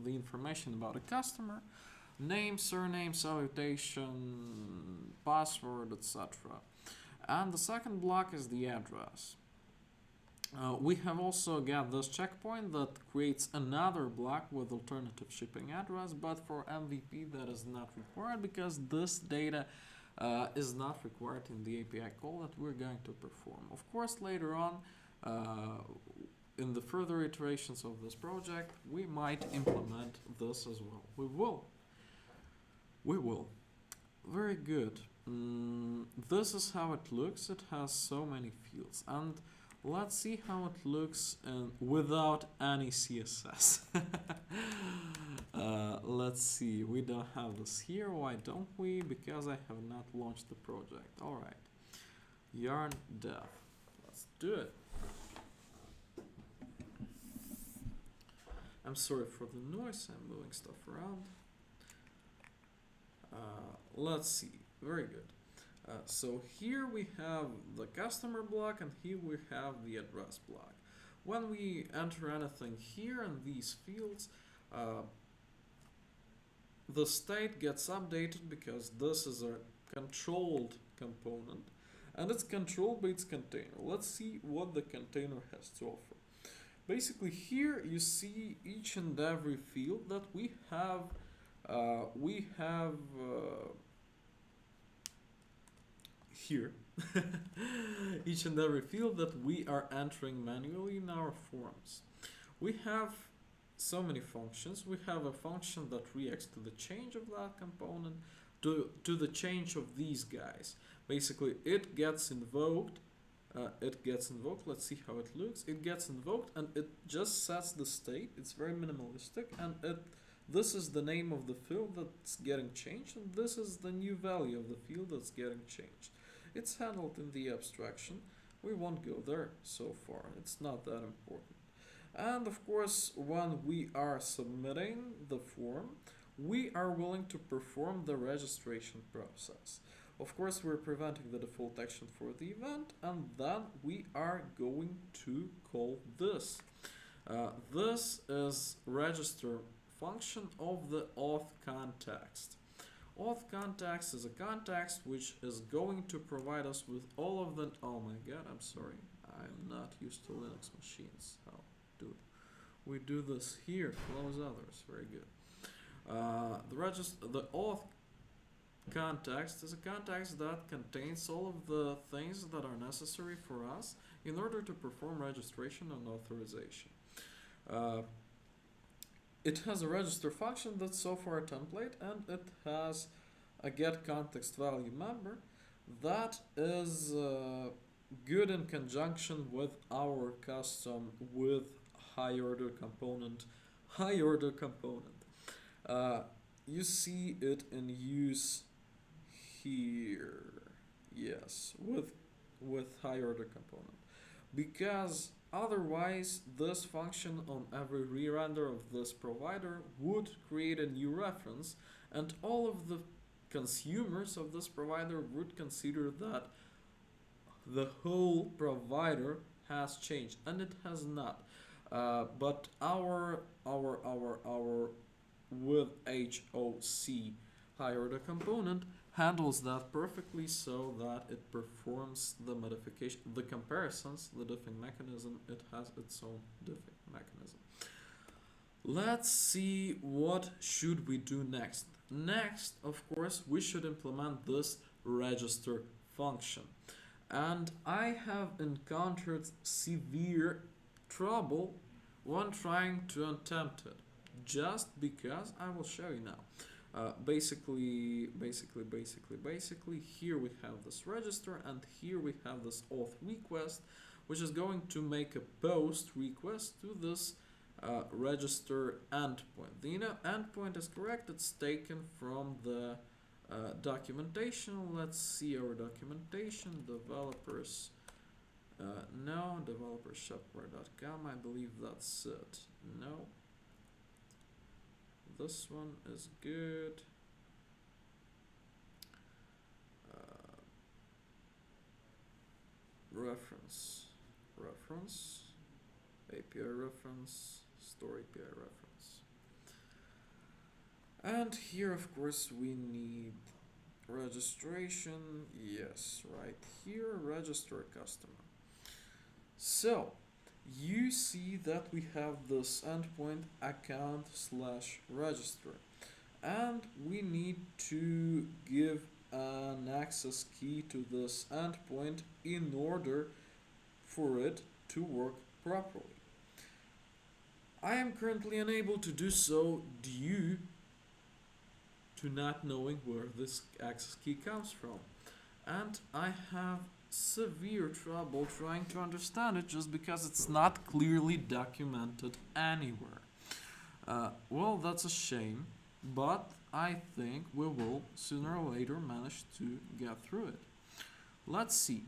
the information about a customer. Name, surname, salutation, password, etc. And the second block is the address. We have also got this checkpoint that creates another block with alternative shipping address, but for MVP that is not required because this data is not required in the API call that we're going to perform. Of course, later on, in the further iterations of this project, we might implement this as well. We will. Very good. This is how it looks. It has so many fields, and let's see how it looks without any CSS. Let's see. We don't have this here. Why don't we? Because I have not launched the project. All right. Yarn dev. Let's do it. I'm sorry for the noise. I'm moving stuff around. Let's see. Very good. So here we have the customer block and here we have the address block. When we enter anything here in these fields, the state gets updated because this is a controlled component and it's controlled by its container. Let's see what the container has to offer. Basically here you see each and every field that we have here. Each and every field that we are entering manually in our forms. We have so many functions. We have a function that reacts to the change of that component, to the change of these guys. Basically it gets invoked. Let's see how it looks. It gets invoked and it just sets the state. It's very minimalistic, and this is the name of the field that's getting changed, and this is the new value of the field that's getting changed. It's handled in the abstraction. We won't go there so far. It's not that important. And of course, when we are submitting the form, we are willing to perform the registration process. Of course, we're preventing the default action for the event, and then we are going to call this. This is register function of the auth context. Auth context is a context which is going to provide us with all of the. Oh my god, I'm sorry. I'm not used to Linux machines. How do we do this here? Close others. Very good. The auth context is a context that contains all of the things that are necessary for us in order to perform registration and authorization. It has a register function that's so far a template, and it has a get context value member that is good in conjunction with our custom with high order component. You see it in use here. Yes, with high order component, because otherwise this function on every re-render of this provider would create a new reference, and all of the consumers of this provider would consider that the whole provider has changed, and it has not. But our with HOC high order component handles that perfectly, so that it performs the modification, the comparisons, the diffing mechanism. It has its own diffing mechanism. Let's see what should we do next. Next, of course, we should implement this register function. And I have encountered severe trouble when trying to attempt it, just because I will show you now. Basically, here we have this register, and here we have this auth request, which is going to make a post request to this register endpoint. The endpoint is correct. It's taken from the documentation. Let's see our documentation. Developers. No, developers shopware.com. I believe that's it. No. This one is good. Reference, API reference, store API reference. And here, of course, we need registration. Yes, right here, register a customer. So, you see that we have this endpoint account/register, and we need to give an access key to this endpoint in order for it to work properly. I am currently unable to do so due to not knowing where this access key comes from, and I have severe trouble trying to understand it just because it's not clearly documented anywhere. Well, that's a shame, but I think we will sooner or later manage to get through it. Let's see.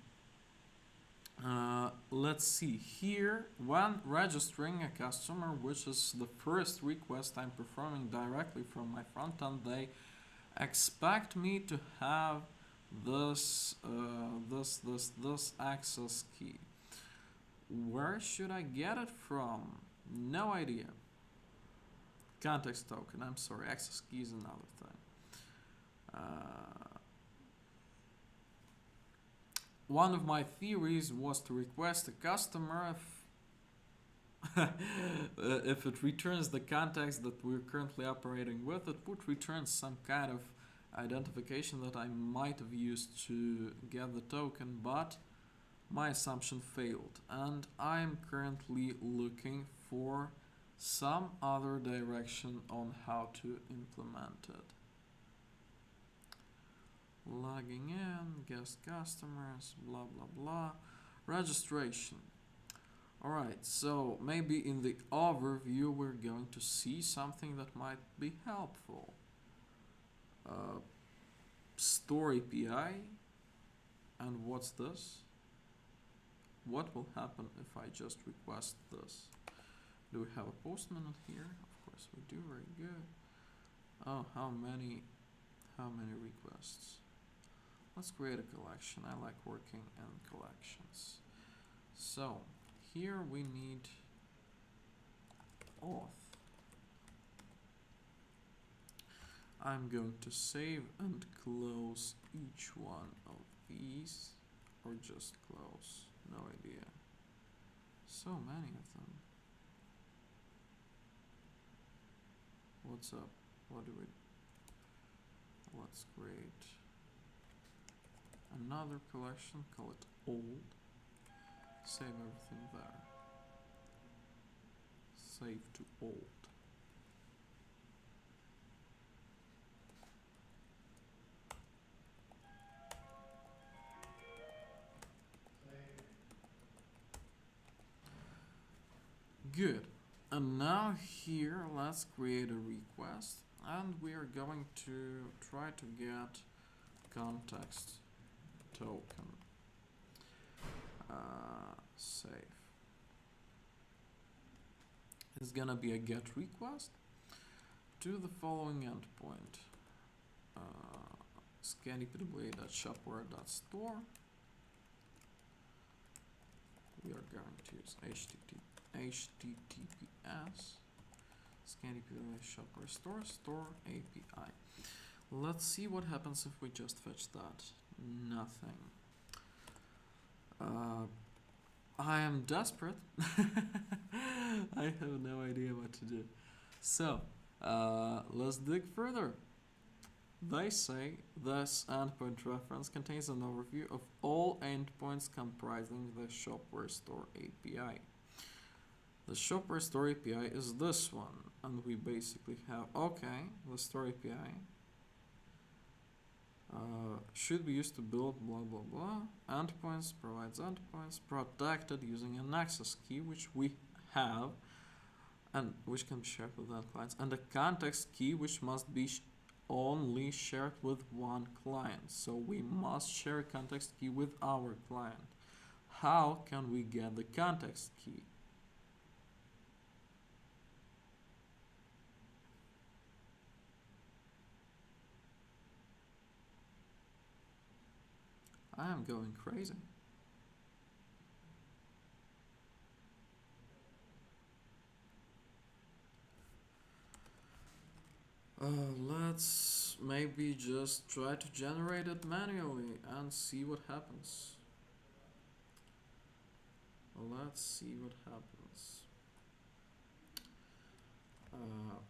Here, when registering a customer, which is the first request I'm performing directly from my front end, they expect me to have this access key. Where should I get it from? No idea. Context token, I'm sorry, access key is another thing. One of my theories was to request a customer if it returns the context that we're currently operating with, it would return some kind of identification that I might have used to get the token, but my assumption failed, and I'm currently looking for some other direction on how to implement it. Logging in, guest customers, blah blah blah, registration. Alright, so maybe in the overview we're going to see something that might be helpful. Store API, and what's this? What will happen if I just request this? Do we have a postman here? Of course we do, very good. Oh, how many requests? Let's create a collection. I like working in collections. So here we need auth. I'm going to save and close each one of these, or just close, no idea. So many of them. What's up? What do we... Let's create another collection, call it old. Save everything there. Save to old. Good. And now here, let's create a request, and we are going to try to get context token. Save. It's gonna be a get request to the following endpoint. scannypwa.shopware.store. We are going to use HTTPS scannypwa.shopware store API. Let's see what happens if we just fetch that. Nothing. I am desperate. I have no idea what to do. So, let's dig further. They say this endpoint reference contains an overview of all endpoints comprising the Shopware Store API. The Shopware Store API is this one, and we basically have, okay, the Store API should be used to build blah blah blah. Endpoints provides endpoints protected using an access key, which we have, and which can be shared with other clients, and a context key which must be only shared with one client. So we must share a context key with our client. How can we get the context key? I am going crazy. Let's maybe just try to generate it manually and see what happens. Let's see what happens.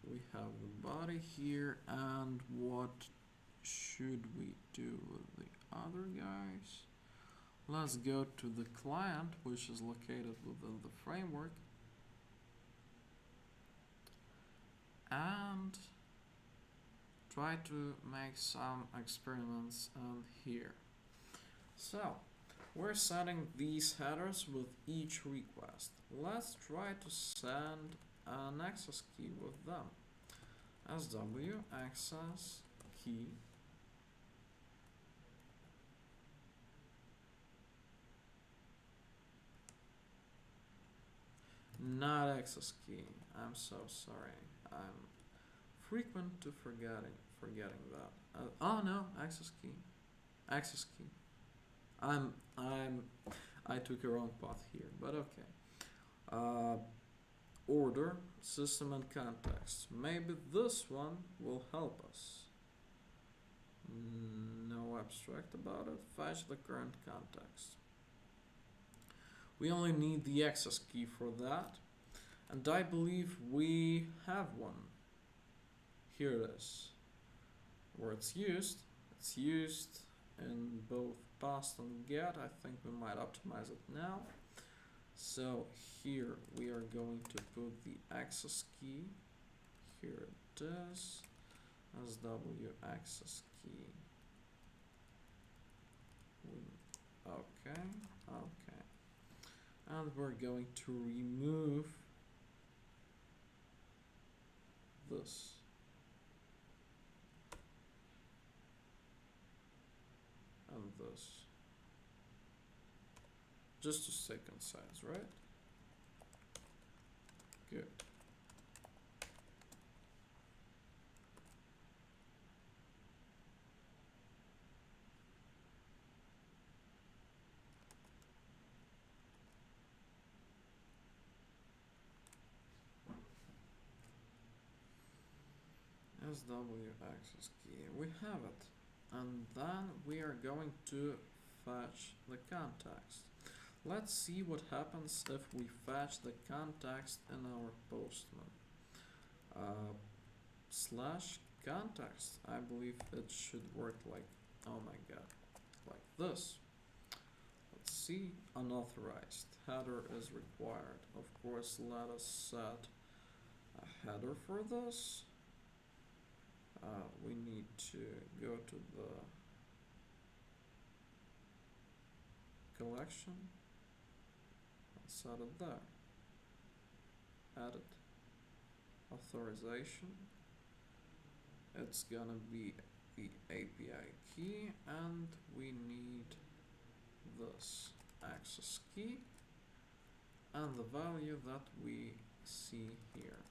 We have the body here, and what should we do with the other guys? Let's go to the client, which is located within the framework, and try to make some experiments here. So we're sending these headers with each request. Let's try to send an access key with them. SW access key not access key. I'm so sorry. I'm frequent to forgetting that. Oh no, access key. Access key. I took a wrong path here, but okay. Order, system and context. Maybe this one will help us. No abstract about it. Fetch the current context. We only need the access key for that, and I believe we have one. Here it is. Where it's used in both post and get. I think we might optimize it now. So here we are going to put the access key. Here it is. SW access key. Okay. And we're going to remove this. And this. Just to stay concise, right? Good. SW access key. We have it. And then we are going to fetch the context. Let's see what happens if we fetch the context in our postman. Slash context. I believe it should work like, oh my god, like this. Let's see, unauthorized. Header is required. Of course, let us set a header for this. We need to go to the collection and set it there. Edit. Authorization. It's gonna be the API key, and we need this access key and the value that we see here.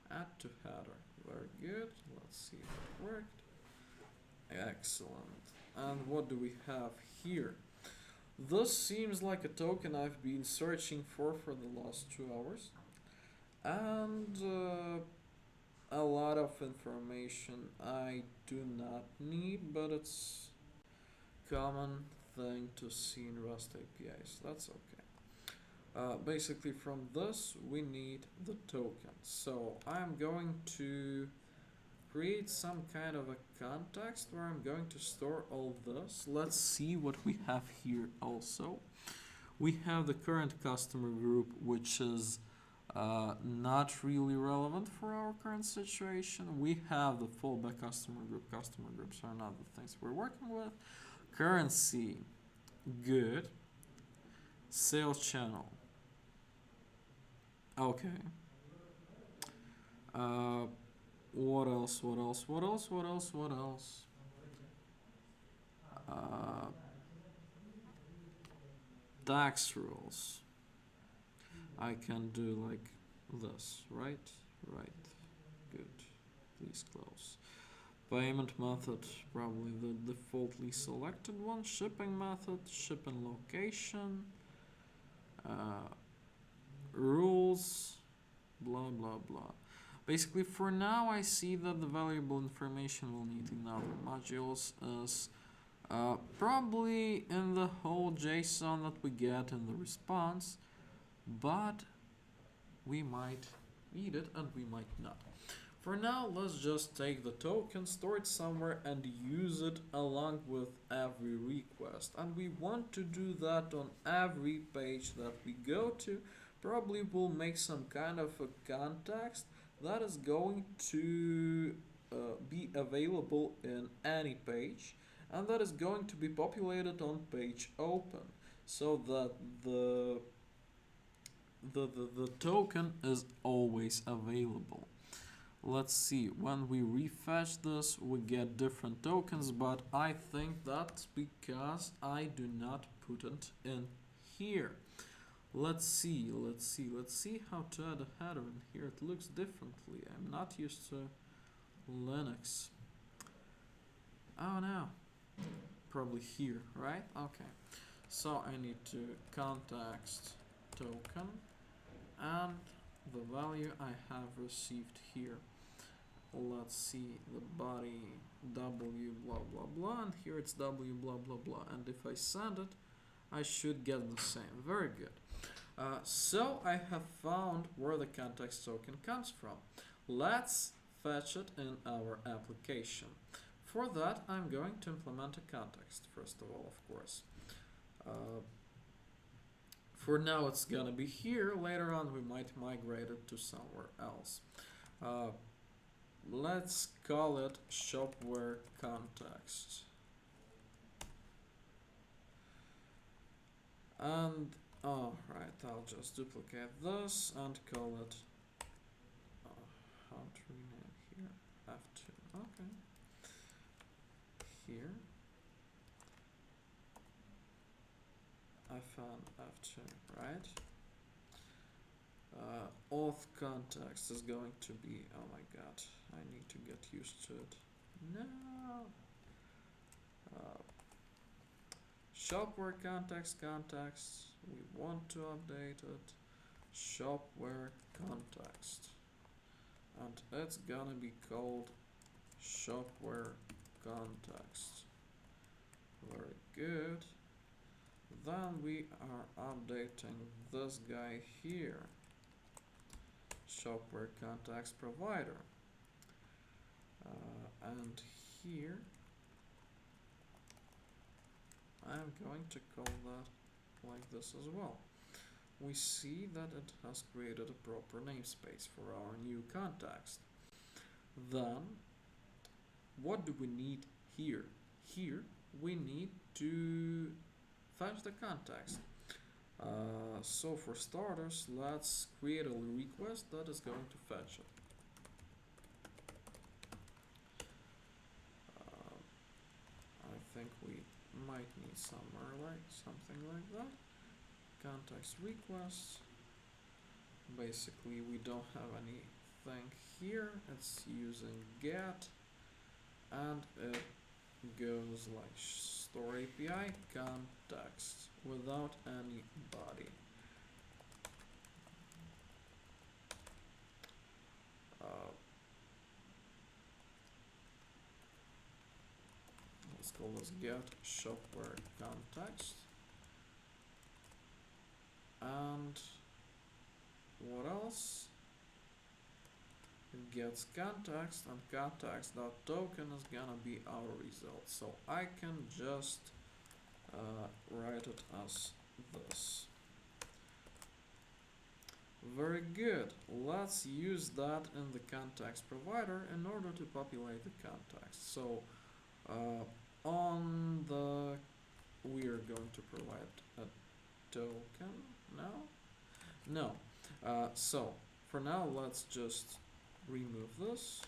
Add to header. Very good. Let's see if it worked. Excellent. And what do we have here? This seems like a token I've been searching for the last 2 hours. And a lot of information I do not need, but it's common thing to see in REST APIs. That's okay. Basically from this we need the token. So I'm going to create some kind of a context where I'm going to store all this. Let's see what we have here also. We have the current customer group, which is not really relevant for our current situation. We have the fallback customer group. Customer groups are not the things we're working with. Currency, good. Sales channel, okay. What else? Tax rules. I can do like this, right? Right. Good. Please close. Payment method, probably the defaultly selected one. Shipping method, shipping location, rules, blah blah blah. Basically, for now, I see that the valuable information we'll need in other modules is probably in the whole JSON that we get in the response, but we might need it and we might not. For now, let's just take the token, store it somewhere, and use it along with every request. And we want to do that on every page that we go to. Probably we'll make some kind of a context that is going to be available in any page, and that is going to be populated on page open, so that the token is always available. Let's see, when we refetch this, we get different tokens, but I think that's because I do not put it in here. Let's see how to add a header in here. It looks differently. I'm not used to Linux. Oh no, probably here, right? Okay, so I need to context token and the value I have received here. Let's see, the body w blah blah blah, and here it's w blah blah blah, and if I send it, I should get the same. Very good. So I have found where the context token comes from. Let's fetch it in our application. For that, I'm going to implement a context, first of all, of course. For now, it's gonna be here. Later on, we might migrate it to somewhere else. Let's call it Shopware context. And alright, I'll just duplicate this and call it how to rename here, F2. Okay, here FN F2, right? Auth context is going to be, oh my god, I need to get used to it. No. Shopware context, we want to update it. Shopware context. and it's gonna be called Shopware context. Very good. Then we are updating this guy here, Shopware context provider, and here I'm going to call that like this as well. We see that it has created a proper namespace for our new context. Then, what do we need here? Here, we need to fetch the context. So for starters, let's create a request that is going to fetch it. I think we might need somewhere like something like that. Context request. Basically, we don't have anything here. It's using get, and it goes like store API context without any body. Let's call this get shopware context. And what else? It gets context, and context.token is gonna be our result. So I can just write it as this. Very good. Let's use that in the context provider in order to populate the context. So we are going to provide a token. No. So for now, let's just remove this,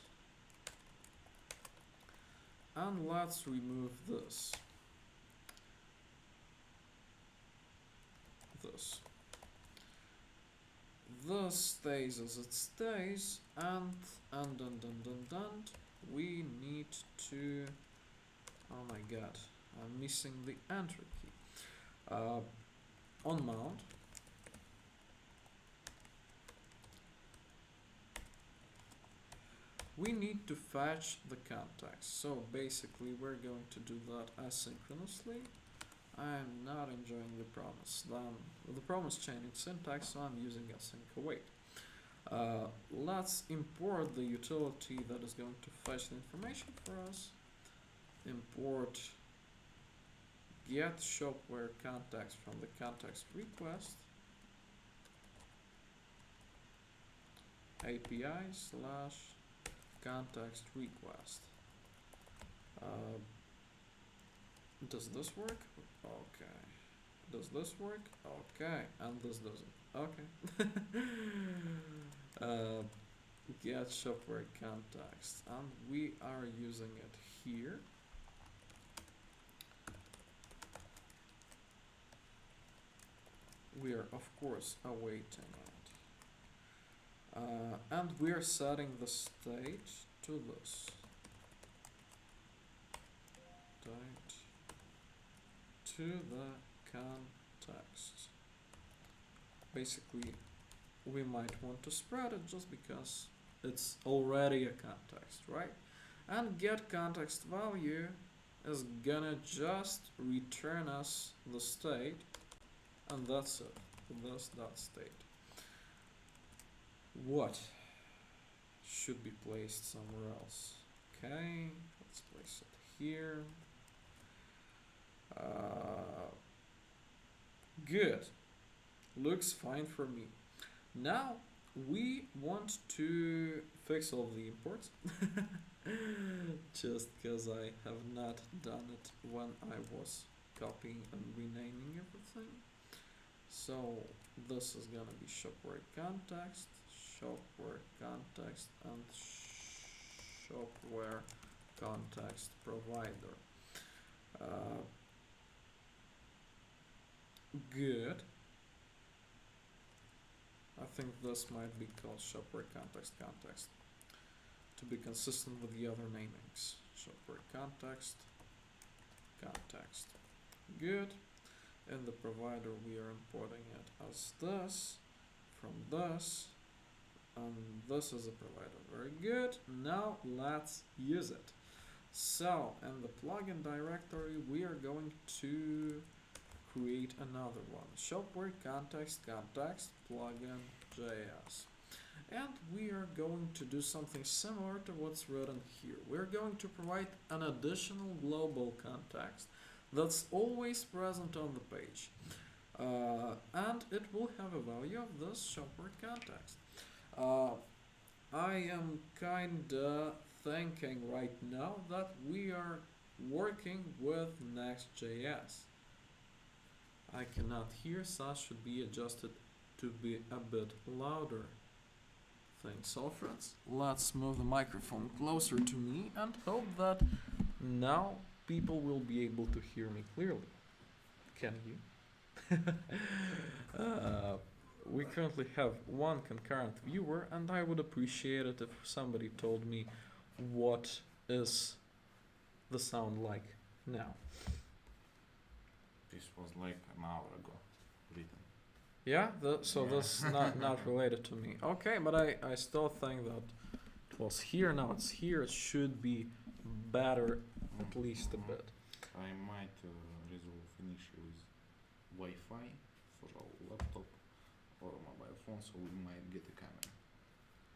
and let's remove this. This stays as it stays, and we need to. Oh my god, I'm missing the entry key. On mount, we need to fetch the context. So basically, we're going to do that asynchronously. I'm not enjoying the promise chaining syntax, so I'm using async await. Let's import the utility that is going to fetch the information for us. Import get shopware context from the context request API / context request. Does this work? Okay. Does this work? Okay. And this doesn't. Okay. Get shopware context, and we are using it here. We are of course awaiting it, and we are setting the state to this. State to the context. Basically, we might want to spread it just because it's already a context, right? And get context value is gonna just return us the state, and that's it. This.state. What should be placed somewhere else? Okay, let's place it here. Good. Looks fine for me. Now we want to fix all the imports just because I have not done it when I was copying and renaming everything. So this is gonna be shopware context, and shopware context provider. Good. I think this might be called shopware context to be consistent with the other namings. Shopware context. Good. In the provider, we are importing it as this, from this, This is a provider. Very good. Now let's use it. So in the plugin directory, we are going to create another one. Shopware context plugin JS. And we are going to do something similar to what's written here. We're going to provide an additional global context that's always present on the page. And it will have a value of this shopware context. I am kinda thinking right now that we are working with Next.js. I cannot hear, so that should be adjusted to be a bit louder. Thanks, Alfred. Let's move the microphone closer to me and hope that now people will be able to hear me clearly. Can you? We currently have one concurrent viewer, and I would appreciate it if somebody told me what is the sound like now. This was like an hour ago written. Yeah, so that's not related to me. Okay, but I still think that it was here, now it's here. It should be better at least a bit. I might resolve an issue with Wi-Fi for our laptop or mobile phone, so we might get a camera.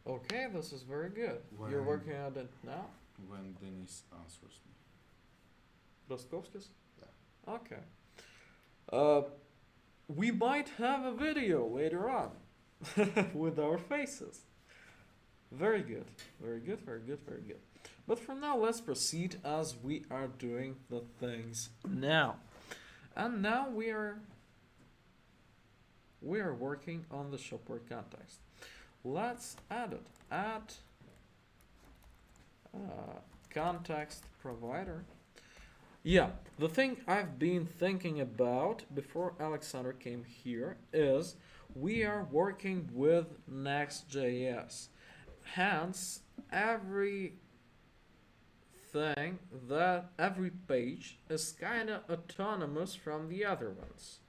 Okay, this is very good. You're working on it now? When Denis answers me. Rostovskis? Yeah. Okay. We might have a video later on with our faces. Very good, very good, very good, very good. But for now, let's proceed as we are doing the things now. And now we are working on the shopware context. Let's add it. Add context provider. Yeah, the thing I've been thinking about before Alexander came here is we are working with Next.js. Hence, every page is kind of autonomous from the other ones.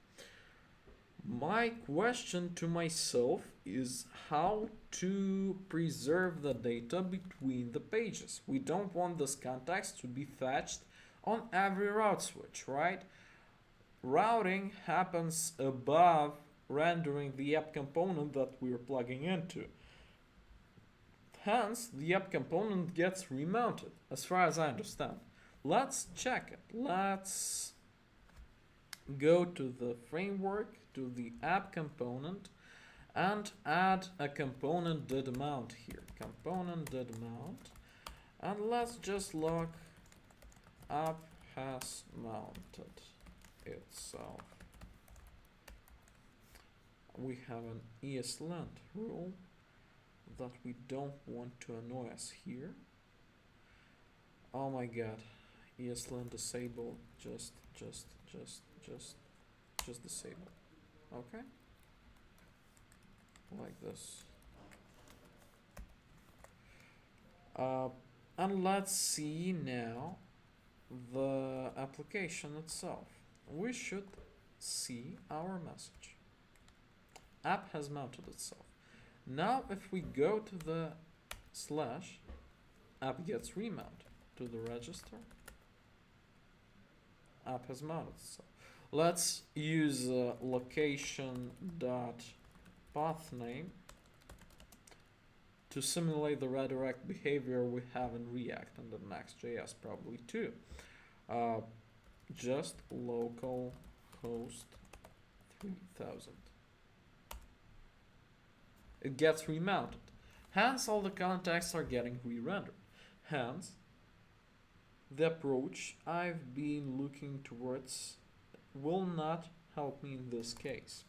My question to myself is how to preserve the data between the pages. We don't want this context to be fetched on every route switch, right? Routing happens above rendering the app component that we're plugging into. Hence, the app component gets remounted, as far as I understand. Let's check it. Let's go to the framework, to the app component, and add a component did mount here. Component did mount. And let's just log app has mounted itself. We have an ESLint rule that we don't want to annoy us here. Oh my god, ESLint disable, just disable. Okay? Like this. And let's see now the application itself. We should see our message. App has mounted itself. Now if we go to the slash, app gets remounted to the register. App has mounted itself. Let's use location dot path name to simulate the redirect behavior we have in React and in Next.js probably too. Just local host 3000. It gets remounted. Hence, all the contexts are getting re-rendered. Hence, the approach I've been looking towards will not help me in this case.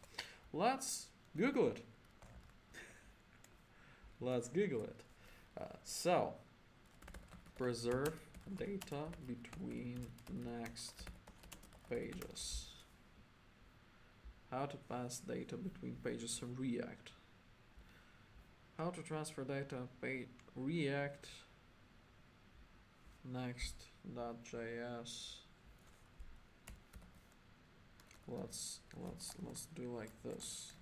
Let's Google it. Let's Google it. So, preserve data between next pages. How to pass data between pages in React. How to transfer data React Next.js. Let's do like this.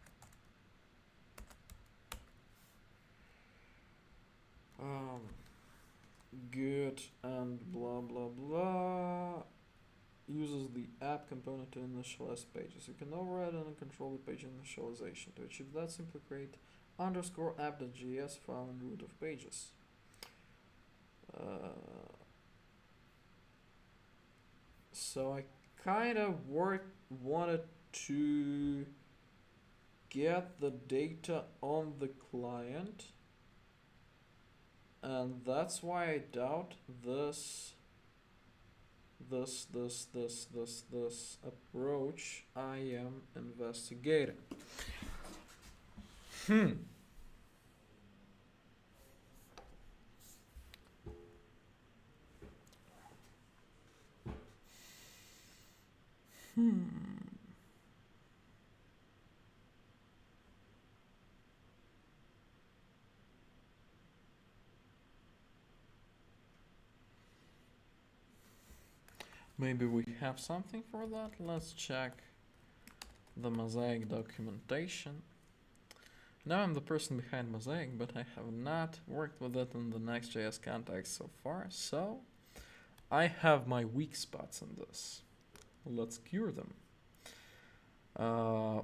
good and blah blah blah uses the app component to initialize pages. You can override and control the page initialization. To achieve that, simply create underscore app.js file in root of pages. So I kind of wanted to get the data on the client, and that's why I doubt this approach I am investigating. Maybe we have something for that. Let's check the Mosaic documentation. Now I'm the person behind Mosaic, but I have not worked with it in the Next.js context so far, so I have my weak spots in this. Let's cure them.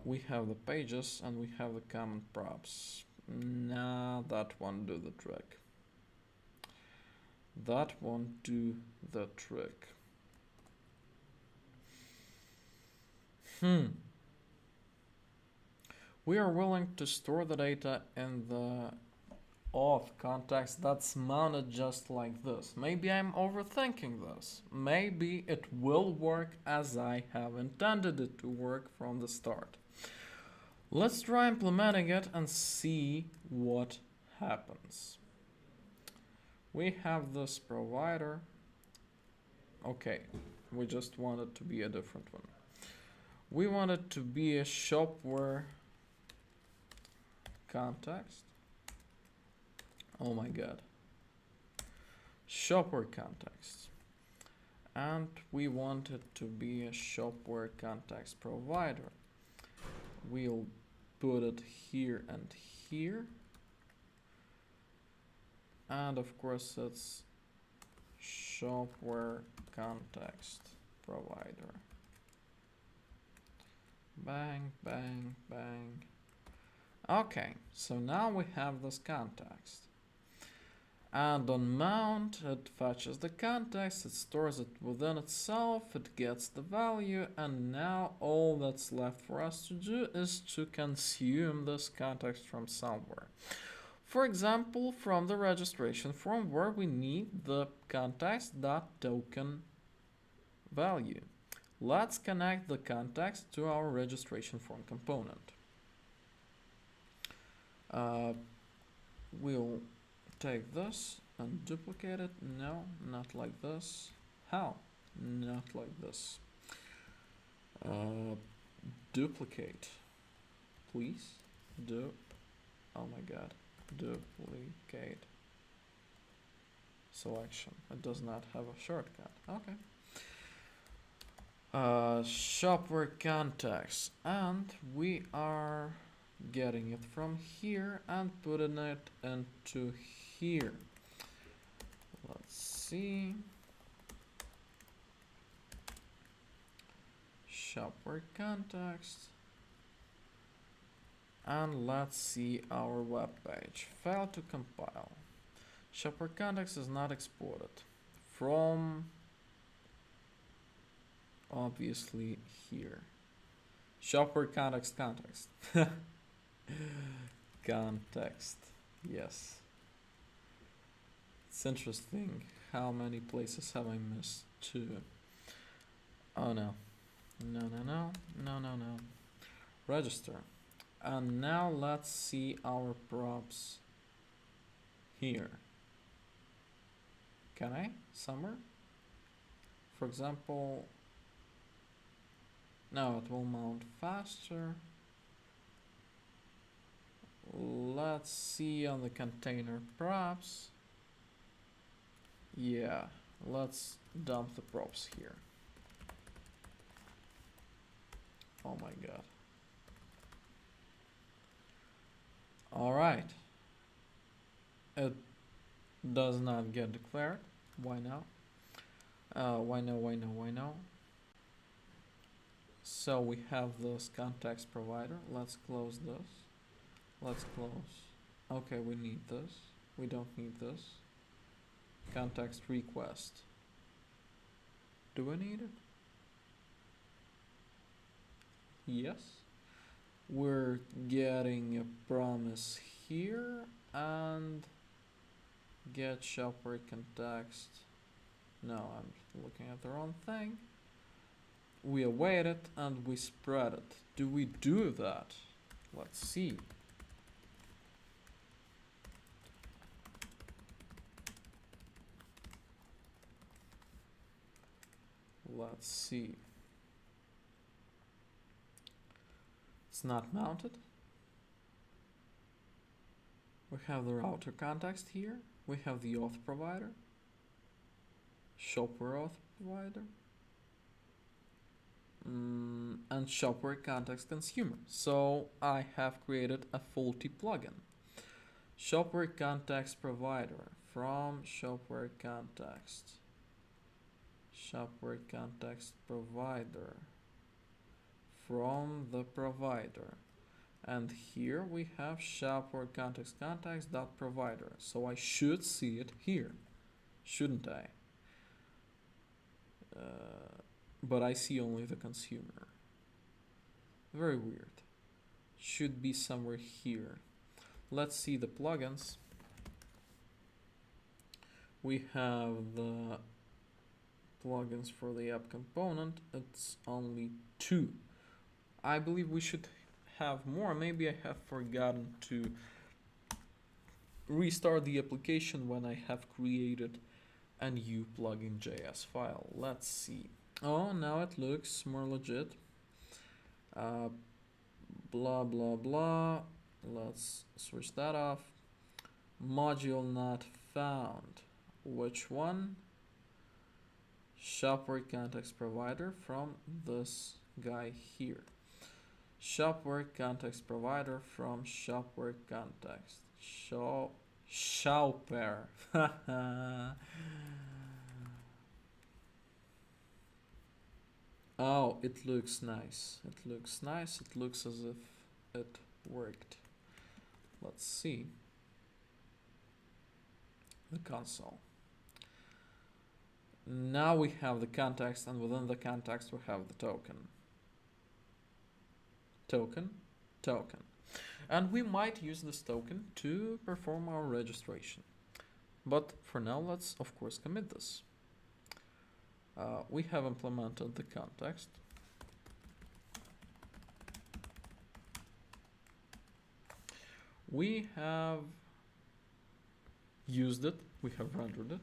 We have the pages and we have the comment props. Nah, that won't do the trick. That won't do the trick. We are willing to store the data in the auth context that's mounted just like this. Maybe I'm overthinking this. Maybe it will work as I have intended it to work from the start. Let's try implementing it and see what happens. We have this provider. Okay, we just want it to be a different one. We want it to be a Shopware context. Oh my god. Shopware context. And we want it to be a Shopware context provider. We'll put it here and here. And of course it's Shopware context provider. Bang, bang, bang. Okay, so now we have this context. And on mount, it fetches the context, it stores it within itself, it gets the value, and now all that's left for us to do is to consume this context from somewhere. For example, from the registration form where we need the context.token value. Let's connect the context to our registration form component. We'll take this and duplicate it. No, not like this. How? Not like this. Duplicate. Please. Oh my god. Duplicate. Selection. It does not have a shortcut. Okay. Shopware context, and we are getting it from here and putting it into here. Let's see. Shopware context, and let's see our web page. Fail to compile. Shopware context is not exported from obviously here. Shopware context. Context, yes. It's interesting how many places have I missed too. Oh no. No. Register. And now let's see our props here. Can I? Somewhere? For example, no, it will mount faster. Let's see on the container props. Yeah, let's dump the props here. Oh my god. Alright. It does not get declared. Why now? Why no? So we have this context provider. Let's close this. Let's close. Okay, we need this. We don't need this. Context request. Do we need it? Yes. We're getting a promise here and get Shopware context. No, I'm looking at the wrong thing. We await it and we spread it. Do we do that? Let's see. Let's see. It's not mounted. We have the router context here. We have the auth provider. Shopware auth provider. And Shopware context consumer. So I have created a faulty plugin. Shopware context provider from Shopware context. Shopware context provider from the provider. And here we have Shopware context dot provider. So I should see it here, shouldn't I? But I see only the consumer. Very weird. Should be somewhere here. Let's see the plugins. We have the plugins for the app component. It's only 2. I believe we should have more. Maybe I have forgotten to restart the application when I have created a new plugin.js file. Let's see. Oh, now it looks more legit. Blah blah blah. Let's switch that off. Module not found. Which one? Shopware context provider from this guy here. Shopware context provider from Shopware context. Shopware. Oh, it looks nice. It looks nice. It looks as if it worked. Let's see the console. Now we have the context, and within the context we have the token. Token. And we might use this token to perform our registration. But for now, let's of course commit this. We have implemented the context. We have used it. We have rendered it.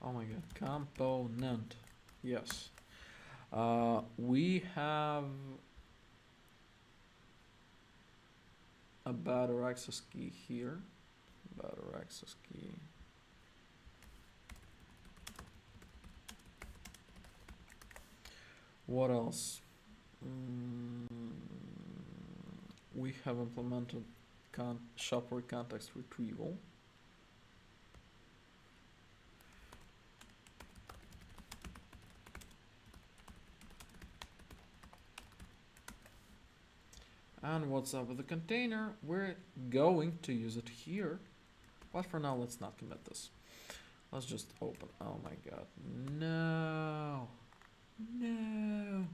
Oh my god, component. Yes. We have a better access key here. Better access key. What else? We have implemented Shopware context retrieval. And what's up with the container? We're going to use it here. But for now, let's not commit this. Let's just open. Oh my god. No. No.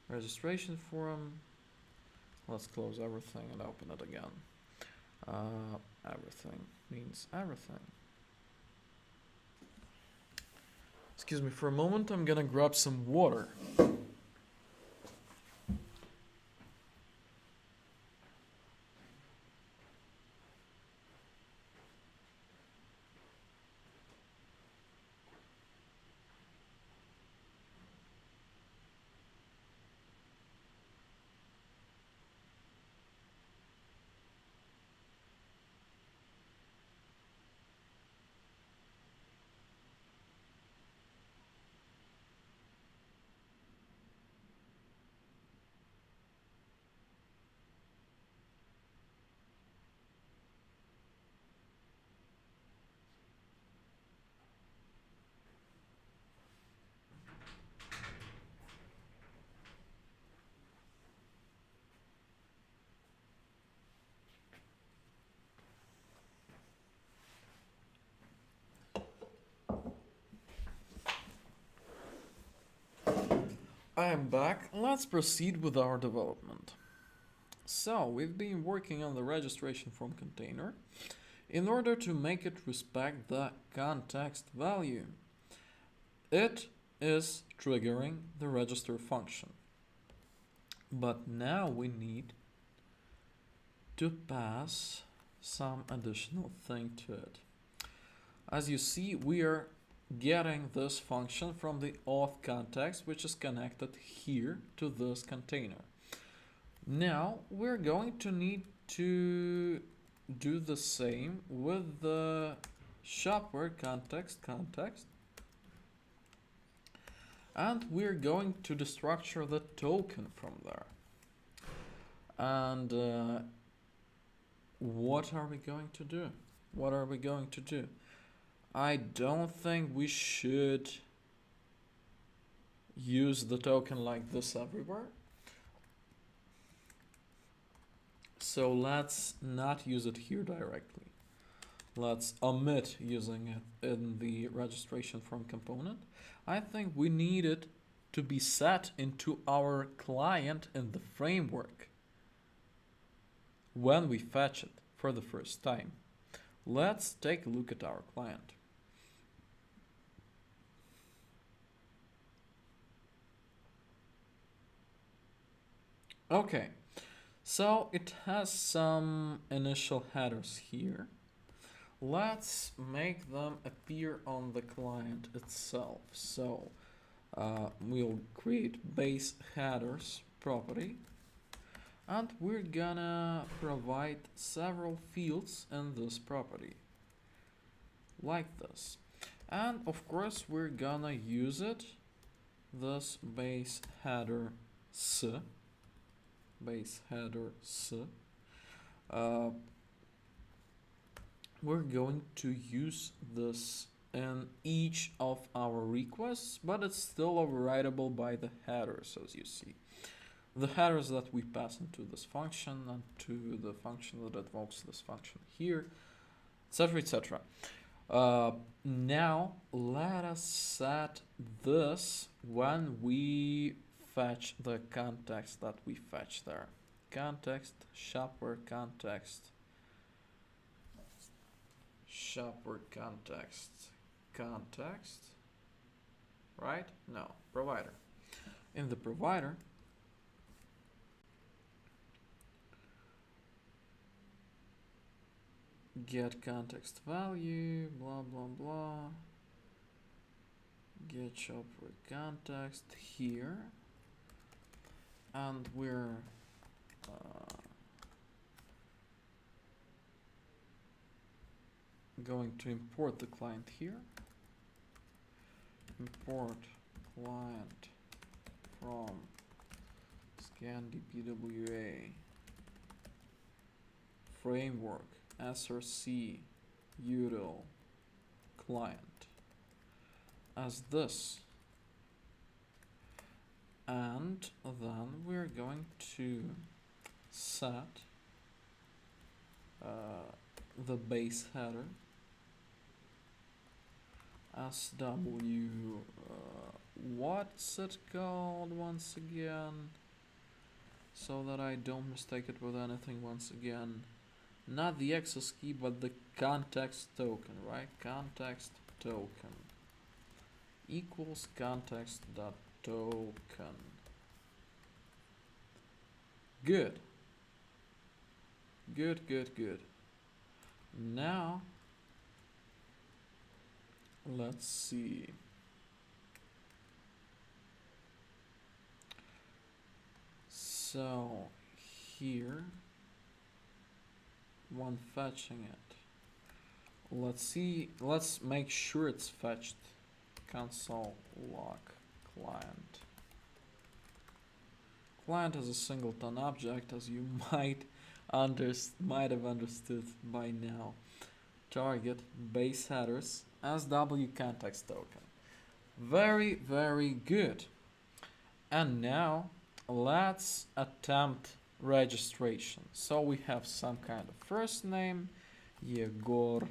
Registration form. Let's close everything and open it again. Everything means everything. Excuse me for a moment. I'm gonna grab some water. am back. Let's proceed with our development. So, we've been working on the registration form container in order to make it respect the context value. It is triggering the register function. But now we need to pass some additional thing to it. As you see, we are getting this function from the auth context, which is connected here to this container. Now we're going to need to do the same with the Shopware context, and we're going to destructure the token from there. And what are we going to do? What are we going to do? I don't think we should use the token like this everywhere. So let's not use it here directly. Let's omit using it in the registration form component. I think we need it to be set into our client in the framework when we fetch it for the first time. Let's take a look at our client. Okay, so it has some initial headers here. Let's make them appear on the client itself. So we'll create base headers property, and we're gonna provide several fields in this property like this. And of course we're gonna use it, this base header s. We're going to use this in each of our requests, but it's still overridable by the headers, as you see. The headers that we pass into this function and to the function that invokes this function here, etc., etc. Now let us set this when we fetch the context that we fetch there. Context, Shopware context, Shopware context, right? No, provider. In the provider, get context value, blah, blah, blah. Get Shopware context here. And we're going to import the client here. Import client from scan dpwa framework src util client as this. And then we're going to set the base header SW, what's it called once again, so that I don't mistake it with anything once again. Not the access key, but the context token, right? Context token equals context dot token. Good. Good. Now let's see. So here, when fetching it, let's make sure it's fetched. Console log client. Client is a singleton object, as you might have understood by now. Target base headers SW context token. Very good. And now let's attempt registration. So we have some kind of first name, Yegor,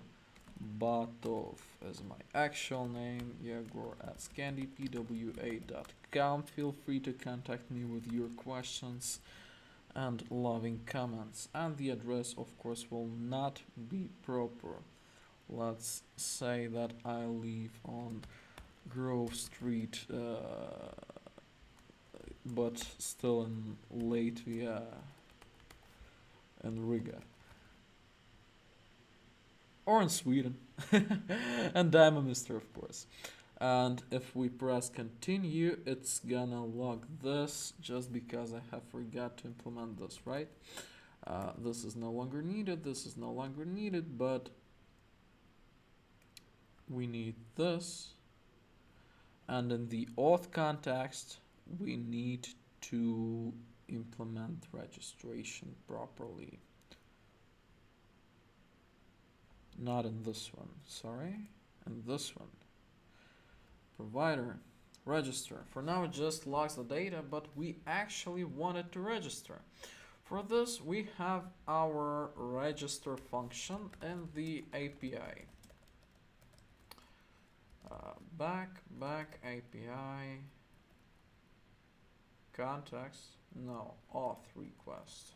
Batov is my actual name. Yegor@scandipwa.com. Feel free to contact me with your questions and loving comments. And the address, of course, will not be proper. Let's say that I live on Grove Street, but still in Latvia and Riga. Or in Sweden. And I'm a mister, of course. And if we press continue, it's gonna log this just because I have forgot to implement this, right? This is no longer needed, this is no longer needed, but we need this. And in the auth context, we need to implement registration properly. Not in this one, sorry, in this one. Provider, register. For now it just logs the data, but we actually want it to register. For this we have our register function in the API. Back API context, no, auth request.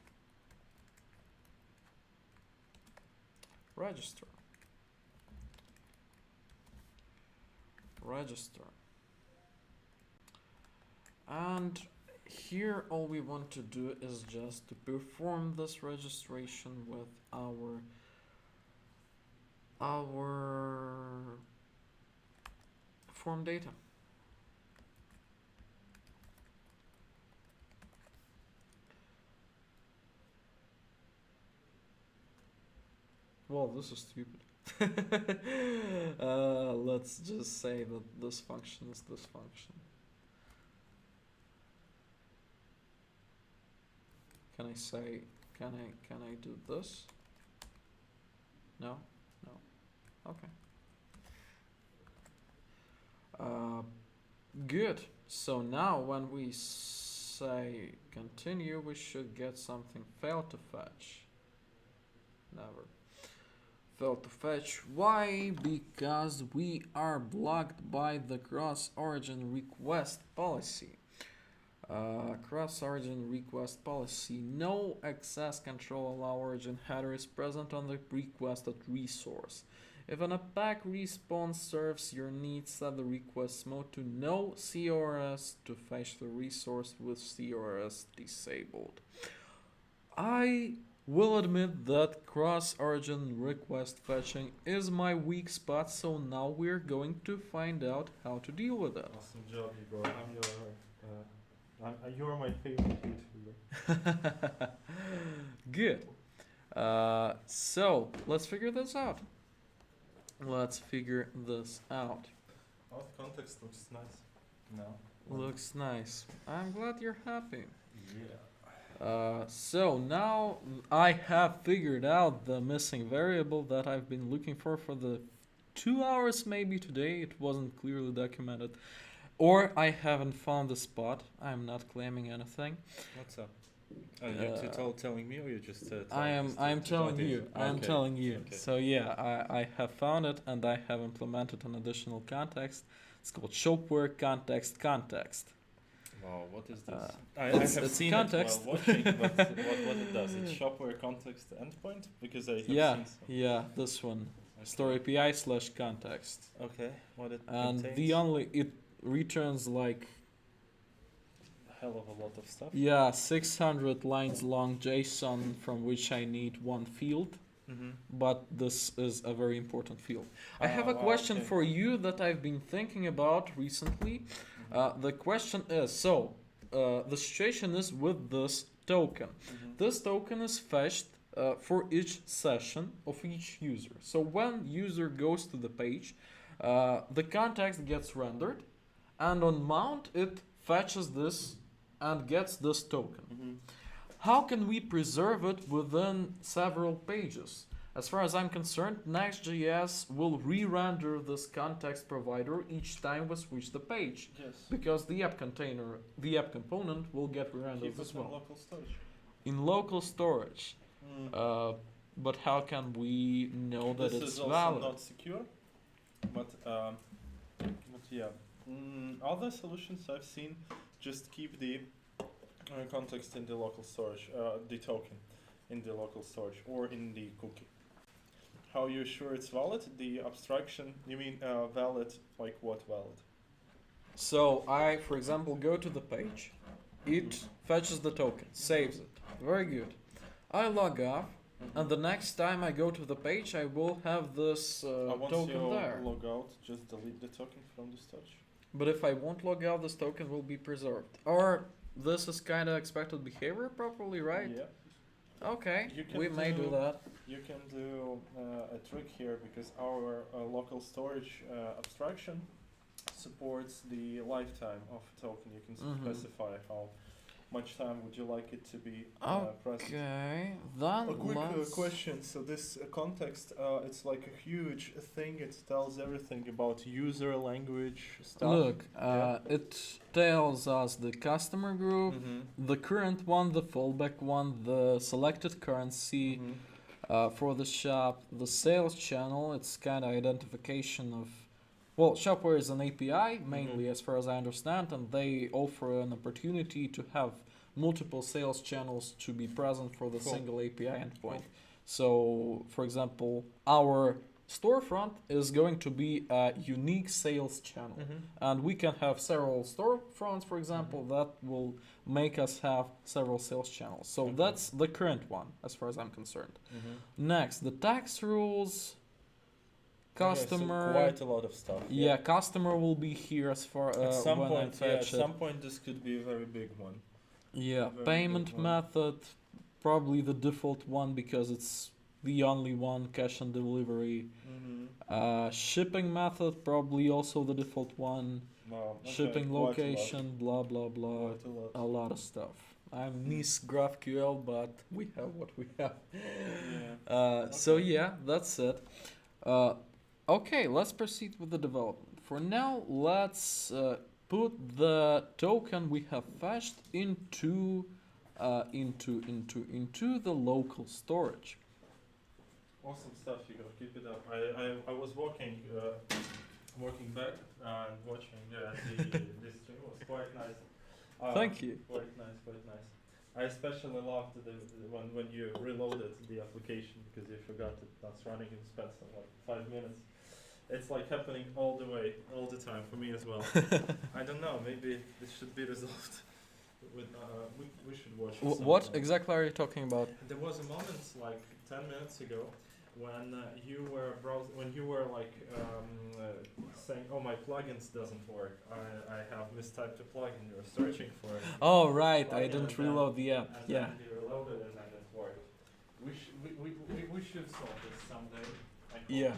Register. And here all we want to do is just to perform this registration with our form data. Well, this is stupid. Let's just say that this function is this function. Can I do this? No? Okay. Good. So now when we say continue, we should get something failed to fetch. Never. Failed to fetch. Why? Because we are blocked by the cross-origin request policy. Cross-origin request policy. No access control allow origin header is present on the requested resource. If an APAC response serves your needs, set the request mode to no CRS to fetch the resource with CRS disabled. I will admit that cross-origin request fetching is my weak spot, so now we're going to find out how to deal with it. Awesome job, Igor. You're my favorite YouTuber. Good. So let's figure this out. Auth context looks nice. No. Looks nice. I'm glad you're happy. Yeah. So now I have figured out the missing variable that I've been looking for the 2 hours maybe today. It wasn't clearly documented. Or I haven't found the spot. I'm not claiming anything. What's up? You're telling me, or you're just telling I'm telling you. I'm Okay. telling you. Okay. So yeah, I have found it and I have implemented an additional context. It's called Shopware context. Wow, what is this? Uh, I it's- have it's seen context. it while watching, but what it does? It's Shopware context endpoint? Because I have seen some. Yeah, this one. Okay. Store API /context. Okay, what it And contains? it returns like Hell of a lot of stuff. 600 lines long JSON from which I need one field. Mm-hmm. But this is a very important field. I have a wow, question okay. for you that I've been thinking about recently. The question is, the situation is with this token. Mm-hmm. This token is fetched for each session of each user. So when user goes to the page, the context gets rendered, and on mount it fetches this and gets this token. Mm-hmm. How can we preserve it within several pages? As far as I'm concerned, Next.js will re-render this context provider each time we switch the page, Yes. because the app component will get re-rendered Keep as it in well. local storage. In local storage. But how can we know that This it's is also valid? not secure, but yeah. Other solutions I've seen just keep the context in the local storage, the token in the local storage or in the cookie. How you sure it's valid? The abstraction, you mean valid, like what valid? So I, for example, go to the page. It fetches the token, saves it. Very good. I log off, and the next time I go to the page, I will have this Once token you there. log out, just delete the token from the storage. But if I won't log out, this token will be preserved. Or this is kind of expected behavior properly, right? Yeah. Okay, You can we may do that. You can do a trick here because our local storage abstraction supports the lifetime of a token. You can specify how much time would you like it to be present. Okay, then A quick let's... question. So this context, it's like a huge thing. It tells everything about user language stuff. Look, it tells us the customer group, the current one, the fallback one, the selected currency for the shop, the sales channel. It's kind of identification of... Well, Shopware is an API, mainly as far as I understand, and they offer an opportunity to have multiple sales channels to be present for the single API endpoint. So, for example, our storefront is going to be a unique sales channel. And we can have several storefronts, for example, that will make us have several sales channels. So that's the current one, as far as I'm concerned. Next, the tax rules... Customer, Okay, so quite a lot of stuff. yeah, customer will be here as far At some when point, I yeah, fetch at it. some point this could be a very big one. Yeah, very payment big one. method, probably the default one because it's the only one, cash and delivery. Shipping method, probably also the default one. Wow, okay, Shipping quite a lot. location, blah blah blah. Quite a lot. A lot of stuff. I miss GraphQL, but we have what we have. Yeah. So Okay. yeah, that's it. Okay, let's proceed with the development. For now, let's put the token we have fetched into the local storage. Awesome stuff, you gotta keep it up. I was walking back and watching this stream. It was quite nice. Thank you. Quite nice. I especially loved when you reloaded the application because you forgot that that's running and spent some like 5 minutes. It's like happening all the time for me as well. I don't know, maybe this should be resolved. We should watch it What sometime. exactly are you talking about? There was a moment like 10 minutes ago when you were saying, "Oh, my plugins doesn't work. I have mistyped a plugin. You're searching for it." Oh right, I Plugin didn't and then- reload the app. And Yeah. then you reloaded and then it worked. We should solve this someday. I hope. Yeah.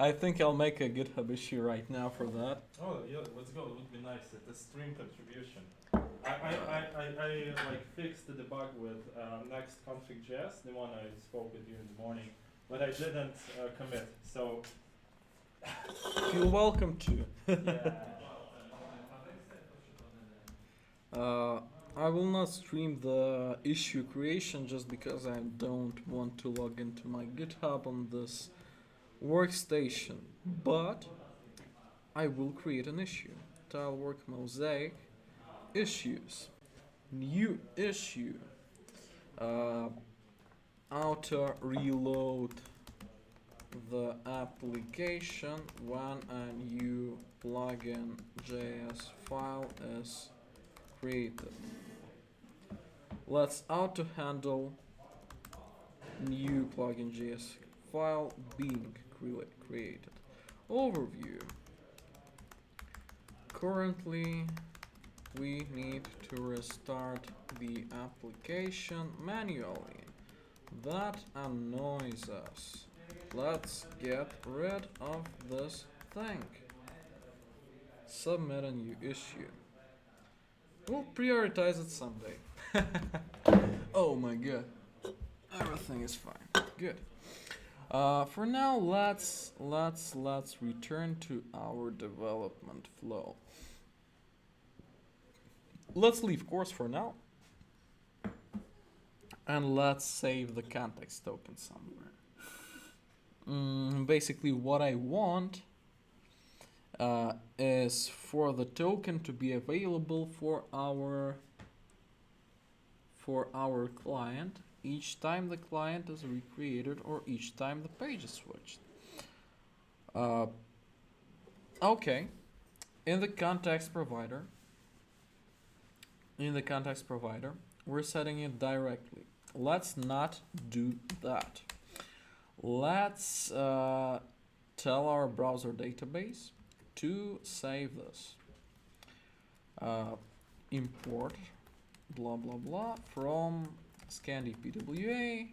I think I'll make a GitHub issue right now for that. Oh yeah, let's go. It would be nice. It's a stream contribution. I like fixed the bug with Next.js, the one I spoke with you in the morning, but I didn't commit. So Feel welcome to. yeah. I will not stream the issue creation just because I don't want to log into my GitHub on this workstation, but I will create an issue. Tilework mosaic issues, new issue, auto reload the application when a new plugin.js file is created. Let's auto handle new plugin.js file being created. Overview. Currently, we need to restart the application manually. That annoys us. Let's get rid of this thing. Submit a new issue. We'll prioritize it someday. Oh my god. Everything is fine. Good. For now, let's return to our development flow. Let's leave course for now. And let's save the context token somewhere. Basically, what I want is for the token to be available for our client each time the client is recreated or each time the page is switched. Okay, in the context provider, we're setting it directly. Let's not do that. Let's tell our browser database to save this. Import blah blah blah from Scandi PWA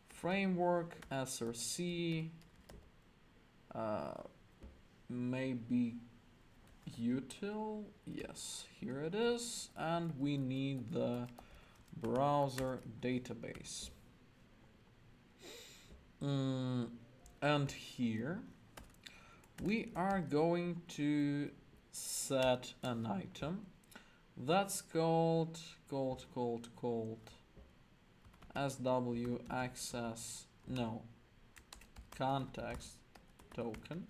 framework src maybe util, yes, here it is, and we need the browser database. And here we are going to set an item that's called SW access, no, context token,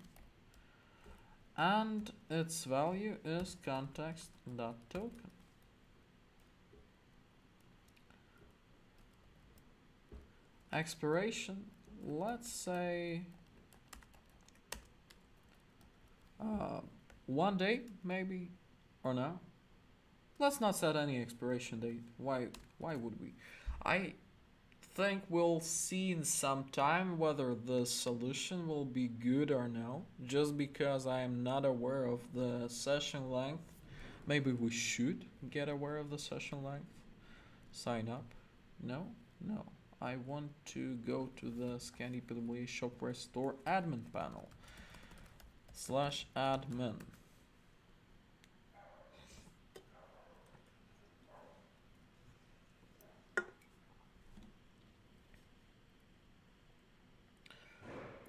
and its value is context.token. Expiration, let's say 1 day maybe, or no. Let's not set any expiration date. Why would we? I think we'll see in some time whether the solution will be good or no. Just because I am not aware of the session length, maybe we should get aware of the session length. Sign up. No. I want to go to the Scandi PWA Shopware store admin panel. /admin.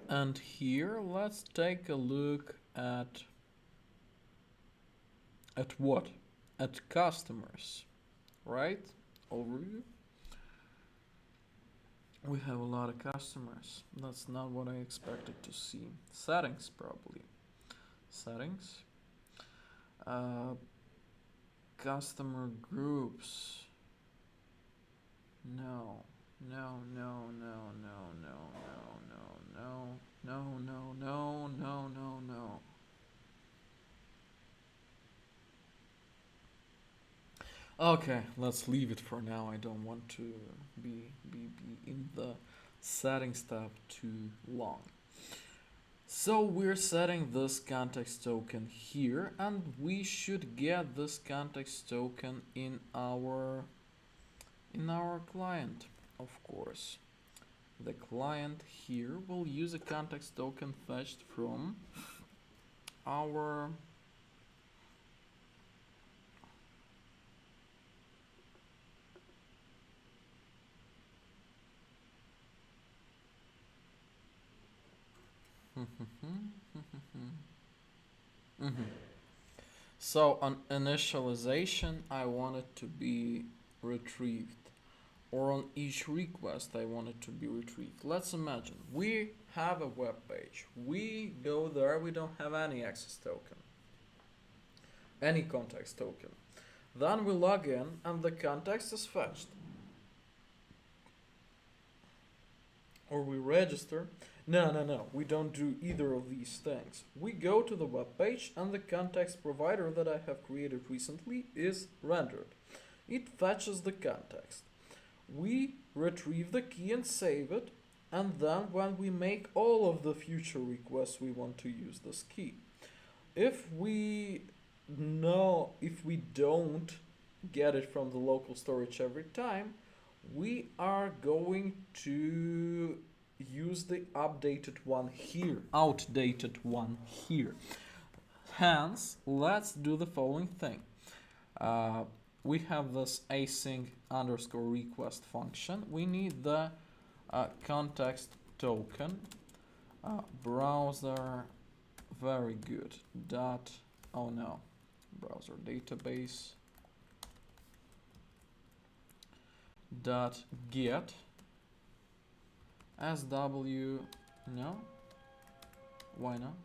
And here, let's take a look at what? At customers, right? Overview. We have a lot of customers. That's not what I expected to see. Settings, probably. Settings. Customer groups. No. Okay, let's leave it for now. I don't want to be in the settings tab too long. So we're setting this context token here, and we should get this context token in our client, of course. The client here will use a context token fetched from our So on initialization, I want it to be retrieved, or on each request, I want it to be retrieved. Let's imagine we have a web page. We go there, we don't have any access token, any context token. Then we log in, and the context is fetched. Or we register. No, we don't do either of these things. We go to the web page, and the context provider that I have created recently is rendered. It fetches the context. We retrieve the key and save it, and then when we make all of the future requests, we want to use this key. If we don't get it from the local storage every time, we are going to use the outdated one here. Hence, let's do the following thing. We have this async underscore request function. We need the context token browser, very good, browser database dot get sw, no, why not,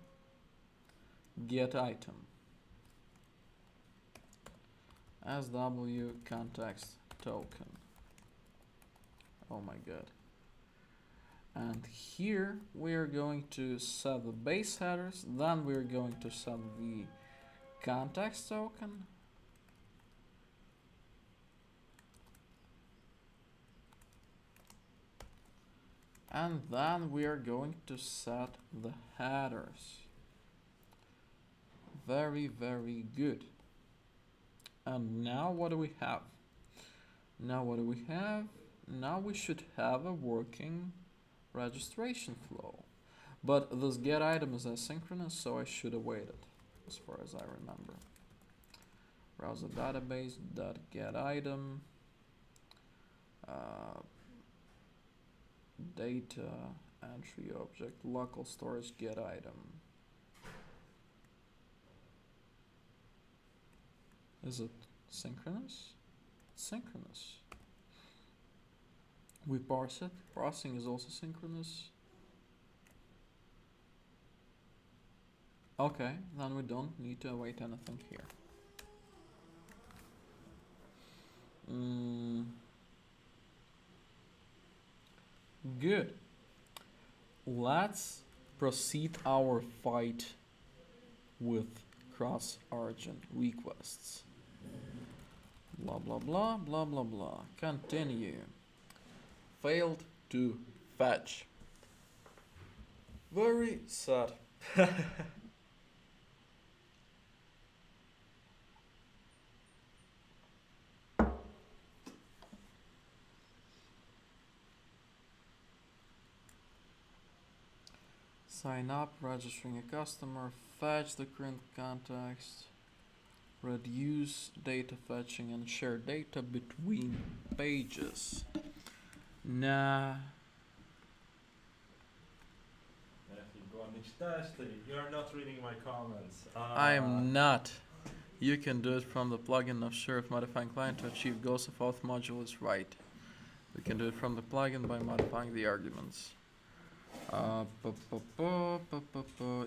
get item sw context token. Oh my god. And here we're going to set the base headers, then we're going to set the context token, and then we are going to set the headers. Very, very good. And now what do we have? Now what do we have? Now we should have a working registration flow. But this get item is asynchronous, so I should await it, as far as I remember. Browser database dot get item, data entry object local storage get item. Is it synchronous? It's synchronous. We parse it. Parsing is also synchronous. Okay, then we don't need to await anything here. Good. Let's proceed our fight with cross-origin requests. Blah blah blah blah blah blah. Continue. Failed to fetch. Very sad. Sign up, registering a customer, fetch the current context, reduce data fetching, and share data between pages. Nah. You're not reading my comments. I am not. You can do it from the plugin. Not sure if modifying client to achieve goals of auth module is right. We can do it from the plugin by modifying the arguments.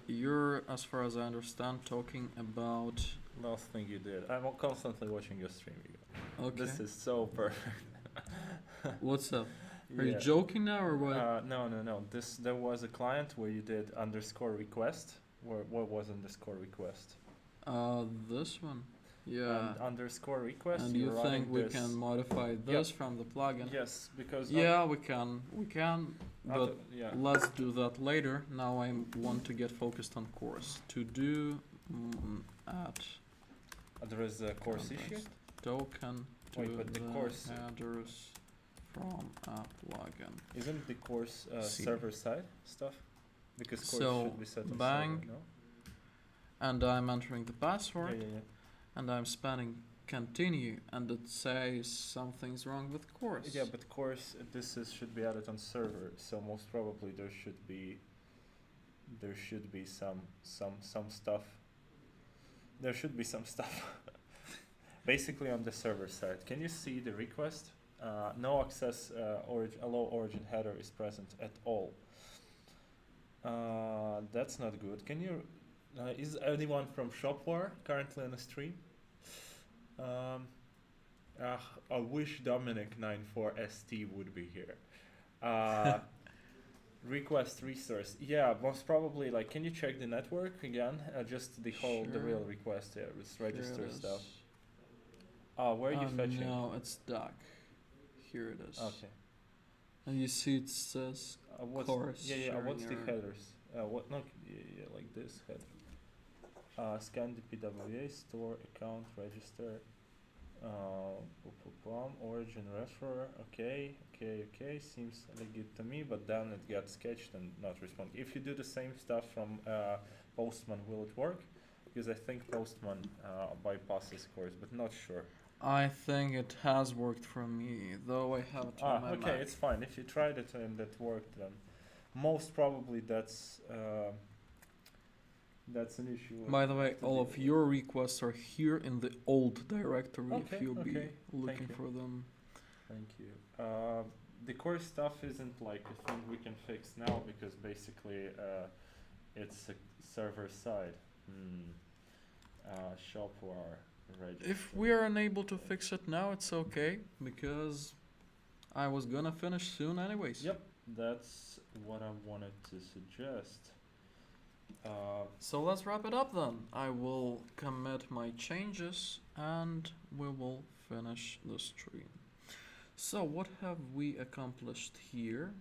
You're, as far as I understand, talking about. Last thing you did. I'm constantly watching your stream. Okay. This is so perfect. What's up? Are you joking now or what? No. There was a client where you did underscore request. What was underscore request? This one. Yeah. And underscore request. And you think we can modify this from the plugin? Yes, because yeah, we can. But let's do that later. Now I want to get focused on course. To do at. There is a course issue. Token to but the course headers from a plugin. Isn't the course server side stuff? Because course so should be set on bang, server, no? and I'm entering the password, Yeah. and I'm spamming continue, and it says something's wrong with course. Yeah, but course should be added on server, so most probably there should be some stuff. There should be some stuff. Basically on the server side. Can you see the request? No access allow origin header is present at all. That's not good. Can you? Is anyone from Shopware currently on the stream? I wish Dominic94ST would be here. Request resource. Yeah, most probably. Like, can you check the network again? Just the whole, the real request here with register stuff. Where are you fetching? No, it's doc. Here it is. Okay. And you see it says course. What's the headers? What? No. Yeah, like this header. Scan the PWA store account register. Origin referrer. Okay. Seems like it to me, but then it gets sketched and not responding. If you do the same stuff from Postman, will it work? Because I think Postman bypasses course, but not sure. I think it has worked for me, though I have it on my Mac. It's fine. If you tried it and that worked, then most probably that's an issue. By the way, all of your requests are here in the old directory if you'll be looking for them. Thank you. The core stuff isn't like a thing we can fix now because basically it's a server side. Shopware register. If we are unable to fix it now, it's okay, because I was gonna finish soon anyways. Yep, that's what I wanted to suggest. So let's wrap it up then. I will commit my changes and we will finish the stream. So what have we accomplished here?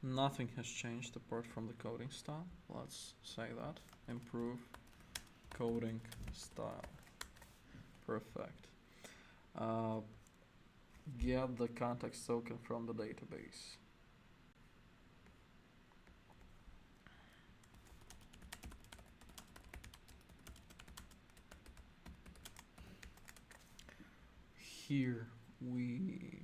Nothing has changed apart from the coding style. Let's say that. Improve coding style. Perfect. Get the context token from the database. Here we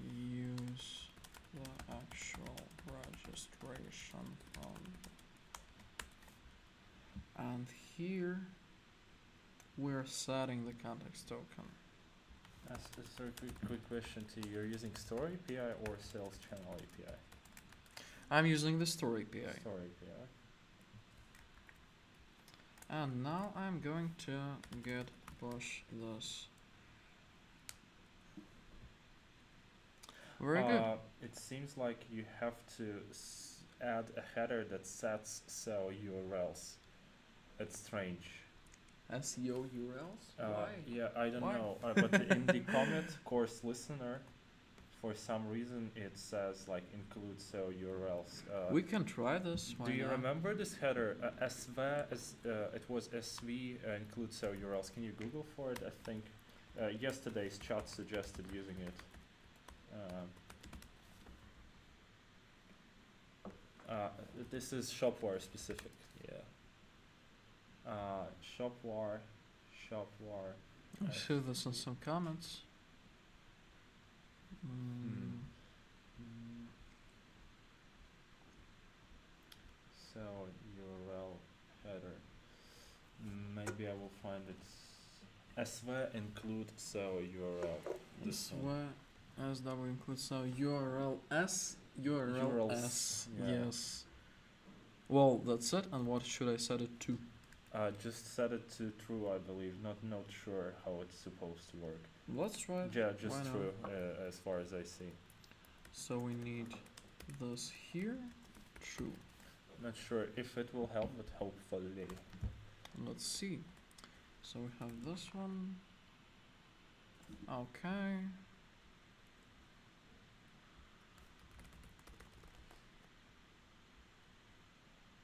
use the actual registration from, and here we're setting the context token. Sorry, quick question to you. You're using Store API or Sales Channel API? I'm using the Store API. Store API. And now I'm going to git push this. Very good. It seems like you have to add a header that sets SEO URLs. It's strange. SEO URLs? Why? Yeah, I don't Why? know. But in the commit course listener, for some reason it says like include SEO URLs. We can try this. Why Do you not? remember this header? It was SV include SEO URLs. Can you Google for it? I think yesterday's chat suggested using it. This is Shopware specific. Yeah. Shopware. I see this in some comments. So URL header. Maybe I will find it. SV include SEO URL. This way, SW includes so URL S, URL S. Yeah. Yes. Well, that's it. And what should I set it to? Just set it to true, I believe. Not sure how it's supposed to work. Let's try it. Yeah, just Why not? true, as far as I see. So we need this here. True. Not sure if it will help, but hopefully. Let's see. So we have this one. Okay.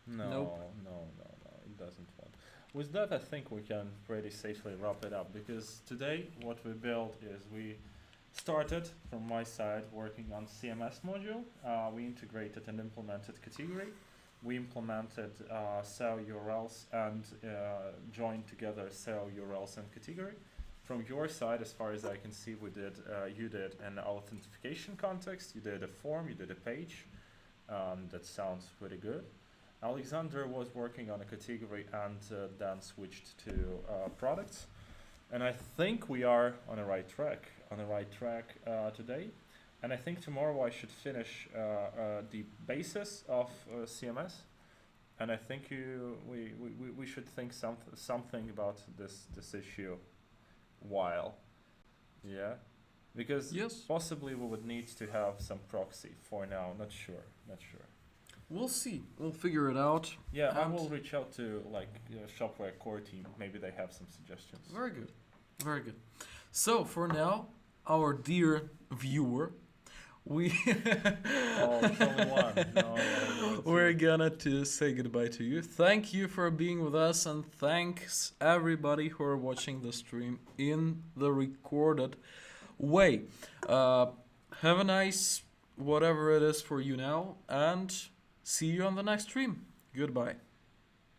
No, Nope. no, it doesn't want. With that, I think we can pretty safely wrap it up, because today what we built is we started from my side working on CMS module. We integrated and implemented category. We implemented SEO URLs and joined together SEO URLs and category. From your side, as far as I can see, you did an authentication context, you did a form, you did a page. That sounds pretty good. Alexander was working on a category and then switched to products. And I think we are on the right track today. And I think tomorrow I should finish the basis of CMS. And I think we should think something about this issue while. Yeah? Because Yes. possibly we would need to have some proxy for now. Not sure. We'll see. We'll figure it out. Yeah, I And- will reach out to Shopware core team. Maybe they have some suggestions. Very good. Very good. So for now, our dear viewer, we Oh, it's only one. No, we're gonna to say goodbye to you. Thank you for being with us, and thanks everybody who are watching the stream in the recorded way. Have a nice whatever it is for you now, and see you on the next stream. Goodbye.